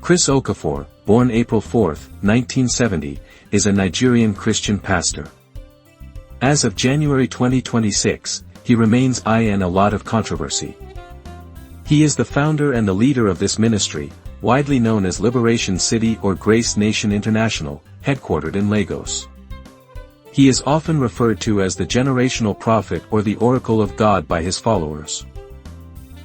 Chris Okafor, born April 4, 1970, is a Nigerian Christian pastor. As of January 2026, he remains in a lot of controversy. He is the founder and the leader of this ministry, widely known as Liberation City or Grace Nation International, headquartered in Lagos. He is often referred to as the generational prophet or the oracle of God by his followers.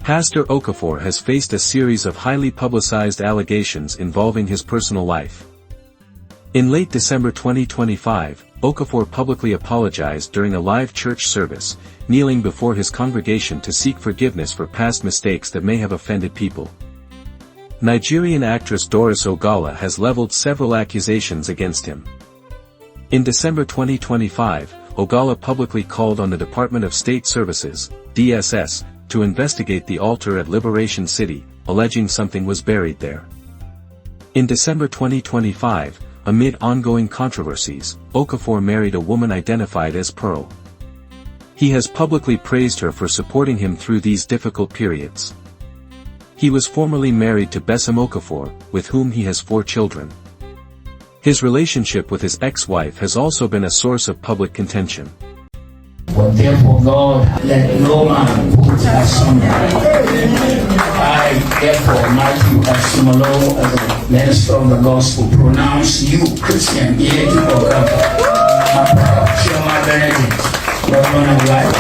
Pastor Okafor has faced a series of highly publicized allegations involving his personal life. In late December 2025, Okafor publicly apologized during a live church service, kneeling before his congregation to seek forgiveness for past mistakes that may have offended people. Nigerian actress Doris Ogala has leveled several accusations against him. In December 2025, Ogala publicly called on the Department of State Services, DSS, to investigate the altar at Liberation City, alleging something was buried there. In December 2025, amid ongoing controversies, Okafor married a woman identified as Pearl. He has publicly praised her for supporting him through these difficult periods. He was formerly married to Bessom Okafor, with whom he has 4 children. His relationship with his ex-wife has also been a source of public contention. But therefore God, let no man put asunder. I, therefore, Matthew Asimolo, as a minister of the gospel, pronounce you, Christian, Okafor, Shema Benedict, Governor of Life.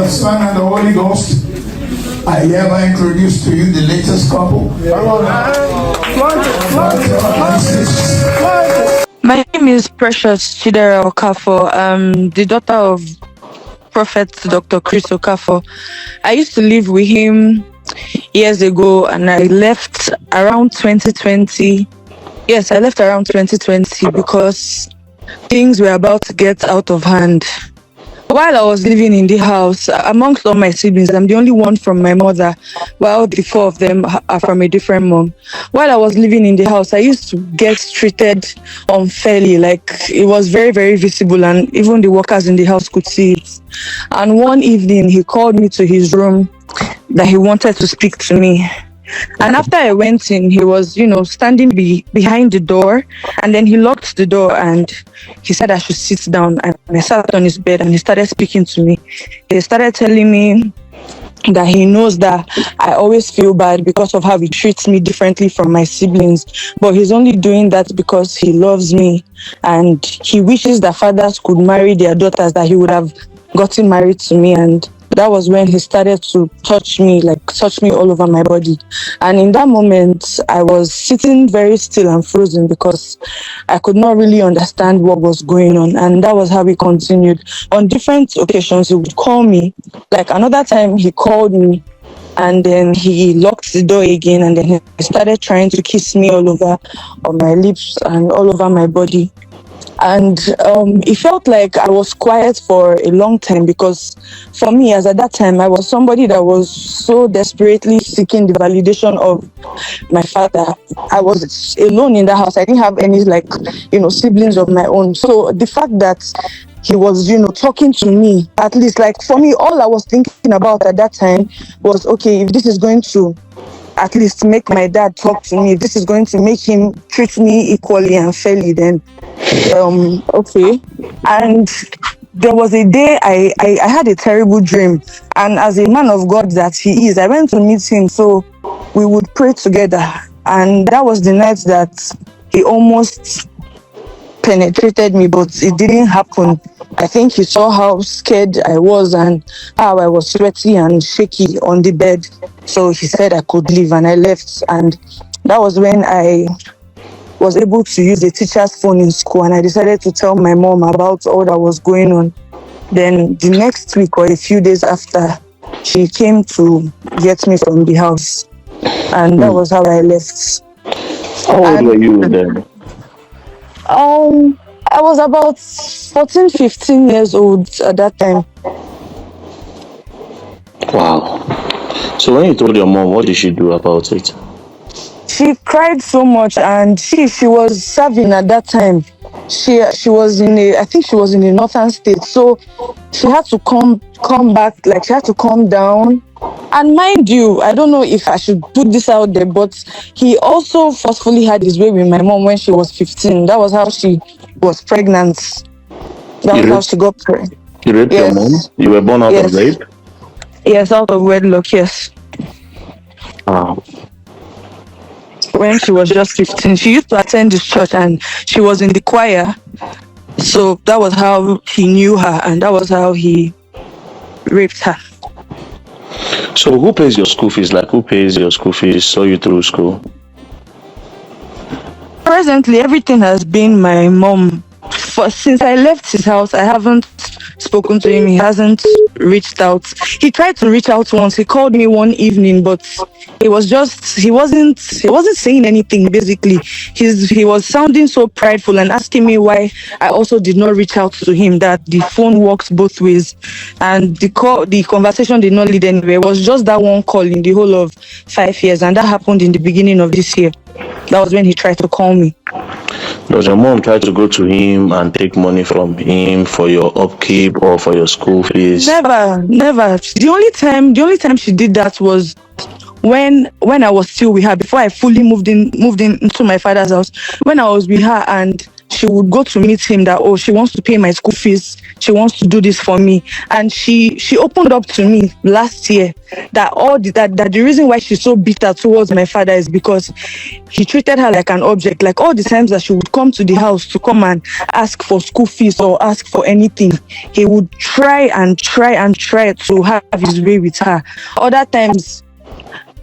Son and the Holy Ghost, I hereby introduce to you the latest couple. My name is Precious Chidera Okafor, the daughter of Prophet Dr. Chris Okafor. I used to live with him years ago, and I left around 2020. Yes, I left around 2020 because things were about to get out of hand. While I was living in the house, amongst all my siblings, I'm the only one from my mother, while the 4 of them are from a different mom. While I was living in the house, I used to get treated unfairly, like it was very, very visible, and even the workers in the house could see it. And one evening, he called me to his room that he wanted to speak to me. And after I went in, he was, standing behind the door, and then he locked the door and he said I should sit down, and I sat on his bed and he started speaking to me. He started telling me that he knows that I always feel bad because of how he treats me differently from my siblings, but he's only doing that because he loves me, and he wishes that fathers could marry their daughters, that he would have gotten married to me. And that was when he started to touch me all over my body. And in that moment, I was sitting very still and frozen because I could not really understand what was going on. And that was how we continued. On different occasions, he would call me. Like another time, he called me, and then he locked the door again, and then he started trying to kiss me all over on my lips and all over my body. And it felt like I was quiet for a long time because for me, as at that time, I was somebody that was so desperately seeking the validation of my father. I was alone in the house. I didn't have any siblings of my own. So the fact that he was, talking to me, at least like for me, all I was thinking about at that time was, okay, if this is going to at least make my dad talk to me, if this is going to make him treat me equally and fairly, then okay. And there was a day I had a terrible dream, and as a man of God that he is, I went to meet him so we would pray together. And that was the night that he almost penetrated me, but it didn't happen. I think he saw how scared I was and how I was sweaty and shaky on the bed. So he said I could leave, and I left. And that was when I was able to use the teacher's phone in school, and I decided to tell my mom about all that was going on. Then the next week or a few days after, she came to get me from the house, and that was how I left. How old were you then? I was about 14, 15 years old at that time. Wow. So when you told your mom, what did she do about it? She cried so much, and she was serving at that time. She was in a, I think she was in the northern state, so she had to come back, like she had to calm down. And mind you, I don't know if I should put this out there, but he also forcefully had his way with my mom when she was 15. That was how she was pregnant. That You was how raped, she got pregnant. you raped your mom? Yes, You were born out of yes, rape? yes, out of wedlock, yes. Wow. When she was just 15, she used to attend this church and she was in the choir. So that was how he knew her, and that was how he raped her. So who pays your school fees? Like, who pays your school fees, saw you through school? Presently, everything has been my mom. Since I left his house, I haven't spoken to him. He hasn't reached out. He tried to reach out once. He called me one evening, but he wasn't saying anything. Basically, he was sounding so prideful and asking me why I also did not reach out to him. That the phone works both ways, and the conversation did not lead anywhere. It was just that one call in the whole of 5 years, and that happened in the beginning of this year. That was when he tried to call me. Does your mom try to go to him and take money from him for your upkeep or for your school fees? Never, never. The only time she did that was when I was still with her, before I fully moved in into my father's house. When I was with her, and she would go to meet him that, oh, she wants to pay my school fees, she wants to do this for me. And she opened up to me last year that that the reason why she's so bitter towards my father is because he treated her like an object. Like all the times that she would come to the house to come and ask for school fees or ask for anything, he would try to have his way with her. Other times,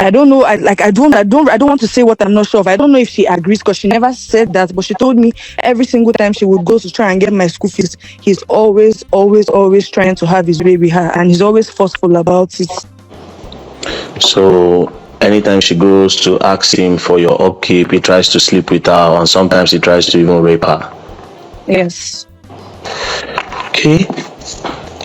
I don't know. I don't want to say what I'm not sure of. I don't know if she agrees, because she never said that, but she told me every single time she would go to try and get my school fees, he's always trying to have his way with her, and he's always forceful about it. So anytime she goes to ask him for your upkeep, he tries to sleep with her, and sometimes he tries to even rape her. Yes. Okay.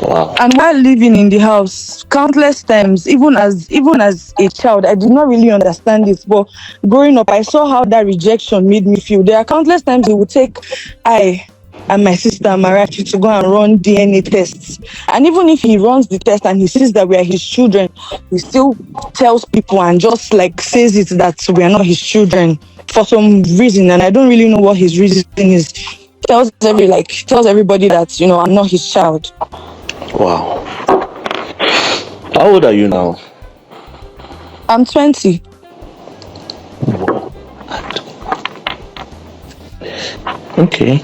Wow. And while living in the house, countless times, even as a child, I did not really understand this. But growing up, I saw how that rejection made me feel. There are countless times he would take I and my sister Marachi to go and run DNA tests. And even if he runs the test and he sees that we are his children, he still tells people and just like says it that we are not his children for some reason. And I don't really know what his reason is. Tells everybody that, I'm not his child. Wow. How old are you now? I'm 20. Okay.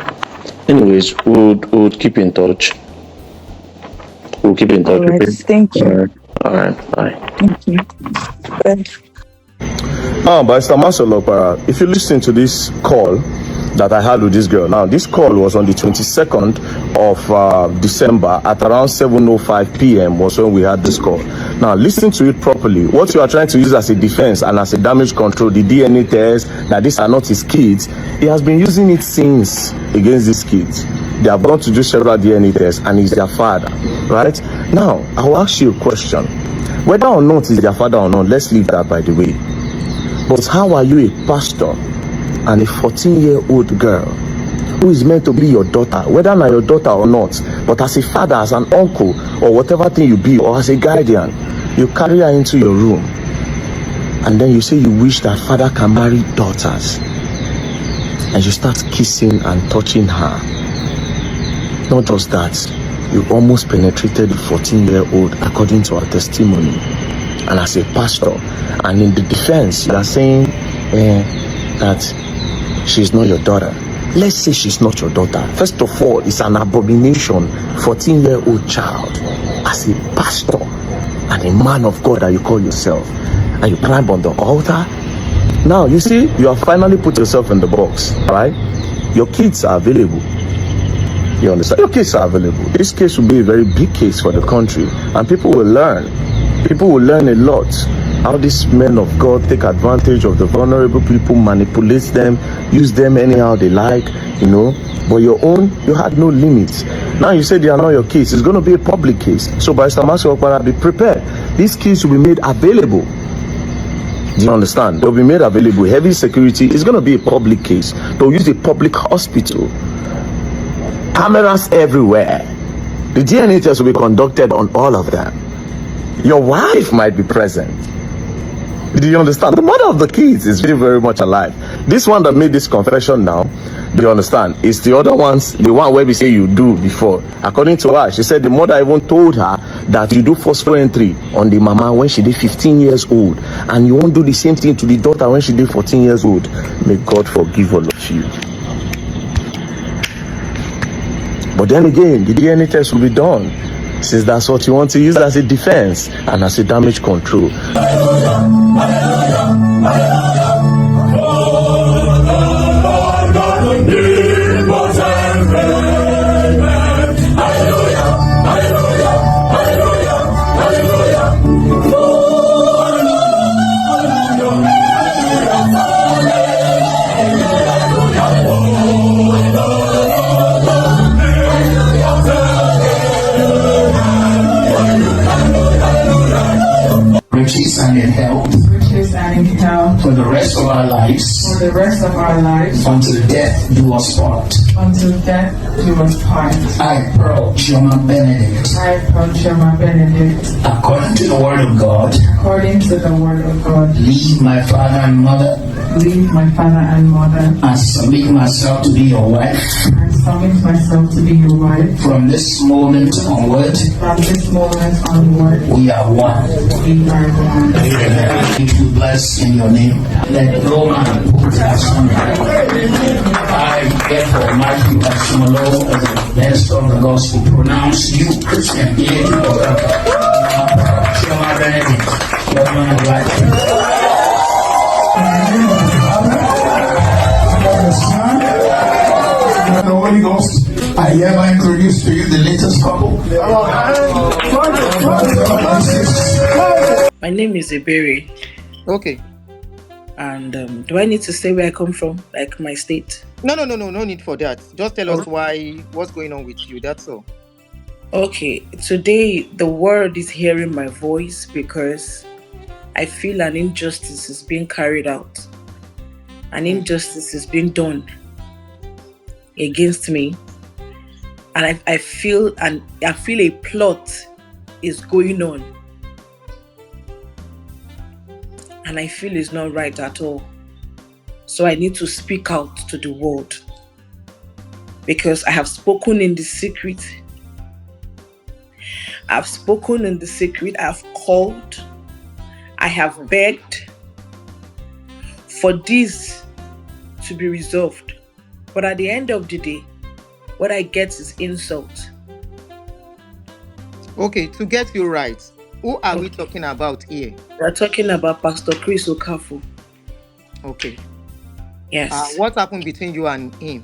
Anyways, we'll keep in touch. We'll keep in touch. All right, with you. thank you. All right. Bye. Thank you. Bye. Barrister Masolopara, if you listen to this call that I had with this girl, now this call was on the 22nd of December at around 7:05 p.m. was when we had this call. Now listen to it properly. What you are trying to use as a defense and as a damage control, the DNA test, that these are not his kids, he has been using it since against these kids. They have gone to do several DNA tests and he's their father, right? Now, I will ask you a question. Whether or not he's their father or not, let's leave that by the way. But how are you a pastor and a 14-year-old girl who is meant to be your daughter, whether not your daughter or not, but as a father, as an uncle, or whatever thing you be, or as a guardian, you carry her into your room, and then you say you wish that father can marry daughters, and you start kissing and touching her. Not just that, you almost penetrated the 14-year-old according to her testimony. And as a pastor, and in the defense, you are saying that she's not your daughter. Let's say she's not your daughter. First of all, it's an abomination, 14-year-old child, as a pastor and a man of God that you call yourself, and you climb on the altar. Now, you see, you have finally put yourself in the box, right? Your kids are available. You understand? Your kids are available. This case will be a very big case for the country, and people will learn. People will learn a lot. How these men of God take advantage of the vulnerable people, manipulate them, use them anyhow they like, But your own, you had no limits. Now you say they are not your case. It's going to be a public case. So Barrister Master Okpara, be prepared. These keys will be made available. Do you understand? They'll be made available. Heavy security is going to be a public case. They'll use a public hospital. Cameras everywhere. The DNA test will be conducted on all of them. Your wife might be present. Do you understand? The mother of the kids is very, very much alive. This one that made this confession now, do you understand? Is the other ones, the one where we say you do before. According to her, she said the mother even told her that you do forceful entry on the mama when she did 15 years old. And you won't do the same thing to the daughter when she did 14 years old. May God forgive all of you. But then again, the DNA test will be done. Since that's what you want to use as a defense and as a damage control. Riches and in health for the rest of our lives until death do us part. I, Pearl Chioma Benedict, according to the word of God, leave my father and mother, and submit myself to be your wife. From this moment onward, we are one. To bless in your name. Let no man put us under. I, therefore, Matthew Ashimolo, as a minister of the gospel, pronounce you Christian here to Chioma Benedict, woman of life. The Holy Ghost, I hereby introduce to you the latest couple. My name is Ebere. Okay. And do I need to say where I come from, like my state? No need for that. Just tell us what's going on with you, that's all. Okay, today the world is hearing my voice because I feel an injustice is being carried out. An injustice is being done against me. And I feel a plot is going on. And I feel it's not right at all. So I need to speak out to the world. Because I have spoken in the secret. I've spoken in the secret. I've called. I have begged for this to be resolved. But at the end of the day, what I get is insult. Okay, to get you right, who are we talking about here? We're talking about Pastor Chris Okafor. Okay. Yes. What happened between you and him?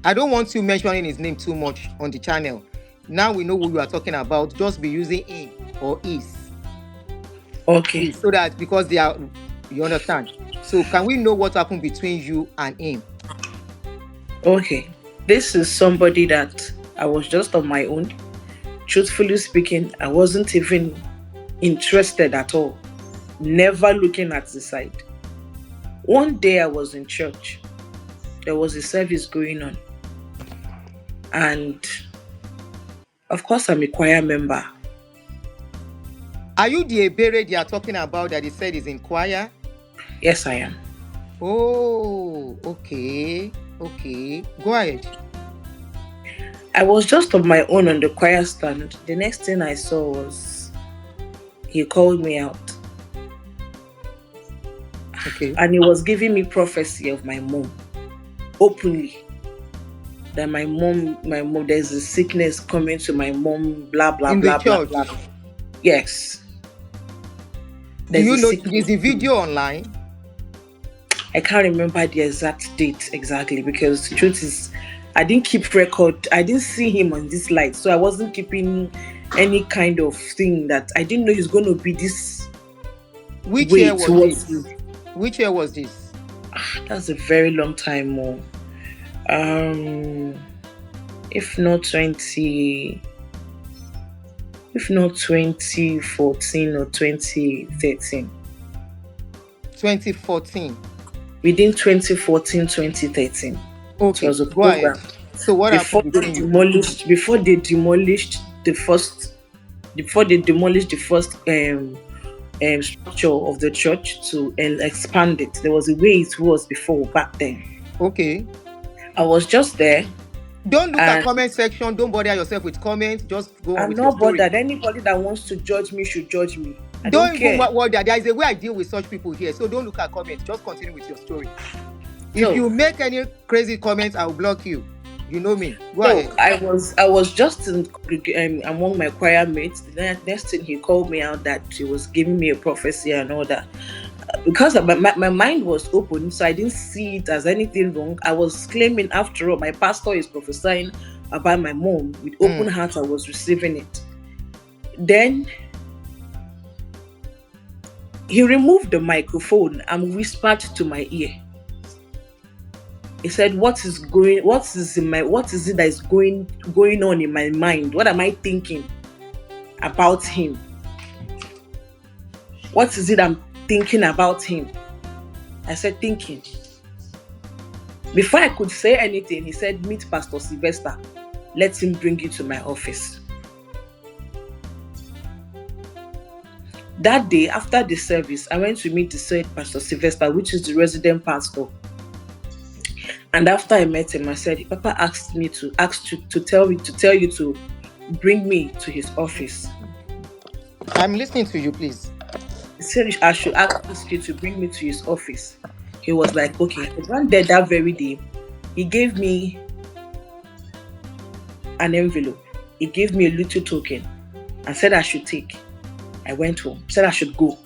I don't want you mentioning his name too much on the channel. Now we know who you are talking about. Just be using him or is. Okay. So that because they are, you understand. So can we know what happened between you and him? Okay. This is somebody that I was just on my own. Truthfully speaking, I wasn't even interested at all. Never looking at the side. One day I was in church. There was a service going on. And of course I'm a choir member. Are you the Ebere they are talking about that he said is in choir? Yes, I am. Oh, okay. Okay. Go ahead. I was just on my own on the choir stand. The next thing I saw was he called me out. Okay. And he was giving me prophecy of my mom. Openly. That my mom, there's a sickness coming to my mom, blah, blah, in blah, the blah, church. blah. Yes. Do you know, is the video online? I can't remember the exact date exactly because the truth is, I didn't keep record. I didn't see him on this light. So I wasn't keeping any kind of thing that I didn't know he's going to be this Which year Wait, was was this? Which year was this? that's a very long time more. If not 2014 or 2013. 2014. Within 2014, 2013. Okay, It was a go ahead. program. So what Before happened they between you? demolished the first structure of the church to expand it. There was a way it was before back then. Okay. I was just there. Don't look at And comment section. Don't bother yourself with comments. Just go on I'm with your not story. bothered. Anybody that wants to judge me should judge me. I Don't don't even care. bother. There is a way I deal with such people here. So don't look at comments. Just continue with your story. No. If you make any crazy comments, I'll block you. You know me. Go So ahead. I was just among my choir mates. The next thing he called me out that he was giving me a prophecy and all that. Because my mind was open, so I didn't see it as anything wrong. I was claiming, after all, my pastor is prophesying about my mom. With open heart, I was receiving it. Then he removed the microphone and whispered to my ear. He said, what is it that is going on in my mind? What am I thinking about him? What is it I'm thinking about him? I said, thinking. Before I could say anything, he said, meet Pastor Sylvester. Let him bring you to my office. That day, after the service, I went to meet the said Pastor Sylvester, which is the resident pastor. And after I met him, I said, Papa asked you to tell you to bring me to his office. I'm listening to you, please. He said I should ask you to bring me to his office. He was like, okay. I went there that very day. He gave me an envelope. He gave me a little token and said I should take. I went home. Said I should go.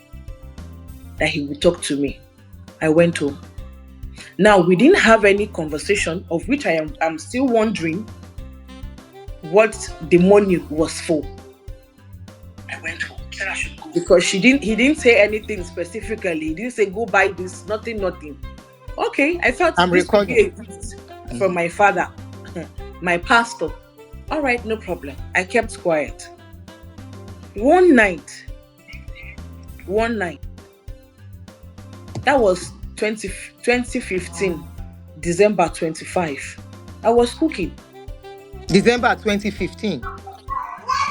That he would talk to me. I went home. Now, we didn't have any conversation, of which I'm still wondering what the money was for. I went home. Said I should go. Because he didn't say anything specifically. He didn't say go buy this, nothing. Okay, I felt I'm this would be a recording. gift from my father, my pastor. All right, no problem. I kept quiet. One night, that was 2015, December 25. I was cooking. December 2015.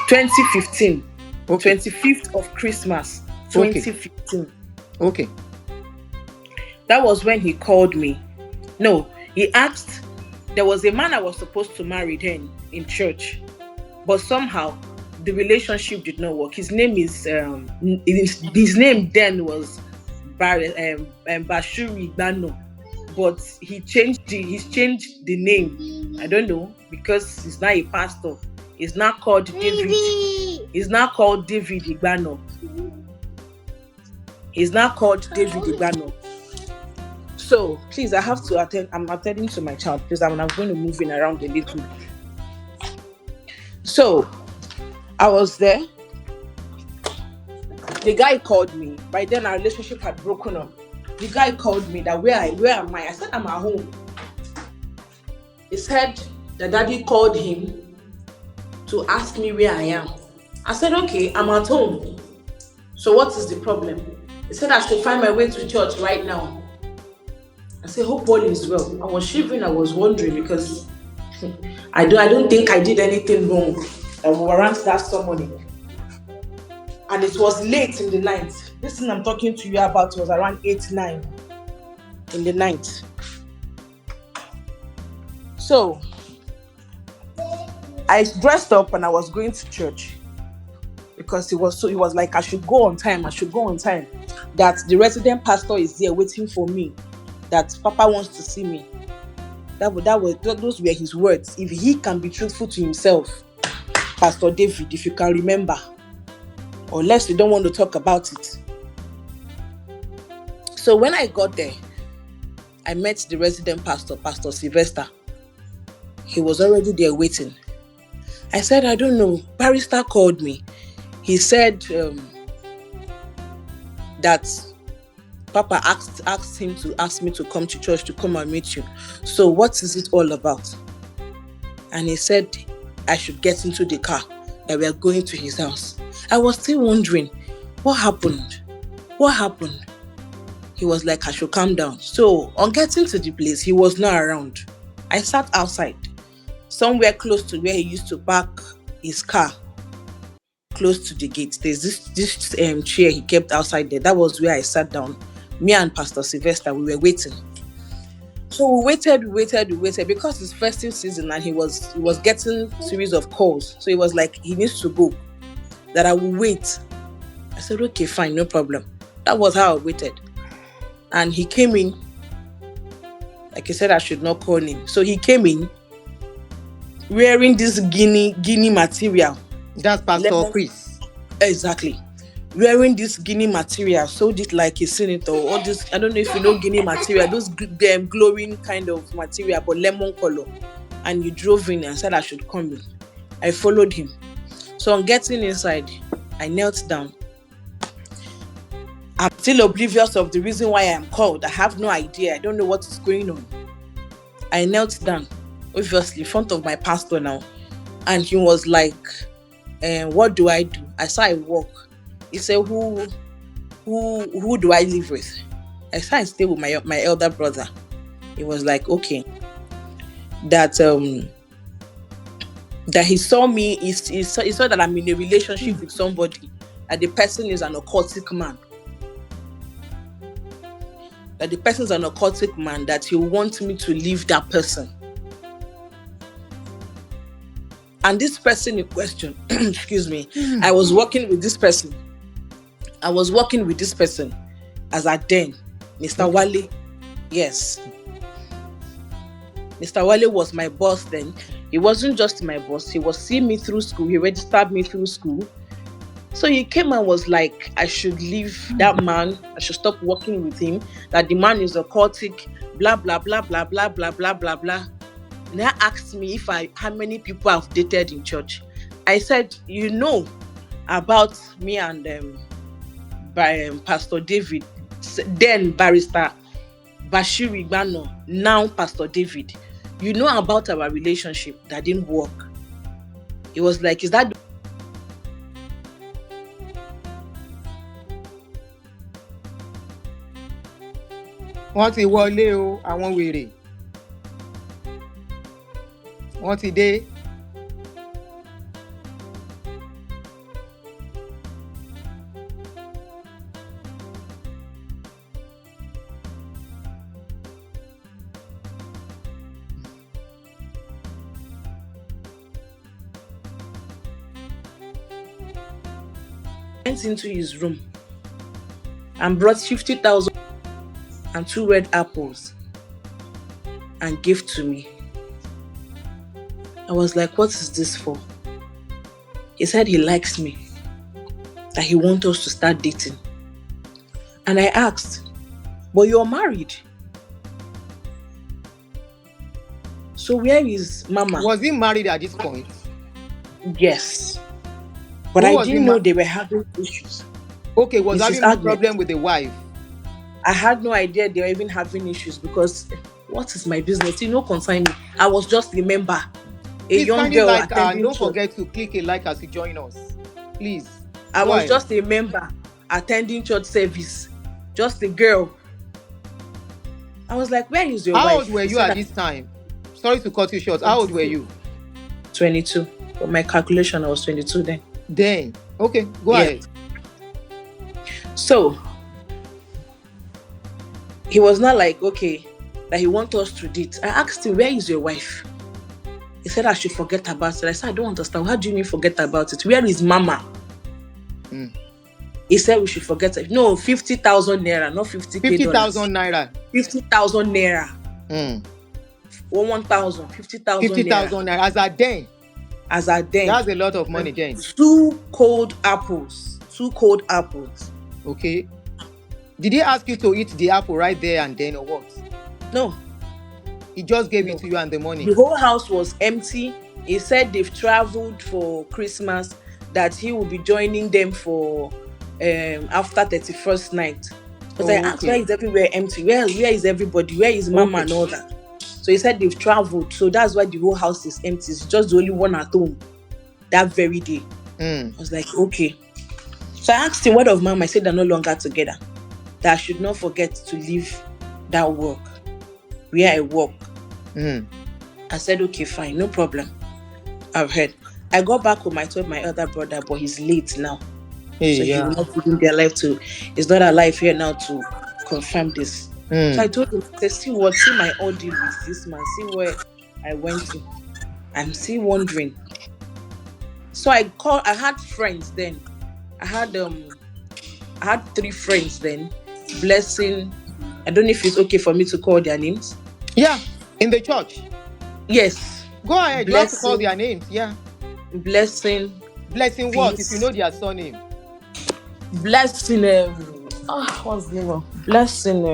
2015. Okay. 25th of Christmas, 2015. Okay. That was when he called me. No, he asked, there was a man I was supposed to marry then in church, but somehow the relationship did not work. His name then was Bashuri Bano, but he's changed the name. I don't know, because he's not a pastor. He's not called David. He's not called David Igbano. He's not called David Igbano. So please, I have to attend. I'm attending to my child because I'm going to move in around a little. So I was there. The guy called me. By then our relationship had broken up. The guy called me that where am I? I said I'm at home. He said the daddy called him to ask me where I am. I said, okay, I'm at home. So what is the problem? He said I should find my way to church right now. I said, hope all is well. I was shivering. I was wondering because I don't think I did anything wrong that will warrant that summoning. And it was late in the night. This thing I'm talking to you about was around 8-9 in the night. So I dressed up and I was going to church because he was like I should go on time. That the resident pastor is there waiting for me. That Papa wants to see me. Those were his words. If he can be truthful to himself, Pastor David, if you can remember, unless you don't want to talk about it. So when I got there, I met the resident pastor, Pastor Sylvester. He was already there waiting. I said, I don't know. Barrister called me. He said, that Papa asked him to ask me to come to church to come and meet you. So what is it all about? And he said I should get into the car, that we are going to his house. I was still wondering, what happened? What happened? He was like, I should calm down. So on getting to the place, he was not around. I sat outside, somewhere close to where he used to park his car, close to the gate. There's this chair he kept outside there. That was where I sat down. Me and Pastor Sylvester, we were waiting. So we waited because it's festive season and he was getting series of calls. So he was like, he needs to go, that I will wait. I said, okay, fine, no problem. That was how I waited. And he came in, like he said I should not call him. So he came in wearing this guinea material. That's Pastor Chris. Exactly. Wearing this guinea material, sold it like a senator. All this, I don't know if you know guinea material, those glowing kind of material, but lemon color. And he drove in and said I should come in. I followed him. So on getting inside, I knelt down. I'm still oblivious of the reason why I am called. I have no idea. I don't know what is going on. I knelt down, obviously, in front of my pastor now. And he was like, what do I do? I said, I walk. He said, who do I live with? I said, I stay with my elder brother. He was like, okay. That he saw me, he saw that I'm in a relationship with somebody, that the person is an occultic man. That the person is an occultic man, that he wants me to leave that person. And this person in question, excuse me, I was working with this person as a then, Mr. Wale. Yes. Mr. Wale was my boss then. He wasn't just my boss. He was seeing me through school. He registered me through school. So he came and was like, I should leave that man. I should stop working with him. That the man is occultic, blah, blah, blah, blah, blah, blah, blah, blah, blah. And he asked me how many people I've dated in church. I said, you know about me and Pastor David, then Barrister Bashir Igbano, now Pastor David. You know about our relationship that didn't work. He was like, is that... Wọ́n ti wọlé o, àwọn wèrè. Wọ́n ti dé. Went into his room and brought 50,000 and 2 red apples and gave to me. I was like, what is this for? He said he likes me, that he wants us to start dating. And I asked, but you're married. So where is Mama? Was he married at this point? Yes. But I didn't know they were having issues. Okay, was having a problem with the wife? I had no idea they were even having issues, because what is my business? You know, concern me. I was just a member, Please, young girl. Like, don't forget to click a like as you join us. Please. I was just a member attending church service. Just a girl. I was like, where is your wife? How old were you at this time? Sorry to cut you short. How old were you? 22. For my calculation, I was 22 then. Then. Okay, go ahead. So, he was not like, okay, that he wants us to date. I asked him, where is your wife? He said I should forget about it. I said, I don't understand. How do you mean forget about it? Where is Mama? He said we should forget it. No, 50,000 naira, not 50,000. 50,000 naira. 50,000 naira. 1,000, 50,000 50,000 naira. As a den. As a den. That's a lot of money then. 2 cold apples. Okay. Did he ask you to eat the apple right there and then, or what? No. He just gave it to you and the money. The whole house was empty. He said they've traveled for Christmas, that he will be joining them for after 31st night. Because I asked, Okay. where is everywhere empty? Where is everybody? Where is Mama Okay. and all that? So he said they've traveled. So that's why the whole house is empty. It's just the only one at home that very day. I was like, okay. So I asked him, what of Mama? I said they're no longer together. That I should not forget to leave that work where I work. I said, okay, fine, no problem. I've heard. I got back home. I told my other brother, but he's late now. Hey, So he yeah. will not even be alive to, he's not alive here now to confirm this. So I told him, I said, see my audio with this man, see where I went to. I'm still wondering. So I had friends then. I had 3 friends then. Blessing. I don't know if it's okay for me to call their names. Yeah, in the church. Yes. Go ahead. You have to call their names. Yeah. Blessing. Blessing what? If you know their surname. Blessing. What's the name? Blessing.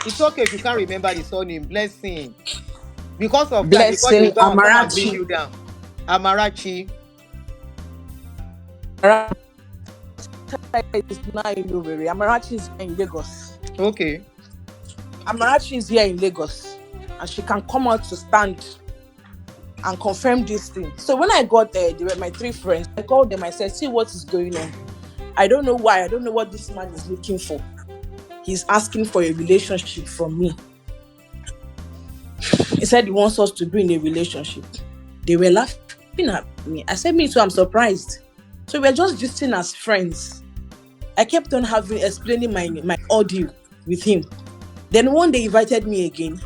It's okay if you can't remember the surname. Blessing. Because of that, because Blessing they come and bring Amarachi. you down. Amarachi. Is now in Owerri. Amarachi is in Lagos. Okay. Amarachi is here in Lagos, and she can come out to stand and confirm this thing. So when I got there, they were my 3 friends. I called them. I said, see what is going on. I don't know why. I don't know what this man is looking for. He's asking for a relationship from me. He said he wants us to be in a relationship. They were laughing at me. I said, me too, I'm surprised. So we're just visiting as friends. I kept on explaining my audio with him. Then one day he invited me again.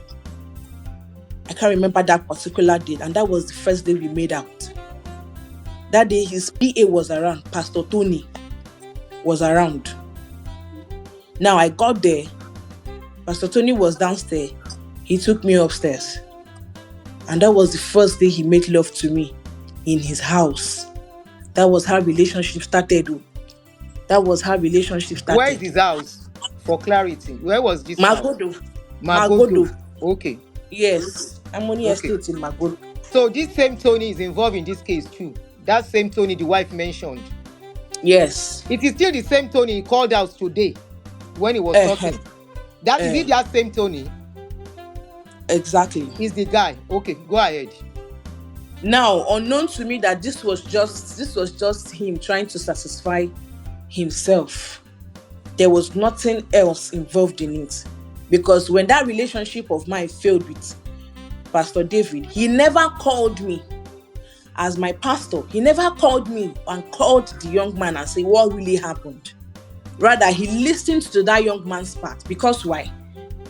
I can't remember that particular date, and that was the first day we made out. That day his PA was around, Pastor Tony was around. Now I got there, Pastor Tony was downstairs, he took me upstairs. And that was the first day he made love to me in his house. That was how relationship started. That was how relationship started. Where is his house? For clarity. Where was this Magodo. house? Magodo. Okay. Yes. Harmony Estate in Magodo. So this same Tony is involved in this case too. That same Tony the wife mentioned. Yes. It is still the same Tony he called out today when he was talking. That is it, that same Tony? Exactly. He's the guy. Okay, go ahead. Now, unknown to me that this was just him trying to satisfy himself. There was nothing else involved in it. Because when that relationship of mine failed with Pastor David, he never called me as my pastor. He never called me and called the young man and said what really happened. Rather, he listened to that young man's part. Because why?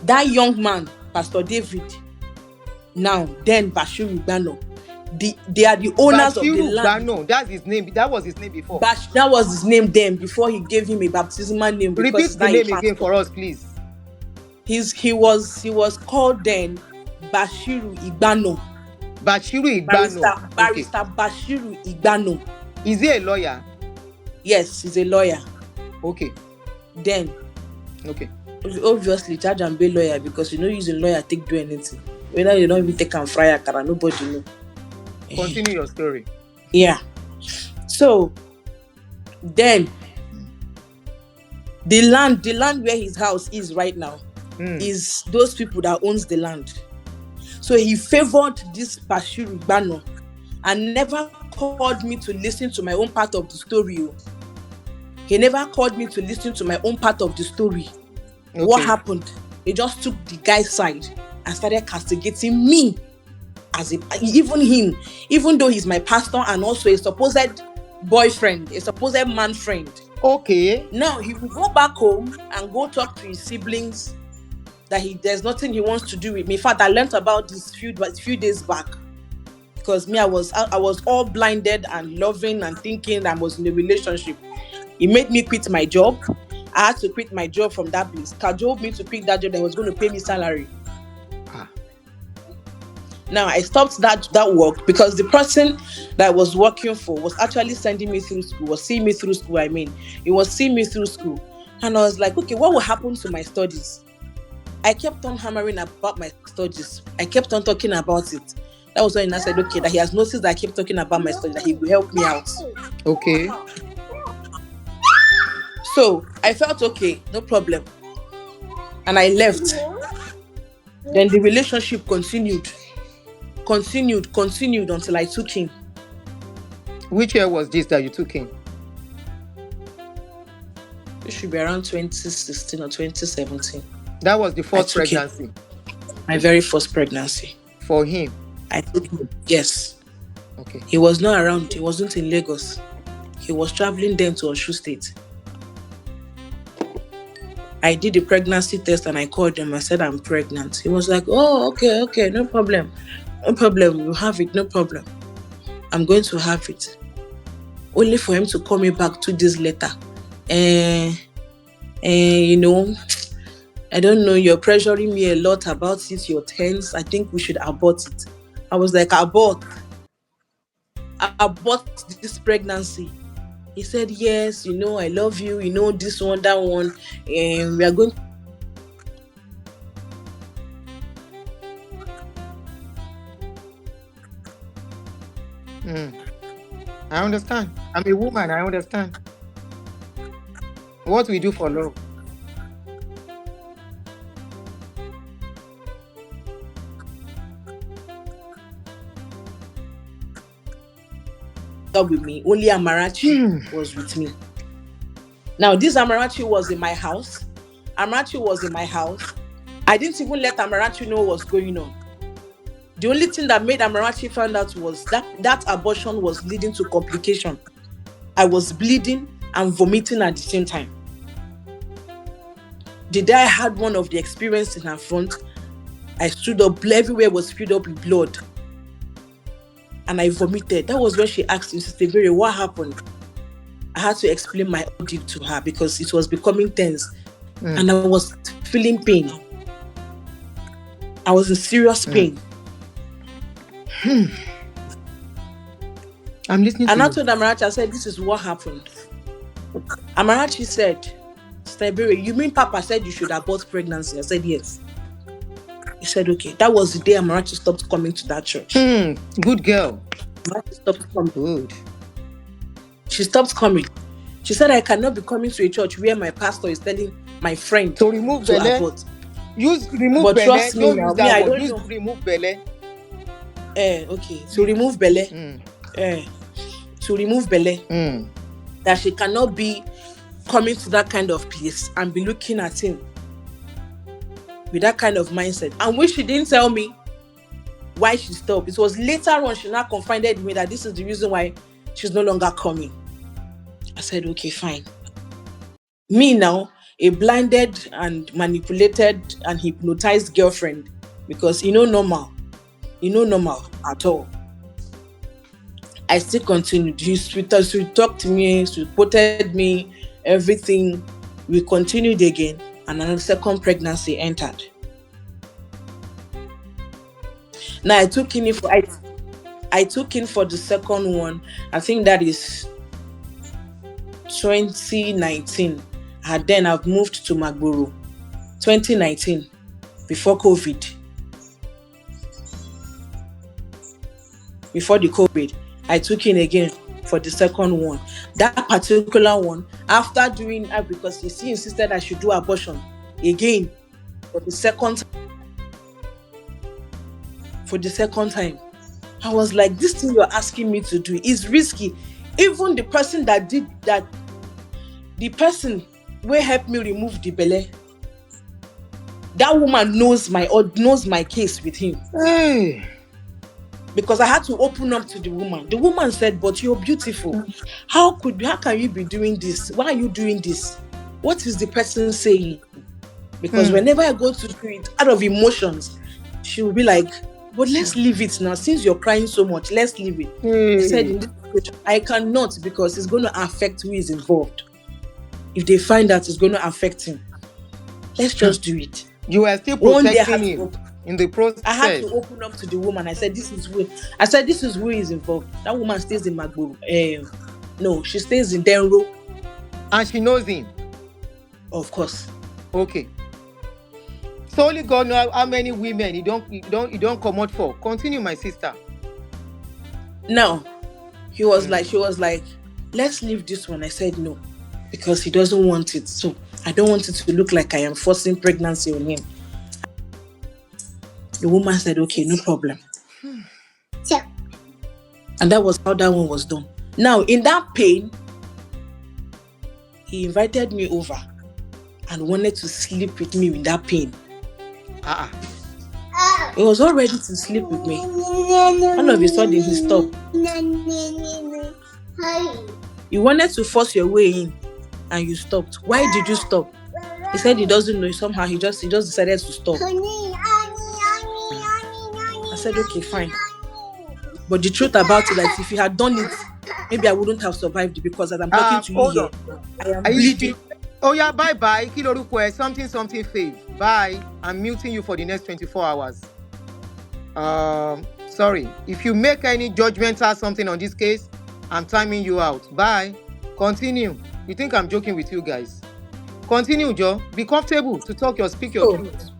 That young man, Pastor David, now then Bashiru Igbano, they are the owners of the land. No, that's his name. That was his name before. That was his name then, before he gave him a baptismal name. Repeat the name again for us, please. He was called then Bashiru Igbano. Bashiru Igbano. Barrister Bashiru Igbano. Is he a lawyer? Yes, he's a lawyer. Okay. Then. Okay. Obviously, charge and bail lawyer, because you know using lawyer take do anything. Whether you don't even take and fry a car, nobody know. Continue your story. Yeah. So then the land where his house is right now is those people that owns the land. So he favored this Bashiru Igbano and never called me to listen to my own part of the story. He never called me to listen to my own part of the story. Okay. What happened? He just took the guy's side and started castigating me even though he's my pastor and also a supposed boyfriend, a supposed man friend. Okay. Now he will go back home and go talk to his siblings that there's nothing he wants to do with me. In fact, I learned about this few days back, because me, I was all blinded and loving and thinking I was in a relationship. He made me quit my job. I had to quit my job from that place. Cajoled me to pick that job that was going to pay me salary. Now I stopped that work because the person that I was working for was actually sending me through school, was seeing me through school. He was seeing me through school. And I was like, okay, what will happen to my studies? I kept on hammering about my studies. I kept on talking about it. That was when I said, okay, that he has noticed that I kept talking about my studies, that he will help me out. Okay. So I felt okay, no problem. And I left. Then the relationship continued until I took him. Which year was this that you took him? It should be around 2016 or 2017. That was the first took him. pregnancy My very first pregnancy. for him. I took him. Yes. Okay. He was not around. He wasn't in Lagos. He was traveling then to Osun State. I did the pregnancy test and I called him. I said, I'm pregnant. He was like, oh, okay, no problem. No problem. We'll have it, no problem. I'm going to have it. Only for him to call me back 2 days later. You know, I don't know, you're pressuring me a lot about it, you're tense. I think we should abort it. I was like, abort this pregnancy. He said, yes, you know, I love you, you know, this one, that one, and we are going. I understand. I'm a woman, I understand. What we do for love. With me, only Amarachi was with me. Now, this Amarachi was in my house. I didn't even let Amarachi know what's going on. The only thing that made Amarachi find out was that abortion was leading to complication. I was bleeding and vomiting at the same time. The day I had one of the experience in her front, I stood up, everywhere was filled up with blood. And I vomited. That was when she asked me, Sister Very, what happened? I had to explain my ordeal to her because it was becoming tense. And I was feeling pain. I was in serious pain. I'm listening and to I you. told Amarachi, I said, this is what happened. Amarachi said, Sister Very, you mean Papa said you should abort pregnancy? I said, yes. He said, okay. That was the day Amarachi stopped coming to that church. Good girl. Amarachi stopped coming. Good. She stopped coming. She said, I cannot be coming to a church where my pastor is telling my friend to remove to belle. abort. Use remove but belle. Trust me Don't now. use that I word. don't Use know. remove belle. Okay. To remove belle. To remove belle. That she cannot be coming to that kind of place and be looking at him with that kind of mindset. And which she didn't tell me why she stopped. It was later on she now confided in me that this is the reason why she's no longer coming. I said, okay, fine. Me now, a blinded and manipulated and hypnotized girlfriend, because normal at all. I still continued. She talked to me, she supported me, everything. We continued again, and another second pregnancy entered. Now I took in for the second one. I think that is 2019. And then I've moved to Magboro. 2019, before COVID. Before the COVID, I took in again for the second one. That particular one, after doing that, because he insisted I should do abortion again for the second time. I was like, this thing you're asking me to do is risky. Even the person that did that, the person will help me remove the belle, that woman knows my case with him. Because I had to open up to the woman. The woman said, but you're beautiful. How can you be doing this? Why are you doing this? What is the person saying? Because whenever I go to do it out of emotions, she will be like, but let's leave it now. Since you're crying so much, let's leave it. I said, in this situation, I cannot, because it's going to affect who is involved. If they find out, it's going to affect him. Let's just do it. You are still protecting him in the process. I had to open up to the woman. I said, this is who is involved. That woman stays in Magboro. No, she stays in Denro. And she knows him? Of course. Okay. So only God knows how many women you don't come out for. Continue, my sister. No. She was like, let's leave this one. I said no. because he doesn't want it. So I don't want it to look like I am forcing pregnancy on him. The woman said, okay, no problem. And that was how that one was done. Now, in that pain, he invited me over and wanted to sleep with me in that pain. He was all ready to sleep with me. All of a sudden, he stopped. You wanted to force your way in and you stopped. Why did you stop? He said he doesn't know. Somehow he just decided to stop. I said, okay, fine. But the truth about it, like, if you had done it, maybe I wouldn't have survived it, because as I'm talking to you here, I am bleeding. Oh yeah, bye. Kilorukwe, something fave. Bye. I'm muting you for the next 24 hours. Sorry. If you make any judgment or something on this case, I'm timing you out. Bye. Continue. You think I'm joking with you guys? Continue, Joe. Be comfortable to speak your truth.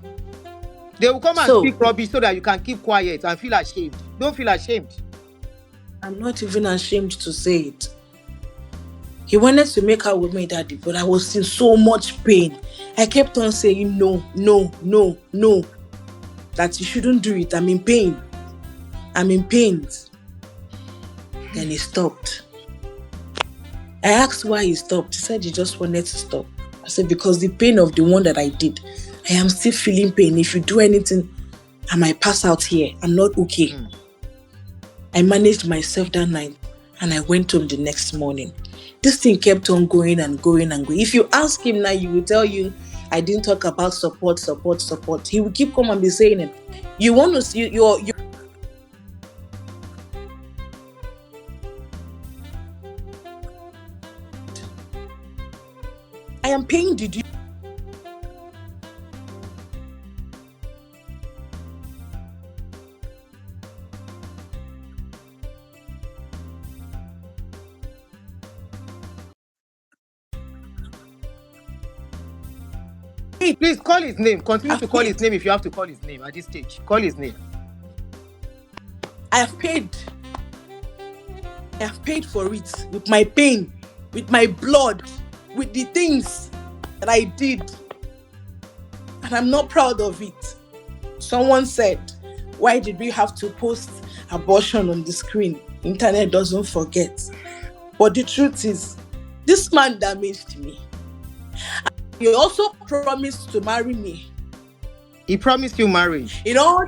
They will come and speak rubbish so that you can keep quiet and feel ashamed. Don't feel ashamed. I'm not even ashamed to say it. He wanted to make out with me, Daddy, but I was in so much pain. I kept on saying no, that you shouldn't do it. I'm in pain. Then he stopped. I asked why he stopped. He said he just wanted to stop. I said, because the pain of the one that I did, I am still feeling pain. If you do anything, I might pass out here. I'm not okay. I managed myself that night and I went home the next morning. This thing kept on going and going. If you ask him now, he will tell you, I didn't talk about support. He will keep coming and be saying it. You want to see your I am paying. Did you? Please call his name. Continue to call his name if you have to call his name at this stage. Call his name. I have paid for it with my pain, with my blood, with the things that I did. And I'm not proud of it. Someone said, why did we have to post abortion on the screen? Internet doesn't forget. But the truth is, this man damaged me. He also promised to marry me. He promised you marriage. In all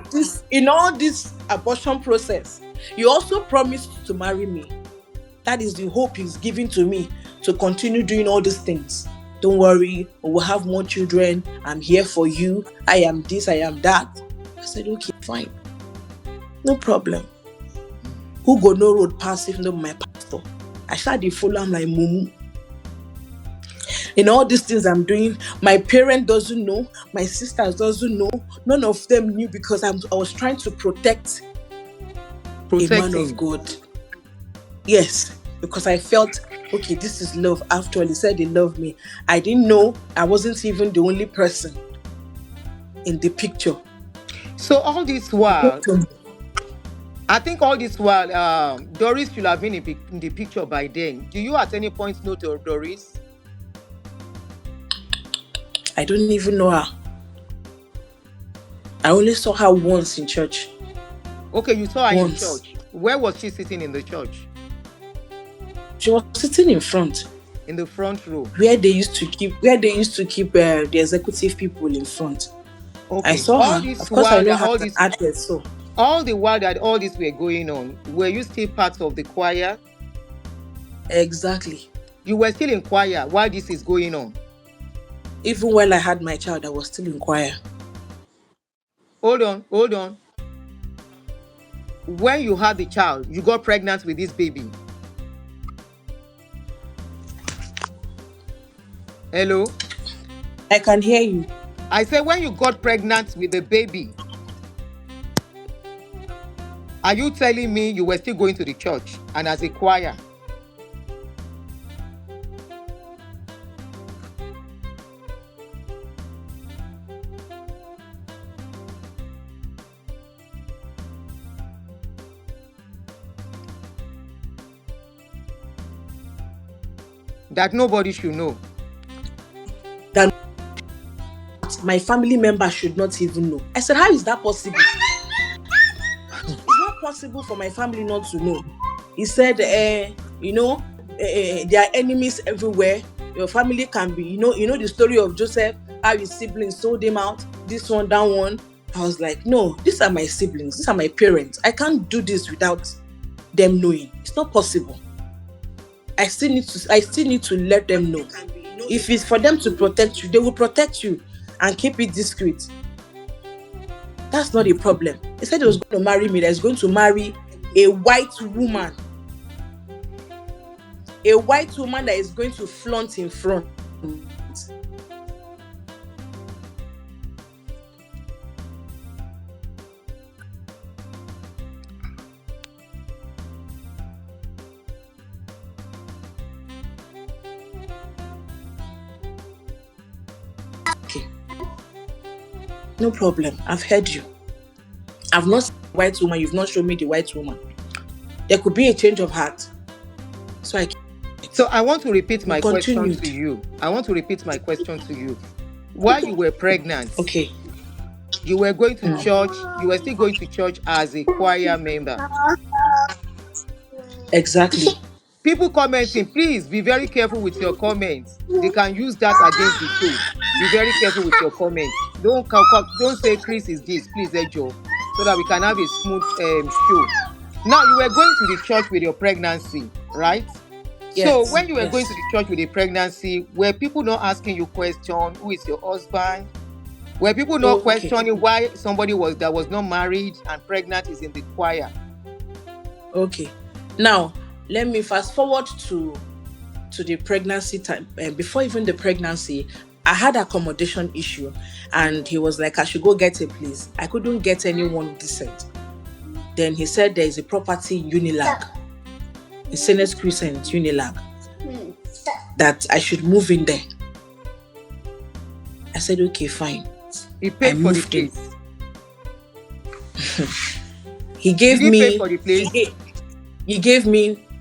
this abortion process, he also promised to marry me. That is the hope he's giving to me to continue doing all these things. Don't worry, we'll have more children. I'm here for you. I am this, I am that. I said, okay, fine. No problem. Who go no road pass if not my pastor? I started follow him like mumu. In all these things I'm doing, my parent doesn't know, my sisters doesn't know, none of them knew, because I was trying to protect a man of God. Yes, because I felt, okay, this is love. After all, he said he loved me. I didn't know I wasn't even the only person in the picture. So all this while, I think Doris should have been in the picture by then. Do you at any point know Doris? I don't even know her. I only saw her once in church. Okay, you saw her in church. Where was she sitting in the church? She was sitting in front. In the front row. Where they used to keep the executive people in front. Okay. I saw her. Of course, I know her address. So all the while that all this were going on, were you still part of the choir? Exactly. You were still in choir while this is going on? Even when I had my child, I was still in choir. Hold on. When you had the child, you got pregnant with this baby. Hello? I can hear you. I said, when you got pregnant with the baby, are you telling me you were still going to the church and as a choir? that nobody should know. That my family member should not even know. I said, how is that possible? It's not possible for my family not to know. He said, there are enemies everywhere. Your family can be, you know the story of Joseph, how his siblings sold him out, this one, that one. I was like, no, these are my siblings, these are my parents. I can't do this without them knowing. It's not possible. I still need to let them know. If it's for them to protect you, they will protect you and keep it discreet. That's not a problem. He said he was going to marry me, that he's going to marry a white woman. A white woman that is going to flaunt in front. Okay. No problem. I've heard you. I've not seen the white woman. You've not shown me the white woman. There could be a change of heart. So I want to repeat my question to you. While you were pregnant, okay, you were going to church. You were still going to church as a choir member. Exactly. People commenting, please be very careful with your comments. They can use that against the show. Be very careful with your comments. Don't say Chris is this, please, Ejo, so that we can have a smooth show. Now, you were going to the church with your pregnancy, right? Yes, so when you were going to the church with a pregnancy, were people not asking you questions? Who is your husband? Were people not questioning why somebody that was not married and pregnant is in the choir? Okay. Now, let me fast forward to the pregnancy time. Before even the pregnancy, I had accommodation issue, and he was like, I should go get a place. I couldn't get anyone decent. Then he said there is a property in Unilag, in Senate Crescent, Unilag, that I should move in there. I said, okay, fine. He paid for the place. He gave me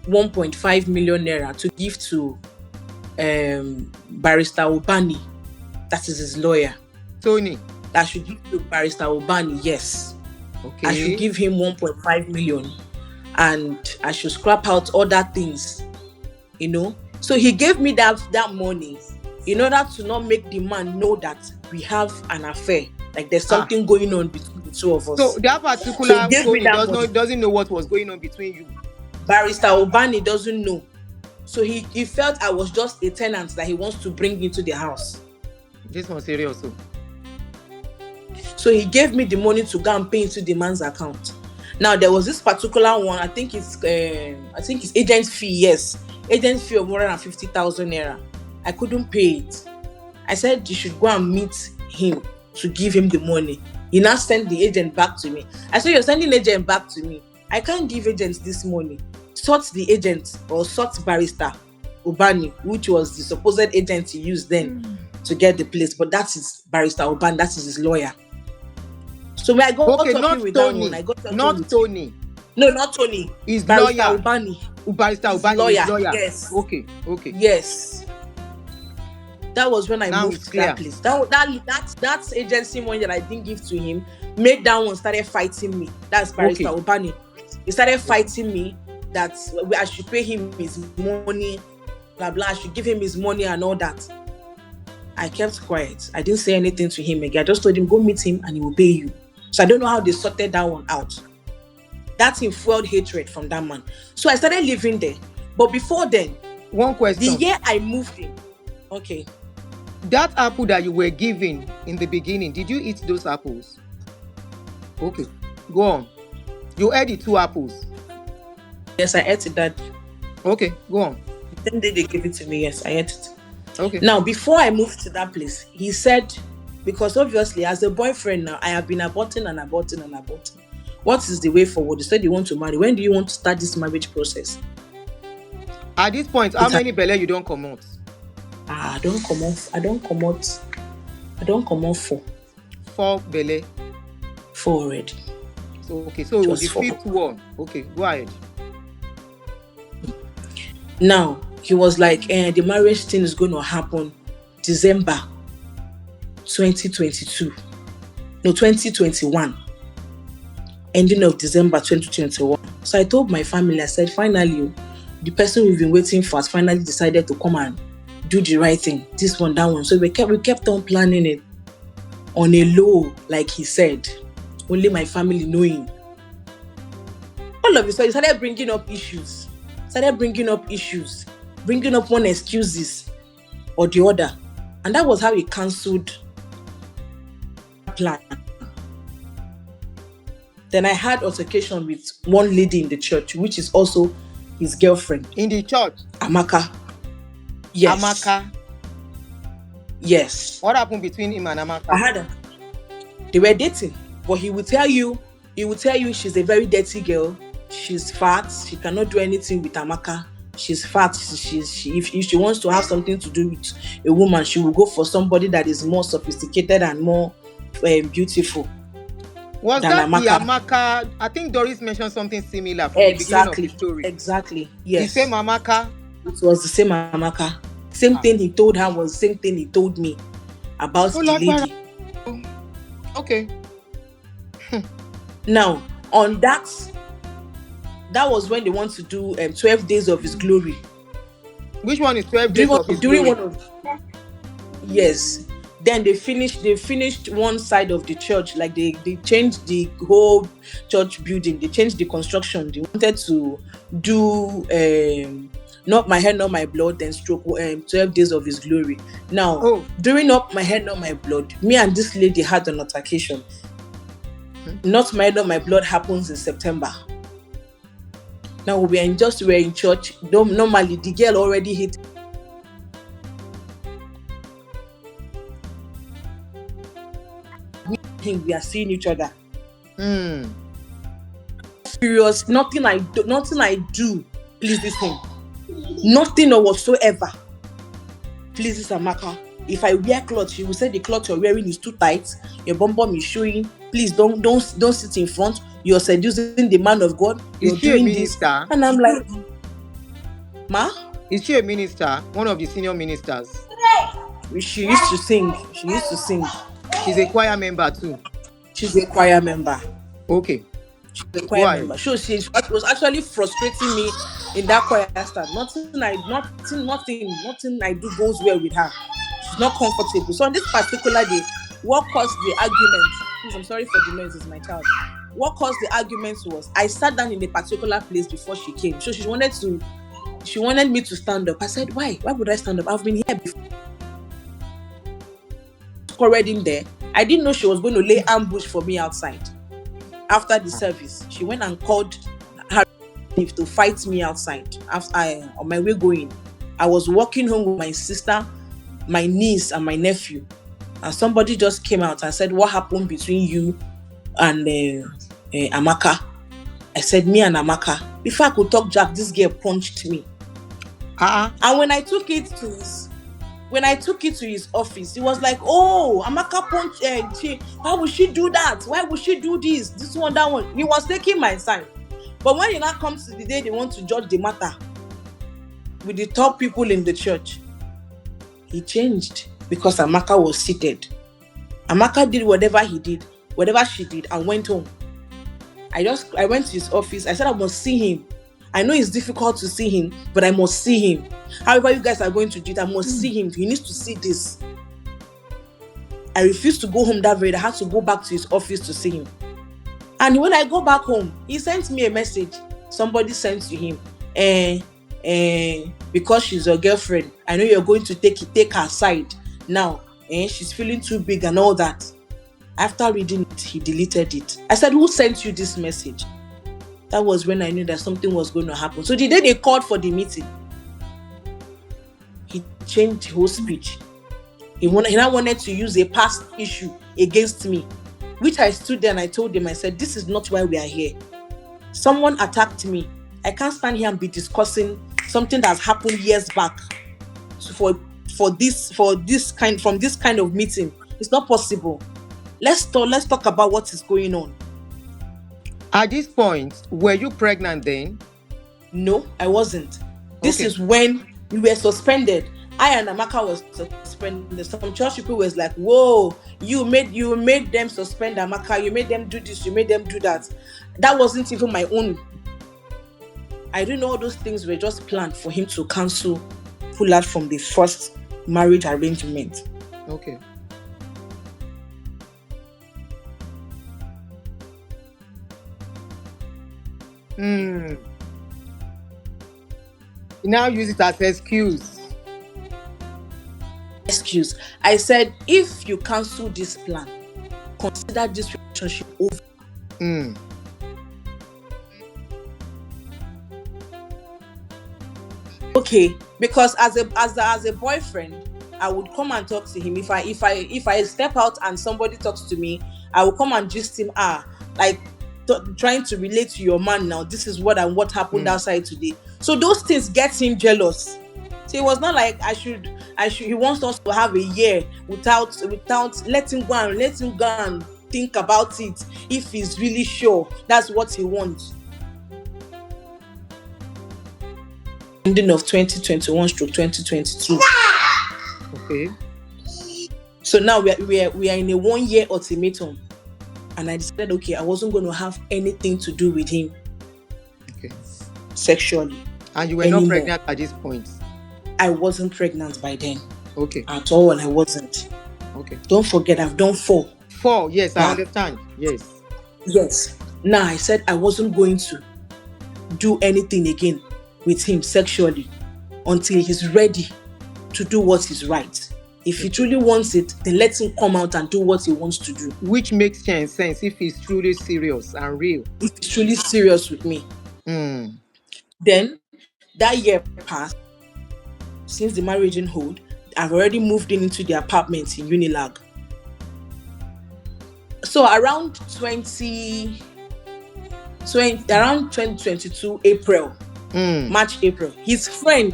1.5 million naira to give to Barrister Obani. That is his lawyer. Tony. I should give to Barrister Obani, yes. Okay. I should give him 1.5 million. And I should scrap out other things. So he gave me that money in order to not make the man know that we have an affair. Like there's something going on between the two of us. So that particular Tony doesn't know what was going on between you. Barrister Obani doesn't know. So he felt I was just a tenant that he wants to bring into the house. This one's serious. So he gave me the money to go and pay into the man's account. Now there was this particular one, I think it's agent fee, yes. Agent fee of more than 50,000 naira. I couldn't pay it. I said you should go and meet him to give him the money. He now sent the agent back to me. I said, you're sending agent back to me. I can't give agents this money. Sort the agent or sort Barrister Obani, which was the supposed agent he used then to get the place. But that is Barrister Obani, that is his lawyer. So when I got talking with Tony, that one, I got talking with Tony. No, not Tony. He's Barrister lawyer. Obani. Barrister Obani, lawyer. Yes. Okay. Yes. That was when I moved to that place. That agency money that I didn't give to him made that one started fighting me. That's Barrister Obani. He started fighting me that I should pay him his money, blah blah. I should give him his money and all that. I kept quiet. I didn't say anything to him again. I just told him, go meet him and he will pay you. So I don't know how they sorted that one out. That thing fueled hatred from that man. So I started living there. But before then, one question. The year I moved in, okay. That apple that you were given in the beginning, did you eat those apples? Okay, go on. You ate the 2 apples. Yes, I ate it, Dad. Okay, go on. The same day they gave it to me, yes, I ate it. Okay. Now, before I moved to that place, he said, because obviously as a boyfriend now, I have been aborting. What is the way forward? You said you want to marry. When do you want to start this marriage process? At this point, how many belle you don't come out? I don't come out 4. 4 belle? 4 already. So, okay, so the 5th one. Okay, go ahead. Now, He was like, the marriage thing is going to happen December 2022. No, 2021. Ending of December 2021. So I told my family, I said, finally, the person we've been waiting for has finally decided to come and do the right thing. This one, that one. So we kept on planning it on a low, like he said. Only my family knowing. All of a sudden, he started bringing up issues. Bringing up one excuses or the other. And that was how he cancelled the plan. Then I had altercation with one lady in the church, which is also his girlfriend. In the church? Amaka. Yes. Amaka? Yes. What happened between him and Amaka? They were dating, but he would tell you she's a very dirty girl. She's fat. She cannot do anything with Amaka. She's fat. If she wants to have something to do with a woman, she will go for somebody that is more sophisticated and more beautiful. Was that Amaka? The Amaka? I think Doris mentioned something similar from the beginning of the story. Exactly. Yes. The same Amaka? It was the same Amaka. Same thing he told her was the same thing he told me about the lady. Okay. Now, on that was when they want to do 12 days of his glory. Which one is 12 days of his glory? Yes. Then they finished one side of the church, like they changed the whole church building. They changed the construction. They wanted to do Not My Head, Not My Blood, then stroke 12 days of his glory. Now, during Not My Head, Not My Blood, me and this lady had an altercation. Not My Head, Not My Blood happens in September. Now we were in church. Normally the girl already hit. We are seeing each other. Serious. Nothing I do pleases him. Nothing or whatsoever pleases Amaka. If I wear clothes, she will say the cloth you're wearing is too tight. Your bum bum is showing. Please don't sit in front. You're seducing the man of God. You're doing this. And I'm like, Ma? Is she a minister? One of the senior ministers? She used to sing. She's a choir member too. She's a choir member. Okay. She's a choir member. So she was actually frustrating me in that choir staff. Nothing I do goes well with her. She's not comfortable. So on this particular day, what caused the argument? Please, I'm sorry for the noise, it's my child. What caused the argument was I sat down in a particular place before she came. So she wanted me to stand up. I said, why? Why would I stand up? I've been here before. Already there. I didn't know she was going to lay ambush for me outside. After the service, she went and called her to fight me outside. On my way going, I was walking home with my sister, my niece, and my nephew. And somebody just came out and said, what happened between you and Amaka? I said, me and Amaka. Before I could talk Jack, this girl punched me. And when I took it to his office, he was like, oh, Amaka punched why would she do that? Why would she do this? This one, that one. He was taking my side. But when it now comes to the day they want to judge the matter with the top people in the church, he changed because Amaka was seated. Amaka did whatever she did, and went home. I went to his office. I said I must see him. I know it's difficult to see him, but I must see him. However you guys are going to do it, I must see him. He needs to see this. I refused to go home that very day. I had to go back to his office to see him. And when I go back home, he sent me a message. Somebody sent to him. Because she's your girlfriend, I know you're going to take her side. Now, she's feeling too big and all that. After reading it, he deleted it. I said, who sent you this message? That was when I knew that something was going to happen. So the day they called for the meeting, he changed the whole speech. He now wanted to use a past issue against me, which I stood there and I told him, I said, this is not why we are here. Someone attacked me. I can't stand here and be discussing something that's happened years back. So from this kind of meeting, it's not possible. Let's talk about what is going on. At this point, were you pregnant then? No, I wasn't. This is when we were suspended. I and Amaka was suspended. Some church people was like, "Whoa, you made them suspend Amaka. You made them do this. You made them do that." That wasn't even my own. I didn't know all those things were just planned for him to pull out from the first marriage arrangement. Okay. You now use it as excuse. I said, if you cancel this plan, consider this relationship over. Okay, because as a boyfriend, I would come and talk to him. If I step out and somebody talks to me, I will come and gist him. Like trying to relate to your man now. This is what happened outside today. So those things get him jealous. So it was not like I should. He wants us to have a year without letting go and think about it. If he's really sure that's what he wants. Ending of 2021 through 2022. Okay. So now we are in a 1 year ultimatum, and I decided, okay, I wasn't going to have anything to do with him. Okay. Sexually. And you were not pregnant at this point? I wasn't pregnant by then. Okay. At all, I wasn't. Okay. Don't forget, I've done 4. 4, yes, I understand. Yes. Yes. Now I said I wasn't going to do anything again with him sexually until he's ready to do what is right. If he truly wants it, then let him come out and do what he wants to do. Which makes sense if he's truly serious and real. If he's truly serious with me. Then that year passed. Since the marriage in hold, I've already moved into the apartment in Unilag. So around 2022 April, March, April, his friend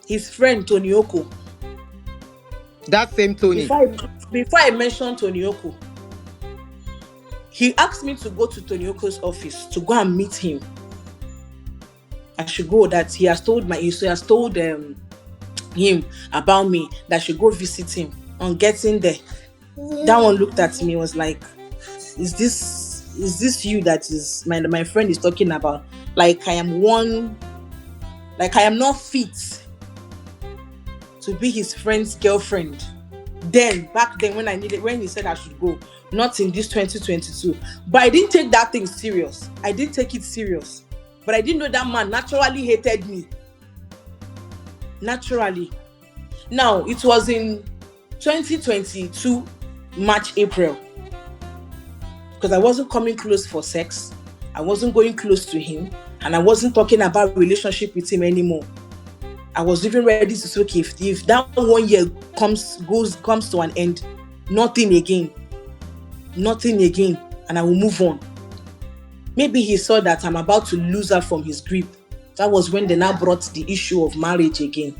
Tonioko. That same Tony. Before I mentioned Tonioko, he asked me to go to Tonioko's office to go and meet him. I should go, that he has told him about me, that I should go visit him. On getting there, that one looked at me, was like, is this you that is my friend is talking about? Like I am not fit to be his friend's girlfriend. Back then when he said I should go, not in this 2022. But I didn't take that thing serious. I didn't take it serious. But I didn't know that man naturally hated me. Naturally. Now, it was in 2022, March, April. Because I wasn't coming close for sex. I wasn't going close to him. And I wasn't talking about relationship with him anymore. I was even ready to say, okay, if that 1 year comes to an end, nothing again. And I will move on. Maybe he saw that I'm about to lose her from his grip. That was when they now brought the issue of marriage again.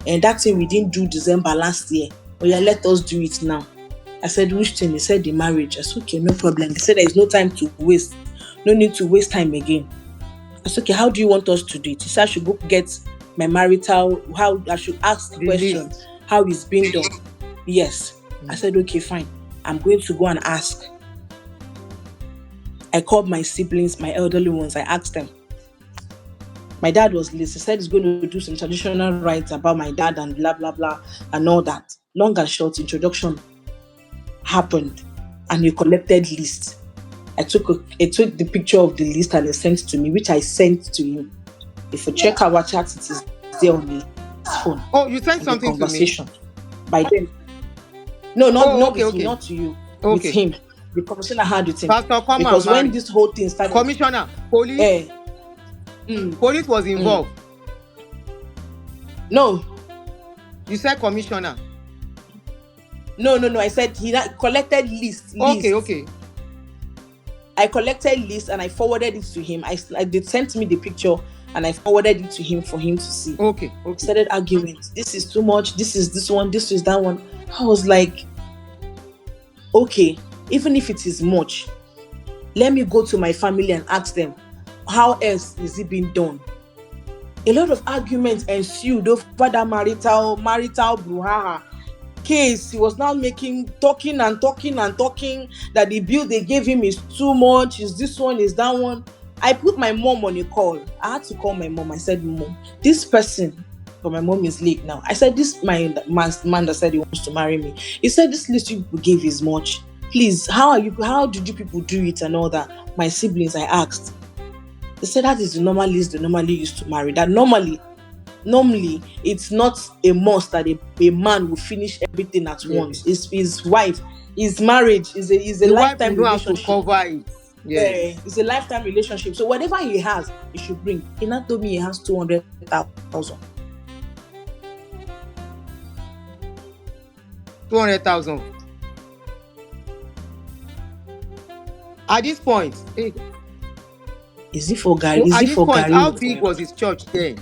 And that thing we didn't do December last year. Oh yeah, let us do it now. I said, which thing? He said the marriage. I said, okay, no problem. He said there is no time to waste. No need to waste time again. I said, okay, how do you want us to do it? He said I should go get my marital, how I should ask the question, how it's being done. Yes. I said, okay, fine. I'm going to go and ask. I called my siblings, my elderly ones. I asked them. My dad was list. He said he's going to do some traditional rites about my dad and blah, blah, blah, and all that. Long and short, introduction happened, and he collected list. I took the picture of the list and he sent it to me, which I sent to him. If you check our chat, it is there on his phone. Oh, you sent something to me? By them. No, not okay. not to you. Okay. With him. The conversation I had with him. Pastor, because when this whole thing started, Commissioner, police, police was involved. No. You said commissioner. No. I said he collected list. Okay. I collected list and I forwarded it to him. They sent me the picture and I forwarded it to him for him to see. Okay. Started arguing. This is too much. This is this one. This is that one. I was like, okay, even if it is much, let me go to my family and ask them, how else is it being done? A lot of arguments ensued over that marital brouhaha case. He was now talking that the bill they gave him is too much, is this one, is that one. I put my mom on a call. I had to call my mom. I said, Mom, this person, but my mom is late now. I said, this man that said he wants to marry me. He said, this list you people gave is much. Please, how did you people do it and all that? My siblings, I asked. They said that is the normal list they normally used to marry. That normally it's not a must that a man will finish everything at once. His wife, his marriage is a lifetime relationship. Have to cover it. Yeah, it's a lifetime relationship. So whatever he has, he should bring. He not told me he has 200,000. 200,000. At this point, is it for Gary? At this point, how big was his church then?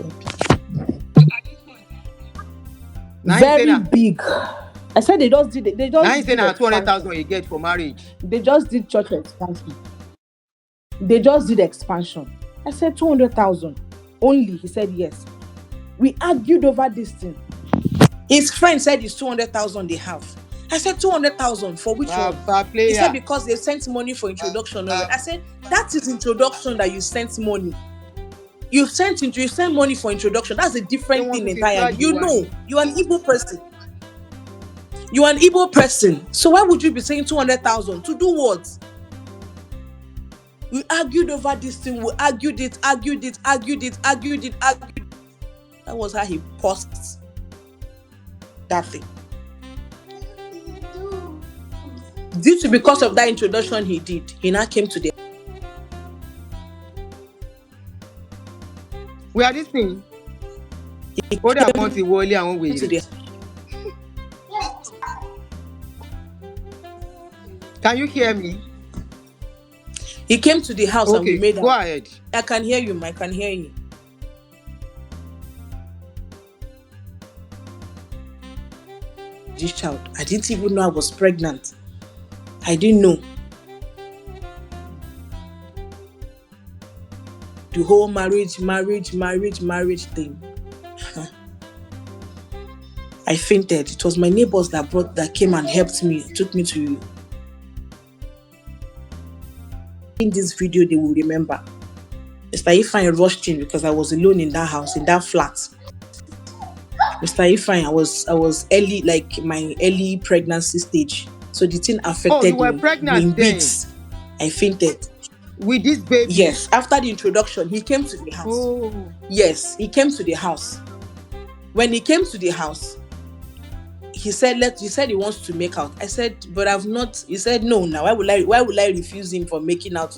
Very big. I said they just did. They just. Now he's saying 200,000 you get for marriage. They just did church expansion. They just did expansion. I said 200,000 only. He said yes. We argued over this thing. His friend said it's 200,000 they have. I said 200,000 for which one? He said because they sent money for introduction. I said that is introduction that you sent money. You sent money for introduction. That's a different thing entirely. You know, you are an Igbo person. You are an Igbo person. So why would you be saying 200,000 to do what? We argued over this thing. We argued it. That was how he paused that thing. Because of that introduction he did, he now came to the. We are this thing. What about the Ewuilo and we? Can you hear me? He came to the house and we made go ahead. I can hear you, I can hear you. This child, I didn't even know I was pregnant. I didn't know. The whole marriage thing. I fainted. It was my neighbors that came and helped me, took me to. In this video, they will remember. Mr. Ifeanyi rushed in because I was alone in that house, in that flat. Mr. Ifeanyi, I was early, like my early pregnancy stage. So the thing affected me. You were pregnant then? Weeks. I fainted. With this baby? Yes. After the introduction, he came to the house. Oh. Yes, he came to the house. When he came to the house, he said he wants to make out. I said, but I've not. He said, no. Now, why would I refuse him for making out?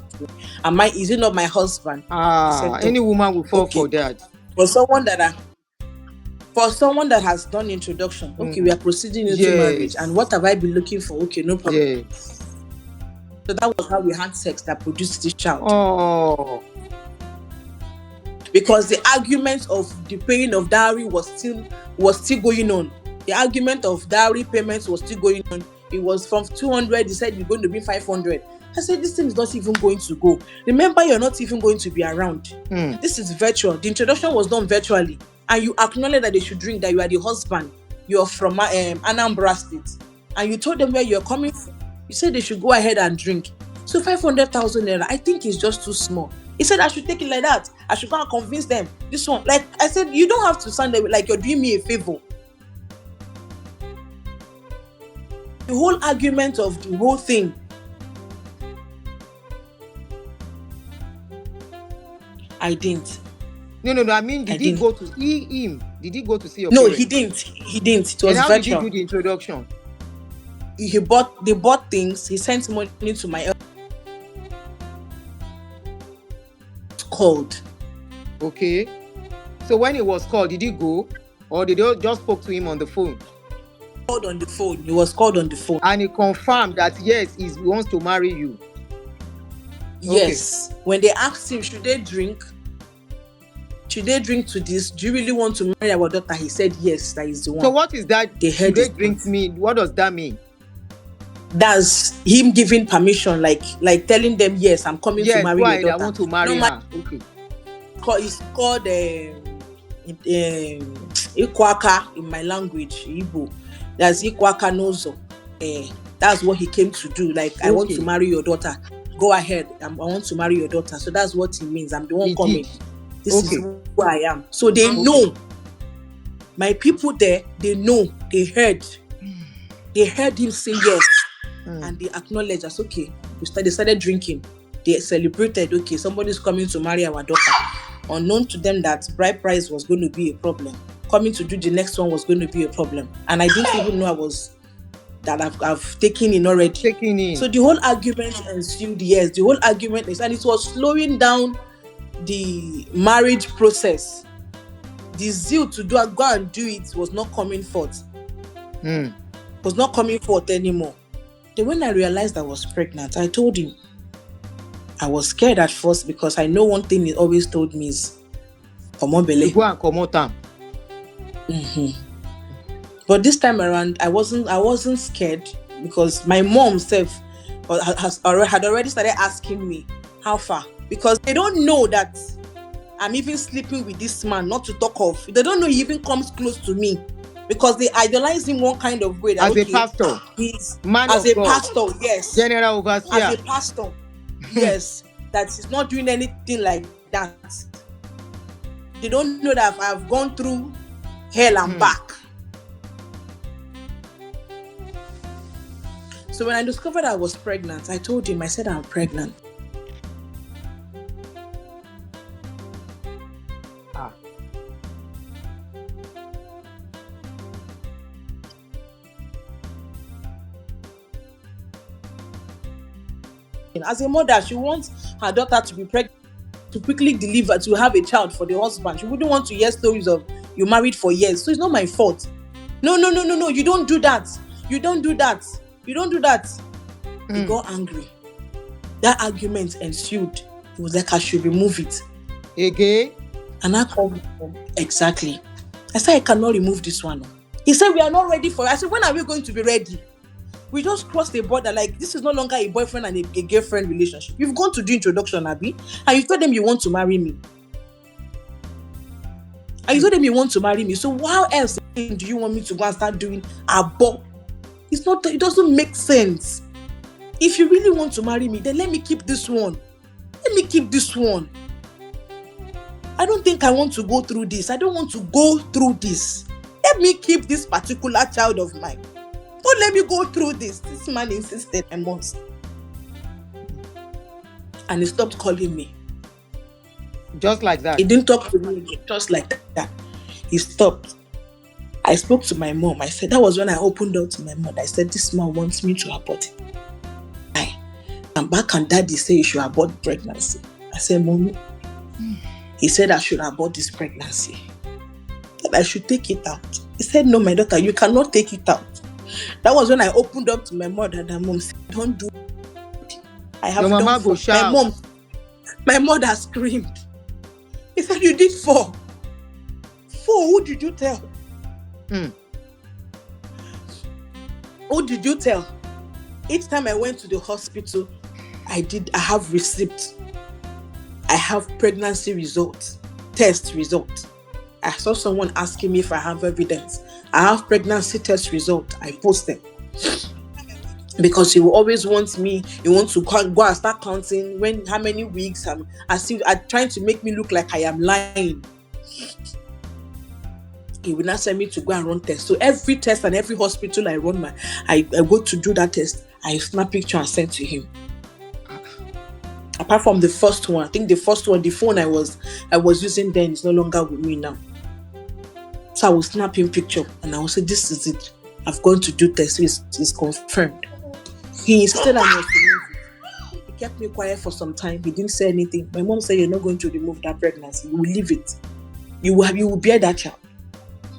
Is it not my husband? Said, any woman will fall for that. For someone that has done introduction, we are proceeding into marriage. And what have I been looking for? Okay, no problem. Yes. So that was how we had sex that produced this child. Oh. Because the argument of the paying of dowry was still going on. The argument of dowry payments was still going on. It was from 200. He said you're going to be 500. I said this thing is not even going to go. Remember, you're not even going to be around. This is virtual. The introduction was done virtually. And you acknowledge that they should drink, that you are the husband, you're from Anambra State, and you told them where you're coming from. You said they should go ahead and drink. So 500,000 naira, I think is just too small. He said I should take it like that. I should go and convince them. This one, like I said, you don't have to sound like you're doing me a favor. The whole argument of the whole thing. I didn't. No. I mean, did he go to see him? Did he go to see your No, parents? he didn't. It was how virtual. Did he do the introduction? They bought things. He sent money to my called. Okay. So when he was called, did he go? Or did they just spoke to him on the phone? Called on the phone. He was called on the phone. And he confirmed that yes, he wants to marry you. Yes. Okay. When they asked him, should they drink to this? Do you really want to marry our daughter? He said yes, that is the one. So what is that? Should they drink mean? What does that mean? That's him giving permission, like telling them, yes, I'm coming to marry your daughter. I want to marry her. Okay. It's called Ikwaka in my language, Igbo. That's Ikwaka Nozo. That's what he came to do. Like, I want to marry your daughter. Go ahead. I want to marry your daughter. So that's what he means. I'm the one coming. This is who I am. So they know. My people there, they know. They heard. They heard him say yes. And they acknowledged us. Okay. They started drinking. They celebrated. Okay, somebody's coming to marry our daughter. Unknown to them that bride price was going to be a problem. Coming to do the next one was going to be a problem. And I didn't even know I've taken in already. So the whole argument ensued. Yes, the whole argument is, and it was slowing down the marriage process. The zeal to go and do it was not coming forth. Was not coming forth anymore. Then when I realized I was pregnant, I told him. I was scared at first because I know one thing he always told me is Komobele. Go and come out. But this time around, I wasn't scared because my mom self had already started asking me how far, because they don't know that I'm even sleeping with this man. Not to talk of, they don't know he even comes close to me because they idolize him one kind of way. That, as a pastor, he's man as of a God. pastor, yes, general overseer, as a pastor, yes, that he's not doing anything like that. They don't know that I've gone through hell and back. So when I discovered I was pregnant, I told him, I said, I'm pregnant. As a mother, she wants her daughter to be pregnant, to quickly deliver, to have a child for the husband. She wouldn't want to hear stories of you married for years. So it's not my fault. No. You don't do that. You don't do that. You don't do that. He got angry. That argument ensued. He was like, I should remove it. Again? And I called him. Exactly. I said, I cannot remove this one. He said, we are not ready for it. I said, when are we going to be ready? We just crossed the border. Like, this is no longer a boyfriend and a girlfriend relationship. You've gone to do introduction, Abby, and you told them you want to marry me. And you told them you want to marry me. So how else do you want me to go and start doing abo? It's not. It doesn't make sense. If you really want to marry me, then let me keep this one. Let me keep this one. I don't think I want to go through this. I don't want to go through this. Let me keep this particular child of mine. Don't let me go through this. This man insisted I must. And he stopped calling me. Just like that? He didn't talk to me again. Just like that. He stopped. I spoke to my mom. I said, that was when I opened up to my mother. I said, this man wants me to abort it. I'm back and daddy said you should abort pregnancy. I said, Mommy. He said I should abort this pregnancy. That I should take it out. He said, no, my daughter, you cannot take it out. That was when I opened up to my mother and my mom said, don't do it. I have Your done mama go shout. My mother screamed. He said, you did 4. 4, who did you tell? Who did you tell? Each time I went to the hospital, I have receipts. I have pregnancy results, test results. I saw someone asking me if I have evidence. I have pregnancy test result. I post them. Because he will always want me, he wants to go and start counting how many weeks. I'm trying to make me look like I am lying. He will not send me to go and run tests. So every test and every hospital I run, I go to do that test. I snap picture and send to him. Apart from the first one, I think the first one, the phone I was using then is no longer with me now. So I will snap him picture and I will say, this is it. I've gone to do test. It's confirmed. He insisted I must remove it. He kept me quiet for some time. He didn't say anything. My mom said, you're not going to remove that pregnancy. You will leave it. You will bear that child.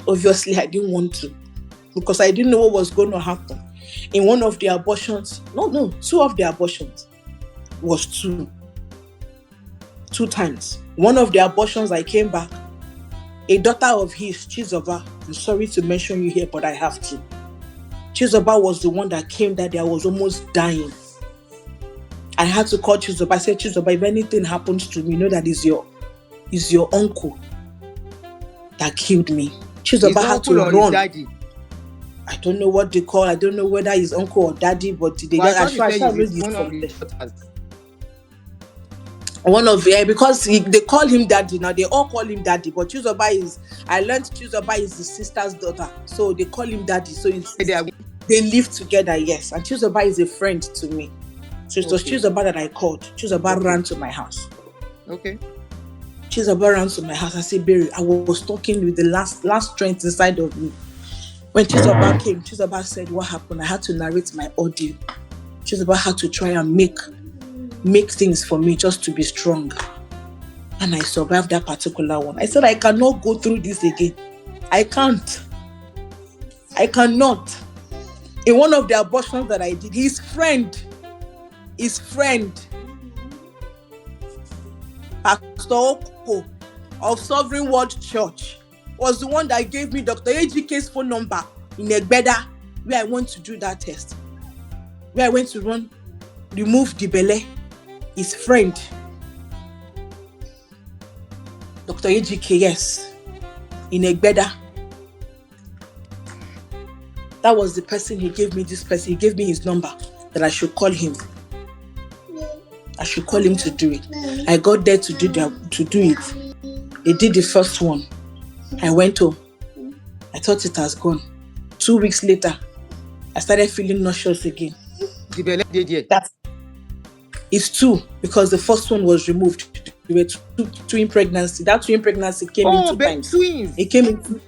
Obviously, I didn't want to because I didn't know what was going to happen. In one of the abortions, 2 of the abortions was 2 times. One of the abortions, I came back. A daughter of his, Chizoba, I'm sorry to mention you here, but I have to. Chizoba was the one that came that day. I was almost dying. I had to call Chizoba. I said, Chizoba, if anything happens to me, know that is your uncle. that killed me. His Chizoba had uncle to or his run. daddy? I don't know what they call. I don't know whether his uncle or daddy, but they But I got. thought you said I know he's he's one of from the there. daughters. One of because they call him daddy now. They all call him daddy, but Chizoba is. I learned Chizoba is his sister's daughter, so they call him daddy. So they live together, yes. And Chizoba is a friend to me. So it was Chizoba that I called. Chizoba ran to my house. Okay. Chizoba ran to my house. I said, Barry, I was talking with the last strength inside of me. When Chizoba came, Chizoba said, what happened? I had to narrate my audio. Chizoba had to try and make things for me just to be strong. And I survived that particular one. I said, I cannot go through this again. I can't. I cannot. In one of the abortions that I did, his friend, Pastor Oko of Sovereign World Church, was the one that gave me Dr. Ejike's phone number in Egbeda, where I went to do that test. Where I went to remove the belle. His friend, Dr. Ejike, yes, in Egbeda. That was the person he gave me. This person, he gave me his number that I should call him. I should call him to do it. I got there to do it. They did the first one. I went home. I thought it has gone. 2 weeks later, I started feeling nauseous again. The belle did yet? It's 2 because the first one was removed. There were twin pregnancy. That twin pregnancy came in 2 times. Twins. It came in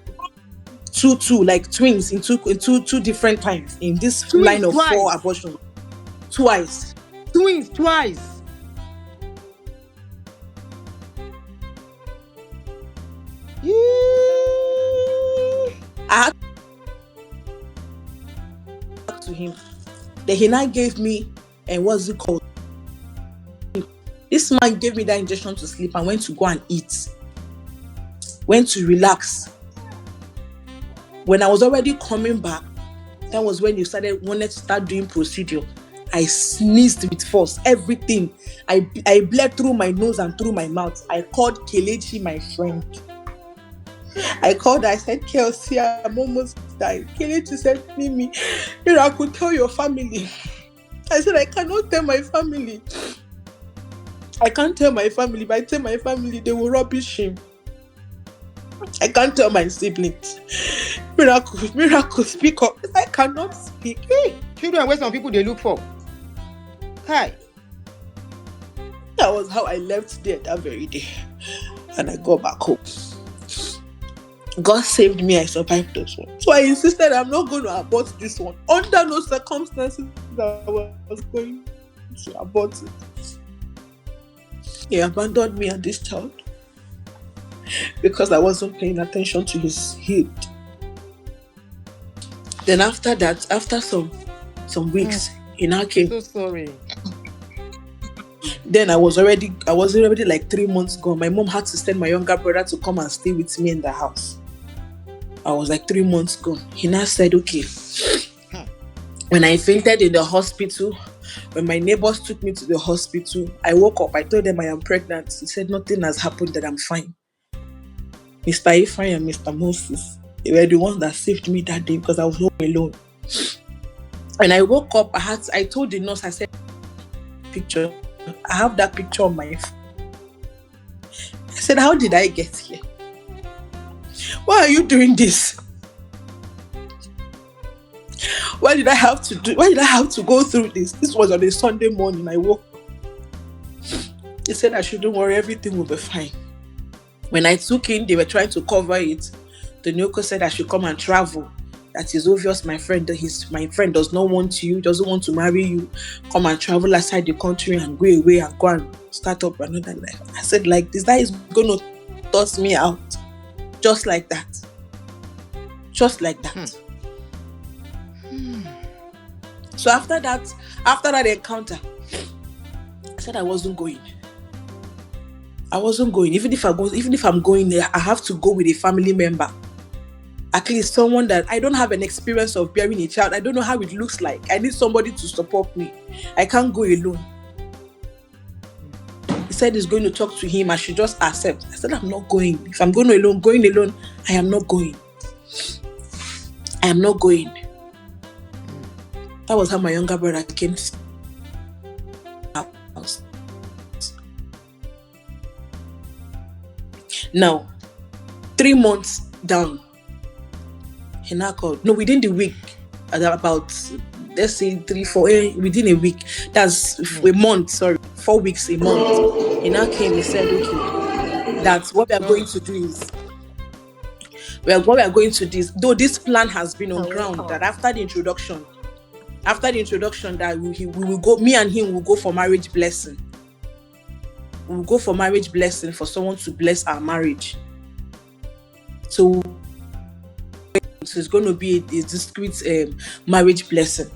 two, like twins in two different times in this twins line of twice. 4 abortions. Twice. Twins twice. I had to him. Then he now gave me, and what's it called? This man gave me that injection to sleep and went to go and eat. Went to relax. When I was already coming back, that was when you wanted to start doing procedure. I sneezed with force, everything. I bled through my nose and through my mouth. I called Kelechi, my friend. I called her, I said, Kelsey, I'm almost dying. Kelechi said, Mimi, I could tell your family. I said, I cannot tell my family. I can't tell my family. If I tell my family, they will rubbish him. I can't tell my siblings. Miracle, speak up. I cannot speak. Hey, children, where some people they look for. Hi. That was how I left there that very day. And I got back home. God saved me. I survived this one. So I insisted I'm not going to abort this one. Under no circumstances that I was going to abort it. He abandoned me and this child because I wasn't paying attention to his health. Then after that, after some weeks, he now came. I'm so sorry. Then I was already like 3 months gone. My mom had to send my younger brother to come and stay with me in the house. I was like 3 months gone. He now said, okay. When I fainted in the hospital, when my neighbors took me to the hospital, I woke up. I told them I am pregnant. He said nothing has happened, that I'm fine. Mr. Ifeanyi and Mr. Moses, they were the ones that saved me that day because I was home alone. When I woke up, I told the nurse, I said, picture. I have that picture on my phone. I said, how did I get here? Why are you doing this? Why did I have to go through this? This was on a Sunday morning. I woke up. He said I shouldn't worry, everything will be fine. When I took in, they were trying to cover it. The Nyoko said I should come and travel. That is obvious, my friend does not want you, doesn't want to marry you. Come and travel outside the country and go away and go and start up another life. I said, like this, that is going to toss me out. Just like that. Just like that. So after that encounter, I said I wasn't going. Even if I'm going there, I have to go with a family member. At least someone that I don't have an experience of bearing a child. I don't know how it looks like. I need somebody to support me. I can't go alone. He said he's going to talk to him. I should just accept. I said, I'm not going. If I'm going alone, I am not going. I am not going. That was how my younger brother came to the house. Now, 3 months down, he now called. No, within the week, about, let's say 3, 4, within a week, that's a month, 4 weeks, a month. He now came and said, okay, that's what we are going to do is, what we are going to do is, though this plan has been on ground, that after the introduction, that we will go, me and him will go for marriage blessing. We will go for marriage blessing for someone to bless our marriage. So it's going to be a discreet marriage blessing.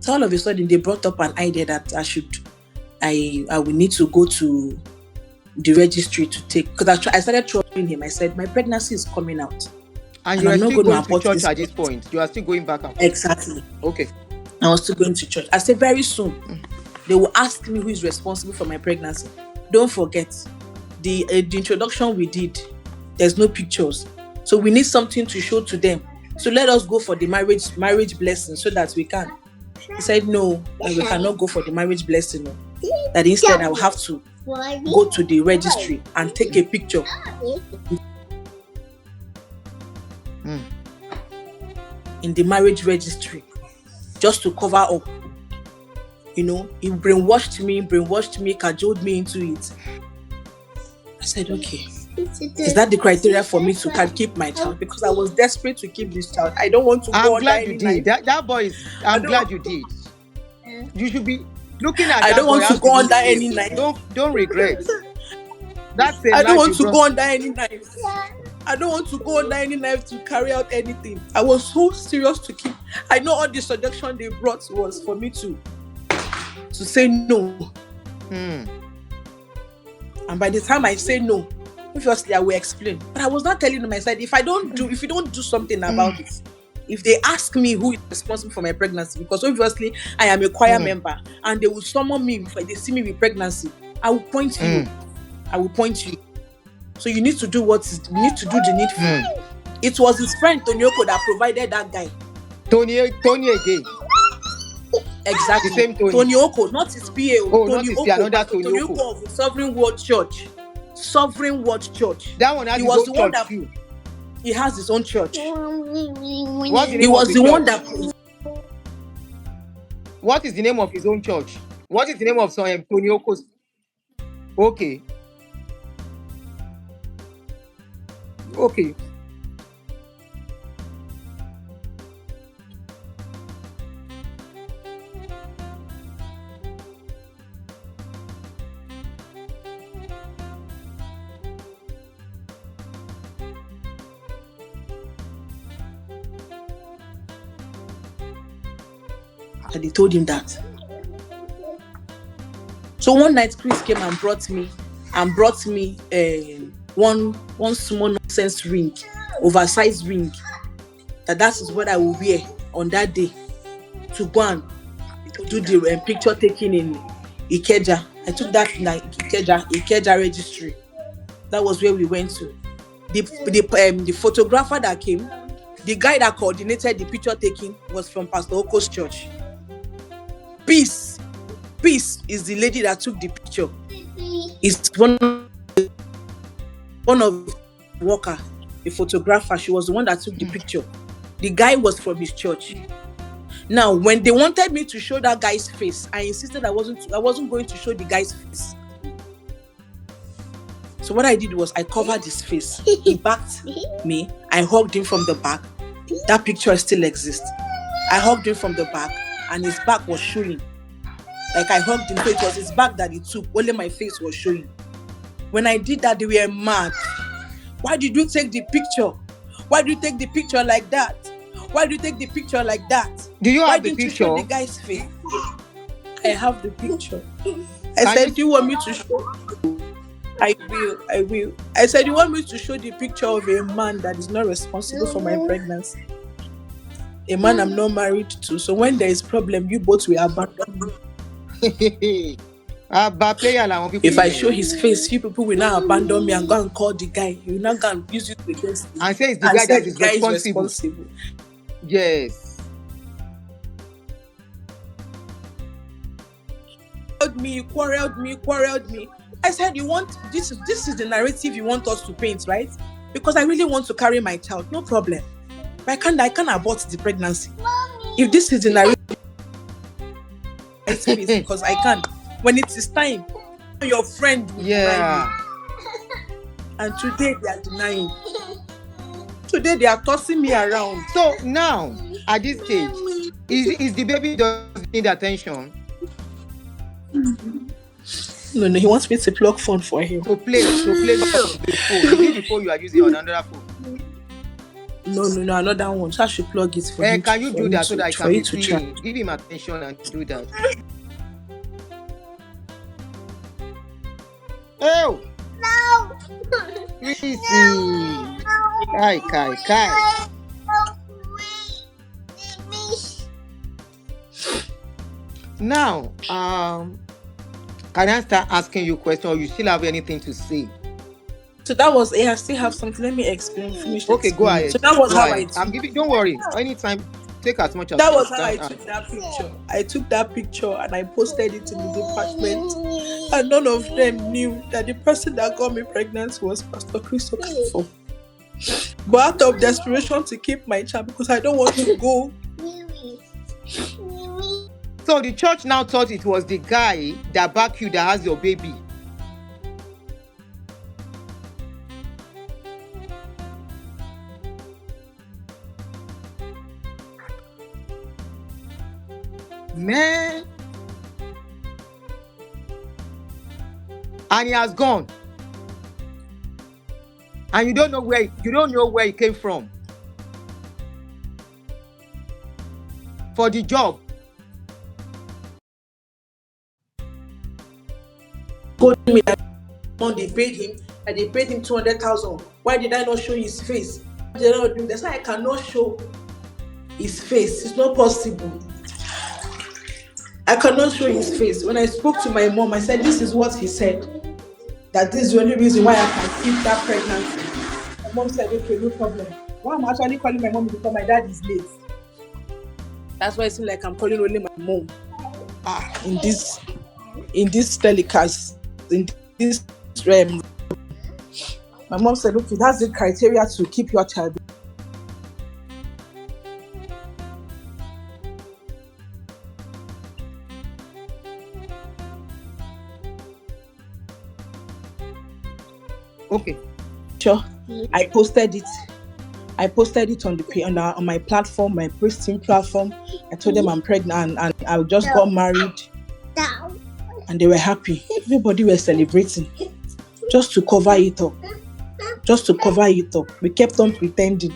So all of a sudden they brought up an idea that I will need to go to the registry to take, because I started troubling him. I said, my pregnancy is coming out. And you are still going to church at this point. You are still going back and forth. Exactly. Okay. I was still going to church. I said, very soon, they will ask me who is responsible for my pregnancy. Don't forget, the introduction we did, there's no pictures. So we need something to show to them. So let us go for the marriage blessing so that we can. He said, no, we cannot go for the marriage blessing. No. That instead I will have to go to the registry and take a picture. In the marriage registry, just to cover up. He brainwashed me, cajoled me into it. I said, okay. Is that the criteria for me to keep my child? Because I was desperate to keep this child. I don't want to go. I'm glad you did. That boy is. I'm glad you did. You should be looking at. I don't want to go under any knife. Don't regret. I don't want to go under any knife. I don't want to go under any knife to carry out anything. I was so serious to keep. I know all the suggestion they brought was for me to say no. And by the time I say no, obviously I will explain. But I was not telling them. I said, if you don't do something about it, if they ask me who is responsible for my pregnancy, because obviously I am a choir member, and they will summon me if they see me with pregnancy, I will point you. I will point you. So you need to do the needful. It was his friend Tonyoko that provided that guy. Tony again. Exactly. The same Tony. Tonyoko, not his PA. Oh, not his PA, another Tonyoko of the Sovereign Word Church. Sovereign Word Church. That one has his own church too. He has his own church. He was the one that. What is the name of his own church? What is the name of Tonyoko's? Okay. And they told him that. So one night Chris came and brought me one small nonsense ring, oversized ring. That is what I will wear on that day to go and do the picture taking in Ikeja. I took that in Ikeja registry. That was where we went to. The photographer that came, the guy that coordinated the picture taking was from Pastor Oko's church. Peace is the lady that took the picture. It's one of worker, a photographer. She was the one that took the picture. The guy was from his church. Now, when they wanted me to show that guy's face, I insisted I wasn't going to show the guy's face. So what I did was I covered his face. He backed me. I hugged him from the back. That picture still exists. I hugged him from the back, and his back was showing. Like I hugged him, so it was his back that he took. Only my face was showing. When I did that, they were mad. Why did you take the picture? Why do you take the picture like that? Why do you take the picture like that? Do you have the Why didn't picture? you show the guy's face? I have the picture. I said, do you want me to show? I will. I said, you want me to show the picture of a man that is not responsible for my pregnancy? A man I'm not married to. So when there is problem, you both will abandon me. Bad player like people. If I show his face, few people will now abandon me and go and call the guy. He will not go and use it against me. And say it's the And guy say that the is guy is responsible. responsible. Yes. Quarreled me. I said, you want this is the narrative you want us to paint, right? Because I really want to carry my child, no problem. But I can't abort the pregnancy. If this is the narrative, because I can't. When it is time, your friend will deny me. And today they are denying. Today they are tossing me around. So now, at this stage, is the baby doesn't need attention? No, he wants me to plug phone for him. To play the phone. Is it the phone you are using on another phone? No, another one. So I should plug it for him. Can you do that so that I can be playing? Give him attention and do that. Oh! No! Easy. Kai. Now, can I start asking you questions, or you still have anything to say? So that was it. I still have something. Let me explain. Finish. Okay, go ahead. So that was how I took. I'm giving. Don't worry. Anytime, take as much as. That was how I took that picture. I took that picture and I posted it in the department, and none of them knew that the person that got me pregnant was Pastor Chris Okafor. But out of desperation to keep my child, because I don't want to go. So the church now thought it was the guy that backed you that has your baby. Man. And he has gone. And you don't know where he came from. For the job. Told me that they paid him, and they paid him 200,000. Why did I not show his face? Why did I not do? That's why I cannot show his face. It's not possible. I cannot show his face. When I spoke to my mom, I said, this is what he said. That this is the only reason why I can keep that pregnancy. My mom said, okay, no problem. Why I'm actually calling my mom because my dad is late. That's why it seems like I'm calling only my mom. In this telecast, in this my mom said, okay, that's the criteria to keep your child. Okay. Sure. I posted it on my platform, my Pristine platform. I told them I'm pregnant and I just got married. And they were happy. Everybody was celebrating. Just to cover it up. We kept on pretending.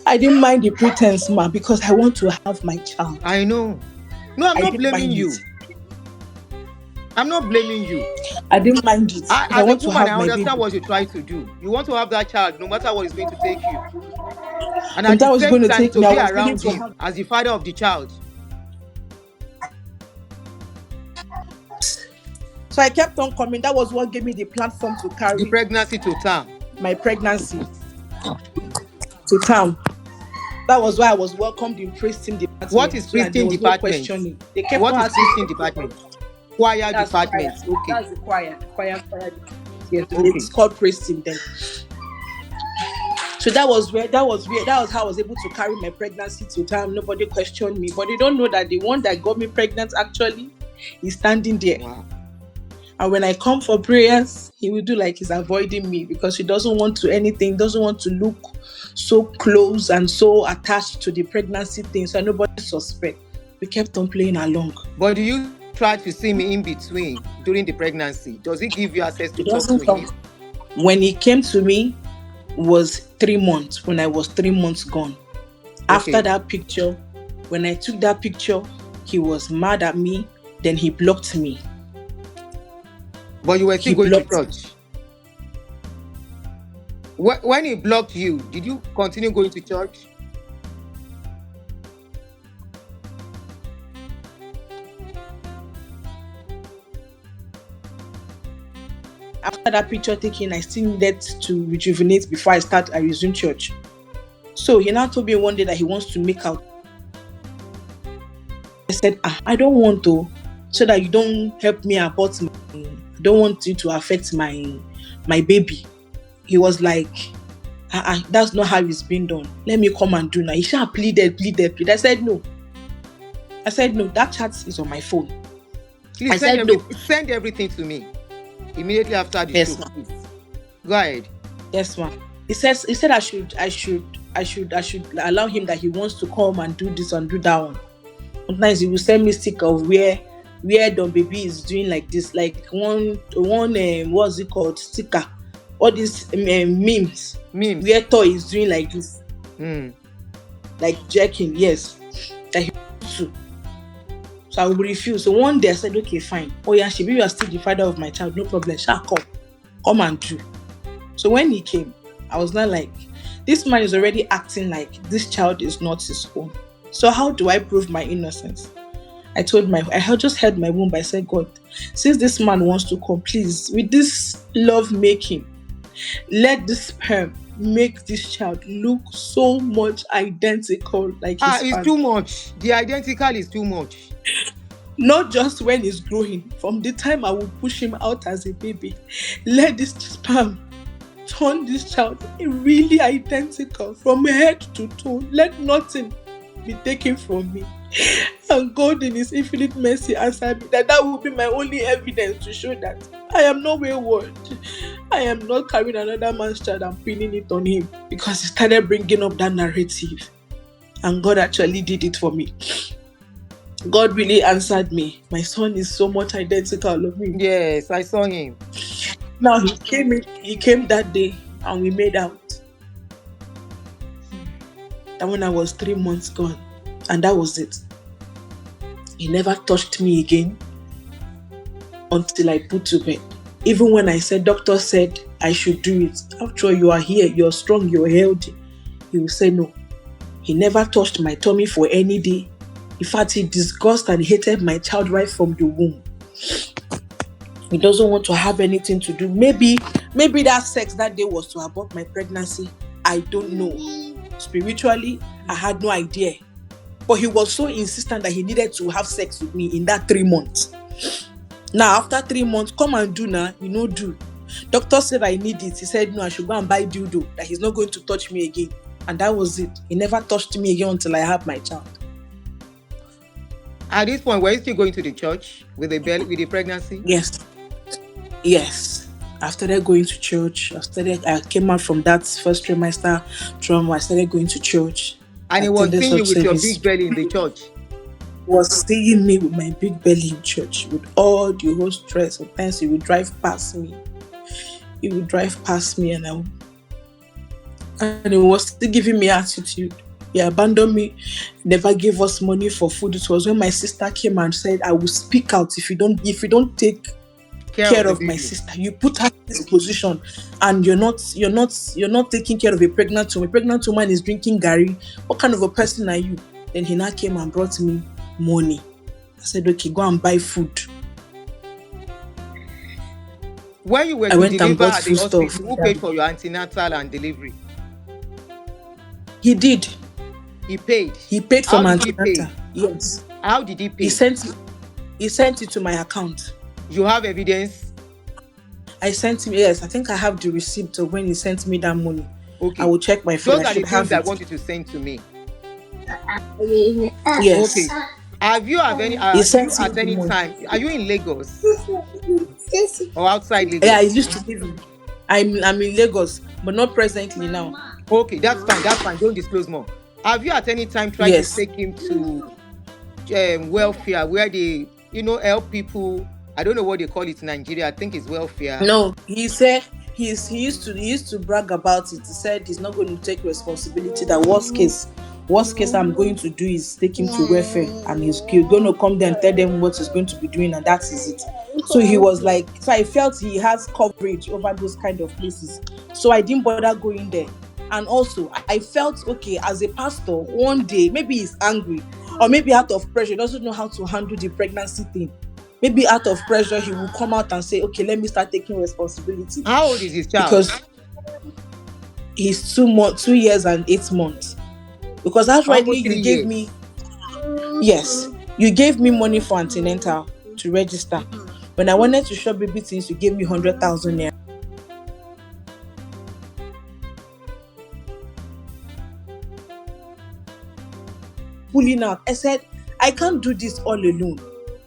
I didn't mind the pretense, ma, because I want to have my child. I know. No, I'm not blaming you. I'm not blaming you. I didn't mind it. I want to have I understand what you're trying to do. You want to have that child no matter what it's going to take you. And at the same time to be around him as the father of the child. So I kept on coming. That was what gave me the platform to carry the pregnancy to town. My pregnancy to town. That was why I was welcomed in Pristine department. What is Pristine department? What is Pristine department? Choir department. Choir. Okay. That's the choir. Choir. Yes, okay. It's called Pristine then. So that was how I was able to carry my pregnancy to town. Nobody questioned me. But they don't know that the one that got me pregnant actually is standing there. Wow. And when I come for prayers, he will do like he's avoiding me because he doesn't want to look so close and so attached to the pregnancy thing. So nobody suspect. We kept on playing along. But do you try to see me in between during the pregnancy? Does he give you access to talk to him? When he came to me was 3 months, when I was 3 months gone. Okay. After that picture, when I took that picture, he was mad at me. Then he blocked me. But you were still going to church. When he blocked you, did you continue going to church? After that picture taking, I still needed to rejuvenate before I resumed church. So he now told me one day that he wants to make out. I said, I don't want to, so that you don't help me abort I don't want you to affect my baby. He was like, that's not how it's been done. Let me come and do now. He shall pleaded. I said no. That chat is on my phone. Please send everything to me immediately after the show. Please. Go ahead. Yes, ma'am. He said I should allow him that he wants to come and do this and do that one. Sometimes he will send me stick of where the baby is doing like this, like one what's it called, sticker, all these memes where toy is doing like this, like jerking. Yes, that he wants to. So I will refuse. So one day I said, okay, fine. Oh yeah, Shebi, you are still the father of my child. No problem. Shall come and do. So when he came, I was not like, this man is already acting like this child is not his own. So how do I prove my innocence? I had just held my womb. I said, God, since this man wants to come, please, with this love making, let this sperm make this child look so much identical like his it's father. Too much. The identical is too much. Not just when he's growing. From the time I will push him out as a baby, let this sperm turn this child really identical from head to toe. Let nothing be taken from me. And God in his infinite mercy answered me that will be my only evidence to show that I am not wayward. I am not carrying another man's child and pinning it on him, because he started bringing up that narrative. And God actually did it for me. God really answered me. My son is so much identical of me. Yes, I saw him. Now he came that day and we made out. That when I was 3 months gone, and that was it. He never touched me again until I put to bed. Even when I said, doctor said I should do it. After all, you are here, you're strong, you're healthy. He will say no. He never touched my tummy for any day. In fact, he disgusted and hated my child right from the womb. He doesn't want to have anything to do. Maybe that sex that day was to abort my pregnancy. I don't know. Spiritually, I had no idea. But he was so insistent that he needed to have sex with me in that 3 months. Now, after 3 months, come and do now. Do. Doctor said I need it. He said, no, I should go and buy dildo. That he's not going to touch me again. And that was it. He never touched me again until I had my child. At this point, were you still going to the church with the pregnancy? Yes. After that, going to church. I came out from that first trimester trauma. I started going to church. And he was seeing you with your big belly in the church. Was seeing me with my big belly in church, with all the whole stress. Sometimes he would drive past me. And he was still giving me attitude. He abandoned me, never gave us money for food. It was when my sister came and said, I will speak out if you don't take care of my sister. You put her in this position and you're not taking care of a pregnant woman. A pregnant woman is drinking gari. What kind of a person are you? Then he now came and brought me money. I said, okay, go and buy food. When you were to deliver at the hospital, who paid for your antenatal and delivery? He did. He paid. He paid for my antenatal. Yes. How did he pay? He sent it to my account. You have evidence? I sent him. Yes, I think I have the receipt of when he sent me that money. Okay. I will check my phone. Those are the things I want you to send to me. Yes. Okay. Have you at any time? Are you in Lagos or outside Lagos? Yeah, I used to live in. I'm in Lagos, but not presently now. Okay, that's fine. Don't disclose more. Have you at any time tried to take him to welfare, where they help people? I don't know what they call it in Nigeria. I think it's welfare. No, he said he used to brag about it. He said he's not going to take responsibility. That worst case I'm going to do is take him to welfare, and he's going to come there and tell them what he's going to be doing, and that is it. So he was like, so I felt he has coverage over those kind of places. So I didn't bother going there. And also, I felt, okay, as a pastor, one day, maybe he's angry, or maybe out of pressure, he doesn't know how to handle the pregnancy thing. Maybe out of pressure, he will come out and say, okay, let me start taking responsibility. How old is his child? Because he's 2 years and 8 months. Because outrightly you gave me, yes, you gave me money for antenatal to register. When I wanted to shop baby things, you gave me 100,000 naira. Pulling out. I said, I can't do this all alone.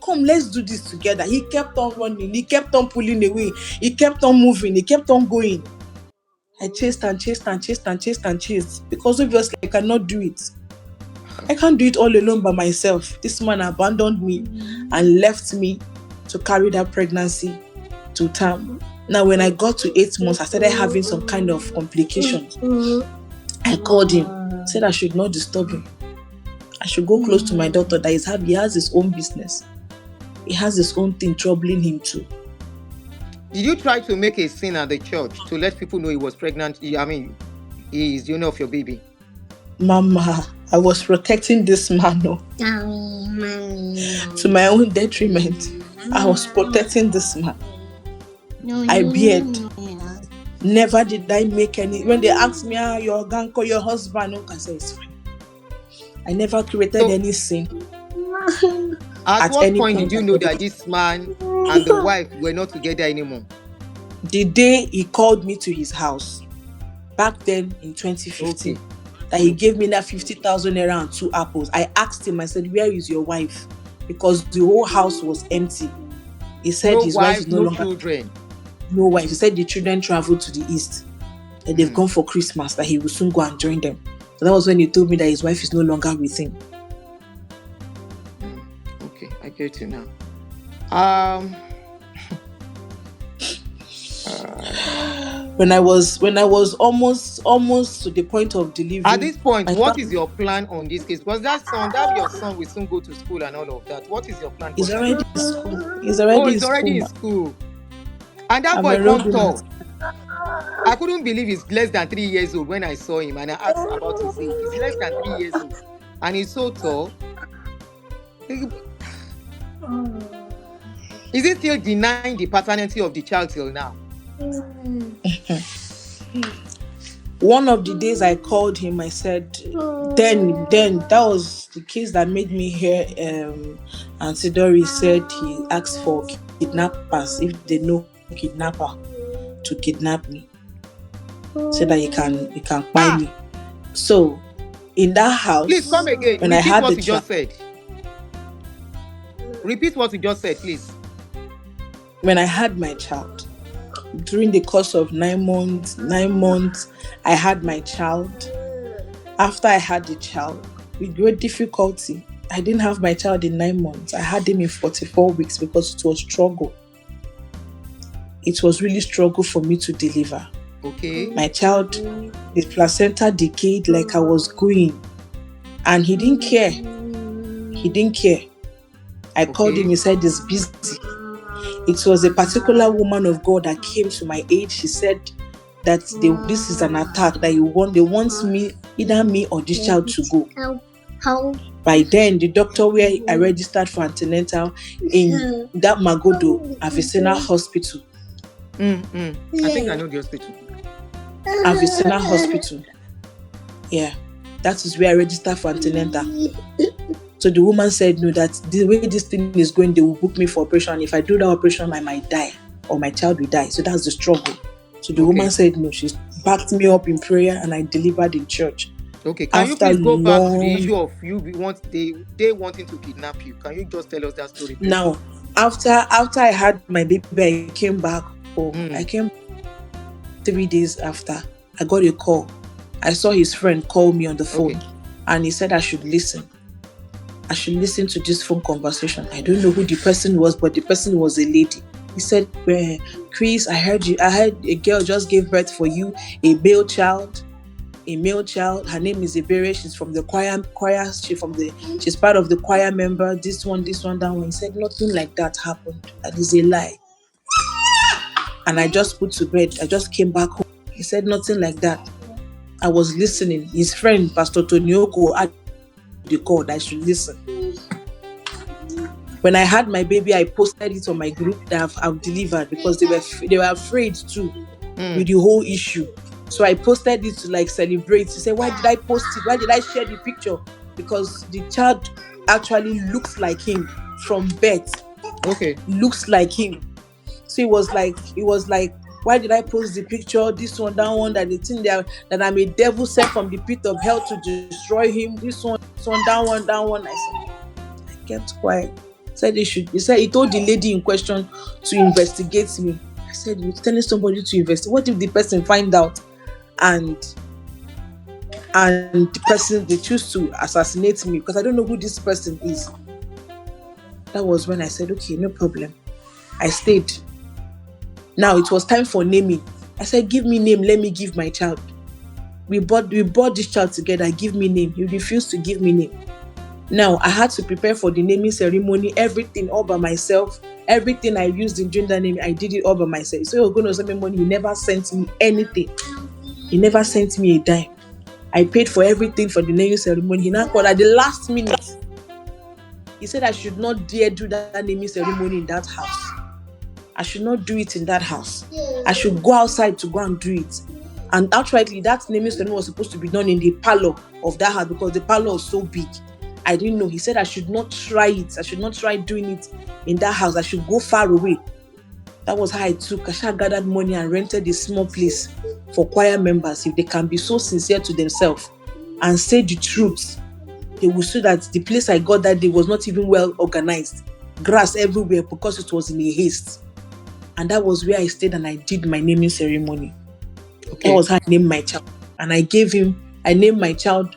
Come, let's do this together. He kept on running. He kept on pulling away. He kept on moving. He kept on going. I chased and chased and chased and chased and chased because obviously I cannot do it. I can't do it all alone by myself. This man abandoned me and left me to carry that pregnancy to term. Now, when I got to 8 months, I started having some kind of complications. I called him, said I should not disturb him. I should go close to my daughter that he has his own business. He has his own thing troubling him too. Did you try to make a scene at the church to let people know he was pregnant? I mean, he is the owner of your baby. Mama, I was protecting this man, no. To my own detriment. I was protecting this man. I begged. Never did I make any. When they asked me, your ganko, your husband, I said it's fine. I never created any scene. At what point did you know that this man and the wife were not together anymore? The day he called me to his house, back then in 2015, that he gave me that 50,000 naira and 2 apples. I asked him, I said, where is your wife? Because the whole house was empty. He said his wife is no longer. Children. No wife. He said the children traveled to the east and they've gone for Christmas, that he will soon go and join them. So that was when he told me that his wife is no longer with him. Okay, I get you now. When I was almost to the point of delivery. At this point, what is your plan on this case? Because that your son will soon go to school and all of that. What is your plan? He's already in school. He's already in school. And that boy can't talk. I couldn't believe he's less than 3 years old when I saw him and I asked about his age. He's less than 3 years old. And he's so tall. Is he still denying the paternity of the child till now? One of the days I called him, I said, then that was the case that made me hear Auntie Dory said he asked for kidnappers if they know kidnapper to kidnap me, so that he can buy me. So in that house, please come again. When Repeat I had what the you just said. Repeat what you just said, please. When I had my child, during the course of 9 months, I had my child. After I had the child, with great difficulty, I didn't have my child in 9 months. I had him in 44 weeks because it was struggle. It was really struggle for me to deliver. Okay. My child, the placenta decayed like I was going. And he didn't care. I called him, he said he's busy. It was a particular woman of God that came to my aid. She said that this is an attack, that they want me, either me or this child to go. How? By then, the doctor where I registered for antenatal in that Magodo Avicenna Hospital. I think I know the hospital. Avicenna Hospital. Yeah, that is where I registered for antenatal. So the woman said, no, that the way this thing is going, they will book me for operation. If I do that operation, I might die or my child will die. So that's the struggle. So the woman said, no, she backed me up in prayer and I delivered in church. Okay, can you please go back to the issue of they wanting to kidnap you? Can you just tell us that story, please? Now, after I had my baby, I came back home. I came 3 days after. I got a call. I saw his friend call me on the phone and he said I should listen. I should listen to this phone conversation. I don't know who the person was, but the person was a lady. He said, Chris, I heard a girl just gave birth for you, a male child. Her name is Ibere. She's from the choir. She's part of the choir member. This one, that one. He said nothing like that happened. That is a lie. And I just put to bed. I just came back home. He said nothing like that. I was listening. His friend, Pastor Tonyoko, had the call that I should listen. When I had my baby, I posted it on my group that I've delivered, because they were afraid too with the whole issue. So I posted it to like celebrate, to say, why did I post it? Why did I share the picture? Because the child actually looks like him from birth. Okay. Looks like him. So it was like, why did I post the picture? This one, that one, that the thing that I'm a devil sent from the pit of hell to destroy him. This one, that one, that one. I kept quiet. Said he said he told the lady in question to investigate me. I said, you're telling somebody to investigate. What if the person find out and the person, they choose to assassinate me because I don't know who this person is? That was when I said, okay, no problem. I stayed. Now it was time for naming. I said, give me name, let me give my child. We bought this child together, give me name. He refused to give me name. Now I had to prepare for the naming ceremony, everything all by myself. Everything I used in doing that name, I did it all by myself. So you're going to send me money. He never sent me anything. He never sent me a dime. I paid for everything for the naming ceremony. He now called at the last minute. He said I should not dare do that naming ceremony in that house. I should not do it in that house. I should go outside to go and do it. And outrightly, that naming ceremony was supposed to be done in the parlor of that house because the parlor was so big. I didn't know. He said I should not try it. I should not try doing it in that house. I should go far away. That was how I took. I gathered money and rented a small place for choir members. If they can be so sincere to themselves and say the truth, they will see that the place I got that day was not even well organized. Grass everywhere because it was in a haste. And that was where I stayed and I did my naming ceremony. Okay. That was how I named my child. And I named my child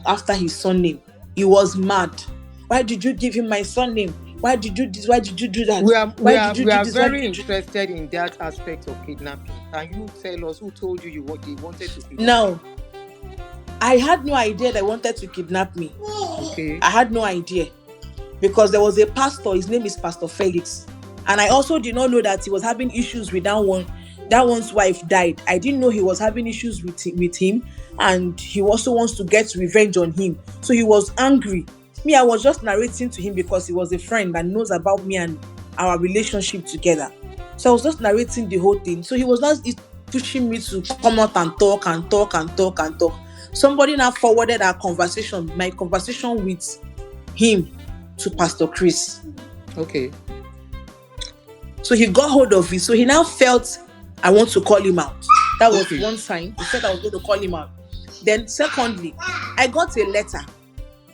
after his surname. He was mad. Why did you give him my surname? Why did you this? Why did you do that? We are very interested in that aspect of kidnapping. Can you tell us who told you they wanted to kidnap? No, I had no idea they wanted to kidnap me. Okay. I had no idea because there was a pastor. His name is Pastor Felix, and I also did not know that he was having issues with that one. That one's wife died. I didn't know he was having issues with him, and he also wants to get revenge on him. So he was angry. Me, I was just narrating to him because he was a friend that knows about me and our relationship together. So I was just narrating the whole thing. So he was not pushing me to come out and talk. Somebody now forwarded my conversation with him to Pastor Chris. Okay. So he got hold of it. So he now felt I want to call him out. That was one sign. He said I was going to call him out. Then secondly, I got a letter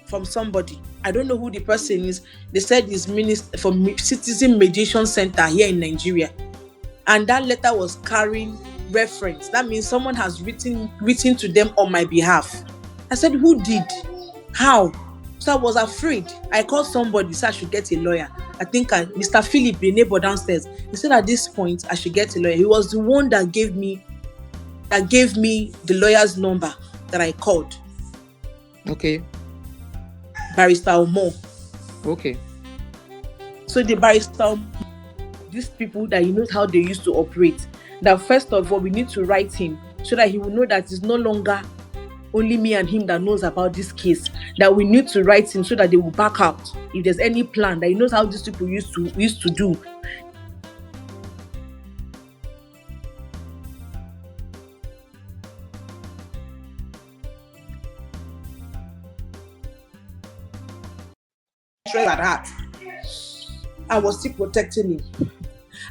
from somebody. I don't know who the person is. They said he's minister from Citizen Mediation Center here in Nigeria. And that letter was carrying reference. That means someone has written to them on my behalf. I said, who did? How? So I was afraid. I called somebody, said I should get a lawyer. I think Mr. Philip, the neighbor downstairs, he said at this point I should get a lawyer. He was the one that gave me the lawyer's number that I called. Okay. Barrister Omo. Okay. So the barrister, these people that he knows how they used to operate, that first of all we need to write him so that he will know that it's no longer only me and him that knows about this case, that we need to write him so that they will back out if there's any plan, that he knows how these people used to do. At heart, I was still protecting him.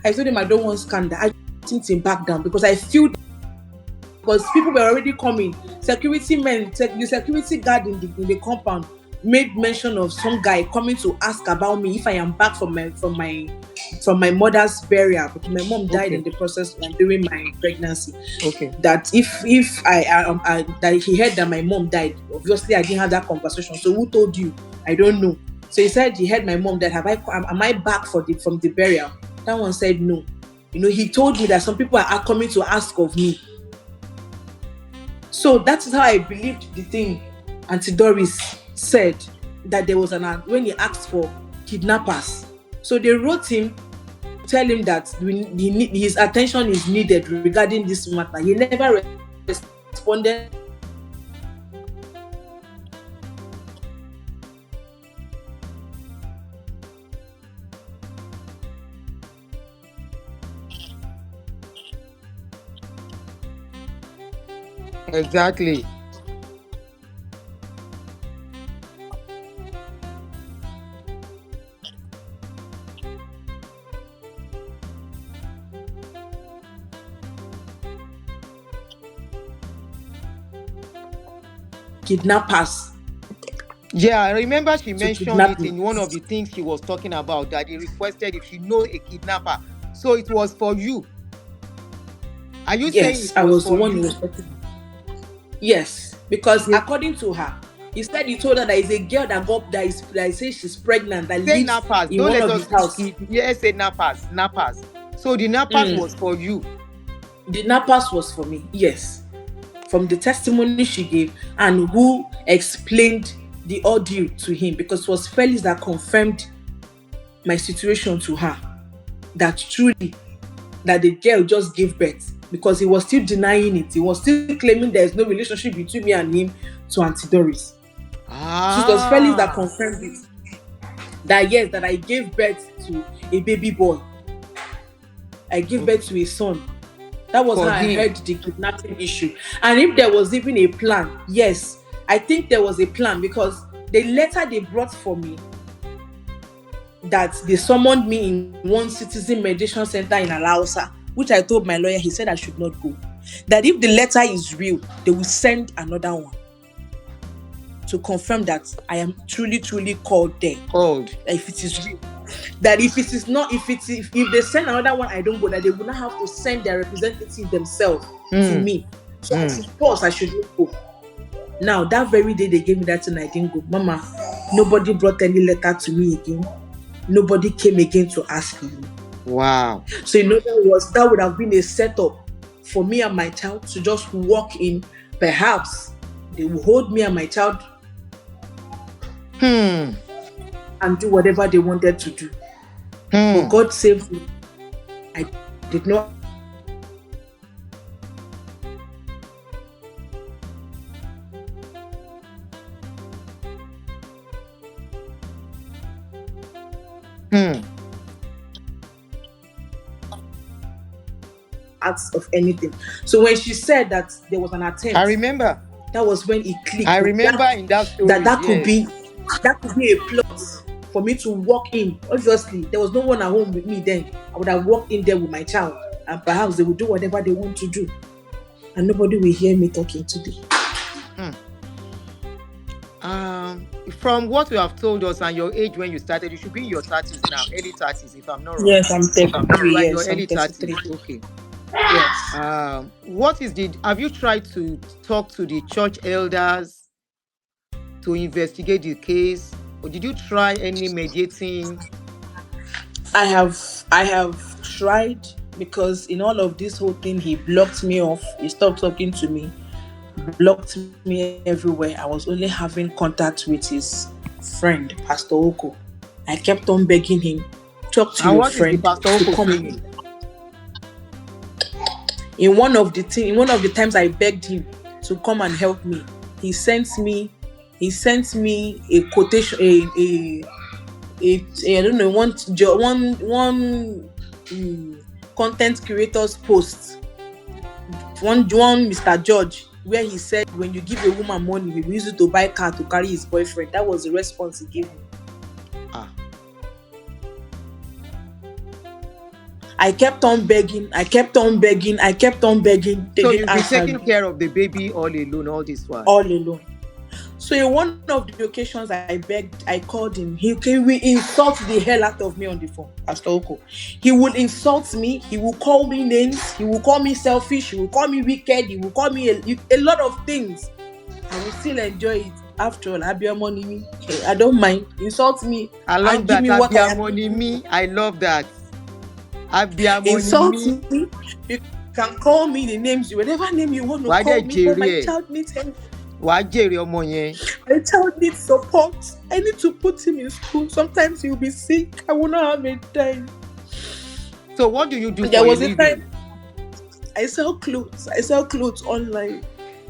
I told him I don't want scandal. I didn't him back down because I feel because people were already coming. Security men, the security guard in the compound made mention of some guy coming to ask about me if I am back from my mother's burial, because my mom died in the process during my pregnancy. Okay. That if I that he heard that my mom died, obviously I didn't have that conversation. So who told you? I don't know. So he said he heard my mom died. Am I back from the burial? That one said no. He told me that some people are coming to ask of me. So that is how I believed the thing Auntie Doris said, that there was when he asked for kidnappers. So they wrote him, tell him that his attention is needed regarding this matter. He never responded. Exactly. Kidnappers Yeah, I remember she to mentioned kidnap it me. in one of the things she was talking about, that they requested if she know a kidnapper. So it was for you. Are you saying Yes, it I was was the for one who you? was talking. Yes, because They according to her, he said he told her that is a girl that got that says she's pregnant that say lives nappers. in Don't one let of us his speak house. it. Yes, say nappers. Nappers. So the nappers Mm. was for you. The nappers was for me. Yes, from the testimony she gave and who explained the ordeal to him, because it was Felix that confirmed my situation to her, that truly that the girl just gave birth, because he was still denying it. He was still claiming there is no relationship between me and him to Auntie Doris. So it was Felix that Ah. confirmed it. That yes, that I gave birth to a baby boy. I gave birth to a son. That was how For I him. heard the kidnapping issue. And if there was even a plan, yes, I think there was a plan, because the letter they brought for me, that they summoned me in one citizen mediation center in Alausa, which I told my lawyer, he said I should not go. That if the letter is real, they will send another one to confirm that I am truly, truly called there. Called. If it is real. That if it is not, if they send another one, I don't go, that they will not have to send their representative themselves to me. So I suppose I should not go. Now, that very day they gave me that and I didn't go. Mama, nobody brought any letter to me again. Nobody came again to ask me. Wow. So that would have been a setup for me and my child to just walk in. Perhaps they will hold me and my child and do whatever they wanted to do. But God saved me. I did not. Acts of anything. So when she said that there was an attempt, I remember. that was when it clicked. I remember in that story. That could Yes. be a plot for me to walk in. Obviously, there was no one at home with me then. I would have walked in there with my child, and perhaps they would do whatever they want to do, and nobody will hear me talking today. From what you have told us and your age when you started, you should be in your 30s now, early 30s, if I'm not wrong. Yes, I'm 33. Like Yes, your early I'm 33. 30s. Okay. Yes. What is have you tried to talk to the church elders to investigate the case, or did you try any mediating? I have tried, because in all of this whole thing, he blocked me off. He stopped talking to me, blocked me everywhere. I was only having contact with his friend, Pastor Oko. I kept on begging him, talk to And your what is the friend Pastor to Oko come. saying? In one of the times I begged him to come and help me, he sent me a quotation, a I don't know, one content creators post, one Mr. George, where he said when you give a woman money, he will use it to buy car to carry his boyfriend. That was the response he gave me. I kept on begging. So you've been taking care of the baby all alone, all this while? All alone. So in one of the occasions I called him. He will insult the hell out of me on the phone, Pastor Oko. He will insult me. He will call me names. He will call me selfish. He will call me wicked. He will call me a lot of things. I will still enjoy it. After all, Abiamoni, I don't mind. Insult me. I love and that. Give me what Abiamoni, I love that. Insult me. You can call me the names, whatever name you want to call me. But my child needs help. My child needs support. I need to put him in school. Sometimes he'll be sick. I will not have a time. So what do you do? There was a time I sell clothes. I sell clothes online.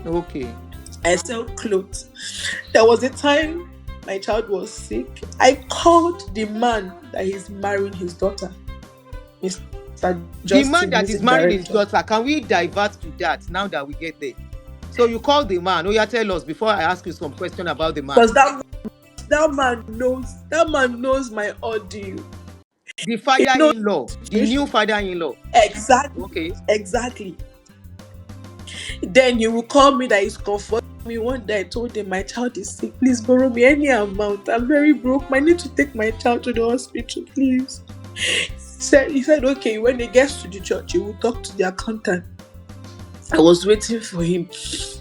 Okay. I sell clothes. There was a time my child was sick. I called the man that is marrying his daughter. Mr. The man that is marrying his daughter. Can we divert to that now that we get there? So you call the man. Oh, yeah, tell us before I ask you some question about the man. Because that man knows my audio. The He knows father-in-law, the new father-in-law. exactly. Okay. Exactly. Then he will call me that he's comforting me. One day I told him my child is sick. Please borrow me any amount. I'm very broke. I need to take my child to the hospital, please. He said, okay, when he gets to the church, he will talk to the accountant. I was waiting for him to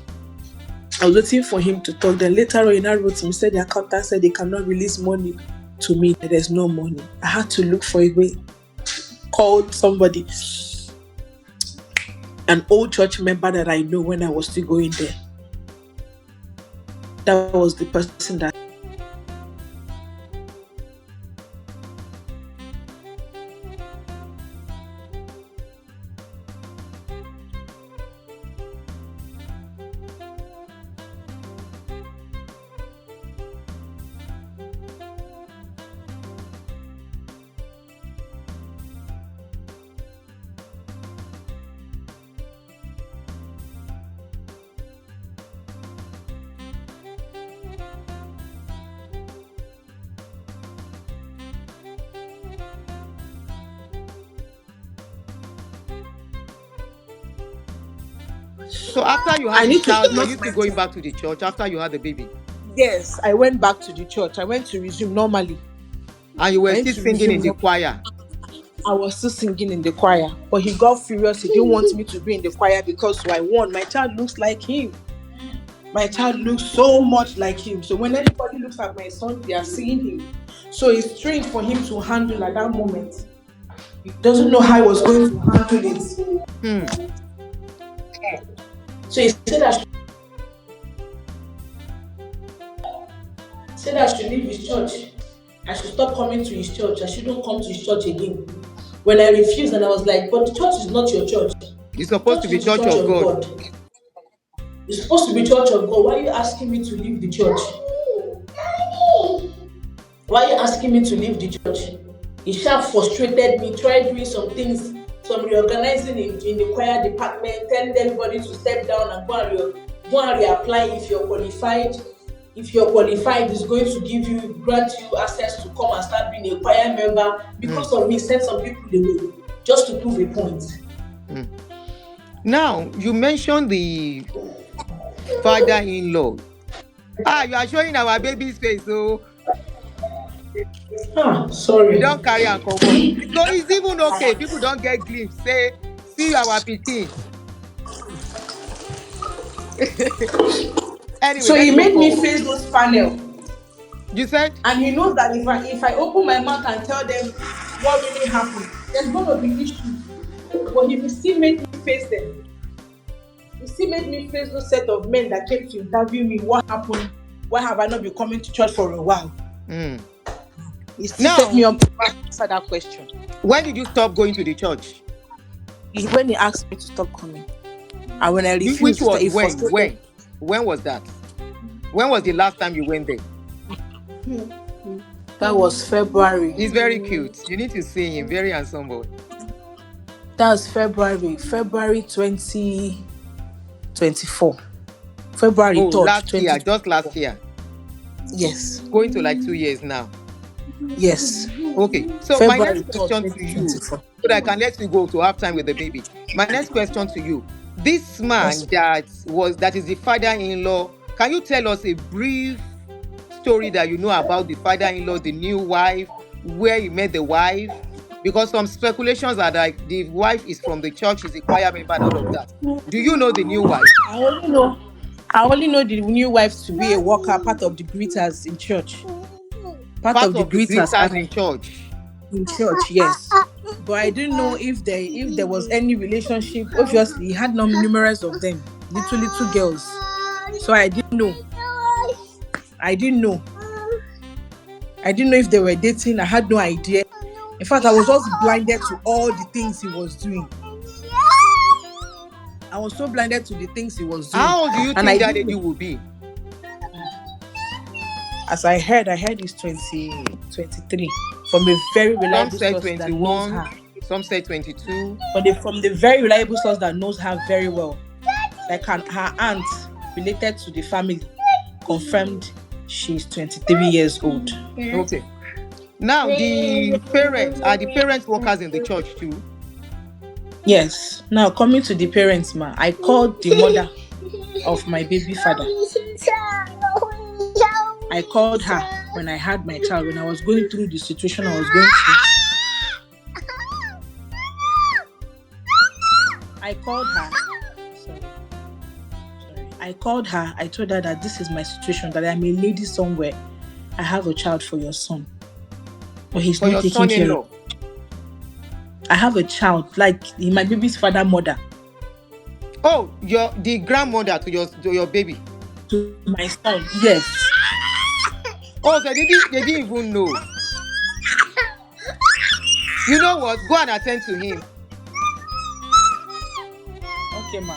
talk. Then later on, he now wrote to me, said the accountant said they cannot release money to me, that there's no money. I had to look for a way. Called somebody, an old church member that I know when I was still going there. That was the person that. So after you had the child, were you still going back to the church after you had the baby? Yes, I went back to the church. I went to resume normally. And you were still singing in the choir? I was still singing in the choir. But he got furious. He didn't want me to be in the choir because I won. My child looks like him. My child looks so much like him. So when anybody looks at my son, they are seeing him. So it's strange for him to handle at that moment. He doesn't know how he was going to handle it. So he said I should leave his church. I should stop coming to his church. I shouldn't come to his church again. When I refused, and I was like, but the church is not your church. It's supposed to be church of God. It's supposed to be church of God. Why are you asking me to leave the church? Why are you asking me to leave the church? He sharp frustrated me, tried doing some things, some reorganizing in the choir department, telling everybody to step down and go and reapply if you're qualified. If you're qualified, it's going to grant you access to come and start being a choir member. Because of me, send some people away just to prove a point. Now, you mentioned the father-in-law. You are showing our baby's face, so. Sorry. You don't carry and cover. So it's even okay. People don't get glimpse. Say, see our pikin. Anyway, so he made me face this panel. You said? And he knows that if I open my mouth and tell them what really happened, there's going to be issues. But he still made me face them. He still made me face those set of men that came to interview me. What happened? Why have I not been coming to church for a while? He still set me up to answer that question. When did you stop going to the church? When he asked me to stop coming. And when I refused, which was when? When was that? When was the last time you went there? That was February. He's very cute. You need to see him. Very handsome boy. That was February 2024. February 3rd. Last year, just last year. Yes. Going to like 2 years now. Yes. Okay. So February my next question to you, so that I can let you go to have time with the baby. My next question to you. This man that is the father-in-law, can you tell us a brief story that you know about the father-in-law, the new wife, where he met the wife? Because some speculations are like the wife is from the church, is a choir member, and all of that. Do you know the new wife? I only know the new wife to be a worker, part of the greeters in church. Part of the greeters in church. In church, yes. But I didn't know if there was any relationship. Obviously, he had numerous of them, little girls. So I didn't know. I didn't know if they were dating. I had no idea. In fact, I was just blinded to all the things he was doing. I was so blinded to the things he was doing. How old do you think that lady will be? As I heard he's 23. From a very reliable source. Some said 21, some said 22. But from the very reliable source that knows her very well. Like her aunt related to the family confirmed she's 23 years old. Okay. Now, the parents workers in the church too? Yes. Now, coming to the parents, ma, I called the mother of my baby father. I called her when I had my child, when I was going through the situation I was going through. I called her. I called her. I told her that this is my situation, that I'm a lady somewhere. I have a child for your son. But he's not taking care of. I have a child, like my baby's father, mother. Oh, the grandmother to your baby. To my son, yes. Oh, so they didn't even know. You know what? Go and attend to him. Okay, ma.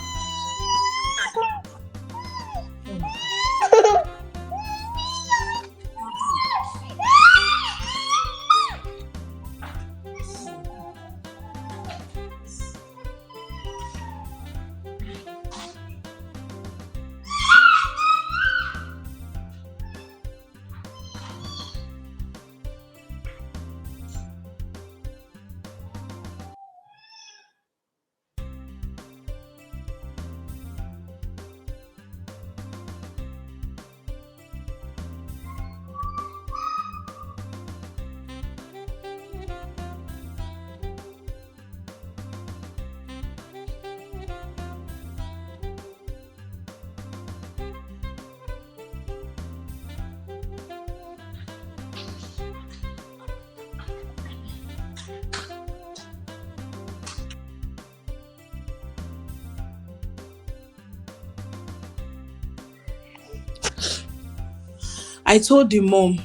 I told the mom.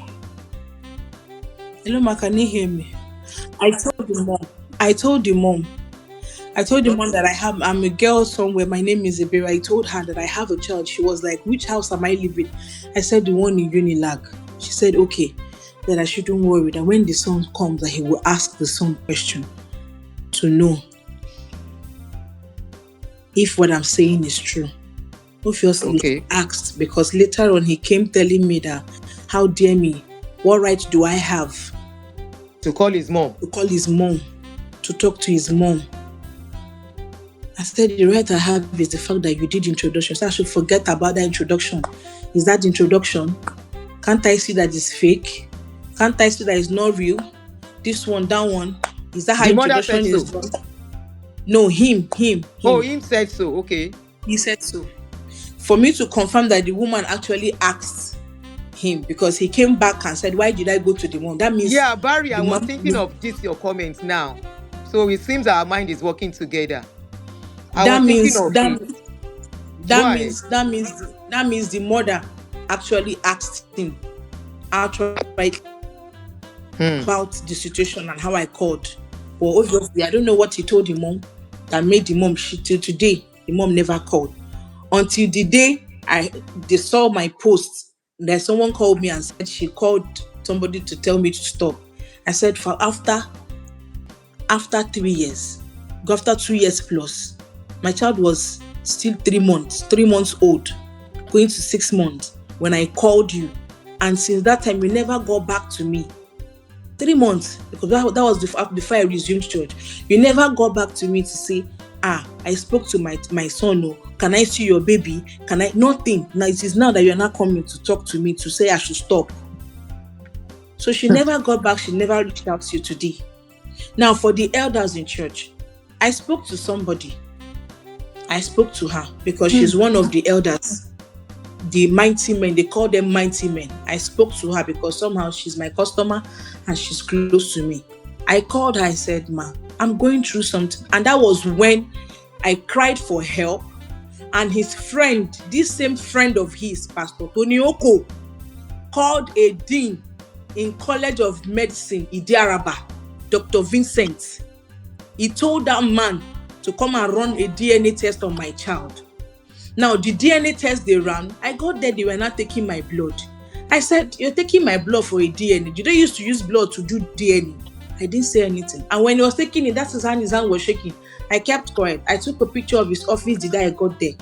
Hello, ma, can you hear me? I told the mom that I'm a girl somewhere. My name is Ibera. I told her that I have a child. She was like, which house am I living? I said, the one in Unilag. She said, okay, that I shouldn't worry, that when the son comes, that he will ask the son question to know if what I'm saying is true. Obviously, he asked, because later on he came telling me that, how dare me, what right do I have to call his mom? To talk to his mom. I said, the right I have is the fact that you did introduction. So I should forget about that introduction. Is that the introduction? Can't I see that it's fake? Can't I see that it's not real? This one, that one. Is that how introduction is done? No, him. Oh, him said so. Okay. He said so. For me to confirm that the woman actually asked him, because he came back and said, why did I go to the mom? That means... Yeah, Barry, I was thinking of this, your comments now. So it seems our mind is working together. That means the mother actually asked him outright about the situation and how I called. But obviously, I don't know what he told the mom that made the mom. Till today, the mom never called. Until the day they saw my post, that someone called me and said she called somebody to tell me to stop. I said, for after 3 years, after 2 years plus, my child was still 3 months old, going to 6 months when I called you. And since that time, you never got back to me. 3 months, because that was before I resumed church. You never got back to me to say, I spoke to my son. Oh, can I see your baby? Can I? Nothing. Now it is now that you're not coming to talk to me to say I should stop. So she never got back. She never reached out to you today. Now for the elders in church, I spoke to somebody. I spoke to her because she's one of the elders. The mighty men, they call them mighty men. I spoke to her because somehow she's my customer and she's close to me. I called her, I said, ma, I'm going through something. And that was when I cried for help. And his friend, this same friend of his, Pastor Tony Oko, called a dean in College of Medicine, Idiaraba, Dr. Vincent. He told that man to come and run a DNA test on my child. Now, the DNA test they ran, I got there, they were not taking my blood. I said, you're taking my blood for a DNA. You don't used to use blood to do DNA. I didn't say anything. And when he was taking it, that's his hand was shaking. I kept quiet. I took a picture of his office the day I got there.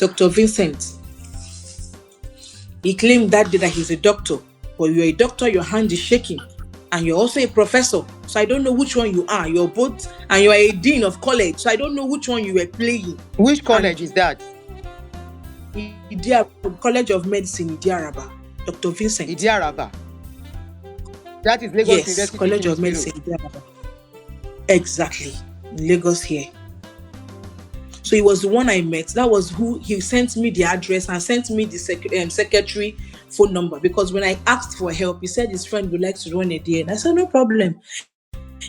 Dr. Vincent. He claimed that day that he's a doctor, but you're a doctor, your hand is shaking, and you're also a professor. So I don't know which one you are. You're both, and you're a dean of college. So I don't know which one you were playing. Which college is that? College of Medicine, Idiaraba. Dr. Vincent. Idiaraba. That is Lagos Yes, University. College of Medicine, Idiaraba. Exactly. In Lagos here. So he was the one I met. That was who he sent me the address and sent me the secretary phone number, because when I asked for help, he said his friend would like to run a DNA. I said, no problem.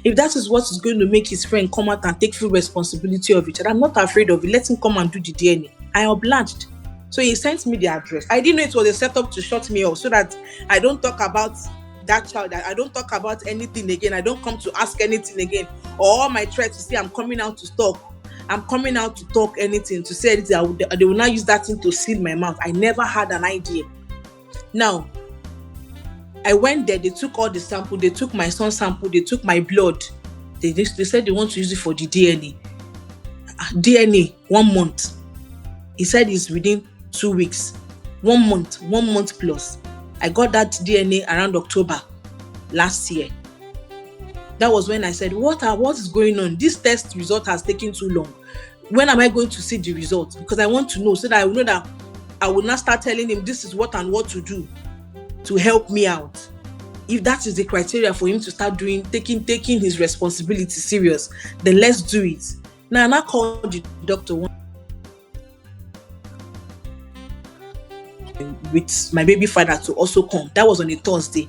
If that is what is going to make his friend come out and take full responsibility of it, and I'm not afraid of it, let him come and do the DNA. I obliged. So he sent me the address. I didn't know it was a setup to shut me off so that I don't talk about that child. I don't talk about anything again. I don't come to ask anything again. Or all my threats to say I'm coming out to talk. I'm coming out to talk anything, to say anything. They will not use that thing to seal my mouth. I never had an idea. Now, I went there. They took all the sample. They took my son's sample. They took my blood. They said they want to use it for the DNA. DNA, 1 month. He said it's within 2 weeks. 1 month plus. I got that DNA around October last year. That was when I said, what is going on? This test result has taken too long. When am I going to see the results? Because I want to know, so that I will know that I will not start telling him this is what and what to do to help me out. If that is the criteria for him to start taking his responsibility serious, then let's do it. Now, I called the doctor with my baby father to also come. That was on a Thursday.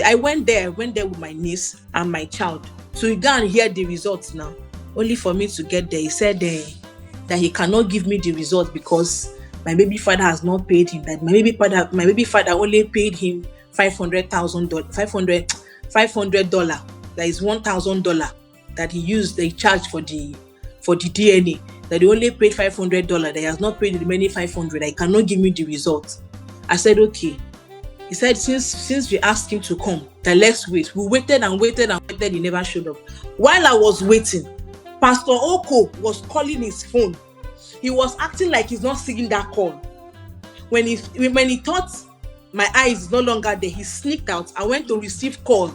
I went there with my niece and my child to go and hear the results now. Only for me to get there. He said that he cannot give me the result because my baby father has not paid him. That my baby father only paid him $500,000. That is $1,000 that they charged for the DNA. That he only paid $500. That he has not paid the remaining $500. He cannot give me the result. I said okay. He said, since we asked him to come, then let's wait. We waited and waited. He never showed up. While I was waiting, Pastor Oko was calling his phone. He was acting like he's not seeing that call. When he thought my eyes is no longer there, he sneaked out. I went to receive call.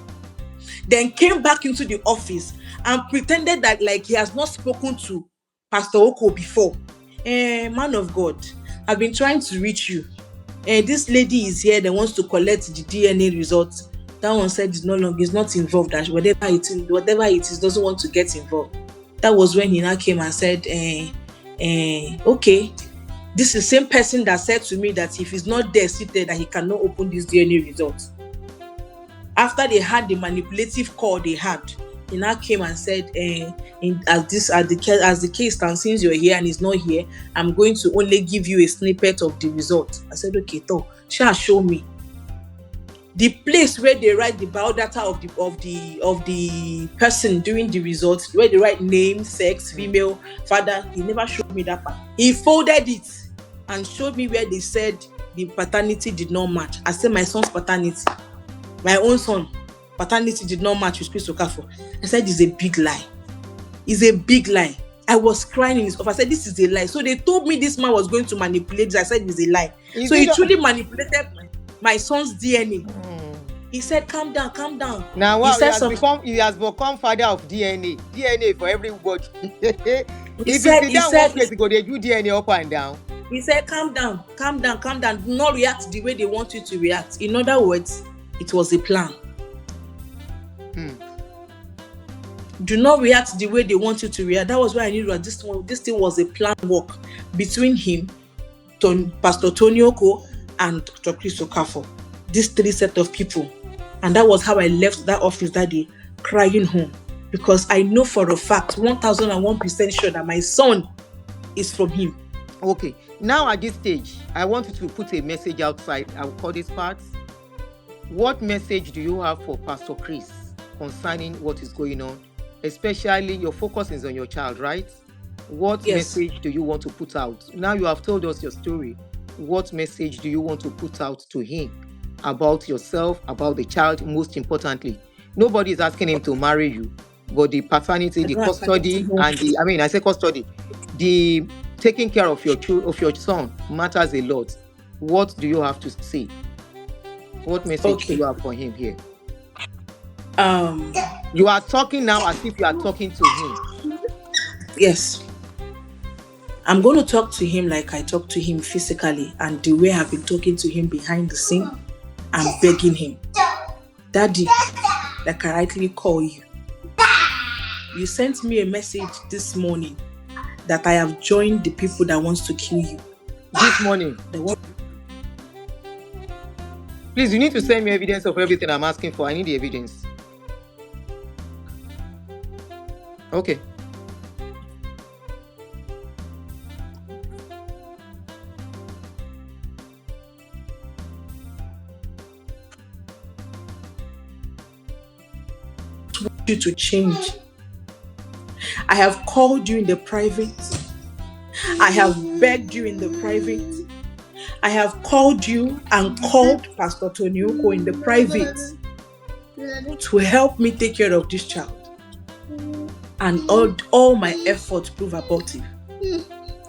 Then came back into the office and pretended that like he has not spoken to Pastor Oko before. Man of God, I've been trying to reach you. This lady is here that wants to collect the DNA results. That one said is not involved. That whatever it is, doesn't want to get involved. That was when he now came and said, okay, this is the same person that said to me that if he's not there seated, that he cannot open this DNA results. After they had the manipulative call they had, he now came and said, as the case stands, since you're here and he's not here, I'm going to only give you a snippet of the result. I said, okay, show me. The place where they write the biodata of the person doing the results, where they write name, sex, female, father, he never showed me that part. He folded it and showed me where they said the paternity did not match. I said my son's paternity, my own son, paternity did not match with Chris Okafor. I said it's a big lie. It's a big lie. I was crying in his office. I said this is a lie. So they told me this man was going to manipulate this. I said it's a lie. So he truly manipulated my son's DNA. He said, calm down. Now he has become father of DNA. DNA for everybody. If you sit down one place, they do DNA up and down. He said, calm down. Do not react the way they want you to react. In other words, it was a plan. Do not react the way they want you to react. That was why I knew that this thing was a planned work between him, Pastor Tony Oko, and Dr. Chris Okafor. These three set of people. And that was how I left that office that day, crying home. Because I know for a fact, 1001% sure that my son is from him. Okay. Now at this stage, I want you to put a message outside. I will call this part. What message do you have for Pastor Chris concerning what is going on? Especially your focus is on your child, right? What message do you want to put out? Now you have told us your story. What message do you want to put out to him about yourself, about the child, most importantly? Nobody is asking him to marry you, but the paternity, the custody, and the taking care of your son matters a lot. What do you have to say? What message do you have for him here? You are talking now as if you are talking to him. Yes. I'm going to talk to him like I talk to him physically, and the way I've been talking to him behind the scene. I'm begging him, Daddy, like I rightly call you. You sent me a message this morning that I have joined the people that wants to kill you. This morning? Please, you need to send me evidence of everything I'm asking for. I need the evidence. Okay. You to change. I have called you in the private. I have begged you in the private. I have called you and called Pastor Tonioko in the private to help me take care of this child. And all my efforts prove abortive.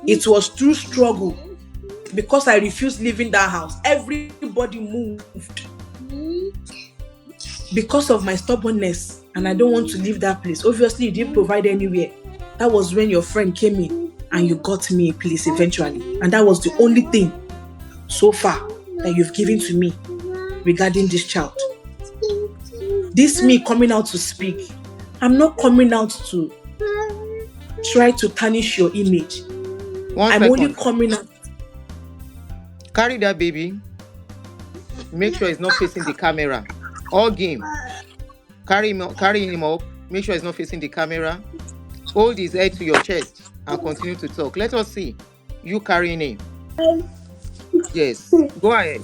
It was through struggle. Because I refused leaving that house, everybody moved. Because of my stubbornness, and I don't want to leave that place. Obviously, you didn't provide anywhere. That was when your friend came in and you got me a place eventually. And that was the only thing so far that you've given to me regarding this child. This me coming out to speak. I'm not coming out to try to tarnish your image. I'm only coming out. Carry that baby. Make sure it's not facing the camera. All game. Carry him up. Make sure he's not facing the camera. Hold his head to your chest and continue to talk. Let us see you carrying him. Yes. Go ahead.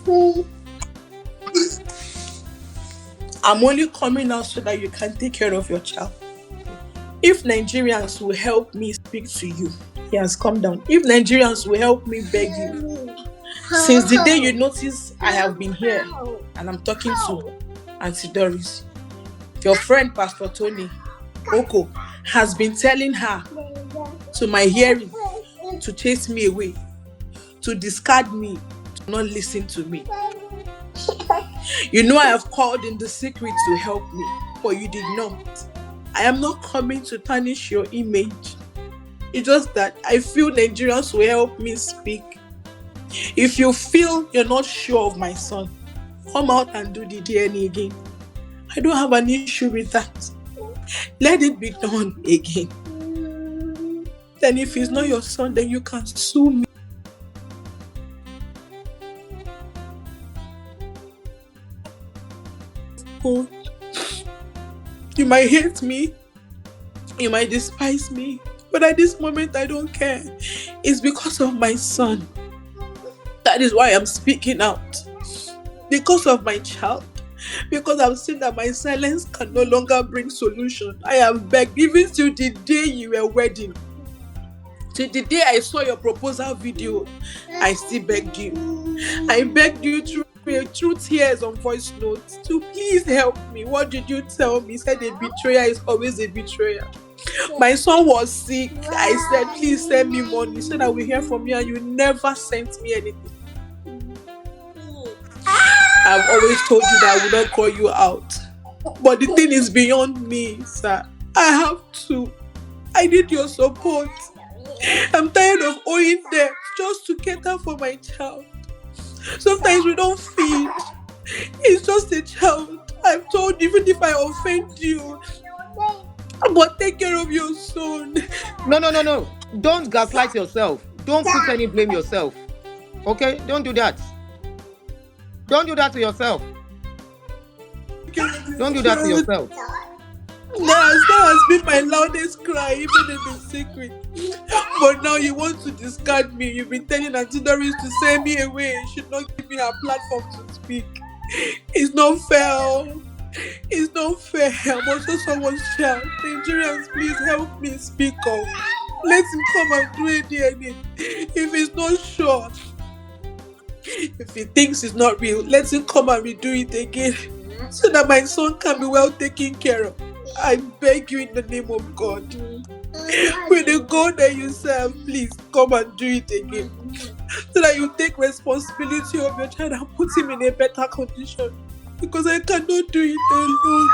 I'm only coming out so that you can take care of your child. If Nigerians will help me speak to you, he has come down. If Nigerians will help me beg you, since the day you notice I have been here and I'm talking to Auntie Doris, your friend Pastor Tony Oko has been telling her to my hearing to chase me away, to discard me, to not listen to me. You know I have called in the secret to help me, but you did not. I am not coming to tarnish your image. It's just that I feel Nigerians will help me speak. If you feel you're not sure of my son, come out and do the DNA again. I don't have an issue with that. Let it be done again. Then if he's not your son, then you can sue me. Oh, you might hate me. You might despise me. But at this moment, I don't care. It's because of my son. That is why I'm speaking out. Because of my child. Because I've seen that my silence can no longer bring solution. I have begged, even till the day you were wedding. Till the day I saw your proposal video, I still begged you. I begged you through tears on voice notes to please help me. What did you tell me? You said a betrayer is always a betrayer. My son was sick. I said, please send me money so that we hear from you, and you never sent me anything. I've always told you that I would not call you out. But the thing is beyond me, sir. I need your support. I'm tired of owing debt just to cater for my child. Sometimes we don't feed. It's just a child. I've told you, even if I offend you, but take care of your son. No. Don't gaslight yourself. Don't put any blame yourself. Okay? Don't do that. Don't do that to yourself. Don't do that to yourself. That has been my loudest cry, even in the secret. But now you want to discard me. You've been telling Auntie Doris to send me away. You should not give me a platform to speak. It's not fair. It's not fair. I'm also someone's child. Nigerians, please help me speak up. Let him come and do a DNA. If he's not sure, if he thinks it's not real, let him come and redo it again so that my son can be well taken care of. I beg you in the name of God. With the God that you serve, please come and do it again. So that you take responsibility of your child and put him in a better condition. Because I cannot do it alone.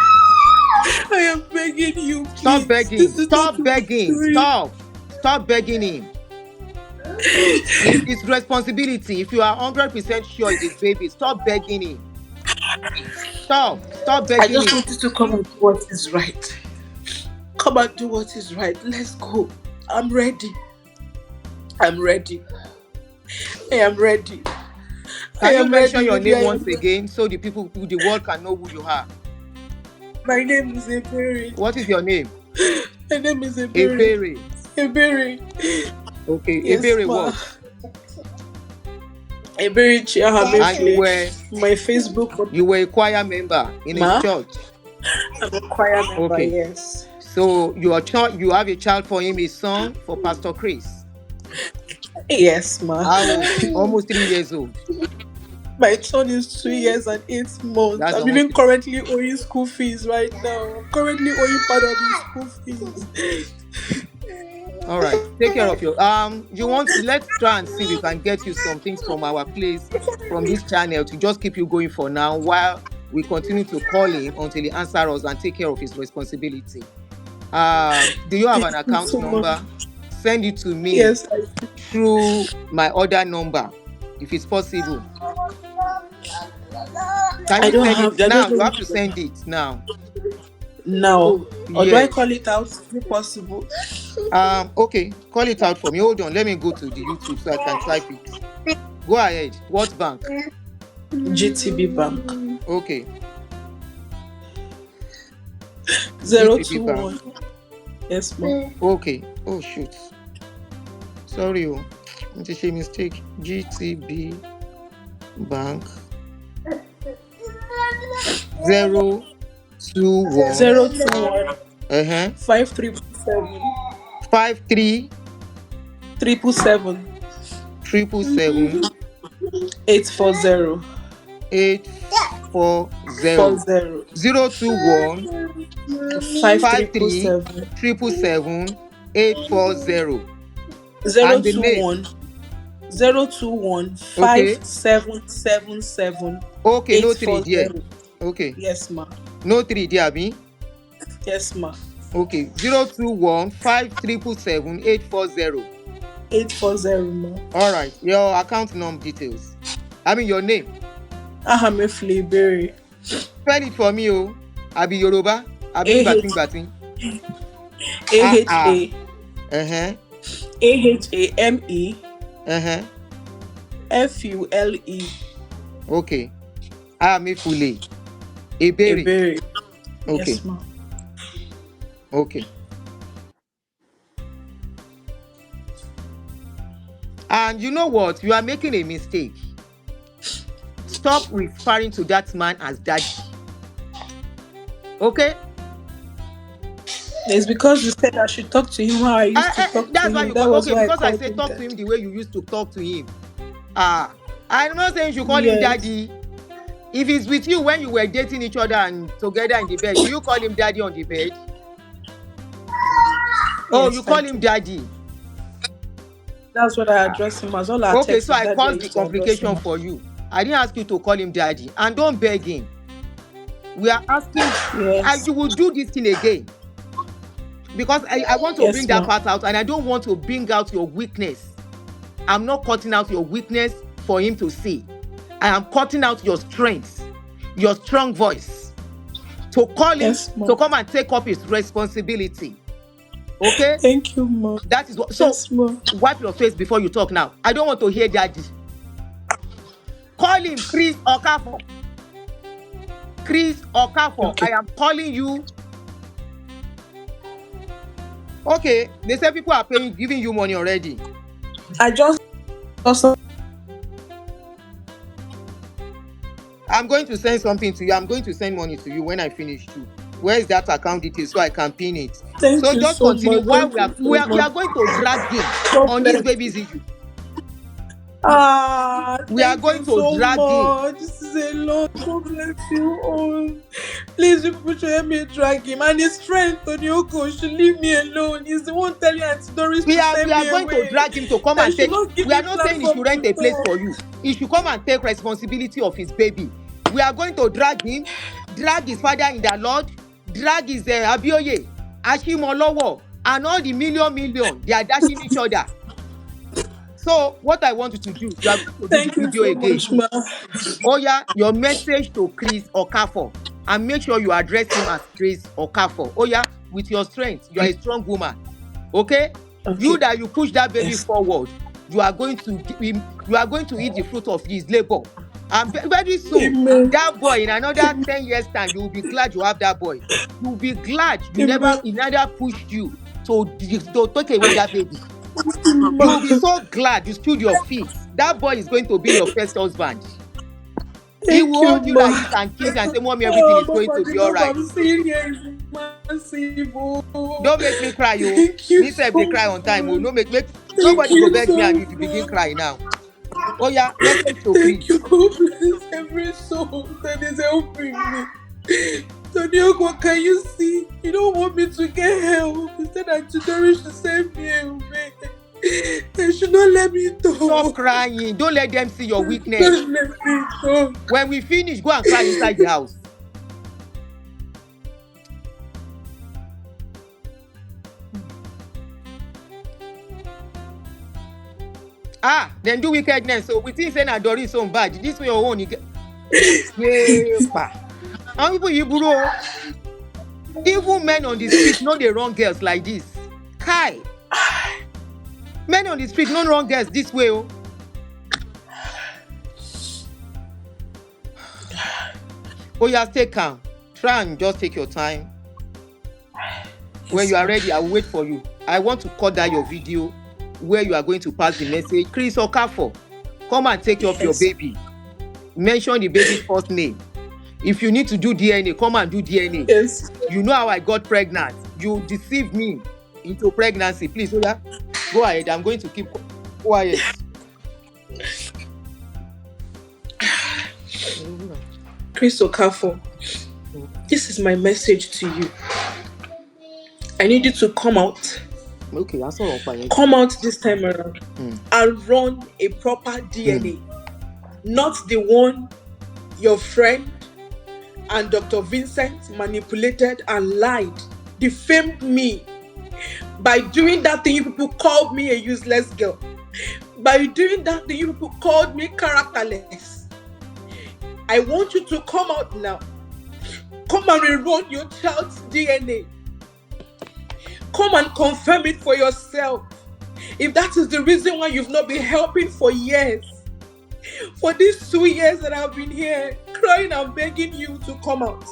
I am begging you, please. Stop begging. This is Stop not begging. free. Stop begging him. It's responsibility. If you are 100% sure it is baby, stop begging him. Stop I begging just him. want you to come and do what is right. Come and do what is right. Let's go. I'm ready. I'm ready. I am ready. Can you mention your name once again so the world can know who you are? My name is Ebere. What is your name? My name is Ebere. Ebere. Okay, Yes, Ebere ma. what? Ebere Chiahamefle. And you were my Facebook. You were a choir member in his church. I'm a choir member. Okay. Yes. So you have a child for him, a son for Pastor Chris. Yes, ma. Almost 3 years old. My son is 2 years and 8 months. I'm even currently owing school fees right now. I'm currently owing part of his school fees. All right, take care of your let's try and see if we can get you some things from our place, from this channel, to just keep you going for now while we continue to call him until he answers us and take care of his responsibility. Do you have an account number? Send it to me. Yes, through my other number, if it's possible. Can you send it now? You have to send it now. Now, or do I call it out? Is it possible? Okay, call it out for me. Hold on, let me go to the YouTube so I can type it. Go ahead. What bank? GTB Bank. Okay. 021. Yes, ma'am. Okay. Oh shoot. Sorry, it's a mistake. GTB Bank 021 021 5377 777 840 021 5377 840 021 5777. Okay, no 3 there. Okay. Yes, ma. No 3 there, Abi? Yes, ma. Okay. 021 5777 840. 840, ma. All right. Your account number details. I mean your name. Ahamefle Ebere. Spell it for me, Abi Yoruba. Abi Batin. AHA. AHAME. FULE. Okay. Ahamefule Ebere. Okay. Yes, ma'am. Okay. And you know what? You are making a mistake. Stop referring to that man as daddy. Okay? It's because you said I should talk to him how I used to talk to him. That's why because I said talk to him the way you used to talk to him. I'm not saying you should call him daddy. If he's with you when you were dating each other and together in the bed, do you call him daddy on the bed? Oh, you call him daddy. That's what I address him as. All our okay, so I caused the complication for you. I didn't ask you to call him daddy. And don't beg him. We are asking, and you will do this thing again. Because I want to bring that part out, and I don't want to bring out your weakness. I'm not cutting out your weakness for him to see. I am cutting out your strength, your strong voice, to call him to come and take up his responsibility. Okay? Thank you, Mom. That is what. So wipe your face before you talk now. I don't want to hear daddy. Call him Chris Okafor. Chris Okafor. Okay. I am calling you. Okay, they say people are giving you money already. I'm going to send something to you. I'm going to send money to you when I finish too. Where is that account details so I can pin it? So just continue while we are going to drag him on this baby's issue. We are going to drag him. This is a lot. God bless you all. Please Please, you people should help me drag him. And his friend, Tonyoko, should leave me alone. He's the one telling Auntie Doris to We send are me going to away. drag him to come They and should take. not give We me are not saying he should platform rent to a place talk. for you. He should come and take responsibility of his baby. We are going to drag him, drag his father in the Lord, drag his Abioye, Ashimolowo, and all the million. They are dashing each other. So what I want you to do, you are going to do Thank the you video so again. much, ma. Oh yeah, your message to Chris Okafor, and make sure you address him as Chris Okafor. Oh yeah, with your strength, you are a strong woman. Okay? You that you push that baby forward, you are going to eat the fruit of his labor. And very soon, Amen. that boy in another 10 years time, you will be glad you have that boy. You will be glad he never pushed you to take away that baby. You will be so glad you stood your feet. That boy is going to be your first husband. He will hold you like this and kiss and say, Mommy, everything is going to be all right. I'm seeing here is massive. Don't make me cry, you. Thank you Me say so they cry on time. Oh, no make Thank nobody go you beg me so and you to begin cry now. Oh yeah, message to Chris. Thank you, God bless every soul that is helping me. Tonyoko, can you see? You don't want me to get help. Instead, Auntie Doris should send me away. They should not let me talk. Stop crying. Don't let them see your weakness. Don't let me talk. When we finish, go and cry inside the house. Then do wickedness. So we think saying Adori is so bad. This way your own. How people you bro? Even men on the street know they wrong girls like this. Kai. Men on the street know wrong girls this way. Oh yeah, stay calm. Try and just take your time. When you are ready, I will wait for you. I want to cut that your video where you are going to pass the message. Chris Okafor, come and take care of your baby. Mention the baby's first name. If you need to do DNA, come and do DNA. Yes. You know how I got pregnant. You deceived me into pregnancy. Please, Oya, go ahead. I'm going to keep quiet. Chris Okafor, this is my message to you. I need you to come out. Okay, that's all. Come out this time around and run a proper DNA. Not the one your friend and Dr. Vincent manipulated and lied, defamed me. By doing that thing, you people called me a useless girl. By doing that thing, you people called me characterless. I want you to come out now. Come and rerun your child's DNA. Come and confirm it for yourself. If that is the reason why you've not been helping for years, for these 2 years that I've been here, crying and begging you to come out.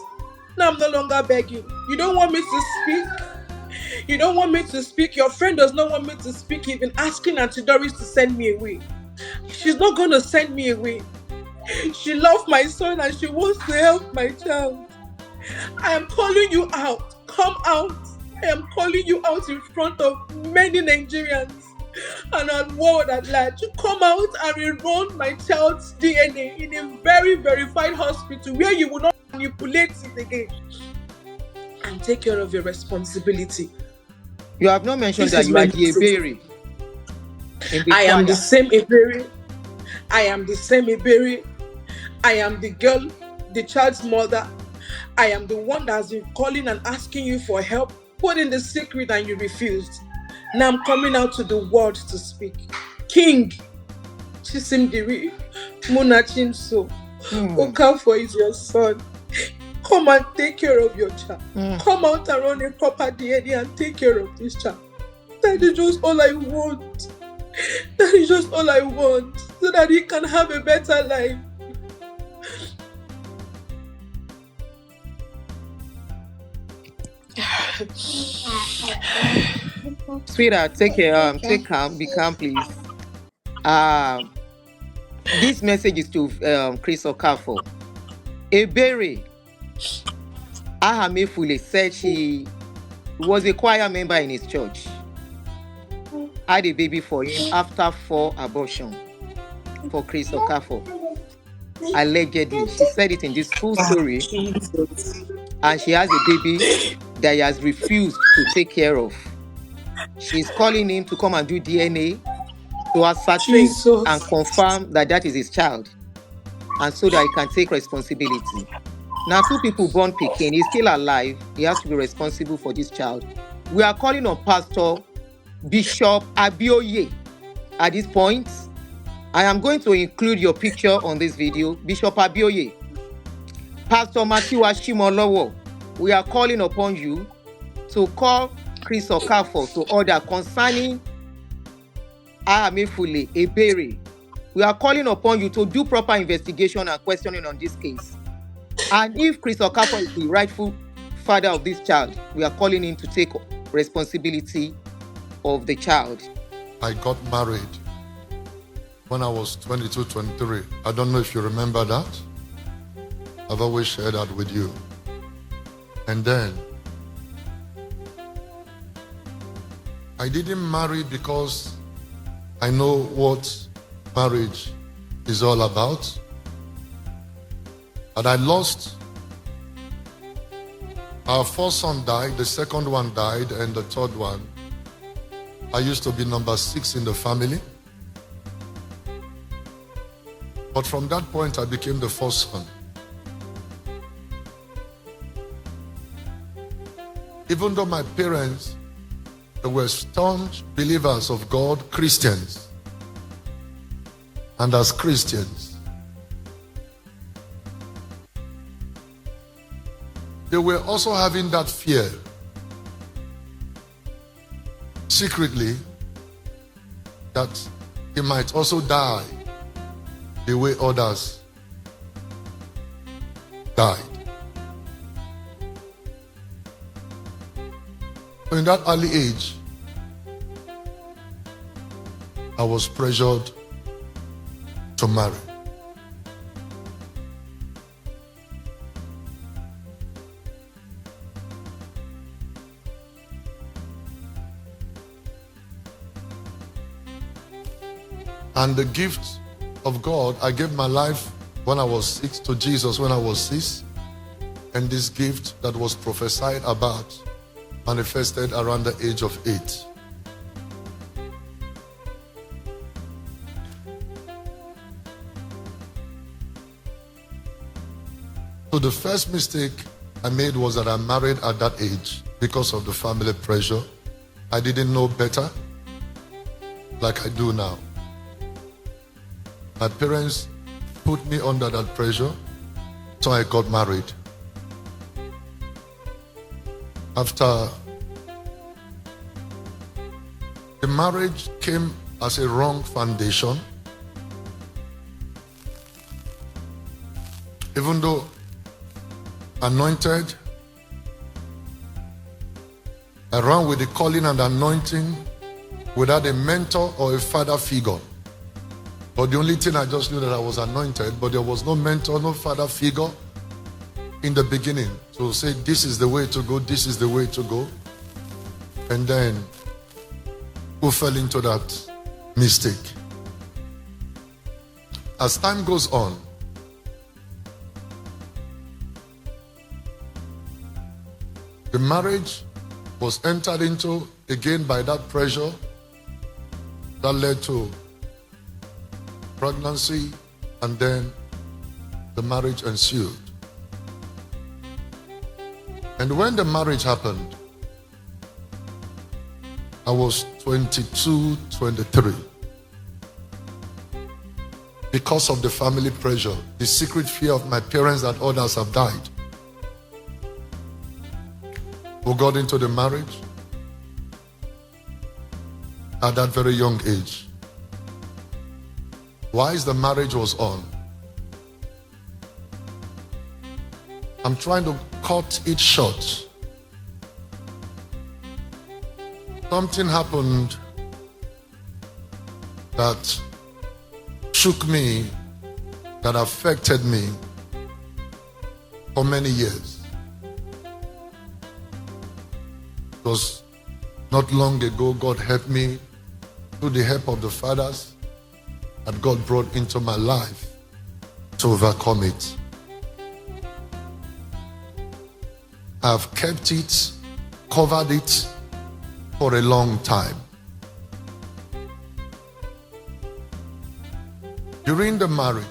Now I'm no longer begging. You don't want me to speak. You don't want me to speak. Your friend does not want me to speak, even asking Auntie Doris to send me away. She's not going to send me away. She loves my son and she wants to help my child. I am calling you out. Come out. I am calling you out in front of many Nigerians and a world at large. Come out and rerun my child's DNA in a very verified hospital where you will not manipulate it again. And take care of your responsibility. You have not mentioned that you are the Ebere. I am the same Ebere. I am the same Ebere. I am the girl, the child's mother. I am the one that has been calling and asking you for help, put in the secret and you refused. Now I'm coming out to the world to speak. King, Chisimdiri, Munachinso, Okafor is your son. Come and take care of your child. Come out and run a proper DNA and take care of this child. That is just all I want. That is just all I want. So that he can have a better life. Sweetheart, take calm, be calm, please. This message is to Chris Okafor. Ebere Ahamefule said she was a choir member in his church. Had a baby for him after 4 abortions for Chris Okafor. Allegedly, she said it in this full story. and she has a baby that he has refused to take care of. She's calling him to come and do DNA to ascertain and Jesus. confirm that that is his child, and so that he can take responsibility. Now, two people born Pekin, he's still alive. He has to be responsible for this child. We are calling on Pastor Bishop Abioye at this point. I am going to include your picture on this video. Bishop Abioye, Pastor Matthew Ashimolowo, we are calling upon you to call Chris Okafor to order concerning Ahamefule Ebere. We are calling upon you to do proper investigation and questioning on this case. And if Chris Okafor is the rightful father of this child, we are calling him to take responsibility of the child. I got married when I was 22, 23. I don't know if you remember that. I've always shared that with you. And then I didn't marry because I know what marriage is all about. And I lost. Our first son died, the second one died, and the third one. I used to be number 6 in the family. But from that point, I became the first son. Even though my parents were staunch believers of God, Christians, and as Christians, they were also having that fear secretly that he might also die the way others died. In that early age, I was pressured to marry. And the gift of God, I gave my life when I was 6 to Jesus when I was 6. And this gift that was prophesied about manifested around the age of 8. So the first mistake I made was that I married at that age because of the family pressure. I didn't know better like I do now. My parents put me under that pressure, so I got married. After the marriage came as a wrong foundation, even though anointed, I ran with the calling and anointing without a mentor or a father figure. But the only thing I just knew that I was anointed, but there was no mentor, no father figure in the beginning to say, this is the way to go, this is the way to go. And then who fell into that mistake? As time goes on, the marriage was entered into again by that pressure that led to pregnancy, and then the marriage ensued. And when the marriage happened, I was 22, 23. Because of the family pressure, the secret fear of my parents that others have died, we got into the marriage at that very young age. Whilst the marriage was on, I'm trying to cut it short. Something happened that shook me, that affected me for many years. It was not long ago, God helped me through the help of the fathers that God brought into my life to overcome it. I've kept it, covered it for a long time. During the marriage,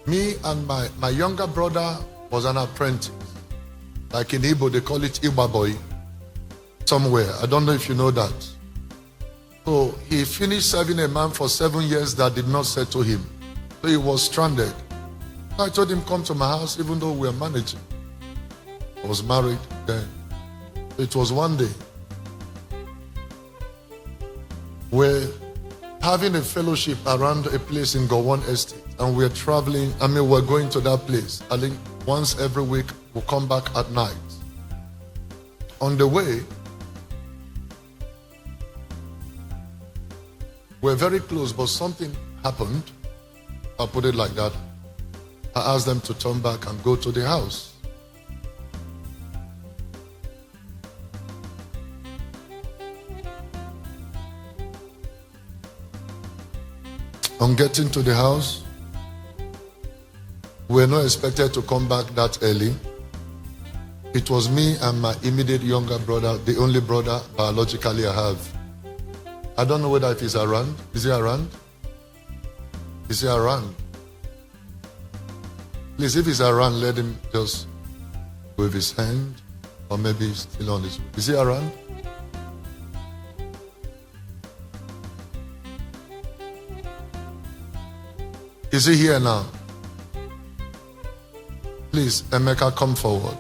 me and my younger brother was an apprentice. Like in Igbo, they call it Ibaboy somewhere. I don't know if you know that. So he finished serving a man for 7 years that did not settle him. So he was stranded. I told him, come to my house, even though we were managing. I was married then. It was one day where having a fellowship around a place in Gowon Estate, and we're traveling, we're going to that place. I think once every week, we'll come back at night. On the way, we're very close, but something happened. I'll put it like that. I asked them to turn back and go to the house. On getting to the house, we were not expected to come back that early. It was me and my immediate younger brother, the only brother biologically I have. I don't know whether it is around. Is he around? Is he around? Please, if he's around, let him just wave his hand, or maybe he's still on his way. Is he around? Is he here now? Please, Emeka, come forward.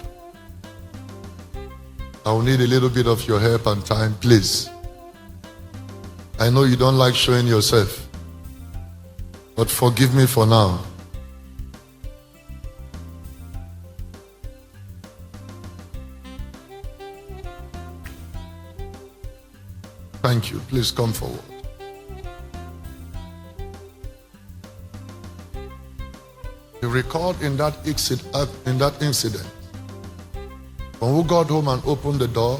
I will need a little bit of your help and time, please. I know you don't like showing yourself, but forgive me for now. Thank you. Please come forward. You recalled in that incident, when we got home and opened the door,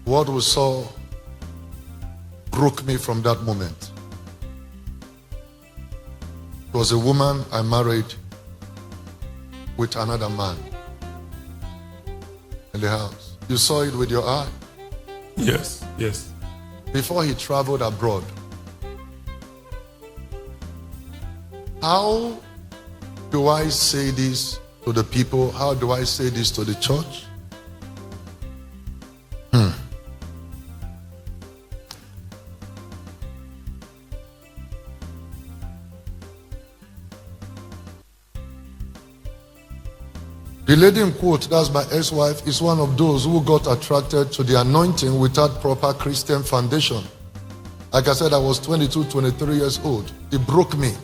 what we saw broke me from that moment. It was a woman I married with another man in the house. You saw it with your eye? Yes, yes. Before he traveled abroad, how do I say this to the people? How do I say this to the church? The lady in quote, that's my ex-wife, is one of those who got attracted to the anointing without proper Christian foundation. Like I said, I was 22, 23 years old. It broke me.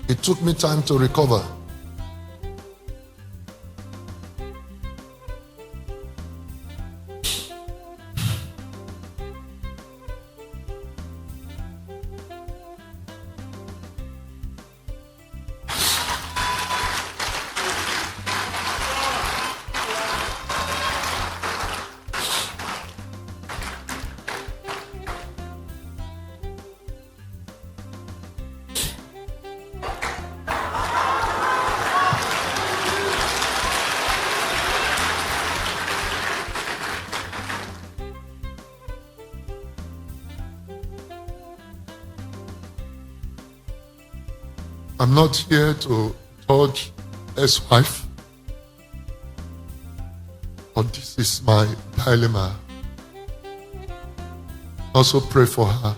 It took me time to recover. I'm not here to judge ex-wife, but this is my dilemma. Also pray for her.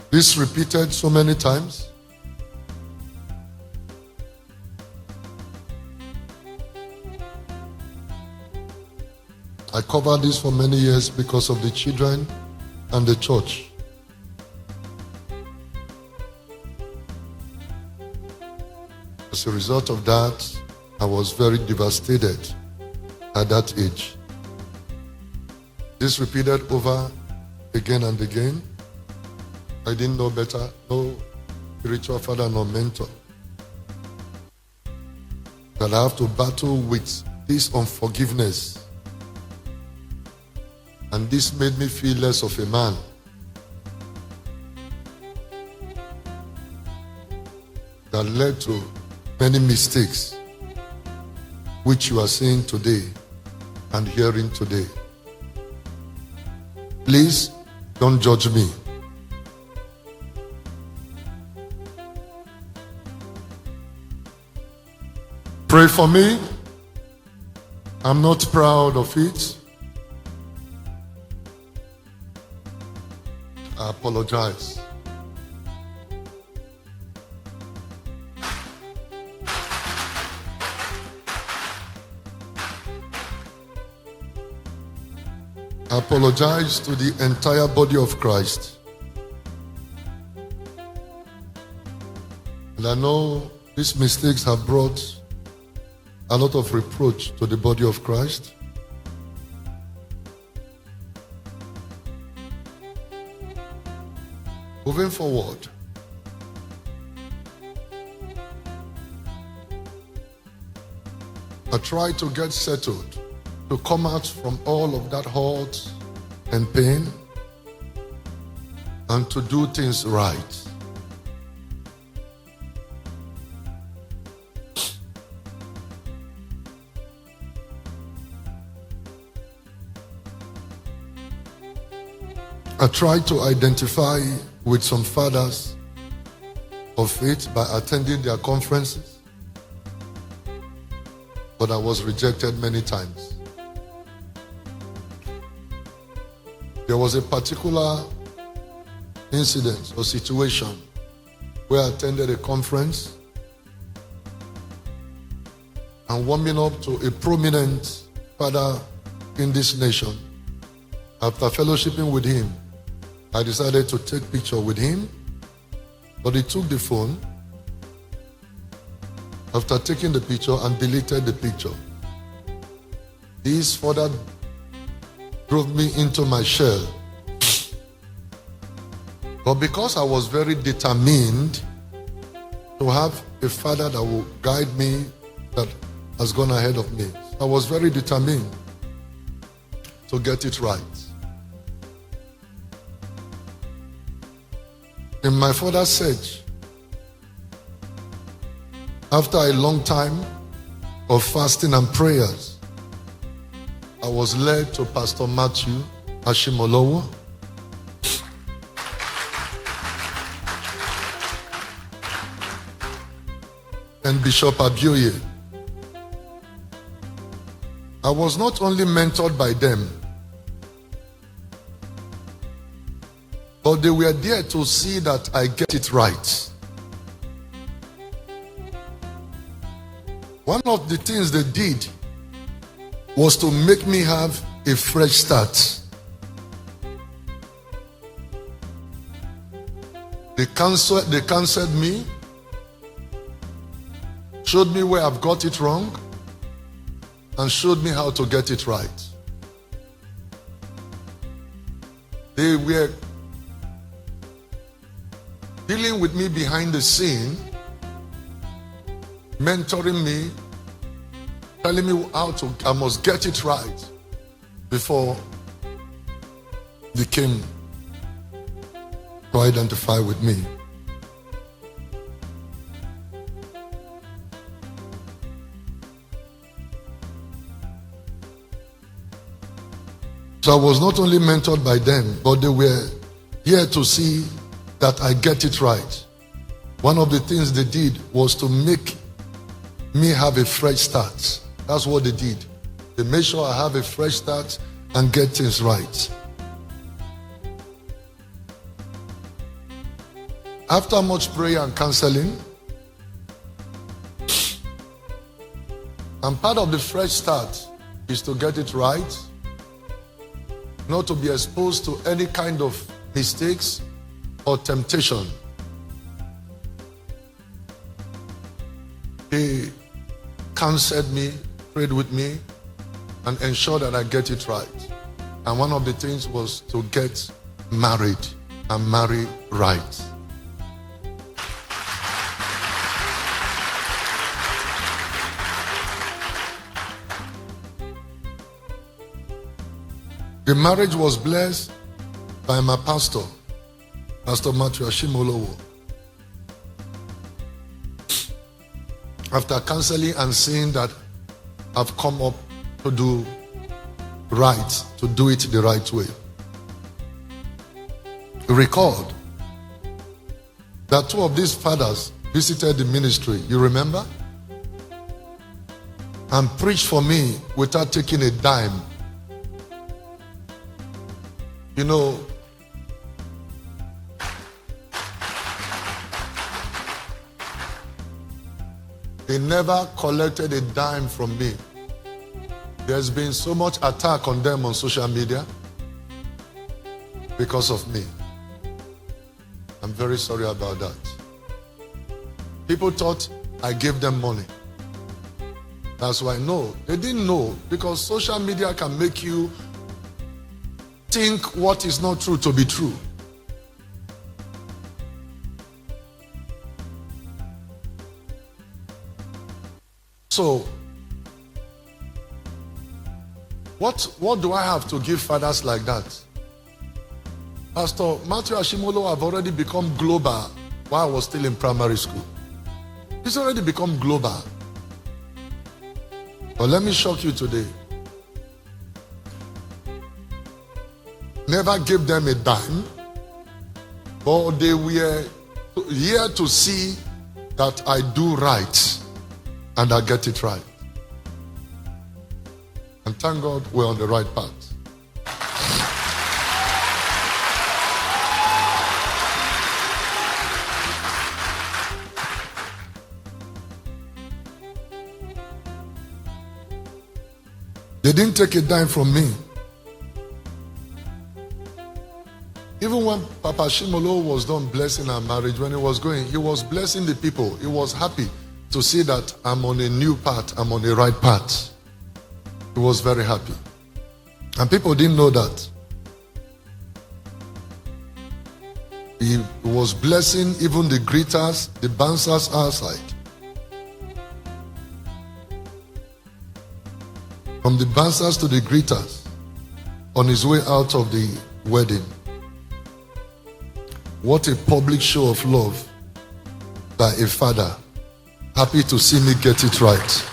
This repeated so many times. I covered this for many years because of the children and the church. As a result of that, I was very devastated at that age. This repeated over again and again. I didn't know better, no spiritual father, no mentor. That I have to battle with this unforgiveness. And this made me feel less of a man. That led to many mistakes, which you are seeing today and hearing today. Please don't judge me. Pray for me. I'm not proud of it. I apologize. I apologize to the entire body of Christ. And I know these mistakes have brought a lot of reproach to the body of Christ. Moving forward, I try to get settled, to come out from all of that hurt and pain, and to do things right. I tried to identify with some fathers of faith by attending their conferences, but I was rejected many times. There was a particular incident or situation where I attended a conference and warming up to a prominent father in this nation. After fellowshipping with him, I decided to take picture with him, but he took the phone after taking the picture and deleted the picture. This further drove me into my shell. But because I was very determined to have a father that will guide me, that has gone ahead of me, I was very determined to get it right. In my further search, after a long time of fasting and prayers, I was led to Pastor Matthew Ashimolowo. And Bishop Abioye. I was not only mentored by them, but they were there to see that I get it right. One of the things they did was to make me have a fresh start. They counseled me, showed me where I've got it wrong, and showed me how to get it right. They were dealing with me behind the scene, mentoring me, telling me I must get it right before they came to identify with me. So I was not only mentored by them, but they were here to see that I get it right. One of the things they did was to make me have a fresh start. That's what they did. They made sure I have a fresh start and get things right. After much prayer and counseling, and part of the fresh start is to get it right, not to be exposed to any kind of mistakes or temptation. He counseled me, prayed with me, and ensured that I get it right. And one of the things was to get married. and marry right. The marriage was blessed by my pastor, Pastor Matthew Ashimolowo. After counseling and seeing that I've come up to do right, to do it the right way. He recalled that 2 of these fathers visited the ministry, you remember? And preached for me without taking a dime. You know, they never collected a dime from me. There's been so much attack on them on social media because of me. I'm very sorry about that. People thought I gave them money. That's why, no, they didn't know, because social media can make you think what is not true to be true. So, what do I have to give fathers like that? Pastor Matthew Ashimolo have already become global while I was still in primary school. He's already become global. But let me shock you today. Never gave them a dime, but they were here to see that I do right and I get it right. And thank God we're on the right path. They didn't take a dime from me. Even when Papa Shimolo was done blessing our marriage, when he was going, he was blessing the people. He was happy to see that I'm on a new path, I'm on the right path. He was very happy. And people didn't know that. He was blessing even the greeters, the bouncers outside. From the bouncers to the greeters, on his way out of the wedding. What a public show of love by a father. Happy to see me get it right.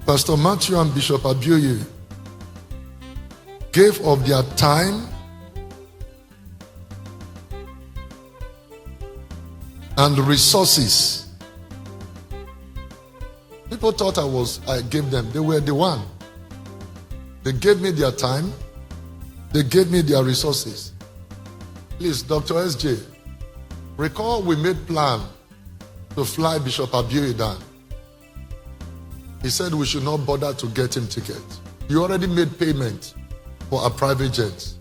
Pastor Matthew and Bishop Abioye gave of their time and resources. People thought I gave them. They were the one. They gave me their time. They gave me their resources. Please, Dr. SJ, recall we made plan to fly Bishop Abioye down. He said we should not bother to get him tickets. He already made payment for a private jet.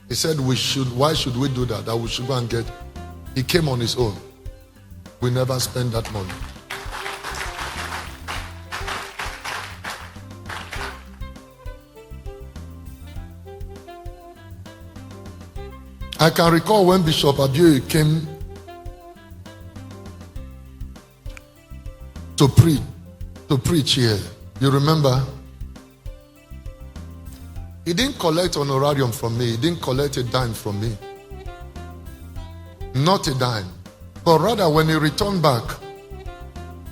He said why should we do that? That we should go and get. He came on his own. We never spent that money. I can recall when Bishop Abioye came to preach here. You remember? He didn't collect honorarium from me. He didn't collect a dime from me. Not a dime. But rather, when he returned back,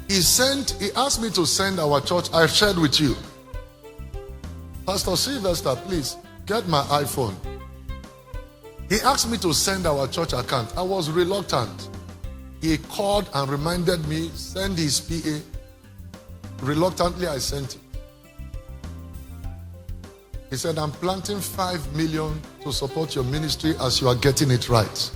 he asked me to send our church. I shared with you. Pastor Sylvester, please, get my iPhone. He asked me to send our church account. I was reluctant. He called and reminded me, send his PA. Reluctantly, I sent it. He said, I'm planting 5 million to support your ministry as you are getting it right.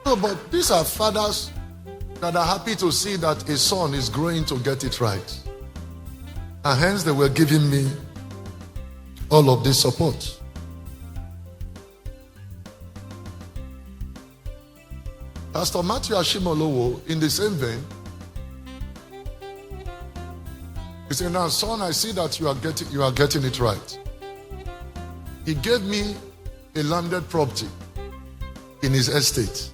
No, but these are fathers that are happy to see that a son is growing to get it right. And hence they were giving me all of this support. Pastor Matthew Ashimolowo, in the same vein, he said, now son, I see that you are getting it right. He gave me a landed property in his estate.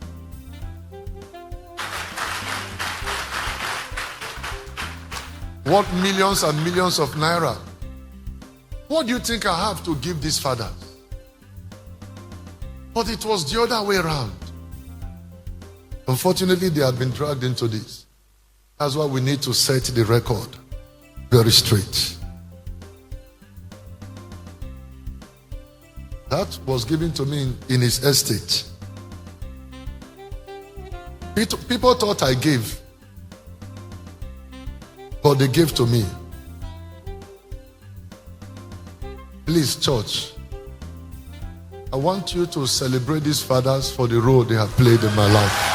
What millions and millions of naira. What do you think I have to give these fathers? But it was the other way around. Unfortunately, they have been dragged into this. That's why we need to set the record very straight. That was given to me in his estate. People thought I gave, but they gave to me. Please, church, I want you to celebrate these fathers for the role they have played in my life.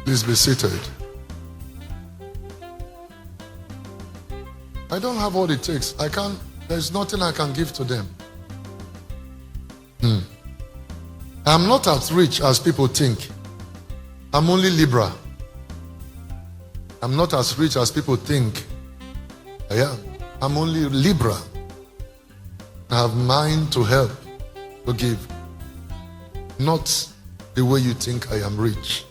Please be seated. I don't have what it takes. There's nothing I can give to them. I'm not as rich as people think. I'm only Libra. I'm not as rich as people think I am. I'm only Libra. I have mind to help, to give. Not the way you think I am rich.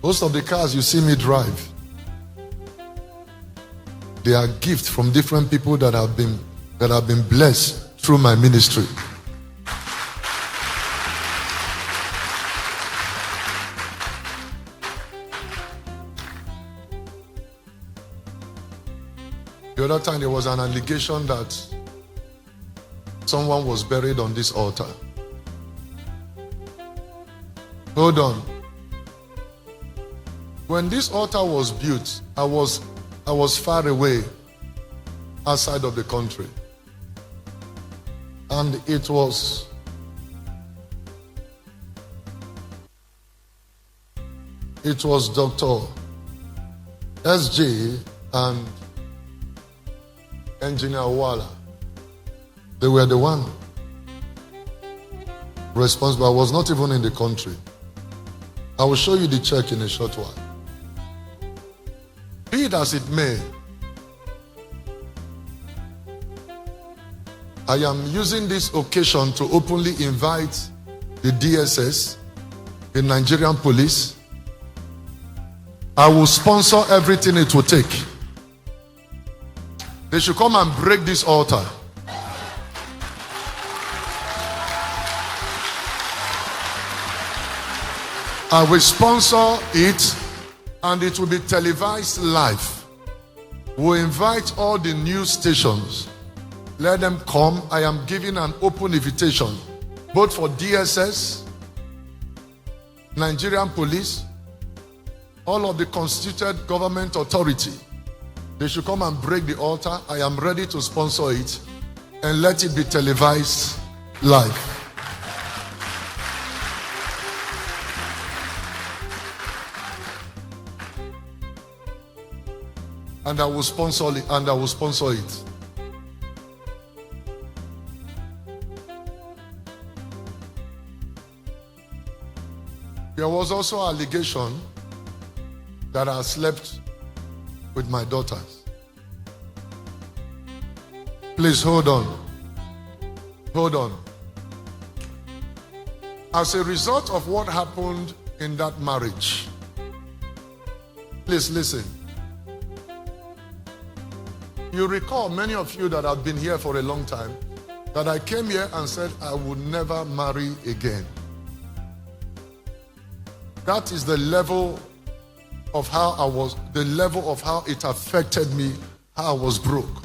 Most of the cars you see me drive, they are gifts from different people that have been blessed through my ministry. The other time there was an allegation that someone was buried on this altar. Hold on. When this altar was built, I was far away outside of the country. And it was Dr. SJ and Engineer Ewuilo. They were the one responsible. I was not even in the country. I will show you the check in a short while. Be it as it may, I am using this occasion to openly invite the DSS, the Nigerian police. I will sponsor everything it will take. They should come and break this altar. I will sponsor it, and it will be televised live. We'll invite all the news stations. Let them come. I am giving an open invitation, both for DSS, Nigerian police, all of the constituted government authority. They should come and break the altar. I am ready to sponsor it and let it be televised live. And I will sponsor it. There was also an allegation that I slept with my daughters. Please hold on. Hold on. As a result of what happened in that marriage, please listen. You recall, many of you that have been here for a long time, that I came here and said I would never marry again. That is the level of how it affected me, how I was broke.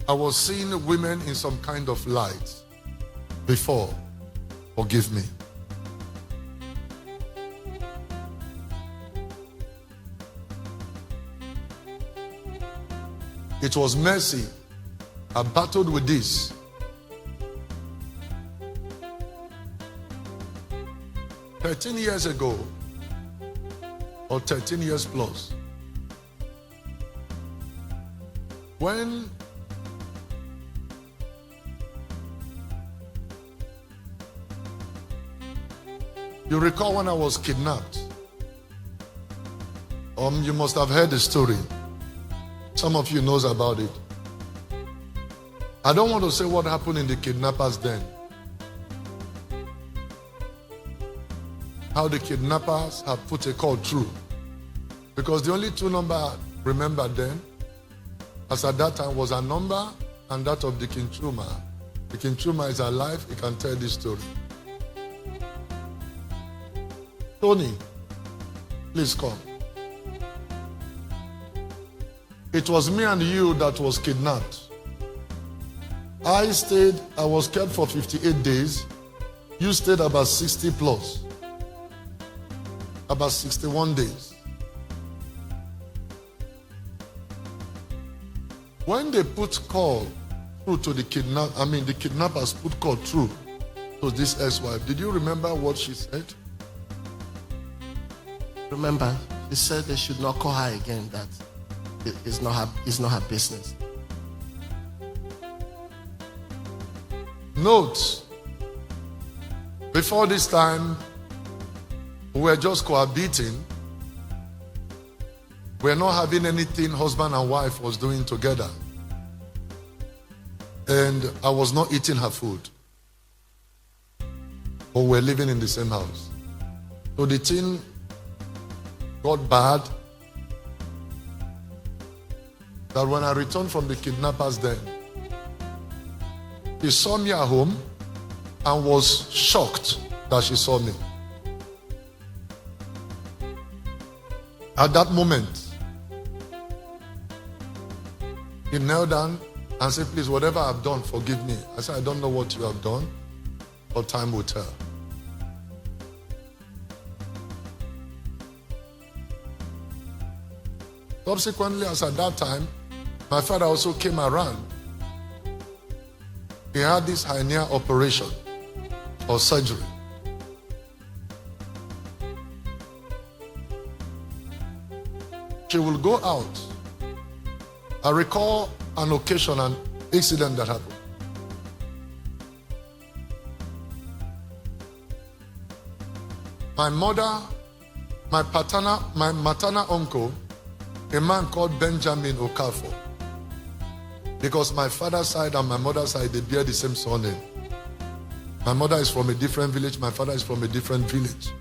I was seeing women in some kind of light before. Forgive me. It was mercy. I battled with this. "13 years ago, or 13 years plus, when you recall when I was kidnapped, you must have heard the story. Some of you knows about it. I don't want to say what happened in the kidnappers then. How the kidnappers have put a call through. Because the only two number I remember then, as at that time, was a number and that of the King Chuma. The King Chuma is alive, he can tell this story. Tony, please come. It was me and you that was kidnapped. I was kept for 58 days. You stayed about 60 plus. About 61 days. When they put call through to the kidnappers put call through to this ex-wife, did you remember what she said? Remember, she said they should not call her again, that it's not her business. Note, before this time, we were just cohabiting. We're not having anything husband and wife was doing together. And I was not eating her food. But we're living in the same house. So the thing got bad. That when I returned from the kidnappers then, she saw me at home and was shocked that she saw me. At that moment, he knelt down and said, "Please, whatever I've done, forgive me." I said, "I don't know what you have done, but time will tell." Subsequently, as at that time, my father also came around. He had this hernia operation or surgery. She will go out. I recall an occasion, an incident that happened. My mother, my maternal uncle, a man called Benjamin Okafor. Because my father's side and my mother's side, they bear the same surname. My mother is from a different village, my father is from a different village.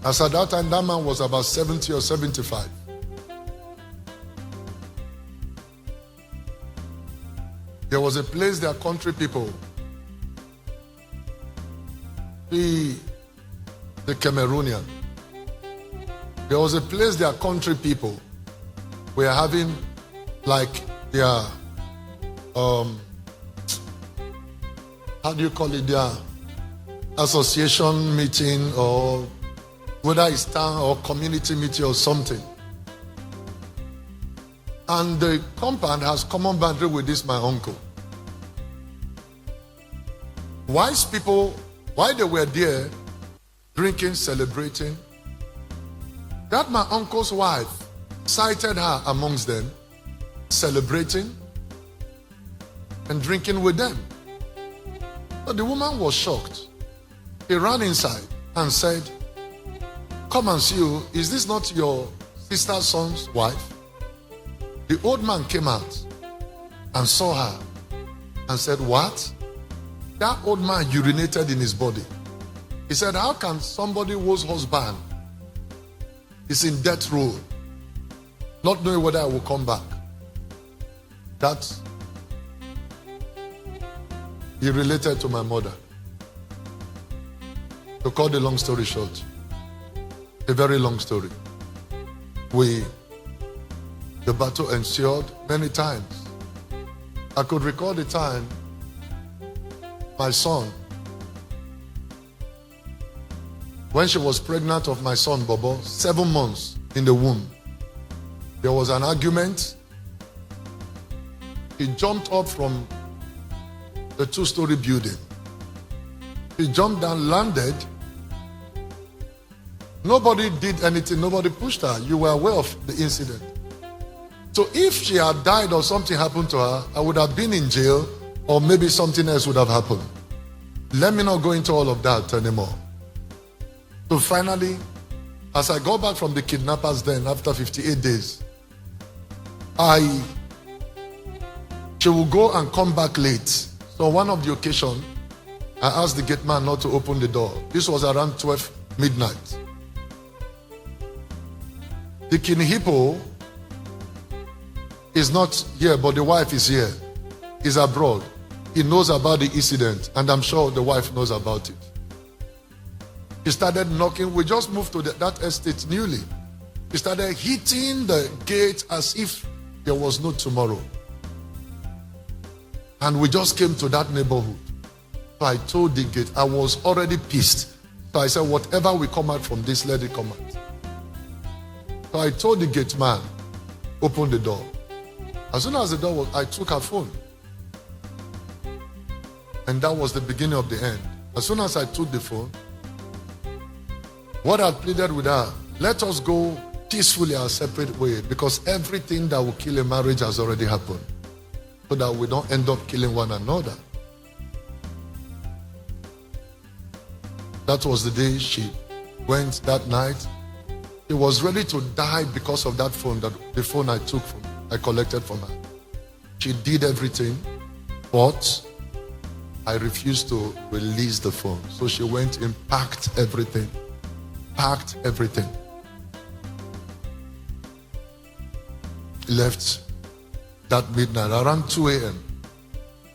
As at that time, that man was about 70 or 75. There was a place their country people, the Cameroonian, there was a place their country people were having like their, how do you call it, their association meeting, or whether it's town or community meeting or something. And the compound has common boundary with this, my uncle. Wise people, while they were there, drinking, celebrating, that my uncle's wife sighted her amongst them, celebrating and drinking with them. But the woman was shocked. He ran inside and said, "Come and see you. Is this not your sister's son's wife?" The old man came out and saw her and said, "What?" That old man urinated in his body. He said, "How can somebody whose husband is in death row not knowing whether I will come back?" That he related to my mother. To cut the long story short, a very long story. The battle ensued many times. I could recall the time my son, when she was pregnant of my son Bobo, 7 months in the womb, There was an argument. He jumped up from the 2-story building. He jumped down, landed. Nobody did anything. Nobody pushed her. You were aware of the incident. So if she had died or something happened to her, I would have been in jail, or maybe something else would have happened. Let me not go into all of that anymore. So finally, as I got back from the kidnappers then, after 58 days, she will go and come back late. So one of the occasions, I asked the gate man not to open the door. This was around 12 midnight. The King Hippo is not here, but the wife is here. He's abroad. He knows about the incident, and I'm sure the wife knows about it. He started knocking. We just moved to that estate newly. He started hitting the gate as if there was no tomorrow. And we just came to that neighborhood. So I told the gate, I was already pissed. So I said, whatever will come out from this, let it come out. So I told the gate man, open the door. As soon as the door was, I took her phone. And that was the beginning of the end. As soon as I took the phone, what I pleaded with her, let us go peacefully our separate way, because everything that will kill a marriage has already happened, so that we don't end up killing one another. That was the day she went that night. She was ready to die because of that phone, the phone I collected from her. She did everything, but I refused to release the phone. So she went and packed everything. Left that midnight around 2 a.m.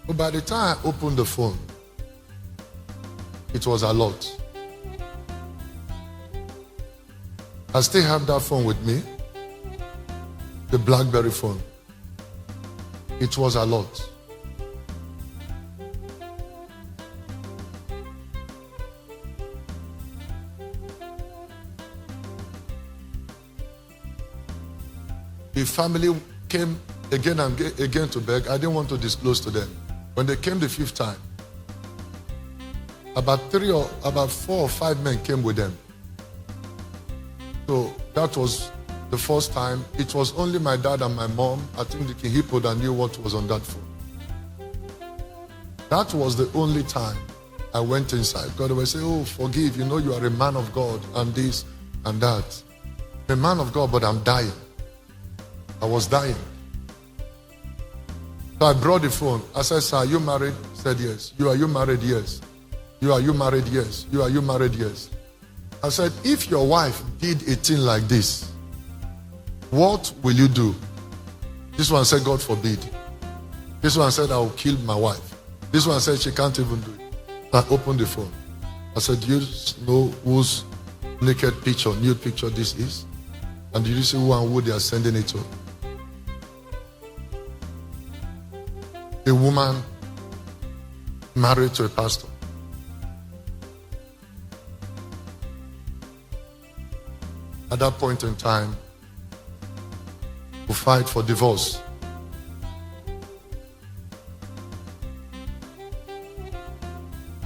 But by the time I opened the phone, it was a lot. I still have that phone with me, the BlackBerry phone. It was a lot. The family came again and again to beg. I didn't want to disclose to them. When they came the 5th time, about 4 or 5 men came with them. So that was the first time. It was only my dad and my mom, I think the King Hippo, that knew what was on that phone. That was the only time I went inside. God would say, oh, forgive, you know you are a man of God, and this and that. A man of God, but I'm dying. I was dying. So I brought the phone. I said, sir, are you married? He said, yes. Are you married? Yes. Are you married? Yes. Are you married? Yes. I said, if your wife did a thing like this, what will you do? This one said, God forbid. This one said, I will kill my wife. This one said, she can't even do it. I opened the phone. I said, do you know whose nude picture this is? And do you see who and who they are sending it to? A woman married to a pastor. At that point in time, to fight for divorce.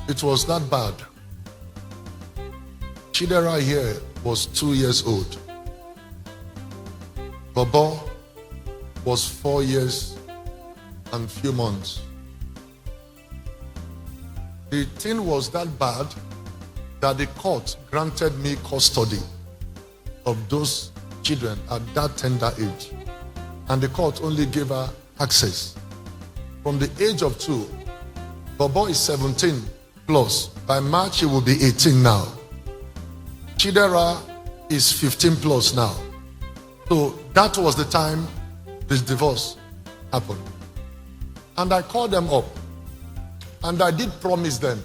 It was that bad. Chidera here was 2 years old. Bobo was 4 years and few months. The thing was that bad that the court granted me custody of those children at that tender age. And the court only gave her access. From the age of 2, Bobo is 17 plus. By March, he will be 18 now. Chidera is 15 plus now. So that was the time this divorce happened. And I called them up. And I did promise them.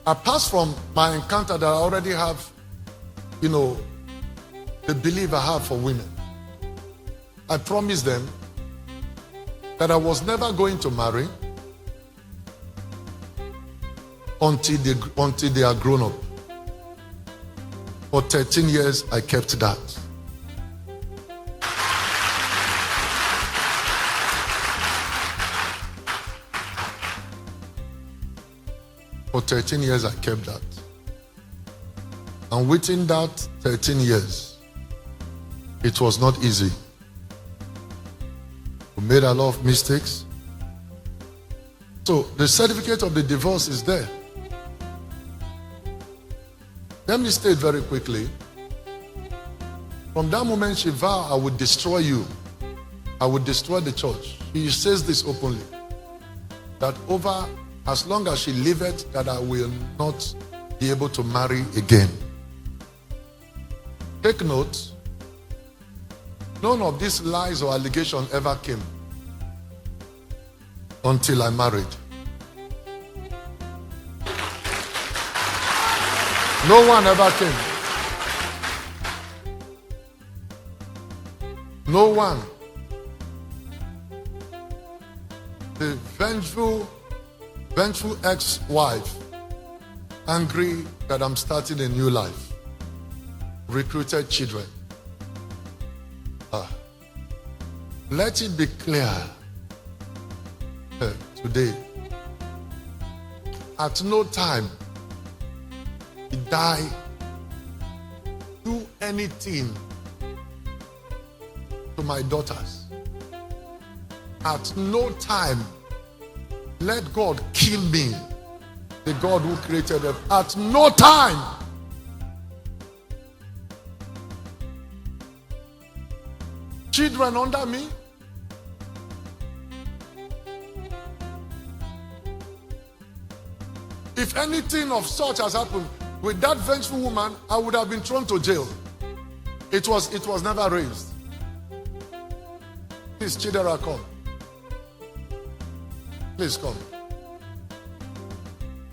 Apart from my encounter that I already have, the belief I have for women, I promised them that I was never going to marry until they are grown up. For 13 years, I kept that. For 13 years, I kept that. And within that 13 years, it was not easy. We made a lot of mistakes. So the certificate of the divorce is there. Let me state very quickly. From that moment she vowed, I would destroy you. I would destroy the church. He says this openly. That over, as long as she liveth, that I will not be able to marry again. Take note, none of these lies or allegations ever came until I married. No one ever came. No one. The vengeful ex-wife, angry that I'm starting a new life, recruited children. Let it be clear today. At no time did I do anything to my daughters. At no time let God kill me, the God who created them. At no time. Children under me. If anything of such has happened with that vengeful woman, I would have been thrown to jail. It was never raised. Please, Chidera, come. Please come.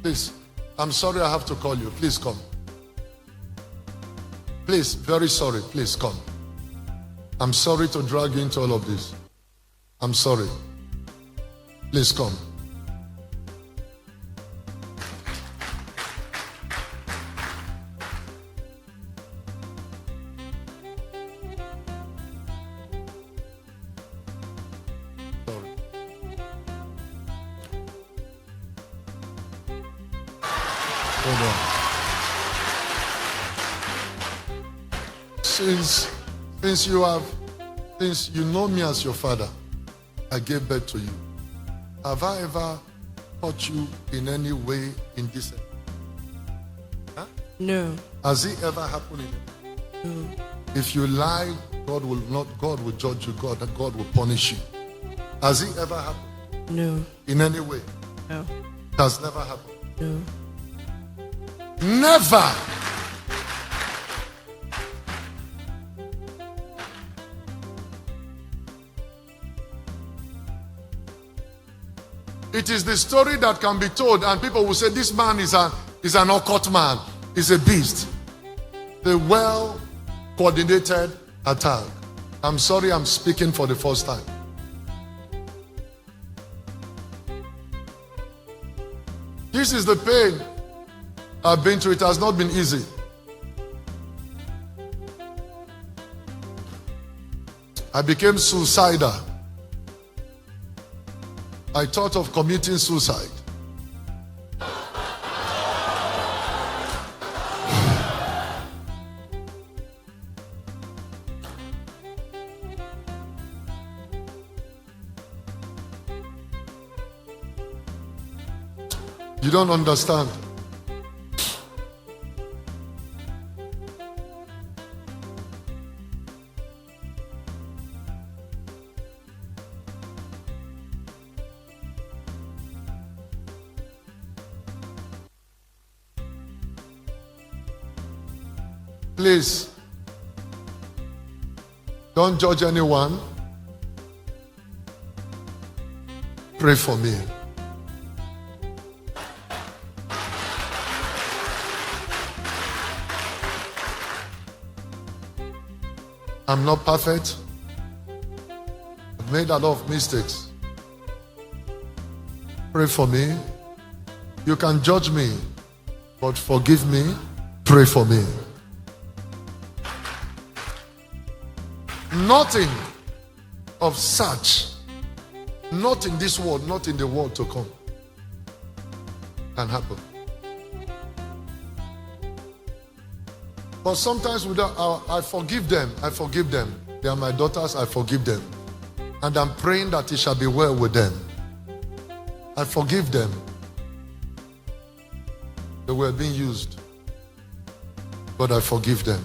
Please, I'm sorry I have to call you. Please come. Please, very sorry. Please come. I'm sorry to drag you into all of this. I'm sorry. Please come. Since you know me as your father, I gave birth to you. Have I ever hurt you in any way indecent? Huh? No. Has it ever happened in No. If you lie, God will judge you, God will punish you. Has it ever happened? No. In any way? No. It has never happened. No. Never. It is the story that can be told and people will say this man is an occult man, is a beast. The well-coordinated attack. I'm sorry I'm speaking for the first time. This is the pain I've been through. It has not been easy. I became suicidal. I thought of committing suicide. You don't understand. Please, don't judge anyone. Pray for me. I'm not perfect. I've made a lot of mistakes. Pray for me. You can judge me, but forgive me. Pray for me. Nothing of such, not in this world, not in the world to come, can happen. But sometimes I forgive them. I forgive them. They are my daughters. I forgive them. And I'm praying that it shall be well with them. I forgive them. They were being used. But I forgive them.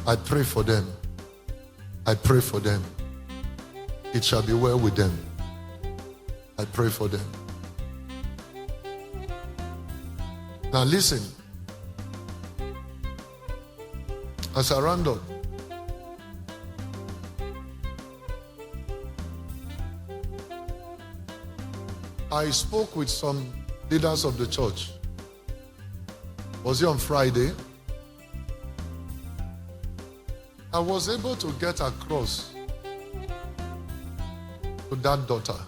I pray for them. I pray for them. It shall be well with them. I pray for them. Now listen. As I round up, I spoke with some leaders of the church. Was it on Friday? I was able to get across to that daughter.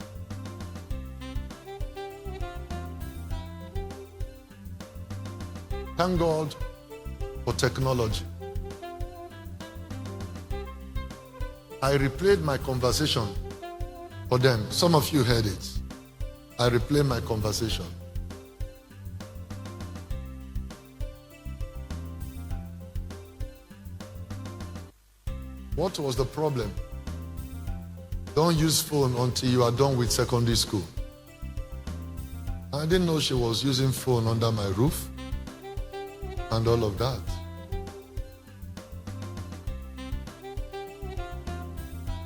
Thank God for technology. I replayed my conversation for them. Some of you heard it. I replayed my conversation. What was the problem? Don't use phone until you are done with secondary school. I didn't know she was using phone under my roof and all of that.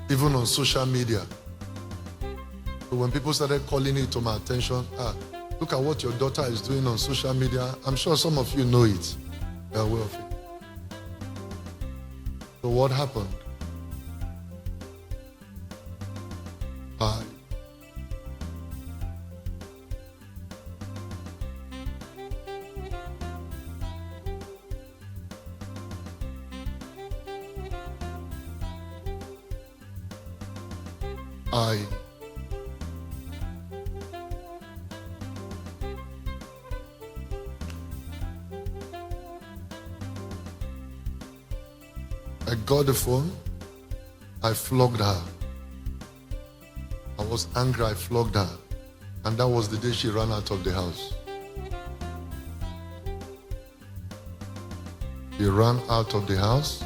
Even on social media. So when people started calling it to my attention, look at what your daughter is doing on social media. I'm sure some of you know it. They are aware of it. So what happened? I got the phone. I flogged her. I was angry. I flogged her. And that was the day she ran out of the house. She ran out of the house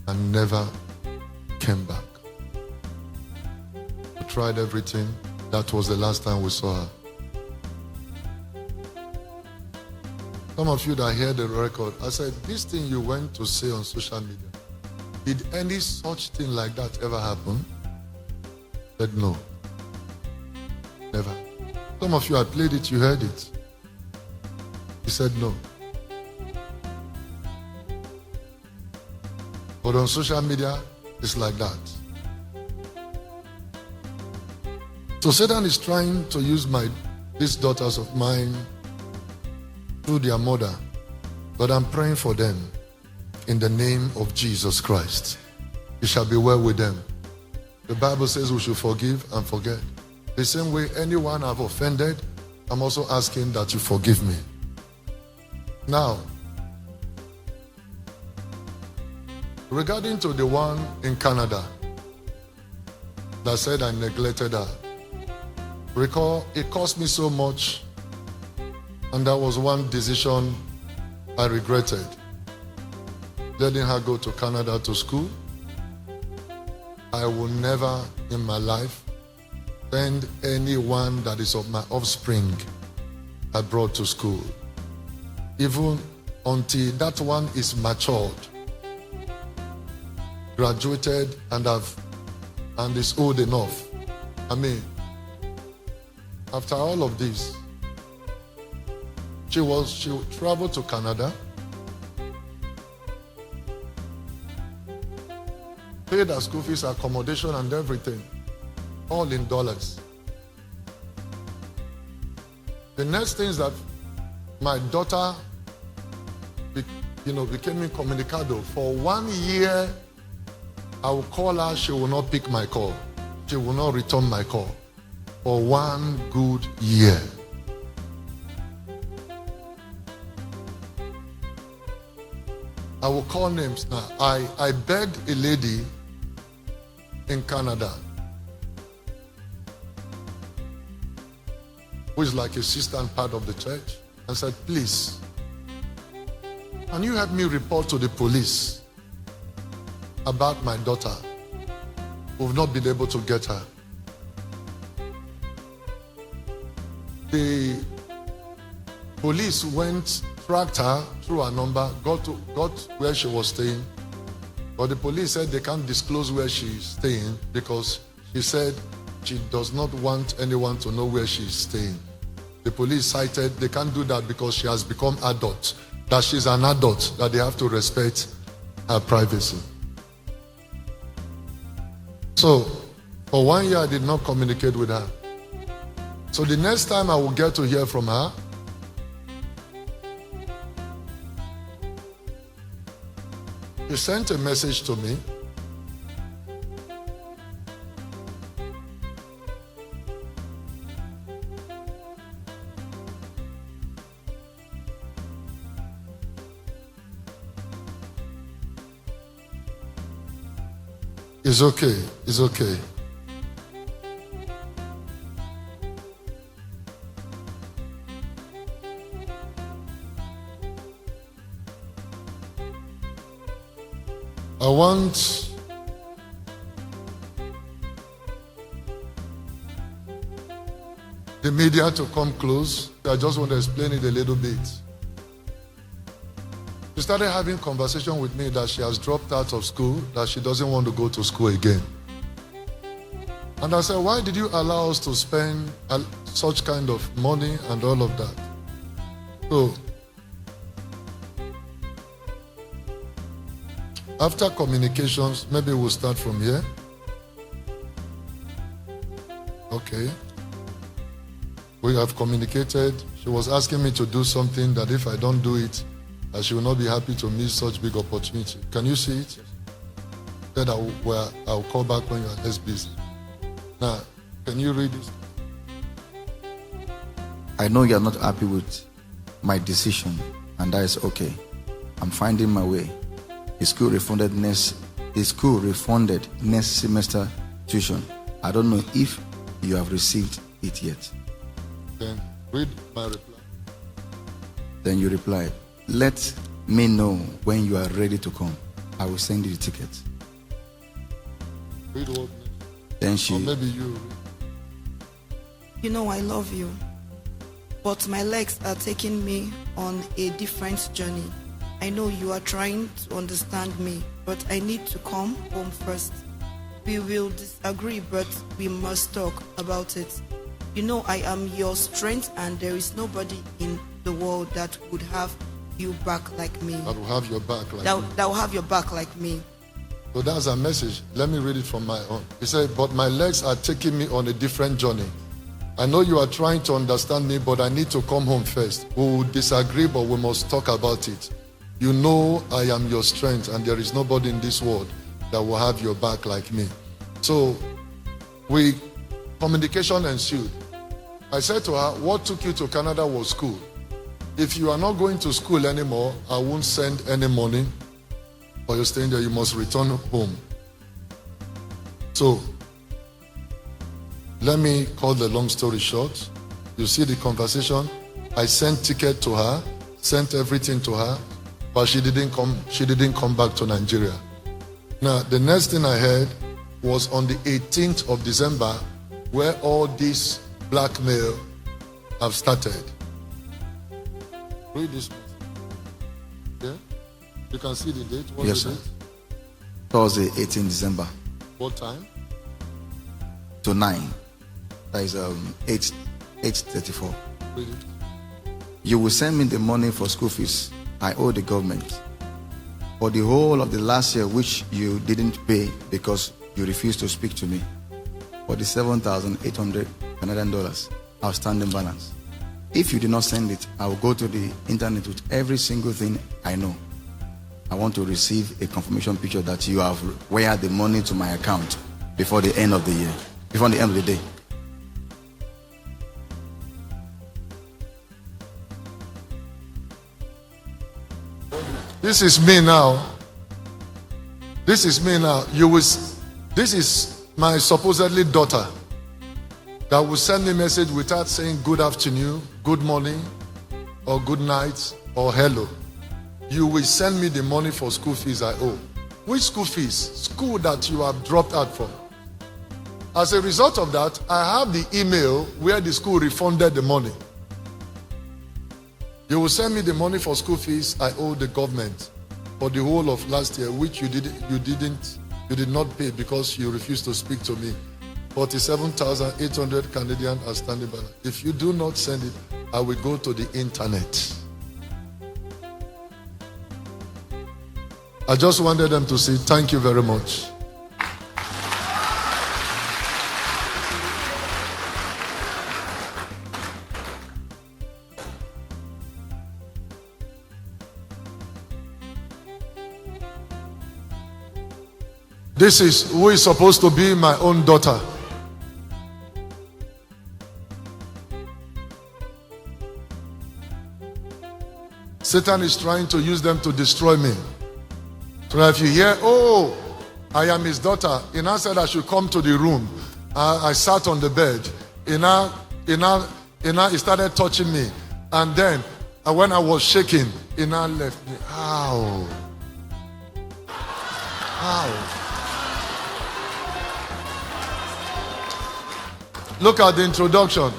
and never came back. We tried everything. That was the last time we saw her. Some of you that hear the record, I said, this thing you went to say on social media, did any such thing like that ever happen? I said, no. Never. Some of you had played it, you heard it. He said, no. But on social media, it's like that. So Satan is trying to use these daughters of mine through their mother, but I'm praying for them in the name of Jesus Christ. It shall be well with them. The Bible says we should forgive and forget. The same way anyone I've offended, I'm also asking that you forgive me. Now, regarding to the one in Canada that said I neglected her, recall it cost me so much. And that was one decision I regretted. Letting her go to Canada to school. I will never in my life send anyone that is of my offspring I brought to school. Even until that one is matured, graduated, and is old enough. I mean, after all of this, she traveled to Canada, paid her school fees, accommodation, and everything, all in dollars. The next thing is that my daughter, became incommunicado. For 1 year, I will call her, she will not pick my call. She will not return my call. For 1 good year. I will call names now. I begged a lady in Canada who is like a sister and part of the church and said, please, Can you help me report to the police about my daughter? We've not been able to get her. The police tracked her through her number, got where she was staying. But the police said they can't disclose where she's staying because she said she does not want anyone to know where she's staying. The police cited they can't do that because she has become adult, that she's an adult, that they have to respect her privacy. So, for 1 year I did not communicate with her. So the next time I will get to hear from her, she sent a message to me. It's okay. It's okay. I want the media to come close. I just want to explain it a little bit. She started having conversation with me that she has dropped out of school, that she doesn't want to go to school again. And I said, why did you allow us to spend such kind of money and all of that? So, after communications, maybe we'll start from here. Okay. We have communicated. She was asking me to do something that if I don't do it, she will not be happy to miss such big opportunity. Can you see it? Said I'll call back when you are less busy. Now, can you read this? I know you are not happy with my decision, and that is okay. I'm finding my way. The school refunded next semester tuition. I don't know if you have received it yet. Then read my reply. Then you replied, let me know when you are ready to come. I will send you the ticket. Read what? Then she... Or maybe you read. You know I love you, but my legs are taking me on a different journey. I know you are trying to understand me, but I need to come home first. We will disagree, but we must talk about it. You know I am your strength, and there is nobody in the world that would have you back like me. That will have your back like me. That will have your back like me. So that's a message. Let me read it from my own. He said, but my legs are taking me on a different journey. I know you are trying to understand me, but I need to come home first. We will disagree, but we must talk about it. You know I am your strength, and there is nobody in this world that will have your back like me. So, communication ensued. I said to her, what took you to Canada was school. If you are not going to school anymore, I won't send any money for you staying there. You must return home. So, let me cut the long story short. You see the conversation. I sent ticket to her, sent everything to her, but she didn't come back to Nigeria. Now, the next thing I heard was on the 18th of December, where all this blackmail have started. Read this. Yeah? You can see the date. Yes, sir. Thursday, 18 December. What time? To 9. That is 8:34. Read it. You will send me the money for school fees I owe the government for the whole of the last year, which you didn't pay because you refused to speak to me, for the $7,800 Canadian outstanding balance. If you do not send it, I will go to the internet with every single thing I know. I want to receive a confirmation picture that you have wired the money to my account before the end of the year, before the end of the day. This is me now. This is me now. This is my supposedly daughter that will send me a message without saying good afternoon, good morning, or good night, or hello. you will send me the money for school fees I owe. Which school fees? School that you have dropped out from. As a result of that, I have the email where the school refunded the money. You will send me the money for school fees I owe the government for the whole of last year, which you did not pay because you refused to speak to me. 47,800 Canadian outstanding balance. If you do not send it, I will go to the internet. I just wanted them to say thank you very much. This is who is supposed to be my own daughter. Satan is trying to use them to destroy me. So if you hear, oh, I am his daughter, he now said I should come to the room. I sat on the bed. He started touching me. And then, when I was shaking, he now left me. How? Look at the introduction.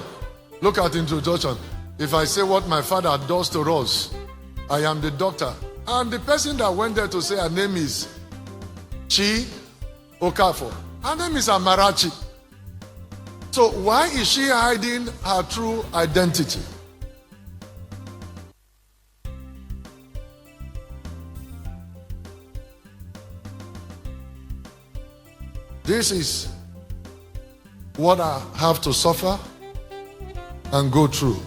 Look at the introduction. If I say what my father does to us, I am the doctor. And the person that went there to say her name is Okafor. Her name is Amarachi. So why is she hiding her true identity? This is what I have to suffer and go through.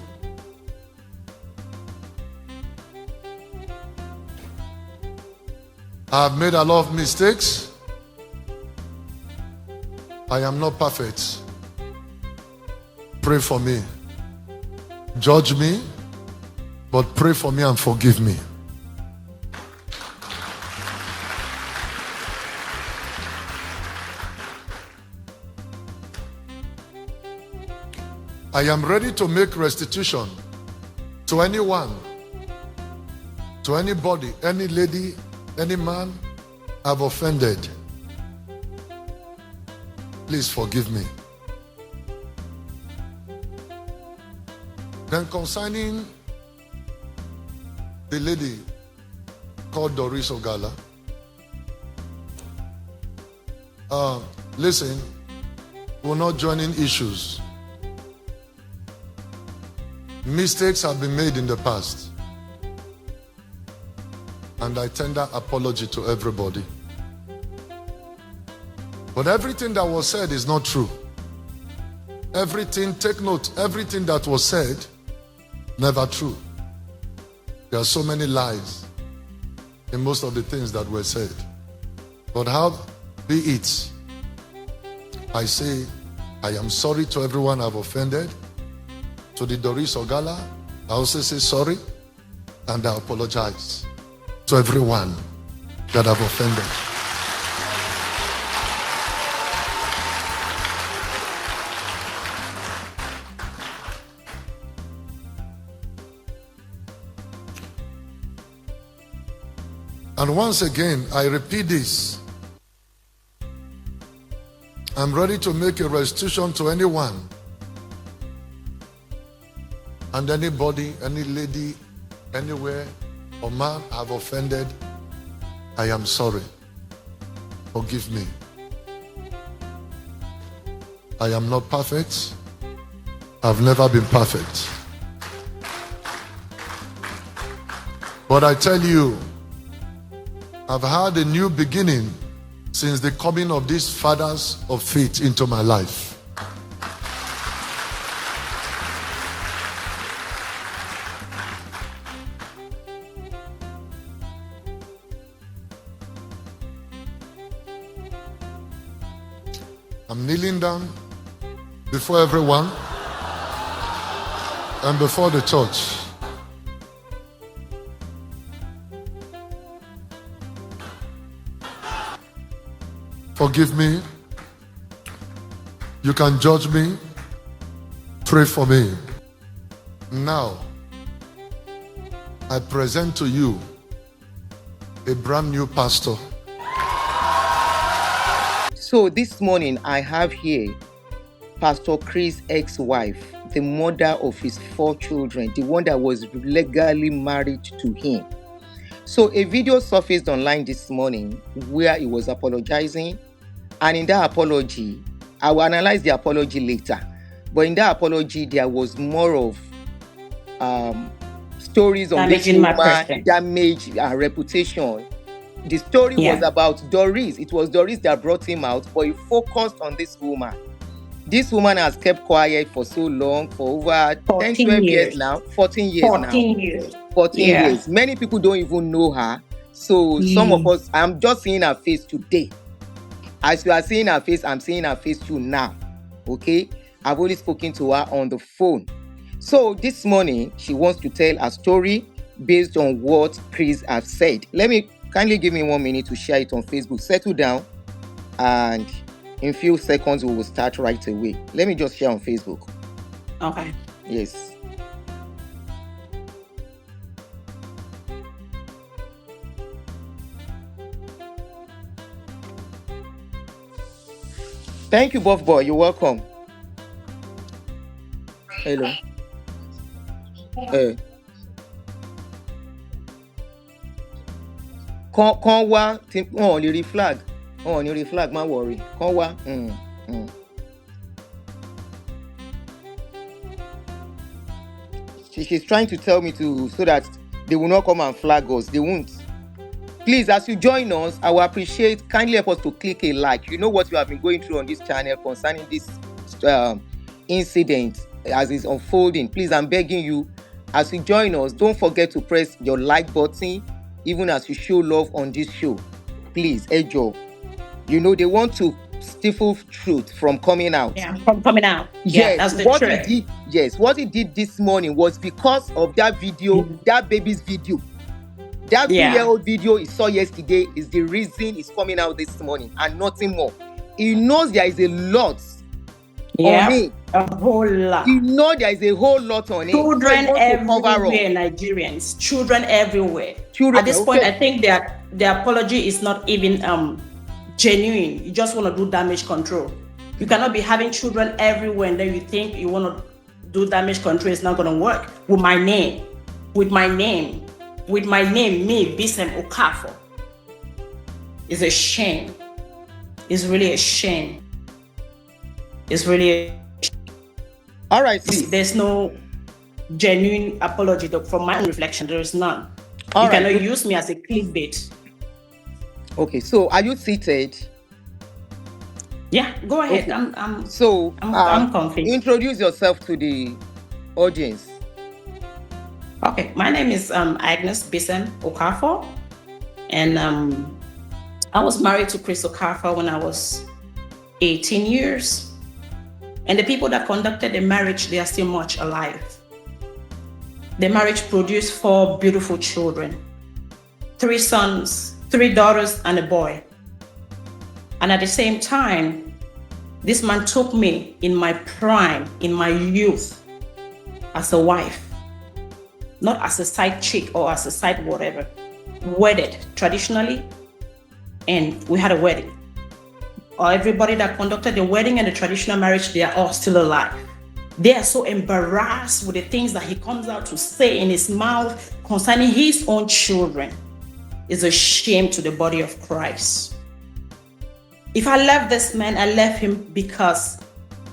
I have made a lot of mistakes. I am not perfect. Pray for me. Judge me, but pray for me and forgive me. I am ready to make restitution to anyone, to anybody, any lady, any man I've offended. Please forgive me. Then concerning the lady called Doris Ogala, listen, we're not joining issues. Mistakes have been made in the past. And I tender apology to everybody. But everything that was said is not true. Everything, take note, everything that was said, never true. There are so many lies in most of the things that were said. But how be it, I say, I am sorry to everyone I've offended. To the Doris Ogala, I also say sorry and I apologize to everyone that I've offended. And once again, I repeat this. I'm ready to make a restitution to anyone and anybody, any lady, anywhere, or man I've offended. I am sorry. Forgive me. I am not perfect. I've never been perfect. But I tell you, I've had a new beginning since the coming of these fathers of faith into my life. I'm kneeling down before everyone and before the church. Forgive me. You can judge me. Pray for me. Now, I present to you a brand new pastor. So this morning I have here Pastor Chris' ex-wife, the mother of his 4 children, the one that was legally married to him. So a video surfaced online this morning where he was apologizing, and in that apology, I will analyze the apology later, but in that apology there was more of stories on this woman, damage her reputation. The story was about Doris. It was Doris that brought him out, but he focused on this woman. This woman has kept quiet for so long, for over 10, 12 years now. 14 years 14 years. 14 years. Many people don't even know her. So some of us, I'm just seeing her face today. As you are seeing her face, I'm seeing her face too now. Okay? I've only spoken to her on the phone. So this morning, she wants to tell a story based on what Chris has said. Kindly give me 1 minute to share it on Facebook. Settle down, and in a few seconds, we will start right away. Let me just share on Facebook. Okay. Yes. Thank you, Buff Boy. You're welcome. Hello. Hey. Kan wá tí wọn ò lè rí flag. Wọn ò ní rí flag, má worry. Kan wá. She's trying to tell me to, so that they will not come and flag us. They won't. Please, as you join us, I will appreciate, kindly help us to click a like. You know what you have been going through on this channel concerning this incident as it's unfolding. Please, I'm begging you, as you join us, don't forget to press your like button, even as you show love on this show. Please, hey Joe. You know, they want to stifle truth from coming out. Yeah, from coming out. Yes, that's the truth. What he did this morning was because of that video, that baby's video. That 3-year-old video he saw yesterday is the reason it's coming out this morning and nothing more. He knows there is a lot on it. A whole lot. He knows there is a whole lot on it. Children everywhere, Nigerians. Children everywhere. At this point, I think that the apology is not even genuine. You just want to do damage control. You cannot be having children everywhere and then you think you want to do damage control. It's not going to work. With my name, me, Bisem Okafor. It's a shame. It's really a shame. It's really all right. There's no genuine apology. From my own reflection, there is none. You cannot use me as a clickbait. Okay, so are you seated? Yeah, go ahead. Okay. I'm confused. Introduce yourself to the audience. Okay, my name is Agnes Bisem Okafor, and I was married to Chris Okafor when I was 18 years. And the people that conducted the marriage, they are still much alive. The marriage produced 4 beautiful children, 3 sons, 3 daughters, and a boy. And at the same time, this man took me in my prime, in my youth, as a wife, not as a side chick or as a side whatever. Wedded traditionally, and we had a wedding. Everybody that conducted the wedding and the traditional marriage, they are all still alive. They are so embarrassed with the things that he comes out to say in his mouth concerning his own children. It's a shame to the body of Christ. If I left this man, I left him because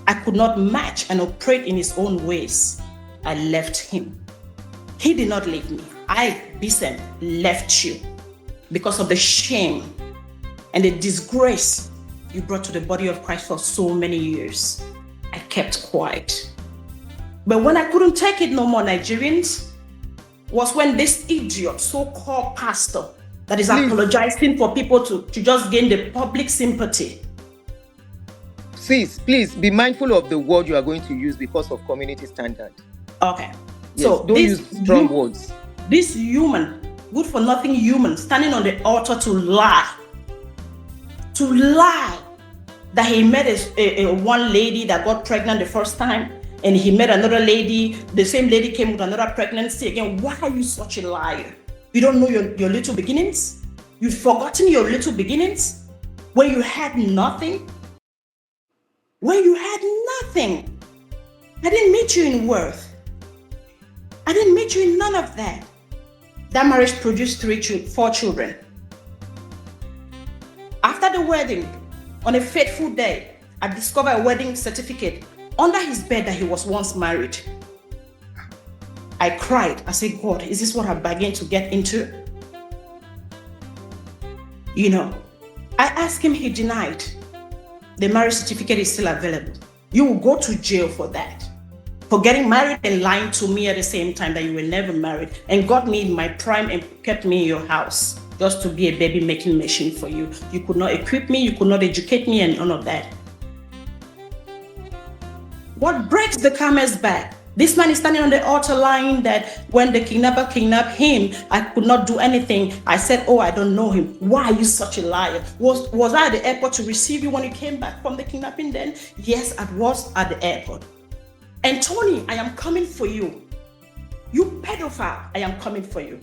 I could not match and operate in his own ways. I left him. He did not leave me. I, Bisem, left you because of the shame and the disgrace you brought to the body of Christ for so many years. I kept quiet. But when I couldn't take it no more, Nigerians, was when this idiot, so-called pastor, that is apologizing for people to just gain the public sympathy. Sis, please be mindful of the word you are going to use because of community standard. Okay. Yes, so don't use strong words. This human, good for nothing human, standing on the altar to lie that he met a one lady that got pregnant the first time, and he met another lady, the same lady came with another pregnancy again. Why are you such a liar? You don't know your little beginnings? You've forgotten your little beginnings when you had nothing. When you had nothing. I didn't meet you in worth. I didn't meet you in none of that. That marriage produced 4 children. After the wedding, on a fateful day, I discovered a wedding certificate under his bed that he was once married. I cried. I said, God, is this what I'm beginning to get into? You know, I asked him, he denied. The marriage certificate is still available. You will go to jail for that. For getting married and lying to me at the same time that you were never married, and got me in my prime and kept me in your house just to be a baby making machine for you. You could not equip me, you could not educate me, and none of that. What breaks the camel's back? This man is standing on the altar lying that when the kidnapper kidnapped him, I could not do anything. I said, oh, I don't know him. Why are you such a liar? Was I at the airport to receive you when you came back from the kidnapping then? Yes, I was at the airport. And Tony, I am coming for you. You pedophile, I am coming for you.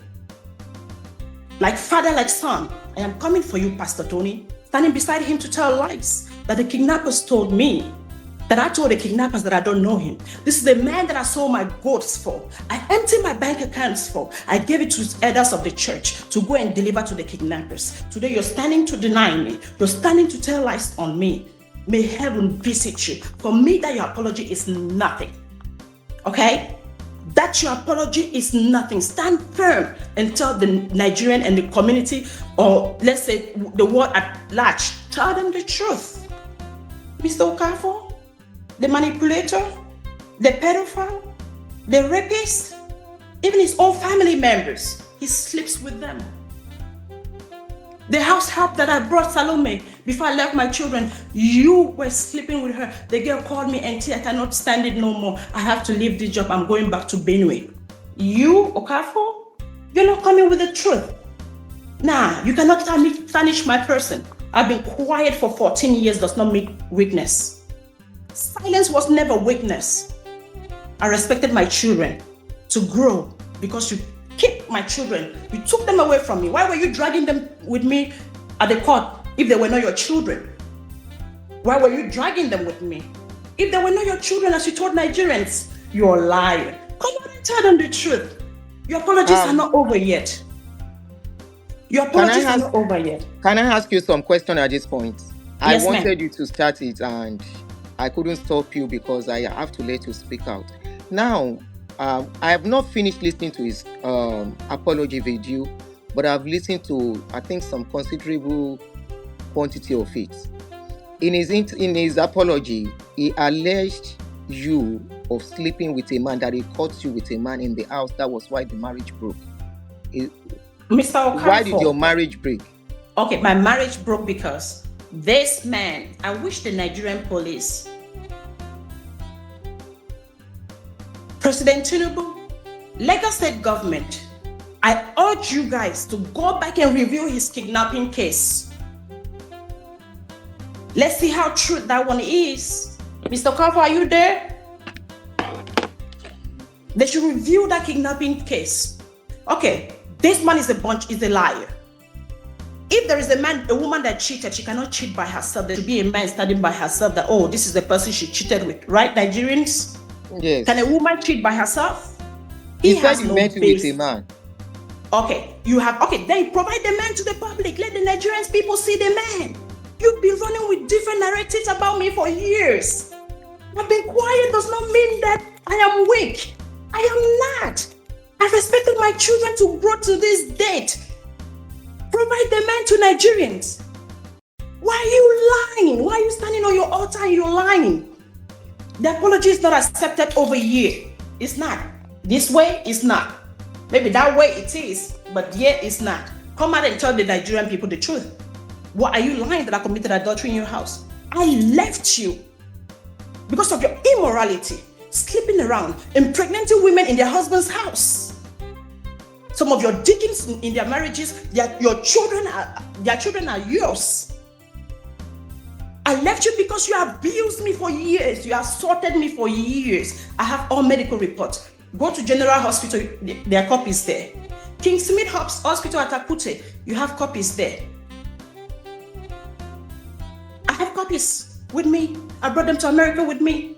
Like father, like son, I am coming for you, Pastor Tony. Standing beside him to tell lies that the kidnappers told me. That I told the kidnappers that I don't know him. This is the man that I sold my goats for. I emptied my bank accounts for. I gave it to elders of the church to go and deliver to the kidnappers. Today you're standing to deny me. You're standing to tell lies on me. May heaven visit you. For me, that your apology is nothing. Okay? That your apology is nothing. Stand firm and tell the Nigerian and the community, or let's say the world at large, tell them the truth. Mr. Okafor, the manipulator, the pedophile, the rapist, even his own family members, he sleeps with them. The house help that I brought Salome before I left my children, you were sleeping with her. The girl called me, Auntie, I cannot stand it no more. I have to leave this job. I'm going back to Benue. You, Okafor, you're not coming with the truth. Nah, you cannot tarnish my person. I've been quiet for 14 years does not make weakness. Silence was never weakness. I respected my children to grow because you keep my children. You took them away from me. Why were you dragging them with me at the court if they were not your children? Why were you dragging them with me if they were not your children, as you told Nigerians? You're a liar. Come on and tell them the truth. Your apologies are not over yet. Your apologies are not over yet. Can I ask you some question at this point? Yes, I wanted you to start it and I couldn't stop you because I have to let you speak out. Now, I have not finished listening to his apology video, but I've listened to, I think, some considerable quantity of it. In his apology, he alleged you of sleeping with a man, that he caught you with a man in the house. That was why the marriage broke. Mr. Okafor, why did your marriage break? Okay, my marriage broke because this man, I wish the Nigerian police, President Tinubu, Lagos State government, I urge you guys to go back and review his kidnapping case. Let's see how true that one is. Mr. Okafor, are you there? They should review that kidnapping case. Okay, this man is a liar. If there is a woman that cheated, she cannot cheat by herself. There should be a man standing by herself that, oh, this is the person she cheated with. Right, Nigerians? Yes. Can a woman cheat by herself? He said you met with a man. Okay, then provide the man to the public. Let the Nigerian people see the man. You've been running with different narratives about me for years. I've been quiet does not mean that I am weak. I am not. I respected my children to grow to this date. Provide the man to Nigerians. Why are you lying? Why are you standing on your altar and you're lying? The apology is not accepted over here. It's not. This way, it's not. Maybe that way it is, but yet it's not. Come out and tell the Nigerian people the truth. Why are you lying that I committed adultery in your house? I left you because of your immorality, sleeping around, impregnating women in their husband's house. Some of your deacons in their marriages, their children are yours. I left you because you abused me for years. You assaulted me for years. I have all medical reports. Go to General Hospital, their copies there. King Smith Hospital at Akute, you have copies there. I have copies with me. I brought them to America with me.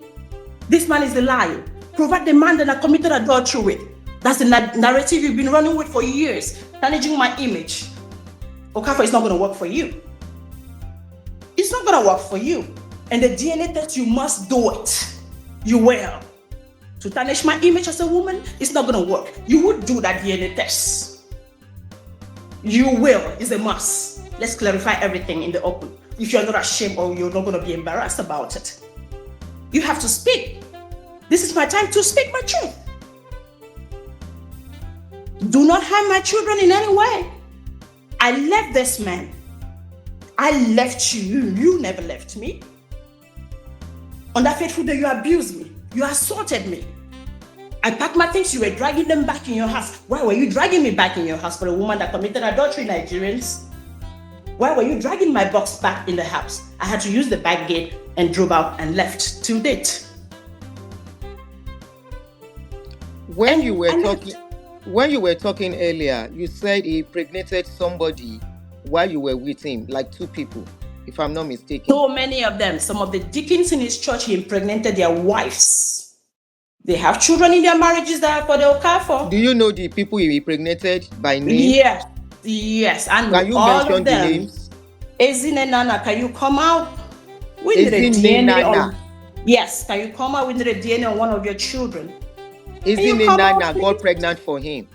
This man is a liar. Provide the man that I committed adultery with. That's the narrative you've been running with for years, damaging my image. Okafor is not going to work for you. It's not going to work for you. And the DNA test, you must do it. You will. To tarnish my image as a woman, it's not going to work. You would do that DNA test. You will. It's a must. Let's clarify everything in the open. If you're not ashamed or you're not going to be embarrassed about it, you have to speak. This is my time to speak my truth. Do not harm my children in any way. I left this man. I left you. You never left me. On that fateful day, you abused me. You assaulted me. I packed my things. You were dragging them back in your house. Why were you dragging me back in your house for a woman that committed adultery, Nigerians? Why were you dragging my box back in the house? I had to use the back gate and drove out and left till date. When you were talking earlier, you said he impregnated somebody while you were with him, like 2 people, if I'm not mistaken. So many of them. Some of the deacons in his church, he impregnated their wives. They have children in their marriages that are for the Okafor. Do you know the people he impregnated by name? Yes. And can you all mention of them, the names? Ezine Nana, can you come out? We need a DNA on, yes, can you come out with the DNA on one of your children? Ezine Nana got pregnant for him.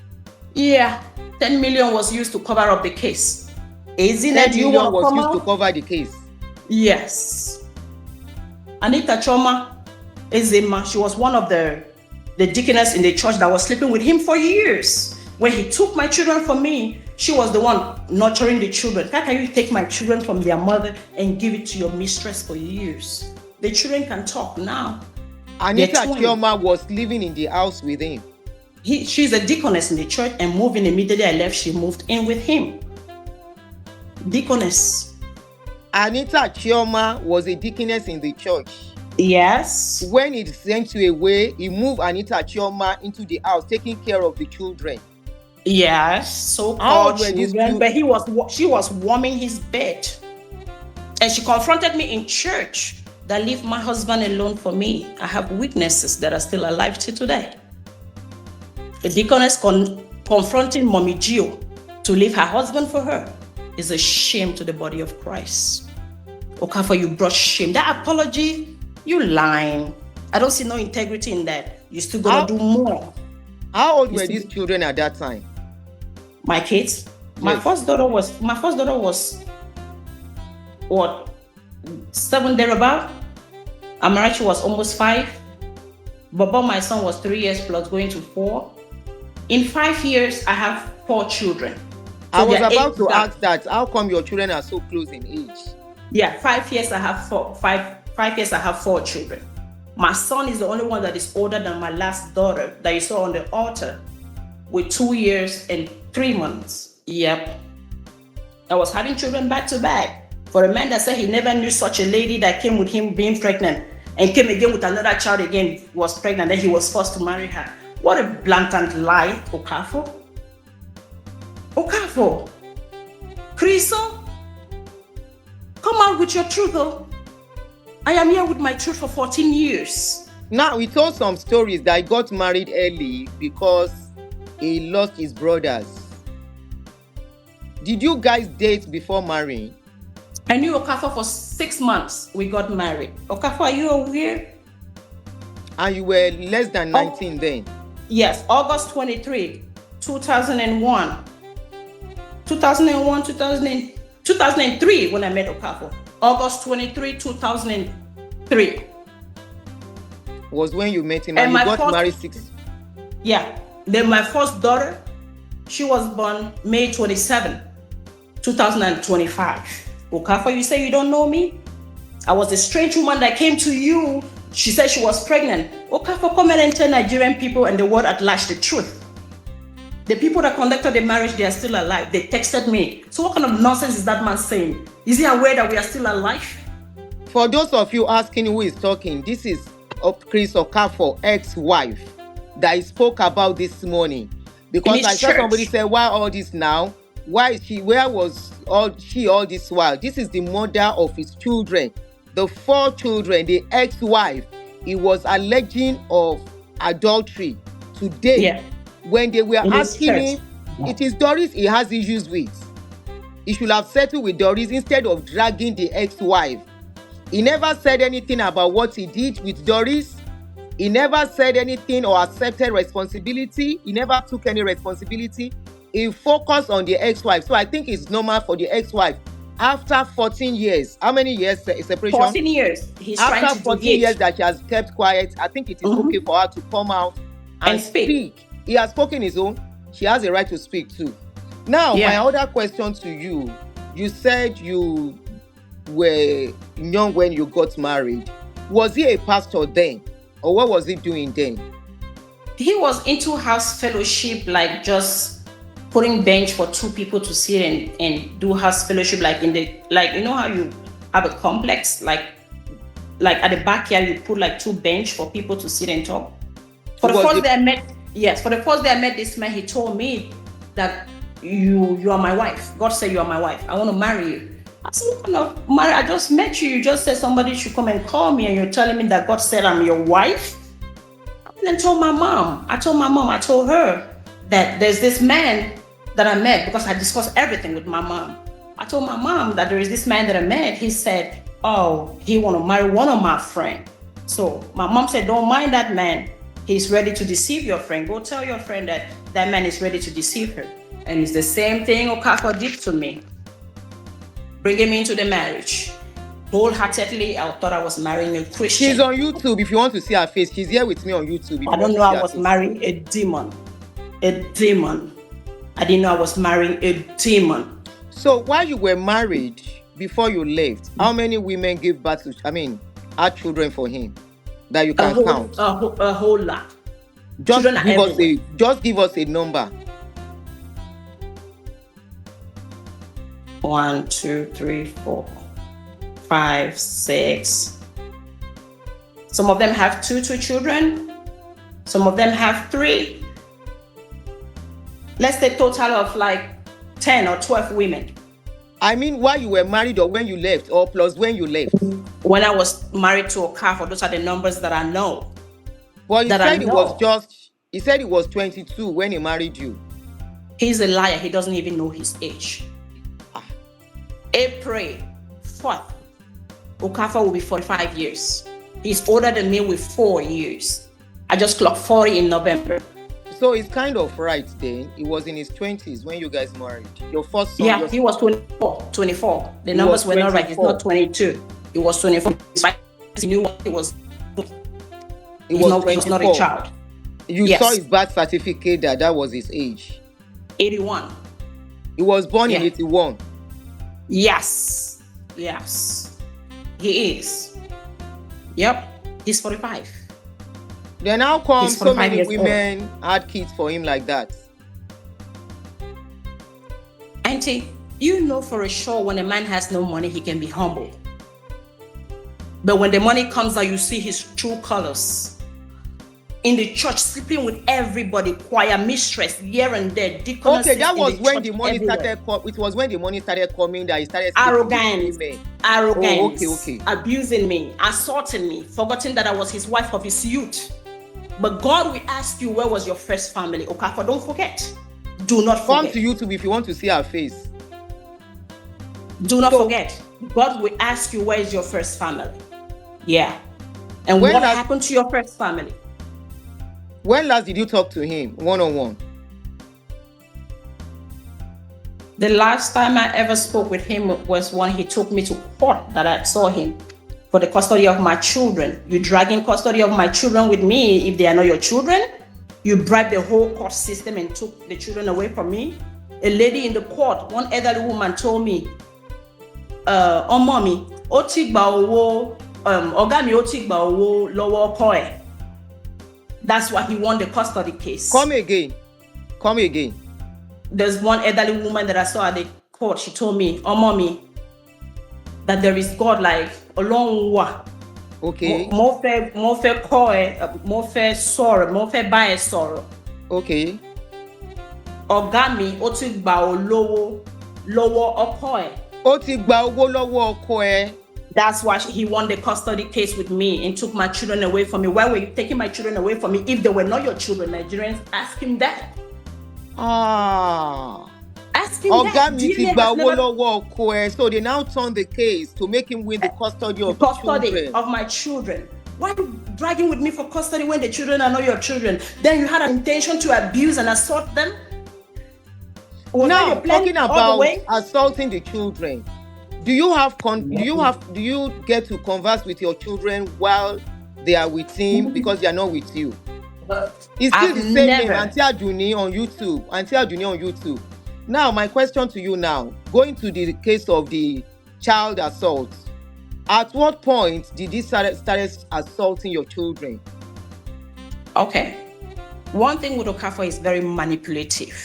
Yeah, 10 million was used to cover up the case. Ezine, 10 do you million want to come was used out? to cover the case. Yes. Anita Choma Ezema, she was one of the deaconess in the church that was sleeping with him for years. When he took my children from me, she was the one nurturing the children. How can you take my children from their mother and give it to your mistress for years? The children can talk now. Anita Chioma was living in the house with him. She's a deaconess in the church, and moving immediately I left, she moved in with him. Deaconess. Anita Chioma was a deaconess in the church. Yes. When he sent you away, he moved Anita Chioma into the house, taking care of the children. Yes, so-called children, but she was warming his bed. And she confronted me in church that leave my husband alone for me. I have witnesses that are still alive till today. A deaconess confronting Mommy Gio to leave her husband for her is a shame to the body of Christ. Okafor, you brought shame. That apology, you lying. I don't see no integrity in that. You're still gonna do more. How old were these children at that time? My kids? My first daughter was what, 7 thereabout. Amarachi was almost 5. Baba, my son, was 3 years plus, going to 4. In 5 years, I have 4 children. So I was about to ask that. How come your children are so close in age? Yeah, 5 years I have 4. 5 years I have 4 children. My son is the only one that is older than my last daughter that you saw on the altar, with 2 years and 3 months. Yep. I was having children back to back. For a man that said he never knew such a lady that came with him being pregnant and came again with another child again, was pregnant, then he was forced to marry her. What a blatant lie, Okafor. Okafor. Criso, come out with your truth, though. I am here with my truth for 14 years. Now, we told some stories that he got married early because he lost his brothers. Did you guys date before marrying? I knew Okafor for 6 months. We got married. Okafor, are you aware? And you were less than 19 then? Yes, August 23, 2001. 2003 when I met Okafor. August 23, 2003. Was when you met him, and you got married 6. Yeah. Then my first daughter, she was born May 27, 2025. Okafor, you say you don't know me? I was a strange woman that came to you. She said she was pregnant. Okafor, come and tell Nigerian people and the world at large the truth. The people that conducted the marriage, they are still alive. They texted me. So what kind of nonsense is that man saying? Is he aware that we are still alive? For those of you asking who is talking, this is Chris Okafor, ex-wife, that I spoke about this morning. Because his I saw somebody church. say, why all this now? Why is she? Where was all this while? This is the mother of his children, the 4 children, the ex-wife. He was alleging of adultery today. Yeah. When they were In his asking church. him, it is Doris he has issues with. He should have settled with Doris instead of dragging the ex-wife. He never said anything about what he did with Doris. He never said anything or accepted responsibility. He never took any responsibility. He focused on the ex-wife. So I think it's normal for the ex-wife. After 14 years, how many years separation? 14 years. He's trying After to 14 deviate. years that she has kept quiet, I think it is okay for her to come out and speak. He has spoken his own. She has a right to speak too. Now, my other question to you, you said you were young when you got married. Was he a pastor then? Or what was he doing then? He was into house fellowship, like just putting bench for 2 people to sit and do house fellowship, like in the, like, you know how you have a complex, like at the backyard you put like 2 bench for people to sit and talk. For the first day I met this man, he told me that you are my wife. God said you are my wife. I want to marry you. I said, no, Mary, I just met you. You just said somebody should come and call me, and you're telling me that God said I'm your wife? And then told my mom. I told her that there's this man that I met, because I discussed everything with my mom. I told my mom that there is this man that I met. He said, oh, he want to marry one of my friends. So my mom said, don't mind that man. He's ready to deceive your friend. Go tell your friend that that man is ready to deceive her. And it's the same thing Okafor did to me. Bringing me into the marriage. Wholeheartedly, I thought I was marrying a Christian. She's on YouTube if you want to see her face. She's here with me on YouTube. I don't know I was marrying a demon. A demon. I didn't know I was marrying a demon. So while you were married, before you left, how many women gave birth to, had children for him that you can count? A whole lot. Just give us a number. 1, 2, 3, 4, 5, 6. Some of them have two children. Some of them have 3. Let's say total of like 10 or 12 women. I mean, while you were married or when you left, or plus when you left? When I was married to Okafor, those are the numbers that I know. Well, he said he was 22 when he married you. He's a liar. He doesn't even know his age. April 4th, Okafor will be 45 years. He's older than me with 4 years. I just clocked 40 in November. So it's kind of right then. He was in his 20s when you guys married. Your first son. Yeah, he was 24. The numbers were not right. He's not 22. He was 24. He knew what he was. He was not a child. You saw his birth certificate that was his age. 81. He was born in 81. Yes. He is. Yep. He's 45. Then how come so many women had kids for him like that? Auntie, you know for a sure when a man has no money, he can be humble. But when the money comes out, you see his true colors. In the church, sleeping with everybody, choir mistress, here and there, deaconess. Okay, that was when the money started. It was when the money started coming that he started arrogance, okay, abusing me, assaulting me, forgetting that I was his wife of his youth. But God will ask you, where was your first family? Okafor, don't forget. Do not forget. Come to YouTube if you want to see her face. Do not forget. God will ask you, where is your first family? Yeah. And what happened to your first family? When last did you talk to him one-on-one? The last time I ever spoke with him was when he took me to court that I saw him for the custody of my children. You dragging custody of my children with me if they are not your children? You bribed the whole court system and took the children away from me? A lady in the court, one elderly woman told me, mommy, Ogami otigba owo lowo koe. That's why he won the custody case. Come again. There's one elderly woman that I saw at the court. She told me, mommy, that there is God like Olonwa. Okay. More fair koe, more fair sorrow, more fair by sorrow. Okay. ọ̀gá mi ó ti gba olówó lọ́wọ́ ọkọ ẹ̀. Ó ti gba owó lọ́wọ́ ọkọ ẹ̀. That's why he won the custody case with me and took my children away from me. Why were you taking my children away from me if they were not your children? Nigerians, ask him that. Ask him Ọ̀gá that. mi ti gba owó lọ́wọ́ ọkọ ẹ̀, so they now turn the case to make him win the custody of the children. Of my children. Why are you dragging with me for custody when the children are not your children? Then you had an intention to abuse and assault them? Now, talking about assaulting the children, do you get to converse with your children while they are with him because they are not with you? It's still the same name, Auntie Ajuni on YouTube. Now, my question to you now, going to the case of the child assault, at what point did he start assaulting your children? Okay. One thing with Okafor is very manipulative.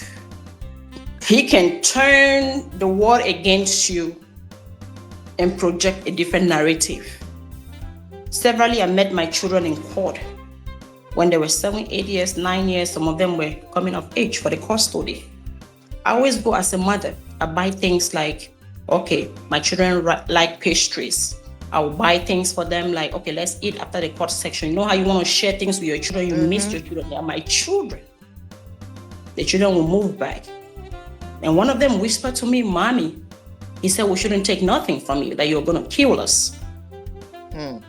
He can turn the world against you and project a different narrative. Severally, I met my children in court when they were 7, 8 years, 9 years. Some of them were coming of age for the custody. I always go as a mother. I buy things like, okay, my children like pastries. I will buy things for them like, okay, let's eat after the court section. You know how you want to share things with your children? You miss your children. They are my children. The children will move back. And one of them whispered to me, Mommy, he said, we shouldn't take nothing from you, that you're going to kill us.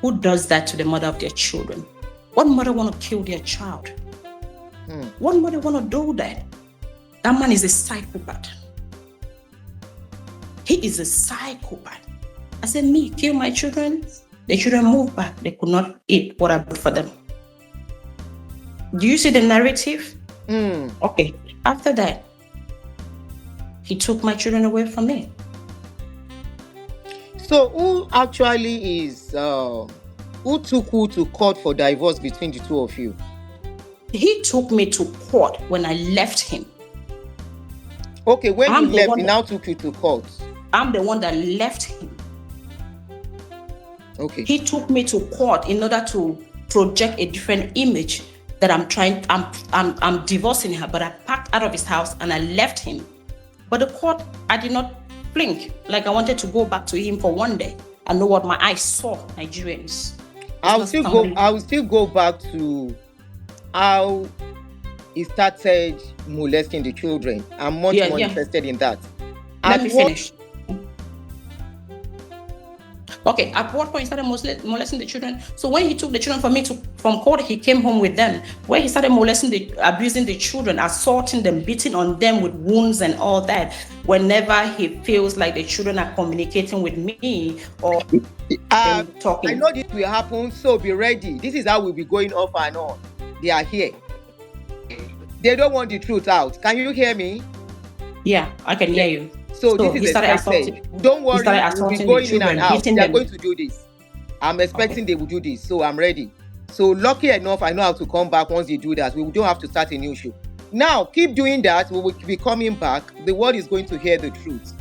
Who does that to the mother of their children? What mother want to kill their child? What mother want to do that? That man is a psychopath. He is a psychopath. I said, me, kill my children? The children moved back. They could not eat what I bought for them. Do you see the narrative? Okay. After that, he took my children away from me. So who actually is, who took who to court for divorce between the two of you? He took me to court when I left him. Okay, when you left, he now took you to court. I'm the one that left him. Okay. He took me to court in order to project a different image that I'm divorcing her, but I packed out of his house and I left him. But the court, I did not blink. Like I wanted to go back to him for one day and know what my eyes saw, Nigerians. I will still go back to how he started molesting the children. I'm much more interested in that. Let me finish. Okay, at what point he started molesting the children? So when he took the children from court, he came home with them. Where he started abusing the children, assaulting them, beating on them with wounds and all that. Whenever he feels like the children are communicating with me or talking. I know this will happen, so be ready. This is how we'll be going off and on. They are here. They don't want the truth out. Can you hear me? Yeah, I can hear you. So this is expected. Don't worry, we'll be going in and out. They are going to do this. I'm expecting they will do this, so I'm ready. So lucky enough, I know how to come back once they do that. We don't have to start a new show. Now, keep doing that. We will be coming back. The world is going to hear the truth.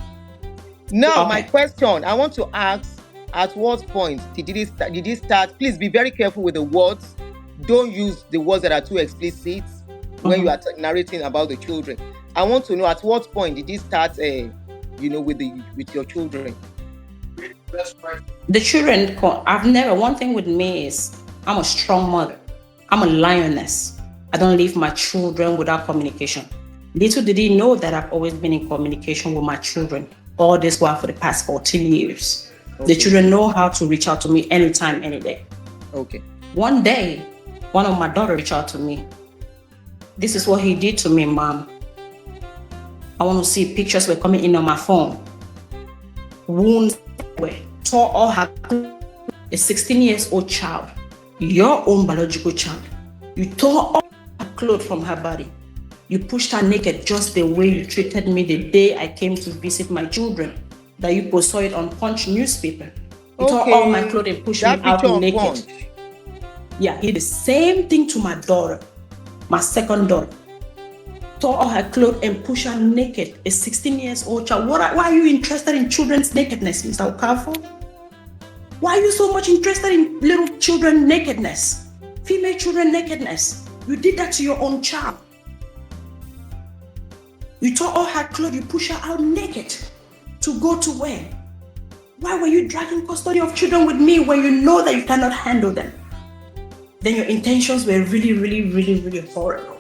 Now, my question, I want to ask, at what point did it start? Please be very careful with the words. Don't use the words that are too explicit when you are narrating about the children. I want to know at what point did it start, with your children? The children, one thing with me is I'm a strong mother. I'm a lioness. I don't leave my children without communication. Little did he know that I've always been in communication with my children all this while for the past 14 years. Okay. The children know how to reach out to me anytime, any day. Okay. One day, one of my daughters reached out to me. This is what he did to me, Mom. I want to see pictures were coming in on my phone. Wounds were tore all her clothes. A 16 years old child, your own biological child. You tore all her clothes from her body. You pushed her naked just the way you treated me the day I came to visit my children. That you both saw it on Punch newspaper. You tore all my clothes and pushed me out naked. Punch. Yeah, he did the same thing to my daughter, my second daughter. Tore all her clothes and pushed her naked, a 16 years old child. Why are you interested in children's nakedness, Mr. Okafor? Why are you so much interested in little children nakedness? Female children nakedness. You did that to your own child. You tore all her clothes, you push her out naked to go to where? Why were you dragging custody of children with me when you know that you cannot handle them? Then your intentions were really, really, really, really horrible.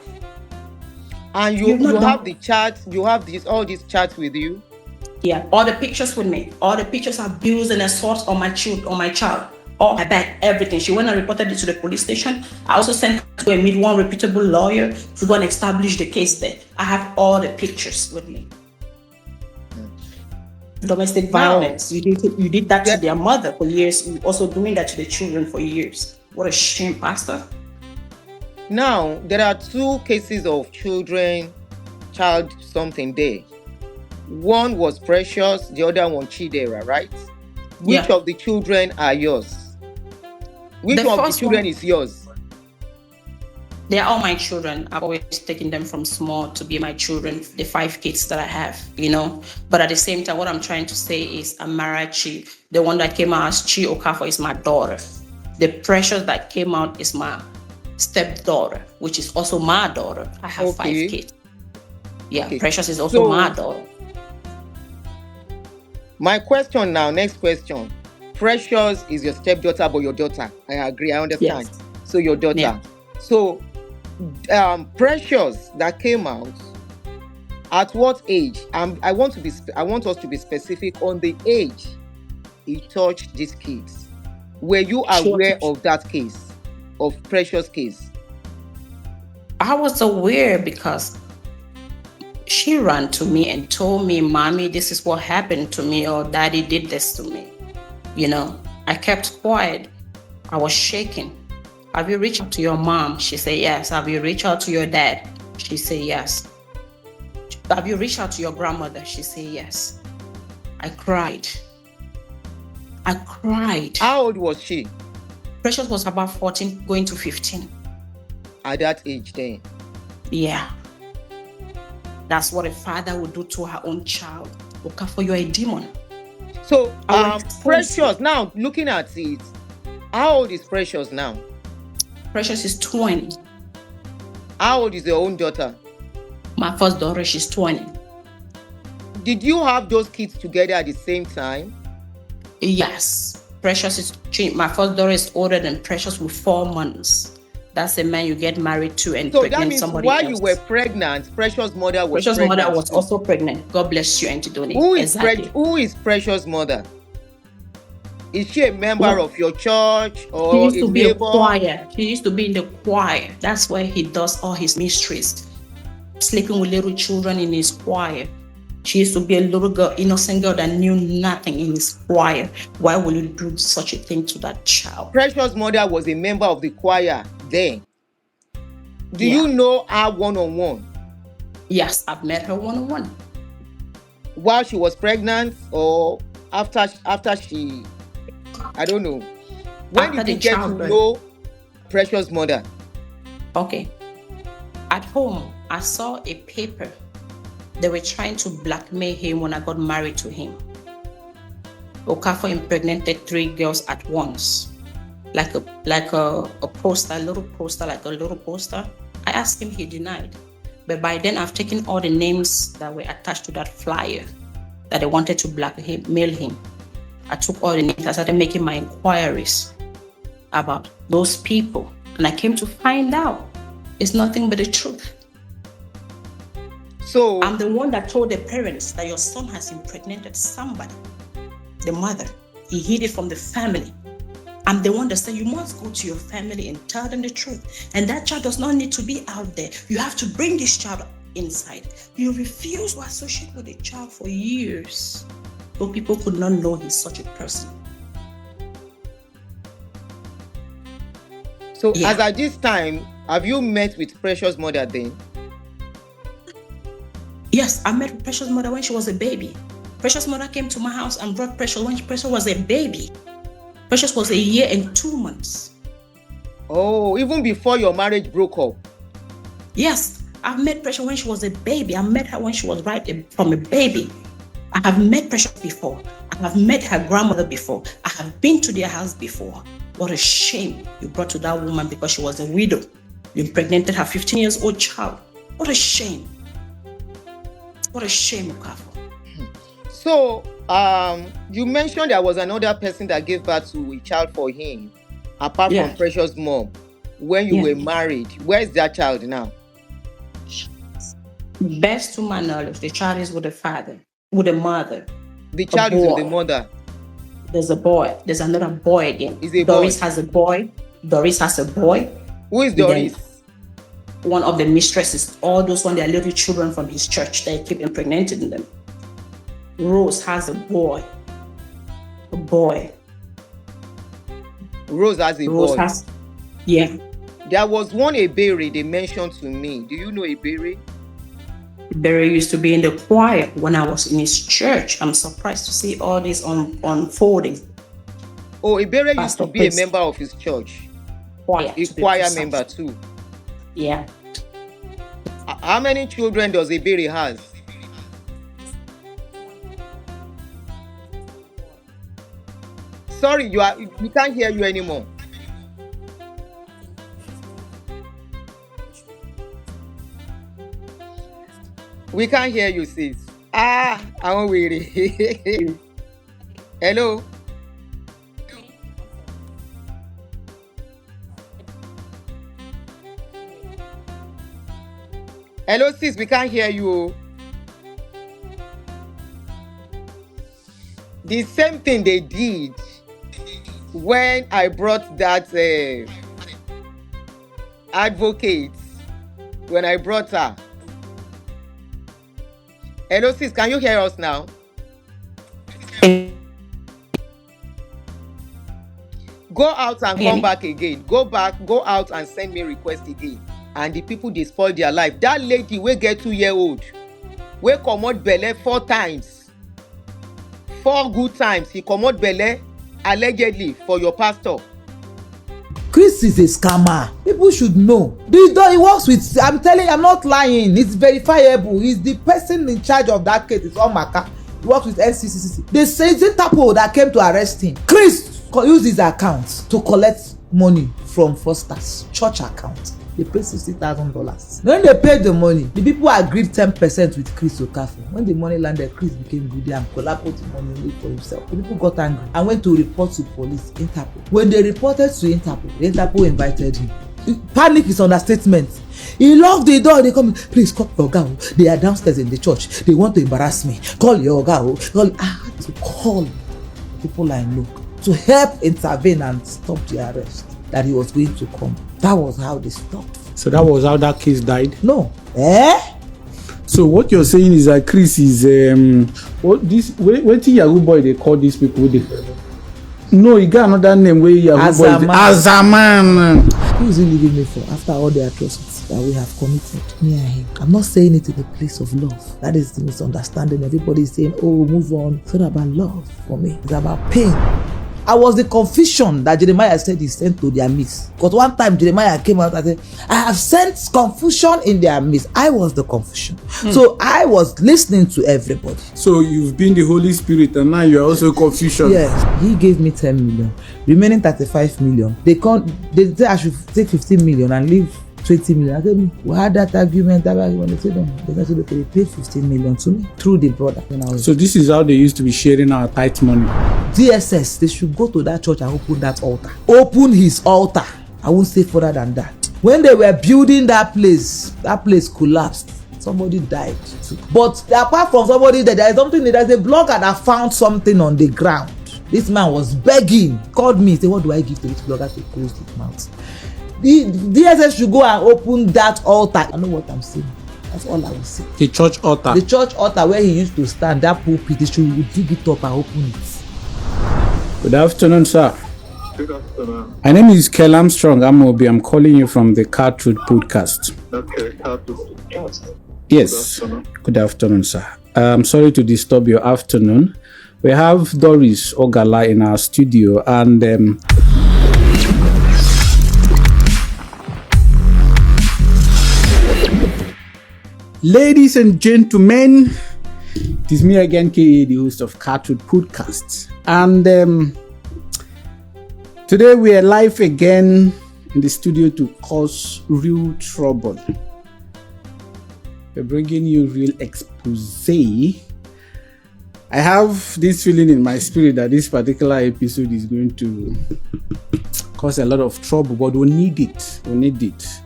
And you have the chats, you have all these chats with you? Yeah, all the pictures with me. All the pictures of abuse and assault on my child. All my back, everything. She went and reported it to the police station. I also sent her to meet one reputable lawyer to go and establish the case there. I have all the pictures with me. Domestic violence. You did that to their mother for years. You're also doing that to the children for years. What a shame, Pastor. Now, there are 2 cases of child something there. One was Precious, the other one Chidera, right? Which of the children are yours? Which of the children is yours? They are all my children. I've always taken them from small to be my children, the 5 kids that I have, But at the same time, what I'm trying to say is Amara Chi, the one that came out as Chi Okafor, is my daughter. The Precious that came out is my stepdaughter, which is also my daughter. I have 5 kids. Yeah, okay. Precious is also my daughter. My question now, next question. Precious is your stepdaughter, but your daughter. I agree, I understand. Yes. So your daughter. Yeah. So Precious that came out, at what age? I want us to be specific on the age he touched these kids. Were you aware of that case, of Precious case? I was aware because she ran to me and told me, Mommy, this is what happened to me, or Daddy did this to me. I kept quiet. I was shaking. Have you reached out to your mom? She said, yes. Have you reached out to your dad? She said, yes. Have you reached out to your grandmother? She said, yes. I cried. How old was she? Precious was about 14, going to 15. At that age then? Yeah. That's what a father would do to her own child. Okafor, you're a demon. So, Precious, now looking at it, how old is Precious now? Precious is 20. How old is your own daughter? My first daughter, she's 20. Did you have those kids together at the same time? Yes. My first daughter is older than Precious with 4 months. That's the man you get married to and so pregnant that means somebody while else. You were pregnant, Precious' mother was Precious' pregnant. mother was also pregnant. God bless you, Auntie Donnie. Who is Precious' mother? Is she a member of your church or she used to be neighbor? A choir. She used to be in the choir. That's where he does all his mysteries. Sleeping with little children in his choir. She used to be a little girl, innocent girl that knew nothing in his choir. Why would you do such a thing to that child? Precious' mother was a member of the choir then. Do you know her one-on-one? Yes, I've met her one-on-one. While she was pregnant or after she, I don't know. When did you get to know Precious' mother? Okay. At home, I saw a paper. They were trying to blackmail him when I got married to him. Okafor impregnated 3 girls at once. Like a poster, a little poster. I asked him, he denied. But by then, I've taken all the names that were attached to that flyer that they wanted to blackmail him. I took all the names. I started making my inquiries about those people. And I came to find out it's nothing but the truth. So I'm the one that told the parents that your son has impregnated somebody, the mother. He hid it from the family. I'm the one that said you must go to your family and tell them the truth. And that child does not need to be out there. You have to bring this child inside. You refuse to associate with the child for years. So people could not know he's such a person. So as at this time, have you met with Precious' mother then? Yes, I met with Precious' mother when she was a baby. Precious' mother came to my house and brought Precious when Precious was a baby. Precious was 1 year and 2 months. Oh, even before your marriage broke up? Yes, I've met Precious when she was a baby. I met her when she was from a baby. I have met Precious before. I have met her grandmother before. I have been to their house before. What a shame you brought to that woman because she was a widow. You impregnated her 15 years old child. What a shame. What a shame, Okafor. So, you mentioned there was another person that gave birth to a child for him, apart from Precious mom, when you were married. Where is that child now? Best to my knowledge, the child is with the father, with the mother. The child is with the mother. There's a boy. There's another boy again. Doris has a boy. Doris has a boy. Who is Doris? One of the mistresses. All those when they're little children from his church, they keep impregnating them. Rose has a boy. A boy. Rose has a boy. Yeah. There was one Ebere they mentioned to me. Do you know Ebere? Ebere used to be in the choir when I was in his church. I'm surprised to see all this unfolding. Oh, Ebere used to be a member of his church. A choir member too. Yeah. How many children does Ebere has? Sorry, we can't hear you anymore. We can't hear you, sis. I'm waiting. Hello. Hello, sis. We can't hear you. The same thing they did when I brought that advocate. When I brought her. Hello, sis. Can you hear us now? Go out and come back again. Go out and send me request again. And the people, they spoil their life. That lady will get 2-year-old. We comot belle 4 times. 4 good times. He comot belle allegedly for your pastor. Chris is a scammer. People should know. He works with, I'm telling you, I'm not lying. It's verifiable. He's the person in charge of that case. It's Omaka. He works with NCCC. They say it's Interpol that came to arrest him. Chris used his account to collect money from Foster's church account. They paid $60,000. When they paid the money, the people agreed 10% with Chris Okafor. When the money landed, Chris became greedy and collaborated the money for himself. The people got angry and went to report to police, Interpol. When they reported to Interpol invited him. Panic is understatement. He locked the door. They come, please call your girl. They are downstairs in the church. They want to embarrass me. Call your girl. I had to call people I know to help intervene and stop the arrest. That he was going to come. That was how they stopped. So that was how that case died? No. So what you're saying is that Chris is what Yahoo boy they call these people? No, he got another name where Yahoo boy. Azaman. Who is he leaving me for after all the atrocities that we have committed, me and him? I'm not saying it in a place of love. That is the misunderstanding. Everybody is saying, oh, move on. It's not about love for me. It's about pain. I was the confusion that Jeremiah said he sent to their midst. Because one time Jeremiah came out and said, I have sent confusion in their midst. I was the confusion. So I was listening to everybody. So you've been the Holy Spirit and now you're also confusion. Yes. He gave me 10 million. Remaining 35 million. They said I should take 15 million and leave 20 million. I said, we had that argument. They said, they paid 15 million to me through the brother. So this is how they used to be sharing our tithe money. DSS, they should go to that church and open that altar. Open his altar. I won't say further than that. When they were building that place collapsed. Somebody died too. But apart from somebody dead, there's a blogger that found something on the ground. This man was begging, called me, said, what do I give to this blogger to close his mouth? The DSS should go and open that altar. I know what I'm saying. That's all I will say. The church altar. The church altar where he used to stand, that pulpit, they should dig it up and open it. Good afternoon, sir. Good afternoon. My name is Kel Armstrong Amobi. I'm calling you from the Car Truth Podcast. Okay, Car Truth Podcast. Yes. Good afternoon, sir. I'm sorry to disturb your afternoon. We have Doris Ogala in our studio and ladies and gentlemen, it is me again, KA, the host of Car Truth Podcast. And today we are live again in the studio to cause real trouble. We're bringing you real expose. I have this feeling in my spirit that this particular episode is going to cause a lot of trouble, but we need it. We need it.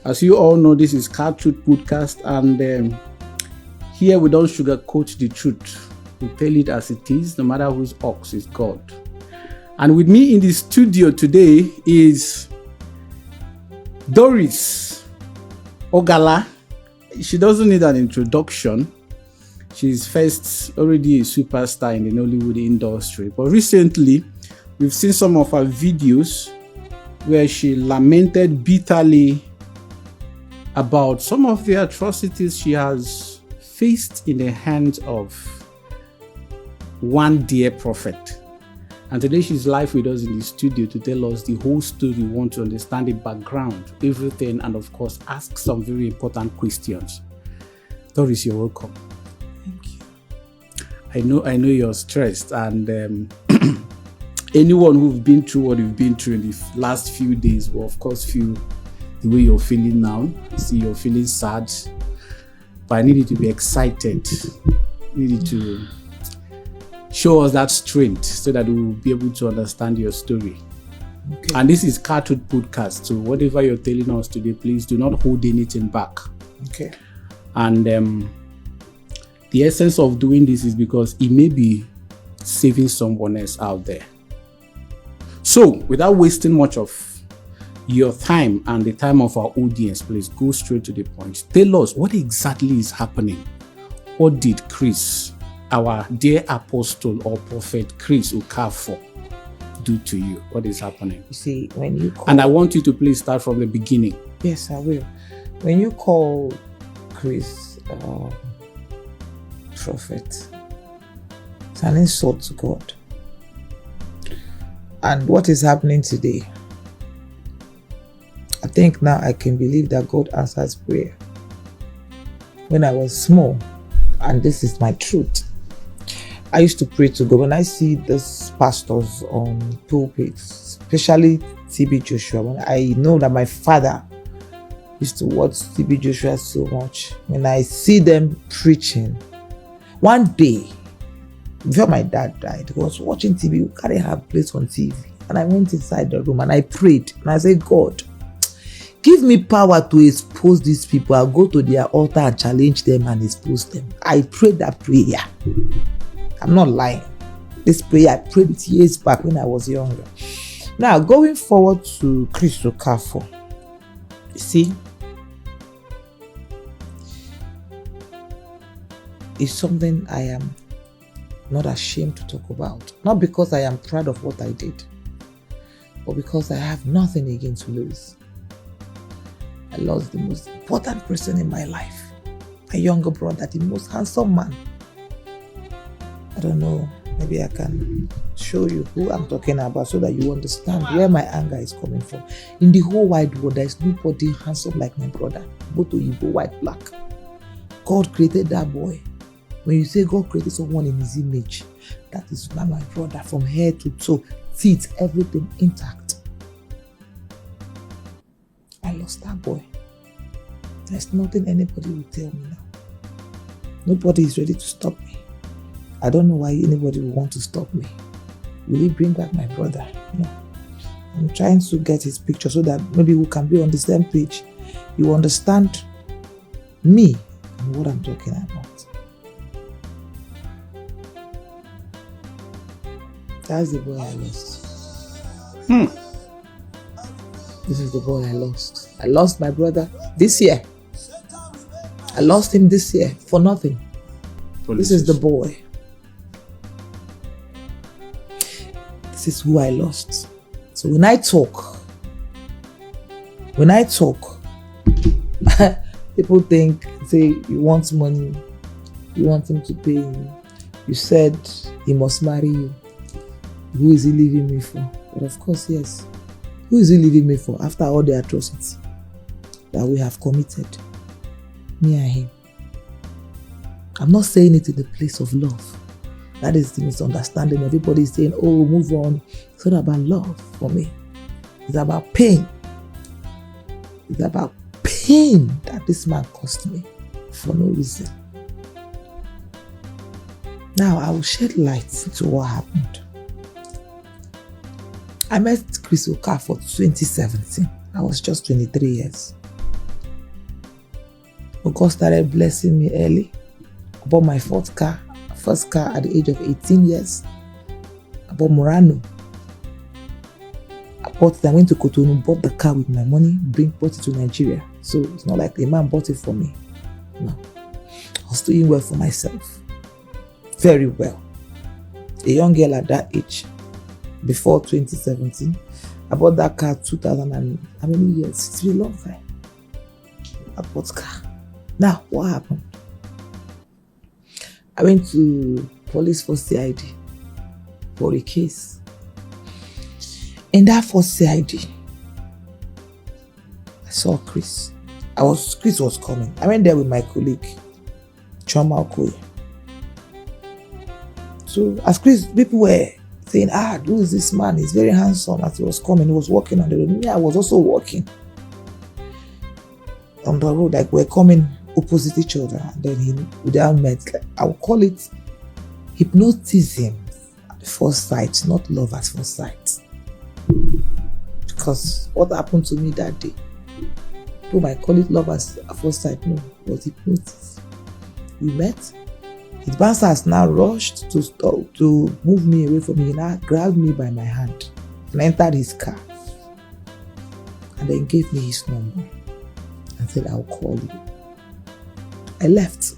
As you all know, this is Car Truth Podcast, and here we don't sugarcoat the truth. We tell it as it is, no matter whose ox is God. And with me in the studio today is Doris Ogala. She doesn't need an introduction. She's first already a superstar in the Nollywood industry. But recently, we've seen some of her videos where she lamented bitterly about some of the atrocities she has faced in the hands of one dear prophet. And today she's live with us in the studio to tell us the whole story. We want to understand the background, everything, and of course, ask some very important questions. Doris, you're welcome. I know you're stressed, and anyone who've been through what you've been through in the last few days will of course feel the way you're feeling now. See, you're feeling sad, but I need you to be excited. I need you to show us that strength so that we'll be able to understand your story. Okay. And this is Car Truth Podcast, so whatever you're telling us today, please do not hold anything back. Okay. And the essence of doing this is because it may be saving someone else out there. So, without wasting much of your time and the time of our audience, please go straight to the point. Tell us what exactly is happening. What did Chris, our dear apostle or prophet Chris Okafor, do to you? What is happening? You see, when you call... And I want you to please start from the beginning. Yes, I will. When you call Chris prophet, it's an insult to God. And what is happening today, I think now I can believe that God answers prayer. When I was small, and this is my truth, I used to pray to God. When I see these pastors on pulpits, especially TB Joshua, when I know that my father used to watch TB Joshua so much, when I see them preaching, one day, before my dad died, I was watching TV. We carry her place on TV. And I went inside the room and I prayed. And I said, God, give me power to expose these people. I'll go to their altar and challenge them and expose them. I prayed that prayer. I'm not lying. This prayer, I prayed it years back when I was younger. Now, going forward to Chris Okafor. You see, it's something I am not ashamed to talk about. Not because I am proud of what I did, but because I have nothing again to lose. I lost the most important person in my life. My younger brother, the most handsome man. I don't know, maybe I can show you who I'm talking about so that you understand where my anger is coming from. In the whole wide world, there is nobody handsome like my brother. Both Ewuilo, white, black. God created that boy. When you say God created someone in his image, that is my brother, from head to toe, teeth, everything intact. I lost that boy. There's nothing anybody will tell me now. Nobody is ready to stop me. I don't know why anybody will want to stop me. Will he bring back my brother? No. I'm trying to get his picture so that maybe we can be on the same page. You understand me and what I'm talking about. That's the boy I lost. This is the boy I lost. I lost my brother this year. I lost him this year for nothing. This is the boy. This is who I lost. So when I talk, people say you want money, you want him to pay you. You said he must marry you. Who is he leaving me for? But of course, yes. Who is he leaving me for after all the atrocity that we have committed? Me and him. I'm not saying it in the place of love. That is the misunderstanding. Everybody is saying, oh, move on. It's not about love for me. It's about pain. It's about pain that this man caused me for no reason. Now I will shed light into what happened. I met Chris Okafor 2017. I was just 23 years. God started blessing me early. I bought my first car at the age of 18 years. I bought Murano. I went to Cotonou, bought the car with my money, brought it to Nigeria. So it's not like the man bought it for me. No. I was doing well for myself. Very well. A young girl at that age, before 2017, I bought that car 2000 and how many years? It's been a long time. I bought car. Now, what happened? I went to police for CID for a case. In that first CID, I saw Chris. Chris was coming. I went there with my colleague, Choma Okoye. So as Chris, people were saying, who is this man? He's very handsome. As he was coming, he was walking on the road. Me, I was also walking on the road, like we're coming opposite each other. And then we met. Like, I would call it hypnotism at first sight, not love at first sight. Because what happened to me that day, people might call it love at first sight. No, it was hypnosis. We met. His bouncers now rushed to move me away from me. He now grabbed me by my hand and entered his car. And then gave me his number and said, I'll call you. I left.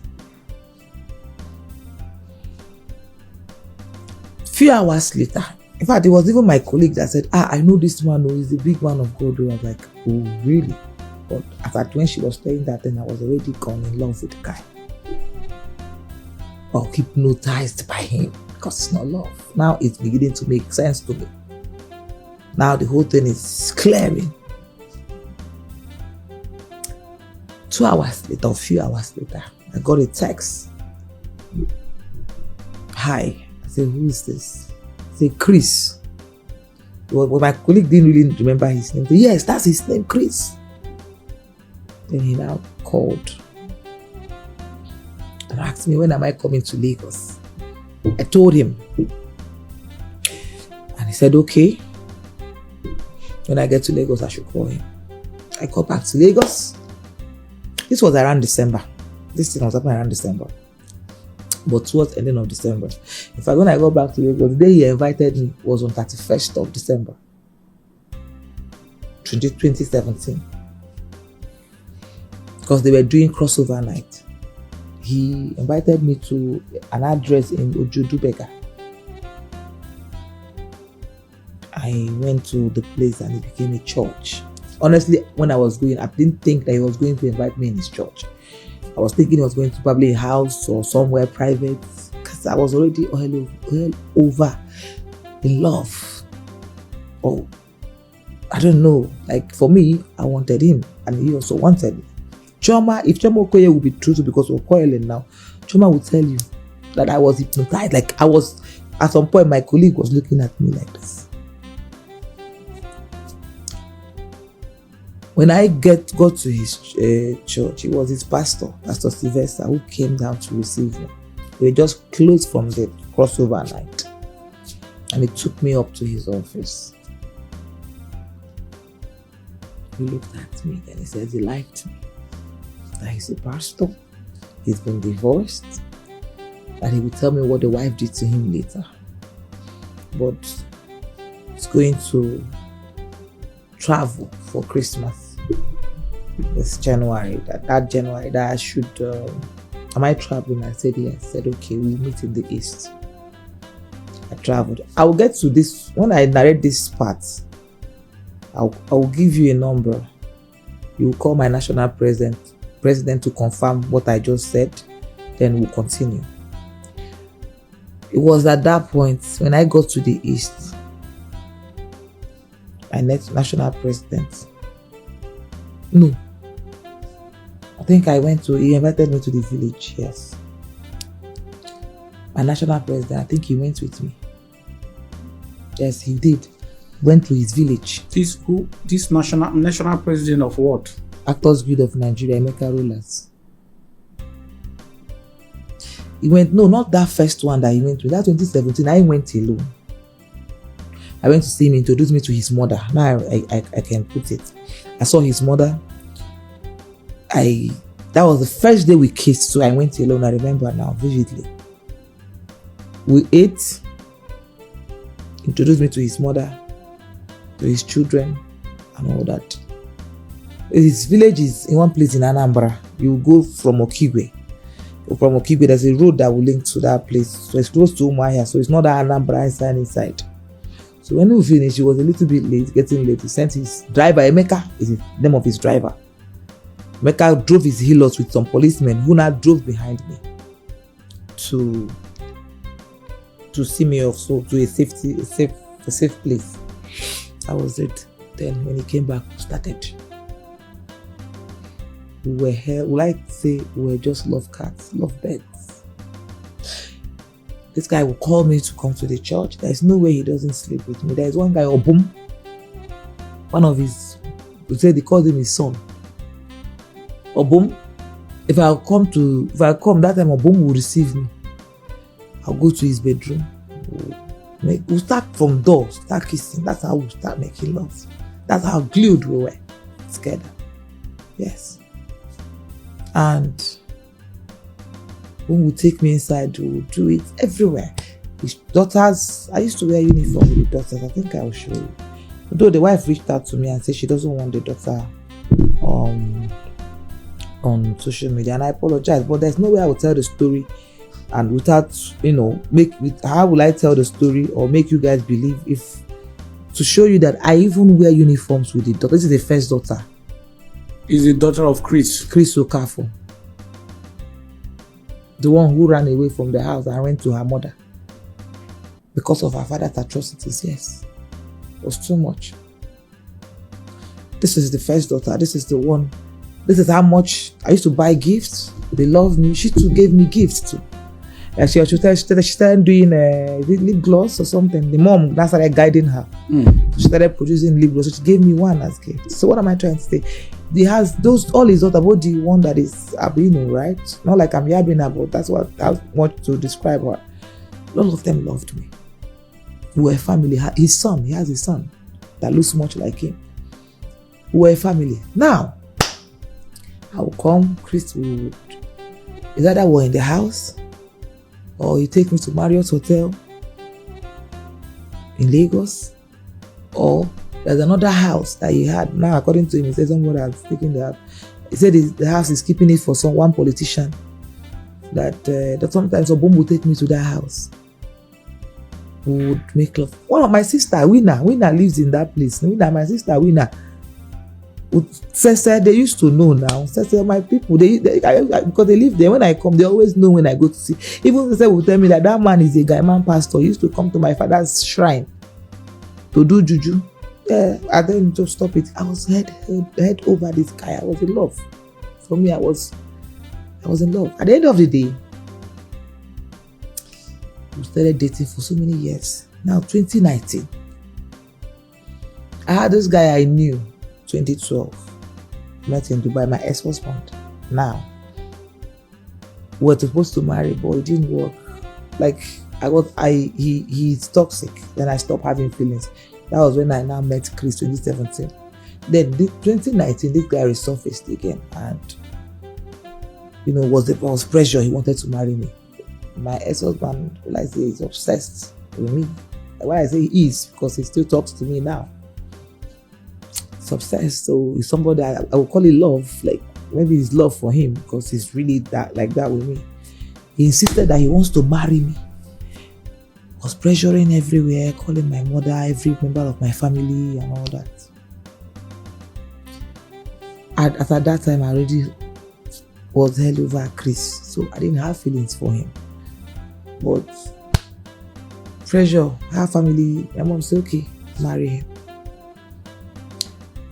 Few hours later, in fact, it was even my colleague that said, I know this man, he's the big man of God. I was like, oh, really? But after when she was saying that, then I was already gone in love with the guy. Or hypnotized by him, because it's not love. Now it's beginning to make sense to me. Now the whole thing is clearing. 2 hours later, a few hours later, I got a text. Hi. I said, who is this? I said, Chris. Well, my colleague didn't really remember his name. I said, yes, that's his name, Chris. Then he now called and asked me, when am I coming to Lagos? I told him. And he said, okay. When I get to Lagos, I should call him. I got back to Lagos. This was around December. This thing was happening around December. But towards the ending of December. In fact, when I got back to Lagos, the day he invited me was on 31st of December. 2017. Because they were doing crossover night. He invited me to an address in Ojudubega. I went to the place and it became a church. Honestly, when I was going, I didn't think that he was going to invite me in his church. I was thinking he was going to probably a house or somewhere private, because I was already all over in love. Oh, I don't know. Like for me, I wanted him and he also wanted me. If Choma Okoye would be true to, because we're quarreling now, Choma would tell you that I was hypnotized. Like I was, at some point, my colleague was looking at me like this. When I got to his church, it was his pastor, Pastor Sylvester, who came down to receive me. They were just closed from the crossover night. And he took me up to his office. He looked at me and he said he liked me. That he's a pastor, he's been divorced, that he would tell me what the wife did to him later. But he's going to travel for Christmas this January. That January, that I should, am I traveling? I said yes. I said, okay, we'll meet in the east. I traveled. I will get to this, when I narrate this part, I will give you a number. You will call my national president to confirm what I just said, then we'll continue. It was at that point when I got to the east, I met national president. No, I think he invited me to the village. Yes, my national president, I think he went with me. Yes, he did. Went to his village. This national president of what? Actors Guild of Nigeria, Emeka Rollers. He went, no, not that first one that he went to. That 2017, I went alone. I went to see him, introduce me to his mother. Now I can put it. I saw his mother. That was the first day we kissed, so I went alone. I remember now vividly. We ate, introduced me to his mother, to his children, and all that. His village is in one place in Anambra. You go from Okigwe. From Okigwe, there's a road that will link to that place. So it's close to Umuahia, so it's not that Anambra inside. So when we finished, he was a little bit late, getting late. He sent his driver, Emeka is the name of his driver. Emeka drove his healers with some policemen who now drove behind me to see me off, so to a safe place. That was it. Then when he came back, we started. We like to say we were just love cats, love birds. This guy will call me to come to the church. There's no way he doesn't sleep with me. There's one guy, Obum, one of his, they called him his son. Obum, if I come, that time Obum will receive me. I'll go to his bedroom. We'll start from door, start kissing. That's how we'll start making love. That's how glued we were together. Yes. And when we take me inside, we'll do it everywhere. His daughters, I used to wear uniform with the daughters. I think I will show you. Although the wife reached out to me and said she doesn't want the daughter on social media, and I apologize, but there's no way I will tell the story and without, how will I tell the story or make you guys believe if to show you that I even wear uniforms with the daughter. This is the first daughter. Is the daughter of Chris Okafor, the one who ran away from the house and went to her mother because of her father's atrocities. Yes, it was too much. This is the first daughter. This is the one. This is how much I used to buy gifts. They love me. She too gave me gifts too. Like she started doing lip gloss or something. The mom that started guiding her. She started producing lip gloss. So she gave me one as gift. So what am I trying to say? He has those all his daughter, but the one that is Abino, right? Not like I'm yabbing about. That's what I want to describe her. All of them loved me. We were a family. His son, he has a son that looks much like him. We were a family. Now, I will come, Chris would. Is either we're in the house, or you take me to Marriott Hotel in Lagos, or there's another house that he had. Now, according to him, he said somebody has taken the house. He said the house is keeping it for one politician. That sometimes Obum will take me to that house. We would make love. One of my sister, Winner lives in that place. My sister, Winner. They used to know now. My people, because they live there. When I come, they always know when I go to see. Even they will tell me that man is a guy man pastor. He used to come to my father's shrine to do juju. Yeah, I didn't just stop it. I was head over this guy. I was in love. For me, I was in love. At the end of the day, we started dating for so many years. Now, 2019, I had this guy I knew. 2012, met in Dubai, my ex-husband. Now, we were supposed to marry, but it didn't work. Like he's toxic. Then I stopped having feelings. That was when I now met Chris 2017. Then 2019, this guy resurfaced again, and was pressure. He wanted to marry me. My ex-husband, I say, is obsessed with me. Why I say he is, because he still talks to me now. Obsessed, so it's somebody I would call it love. Like maybe it's love for him because he's really that with me. He insisted that he wants to marry me. Was pressuring everywhere, calling my mother, every member of my family, and all that. And at that time, I already was held over Chris, so I didn't have feelings for him. But pressure, her family, my mom said, "Okay, marry him."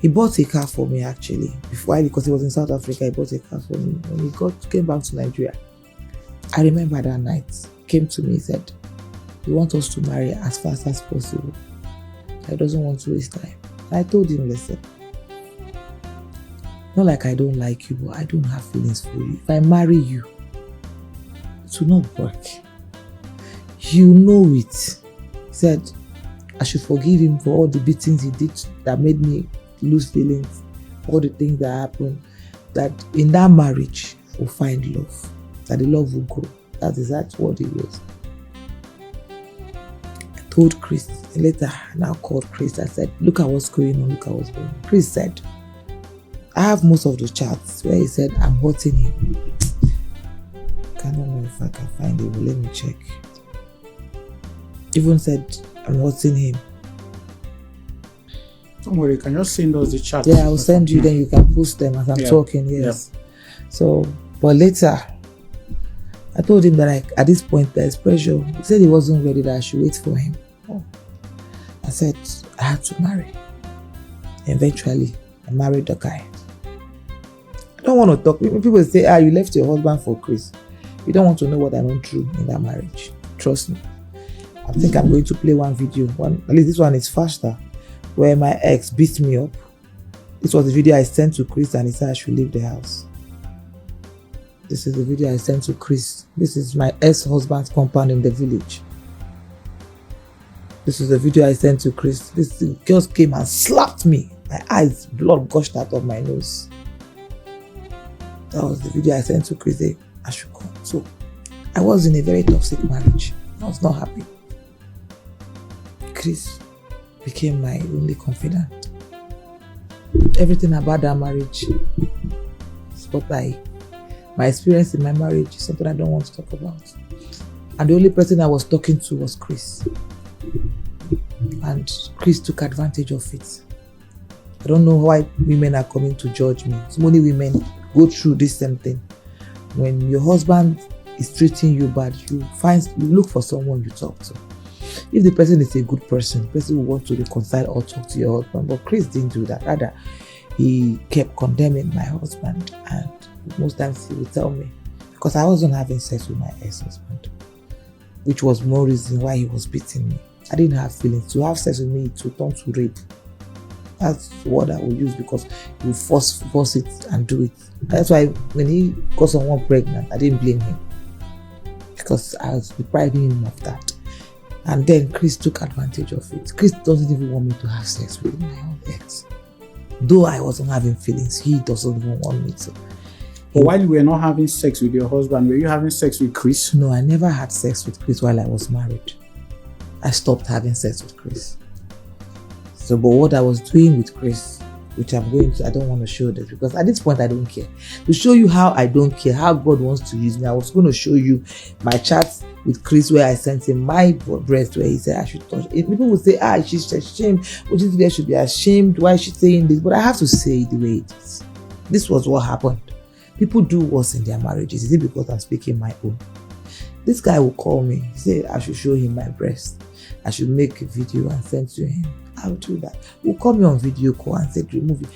He bought a car for me actually. Because he was in South Africa, he bought a car for me. When he came back to Nigeria, I remember that night, came to me, he said, "We want us to marry as fast as possible. I doesn't want to waste time." And I told him, "Listen, not like I don't like you, but I don't have feelings for you. If I marry you, It will not work. You know it. He said, I should forgive him for all the beatings he did that made me lose feelings, all the things that happened, that in that marriage we'll find love, that the love will grow. That is what he was. I told Chris, later I now called Chris, I said, look at what's going on, look at what's going on. Chris said, I have most of the chats where he said, I'm hurting him. I don't know if I can find it, but let me check. Even said, I'm hurting him. Don't worry, you can just send us the chat. Yeah, I'll send you, then you can post them as I'm talking, yes. So, but later, I told him that at this point there's pressure. He said he wasn't ready, that I should wait for him. I said, I had to marry. Eventually, I married the guy. I don't want to talk. People say, you left your husband for Chris. You don't want to know what I went through in that marriage. Trust me. I think I'm going to play one video. At least this one is faster. Where my ex beat me up. This was the video I sent to Chris and he said I should leave the house. This is the video I sent to Chris. This is my ex-husband's compound in the village. This is the video I sent to Chris. This girl came and slapped me. My eyes, blood gushed out of my nose. That was the video I sent to Chris. I should come. So I was in a very toxic marriage. I was not happy. Chris became my only confidant. Everything about that marriage is what my experience in my marriage is something I don't want to talk about. And the only person I was talking to was Chris. And Chris took advantage of it. I don't know why women are coming to judge me. So many women go through this same thing. When your husband is treating you bad, you look for someone you talk to. If the person is a good person, the person will want to reconcile or talk to your husband. But Chris didn't do that. Rather, he kept condemning my husband, and most times he would tell me, because I wasn't having sex with my ex-husband, which was more reason why he was beating me. I didn't have feelings. To have sex with me, to turn to rape. That's what I would use, because you force it and do it. That's why when he got someone pregnant, I didn't blame him, because I was depriving him of that. And then Chris took advantage of it. Chris doesn't even want me to have sex with my own ex. Though I wasn't having feelings, he doesn't even want me to. But while you were not having sex with your husband, were you having sex with Chris? No, I never had sex with Chris while I was married. I stopped having sex with Chris. So, but what I was doing with Chris, which I don't want to show this, because at this point I don't care. To show you how I don't care, how God wants to use me, I was going to show you my chats with Chris where I sent him my breast where he said I should touch it. People would say, she's ashamed. What is there should be ashamed? Why is she saying this? But I have to say it the way it is. This was what happened. People do worse in their marriages. Is it because I'm speaking my own? This guy will call me. He said I should show him my breast. I should make a video and send to him. I'll do that. He'll call me on video call and said remove it.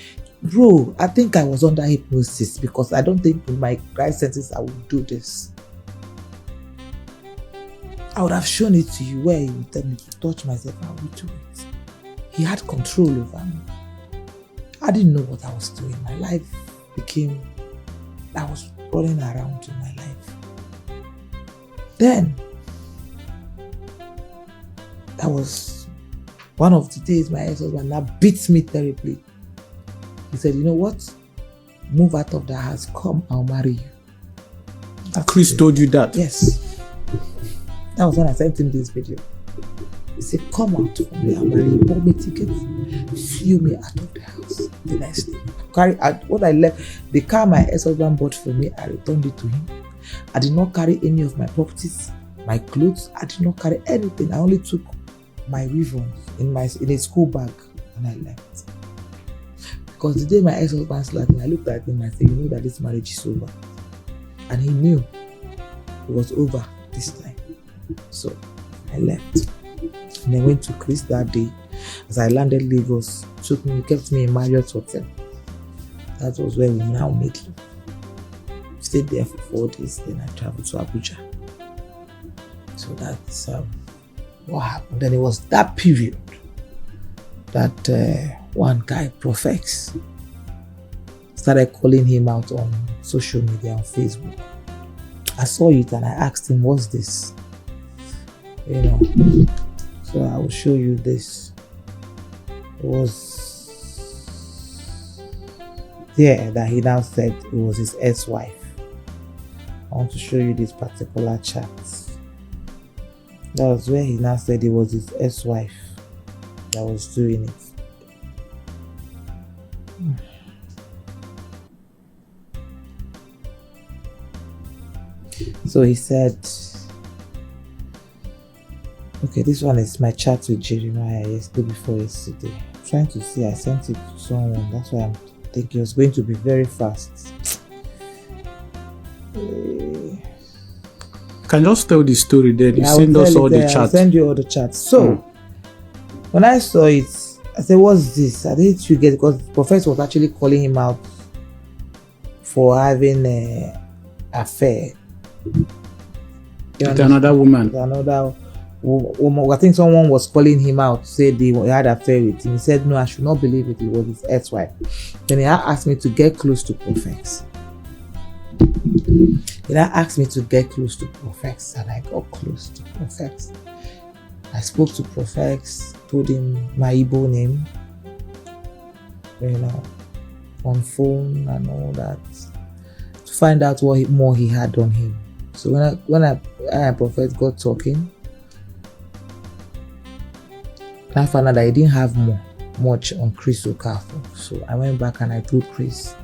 Bro, I think I was under hypnosis, because I don't think in my right senses I would do this. I would have shown it to you where he would tell me to touch myself. I would do it. He had control over me. I didn't know what I was doing. My life became, I was running around in my life. Then, that was one of the days my ex-husband now beats me terribly. He said, you know what? Move out of the house. Come, I'll marry you. Chris told you that? Yes. That was when I sent him this video. He said, come out from there, I'll marry you. Bought me tickets. Flew me out of the house the next day. What I left, the car my ex-husband bought for me, I returned it to him. I did not carry any of my properties, my clothes. I did not carry anything. I only took my ribbons in a school bag and I left. Because the day my ex-husband slapped me, I looked at him and said, you know that this marriage is over. And he knew it was over this time. So I left. And I went to Chris that day. As I landed Lagos, kept me in Marriott Hotel. That was where we now meet. Stayed there for 4 days, then I traveled to Abuja. So that's what happened. Then it was that period that one guy, Prophex, started calling him out on social media, on Facebook. I saw it and I asked him, what's this? You know, so I will show you this. It was there that he now said it was his ex-wife. I want to show you this particular chat. That was where he now said it was his ex-wife that was doing it. So he said, okay, this one is my chat with Jeremiah yesterday before yesterday. I'm trying to see, I sent it to someone. That's why I'm thinking it was going to be very fast. Can just tell the story there. You send us all the chats. I'll send you all the chats. So, when I saw it, I said, what's this? I didn't you get it because the prophet was actually calling him out for having an affair. With another woman. With another woman. I think someone was calling him out, said they had an affair with him. He said, no, I should not believe it. It was his ex-wife. Then he asked me to get close to prophets. He asked me to get close to prophets, and I got close to prophets. I spoke to prophets, told him my Igbo name, you know, on phone and all that, to find out what more he had on him. So when I prophet got talking, I found out that he didn't have much on Chris Okafor. So I went back and I told Chris.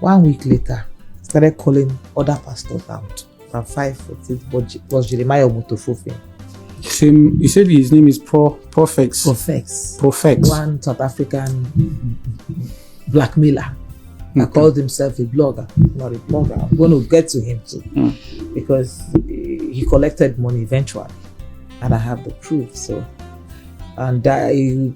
1 week later, started calling other pastors out from 5 for 6, but was Jeremiah Omotofofe. He said his name is Prophets. One South African blackmailer that calls himself a blogger. Not a blogger. I'm going to get to him too, because he collected money eventually, and I have the proof. So, and he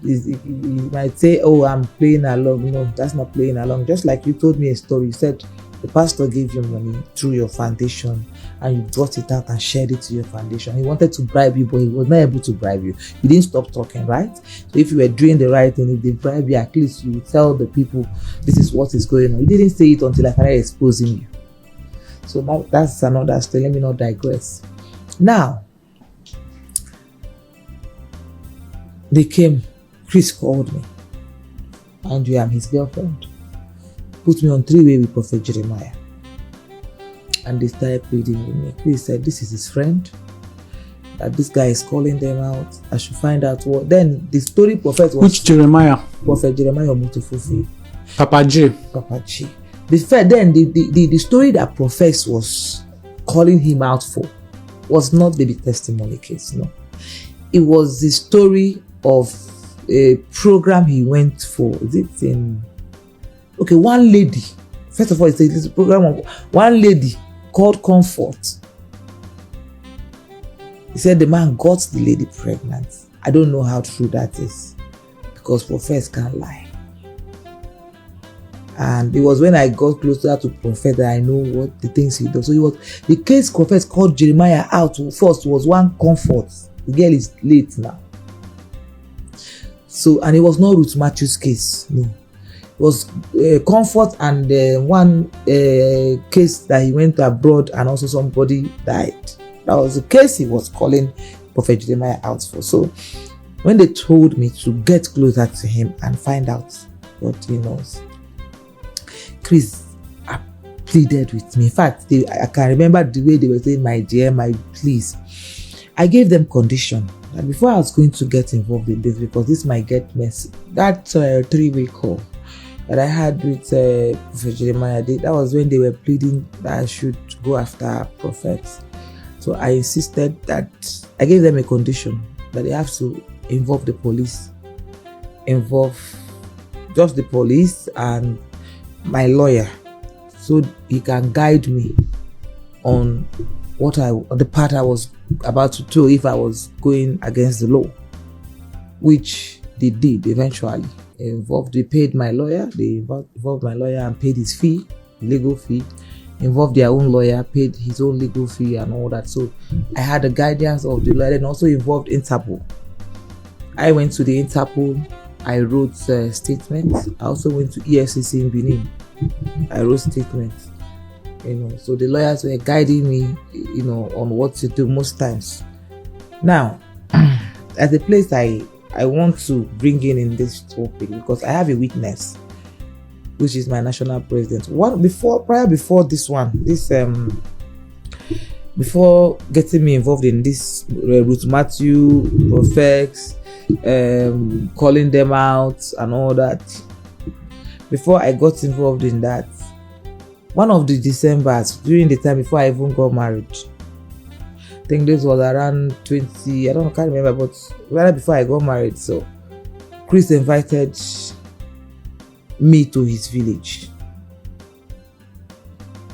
might say, "Oh, I'm playing along." No, that's not playing along. Just like you told me a story. You said the pastor gave you money through your foundation and you brought it out and shared it to your foundation. He wanted to bribe you, but he was not able to bribe you. You didn't stop talking, right? So if you were doing the right thing, if they bribe you, at least you would tell the people this is what is going on. You didn't say it until I started exposing you. So that's another story. Let me not digress. Now, they came. Chris called me. And I'm his girlfriend. Put me on 3-way with Prophet Jeremiah. And they started pleading with me. Chris said, this is his friend. That this guy is calling them out. I should find out what. Then the story prophet was. Which Jeremiah? Prophet Jeremiah Omotofofe. Papa J. Then the story that prophet was calling him out for was not the testimony case. No. It was the story of a program he went for. Is it in. Okay, one lady. First of all, it's a program of one lady called Comfort. He said the man got the lady pregnant. I don't know how true that is, because prophets can't lie. And it was when I got closer to prophet that I know what the things he does. So it was the case prophet called Jeremiah out first was one Comfort. The girl is late now. So, and it was not Ruth Matthew's case. No. It was Comfort and one case that he went abroad and also somebody died. That was the case he was calling Prophet Jeremiah out for. So when they told me to get closer to him and find out what he knows, Chris pleaded with me. In fact, I can remember the way they were saying, my dear, my please. I gave them condition that before I was going to get involved in this, because this might get messy, that 3-way call that I had with Prophet Jeremiah, that was when they were pleading that I should go after prophets. So I insisted that I gave them a condition that they have to involve the police, involve just the police and my lawyer, so he can guide me on the part I was about to do if I was going against the law, which they did eventually. They paid my lawyer, they involved my lawyer and paid his fee, legal fee, involved their own lawyer, paid his own legal fee and all that. So I had the guidance of the lawyer and also involved Interpol. I went to the Interpol, I wrote statements. I also went to EFCC in Benin. I wrote statements. So the lawyers were guiding me, on what to do most times. Now, as a place I want to bring in this topic, because I have a witness, which is my national president. Before this one, before getting me involved in this Ruth Matthew, Prophex, calling them out and all that, before I got involved in that, one of the Decembers, during the time before I even got married, I think this was around 20, can't remember, but right before I got married, so Chris invited me to his village.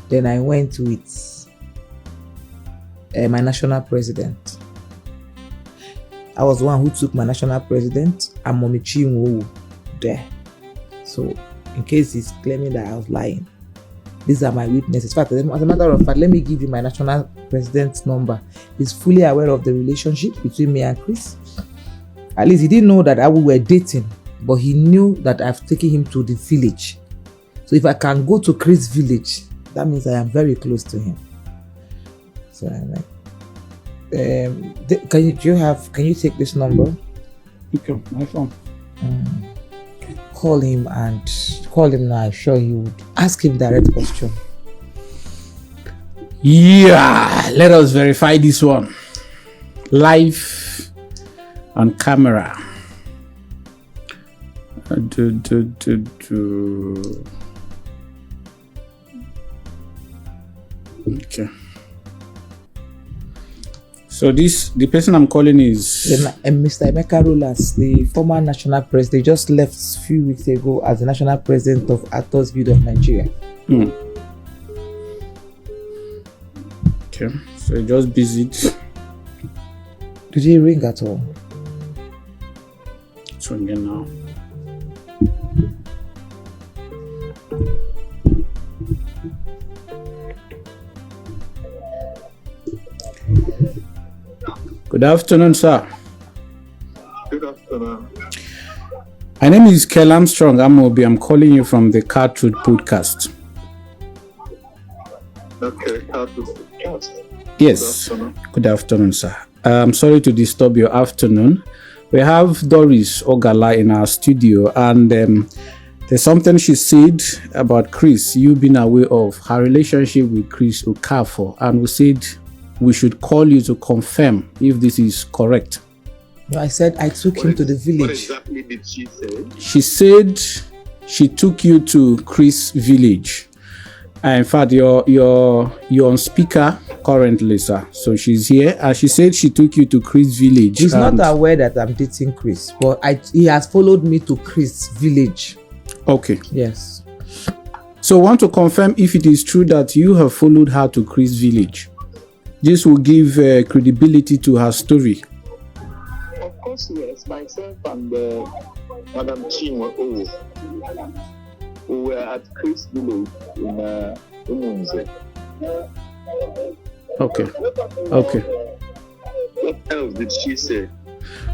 Then I went with my national president. I was the one who took my national president and Mommy Chinwo there. So, in case he's claiming that I was lying, these are my witnesses. In fact, as a matter of fact, let me give you my national president's number. He's fully aware of the relationship between me and Chris. At least he didn't know that we were dating, but he knew that I've taken him to the village. So if I can go to Chris' village, that means I am very close to him. So I'm like, can you take this number? Okay, my phone. Call him now. I'm sure you would ask him direct question. Yeah, let us verify this one live on camera. Okay. So the person I'm calling is Mr. Emeka Rolas, the former national president. He just left a few weeks ago as the national president of Actors Guild of Nigeria. Okay, so he just visit. Did he ring at all? It's ringing now. Good afternoon, sir. Good afternoon. My name is Kel Armstrong Amobi. I'm calling you from the Car Truth podcast. Okay, Car Truth podcast. Yes. Good afternoon, sir. I'm sorry to disturb your afternoon. We have Doris Ogala in our studio, and there's something she said about Chris, you being aware of her relationship with Chris Okafor, and we said we should call you to confirm if this is correct. No, I said I took him to the village. What exactly did she say? She said she took you to Chris' village. In fact, you're on speaker currently, sir. So she's here, and she said she took you to Chris' village. He's not aware that I'm dating Chris, but he has followed me to Chris' village. Okay. Yes. So I want to confirm if it is true that you have followed her to Chris' village. This will give credibility to her story. Of course, yes. Myself and Madam Chinwo we were at Chris' village in Umunze. Okay. What else did she say?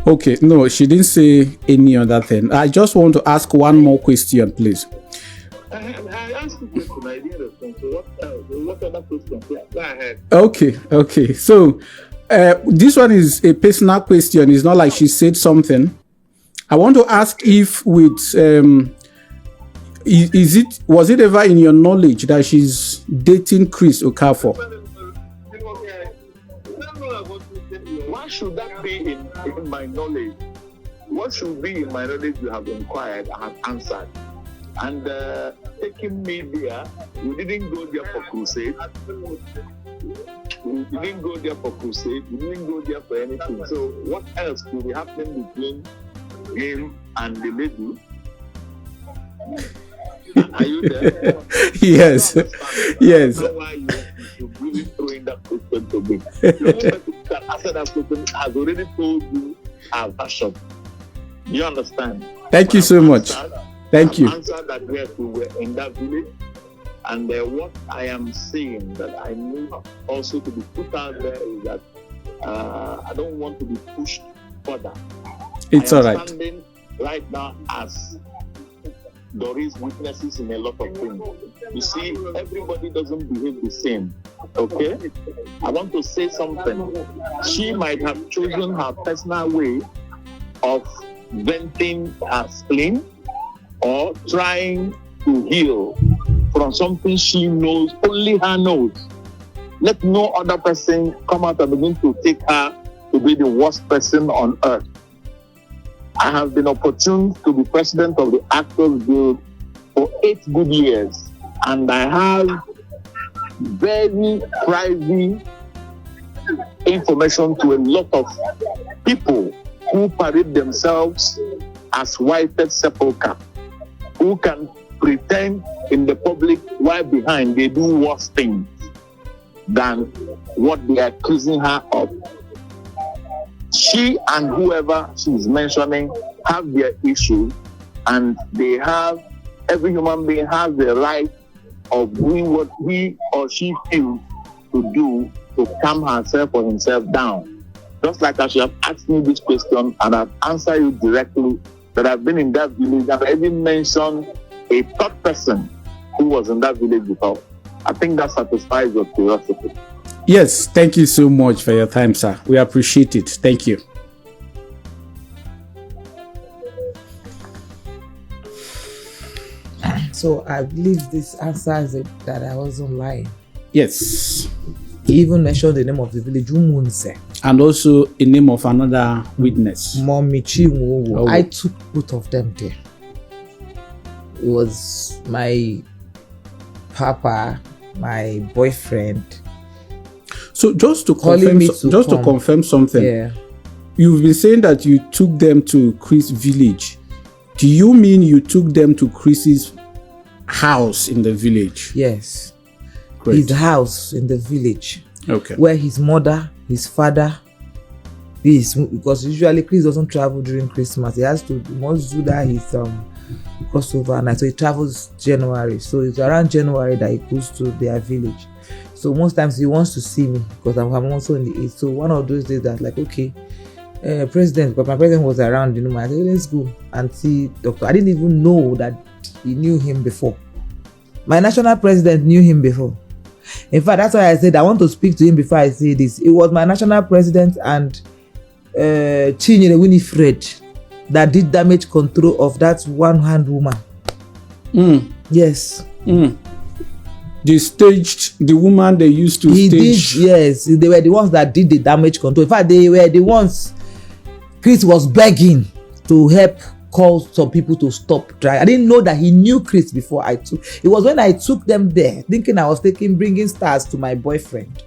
Okay, no, she didn't say any other thing. I just want to ask one more question, please. I asked you a question, I didn't respond. So what else? What other question? Go ahead. Okay. So this one is a personal question. It's not like she said something. I want to ask if with was it ever in your knowledge that she's dating Chris Okafor? Why should that be in my knowledge? What should be in my knowledge? You have inquired, I have answered. And taking me there, we didn't go there for crusade. We didn't go there for crusade. We didn't go there for anything. So what else could be happening between him and the lady? Are you there? Yes. Yes. Why you really throwing that question to me? The moment that answer that question has already told you our version. You understand? Thank you so much. Thank you. Answer that we were in that village, and what I am saying that I need also to be put out there is that I don't want to be pushed further. It's all right. Standing right now as Doris witnesses in a lot of things. You see, everybody doesn't behave the same. Okay? I want to say something. She might have chosen her personal way of venting her spleen or trying to heal from something she knows, only her knows. Let no other person come out and begin to take her to be the worst person on earth. I have been opportune to be president of the Actors Guild for 8 good years, and I have very private information to a lot of people who parade themselves as whited sepulchre, who can pretend in the public while behind they do worse things than what they are accusing her of. She and whoever she's mentioning have their issues, and they have, every human being has the right of doing what he or she feels to do to calm herself or himself down. Just like as you have asked me this question, and I've answered you directly, that I've been in that village, and I even mentioned a third person who was in that village before. I think that satisfies your curiosity. Yes, thank you so much for your time, sir. We appreciate it. Thank you. So I believe this answers it, that I wasn't lying. Yes. He even mentioned the name of the village, Umunse. And also a name of another witness. Momichi Nwowo. Oh. I took both of them there. It was my papa, my boyfriend. So just to confirm something. Yeah. You've been saying that you took them to Chris village. Do you mean you took them to Chris's house in the village? Yes. Great. His house in the village. Okay. Where his mother, his father, because usually Chris doesn't travel during Christmas. He must do that his crossover night. So he travels January. So it's around January that he goes to their village. So most times he wants to see me because I'm also in the East. So one of those days that like, okay, president, because my president was around, I said, let's go and see doctor. I didn't even know that he knew him before. My national president knew him before. In fact, that's why I said I want to speak to him before I say this. It was my national president and Chinyere Winifred that did damage control of that one-hand woman. Yes. They staged the woman they used to stage. Yes, they were the ones that did the damage control. In fact, they were the ones Chris was begging to help call some people to stop trying. I didn't know that he knew Chris before I took. It was when I took them there, thinking I was bringing stars to my boyfriend.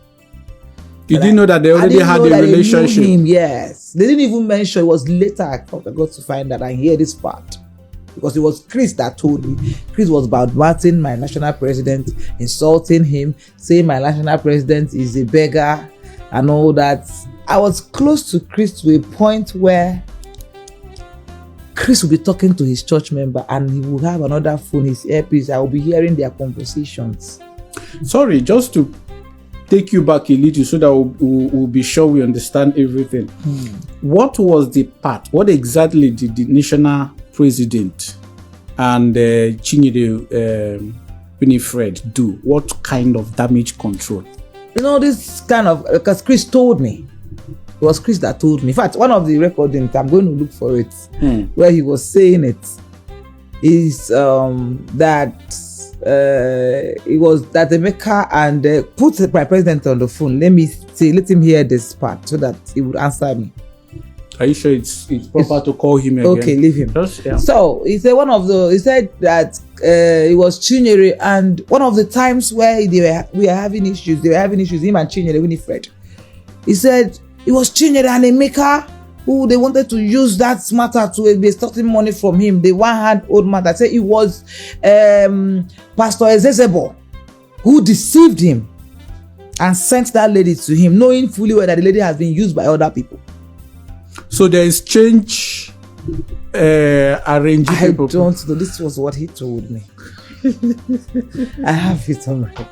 You didn't know that they already had a relationship. They knew him, yes. They didn't even mention. It was later I got to find that I hear this part. Because it was Chris that told me. Chris was badmouthing my national president, insulting him, saying my national president is a beggar and all that. I was close to Chris to a point where Chris will be talking to his church member and he will have another phone, his earpiece. I will be hearing their conversations. Sorry, just to take you back a little so that we'll be sure we understand everything. What was the part? What exactly did the national president and Chinyere Winifred do? What kind of damage control? This kind of, because Chris told me. It was Chris that told me. In fact, one of the recordings, I'm going to look for it, where he was saying it, is that it was that Emeka and put my president on the phone. Let him hear this part so that he would answer me. Are you sure it's proper to call him again? Okay, leave him. Yeah. So he said he said that it was Chinyere, and one of the times where we were having issues, him and Chinyere Winifred. He said it was Chinyere and Emeka who they wanted to use that matter to be extorting money from him. The one-hand old man that said it was Pastor Ezezebo who deceived him and sent that lady to him, knowing fully well that the lady has been used by other people. So there is change arranging. I don't know. This was what he told me. I have it on record.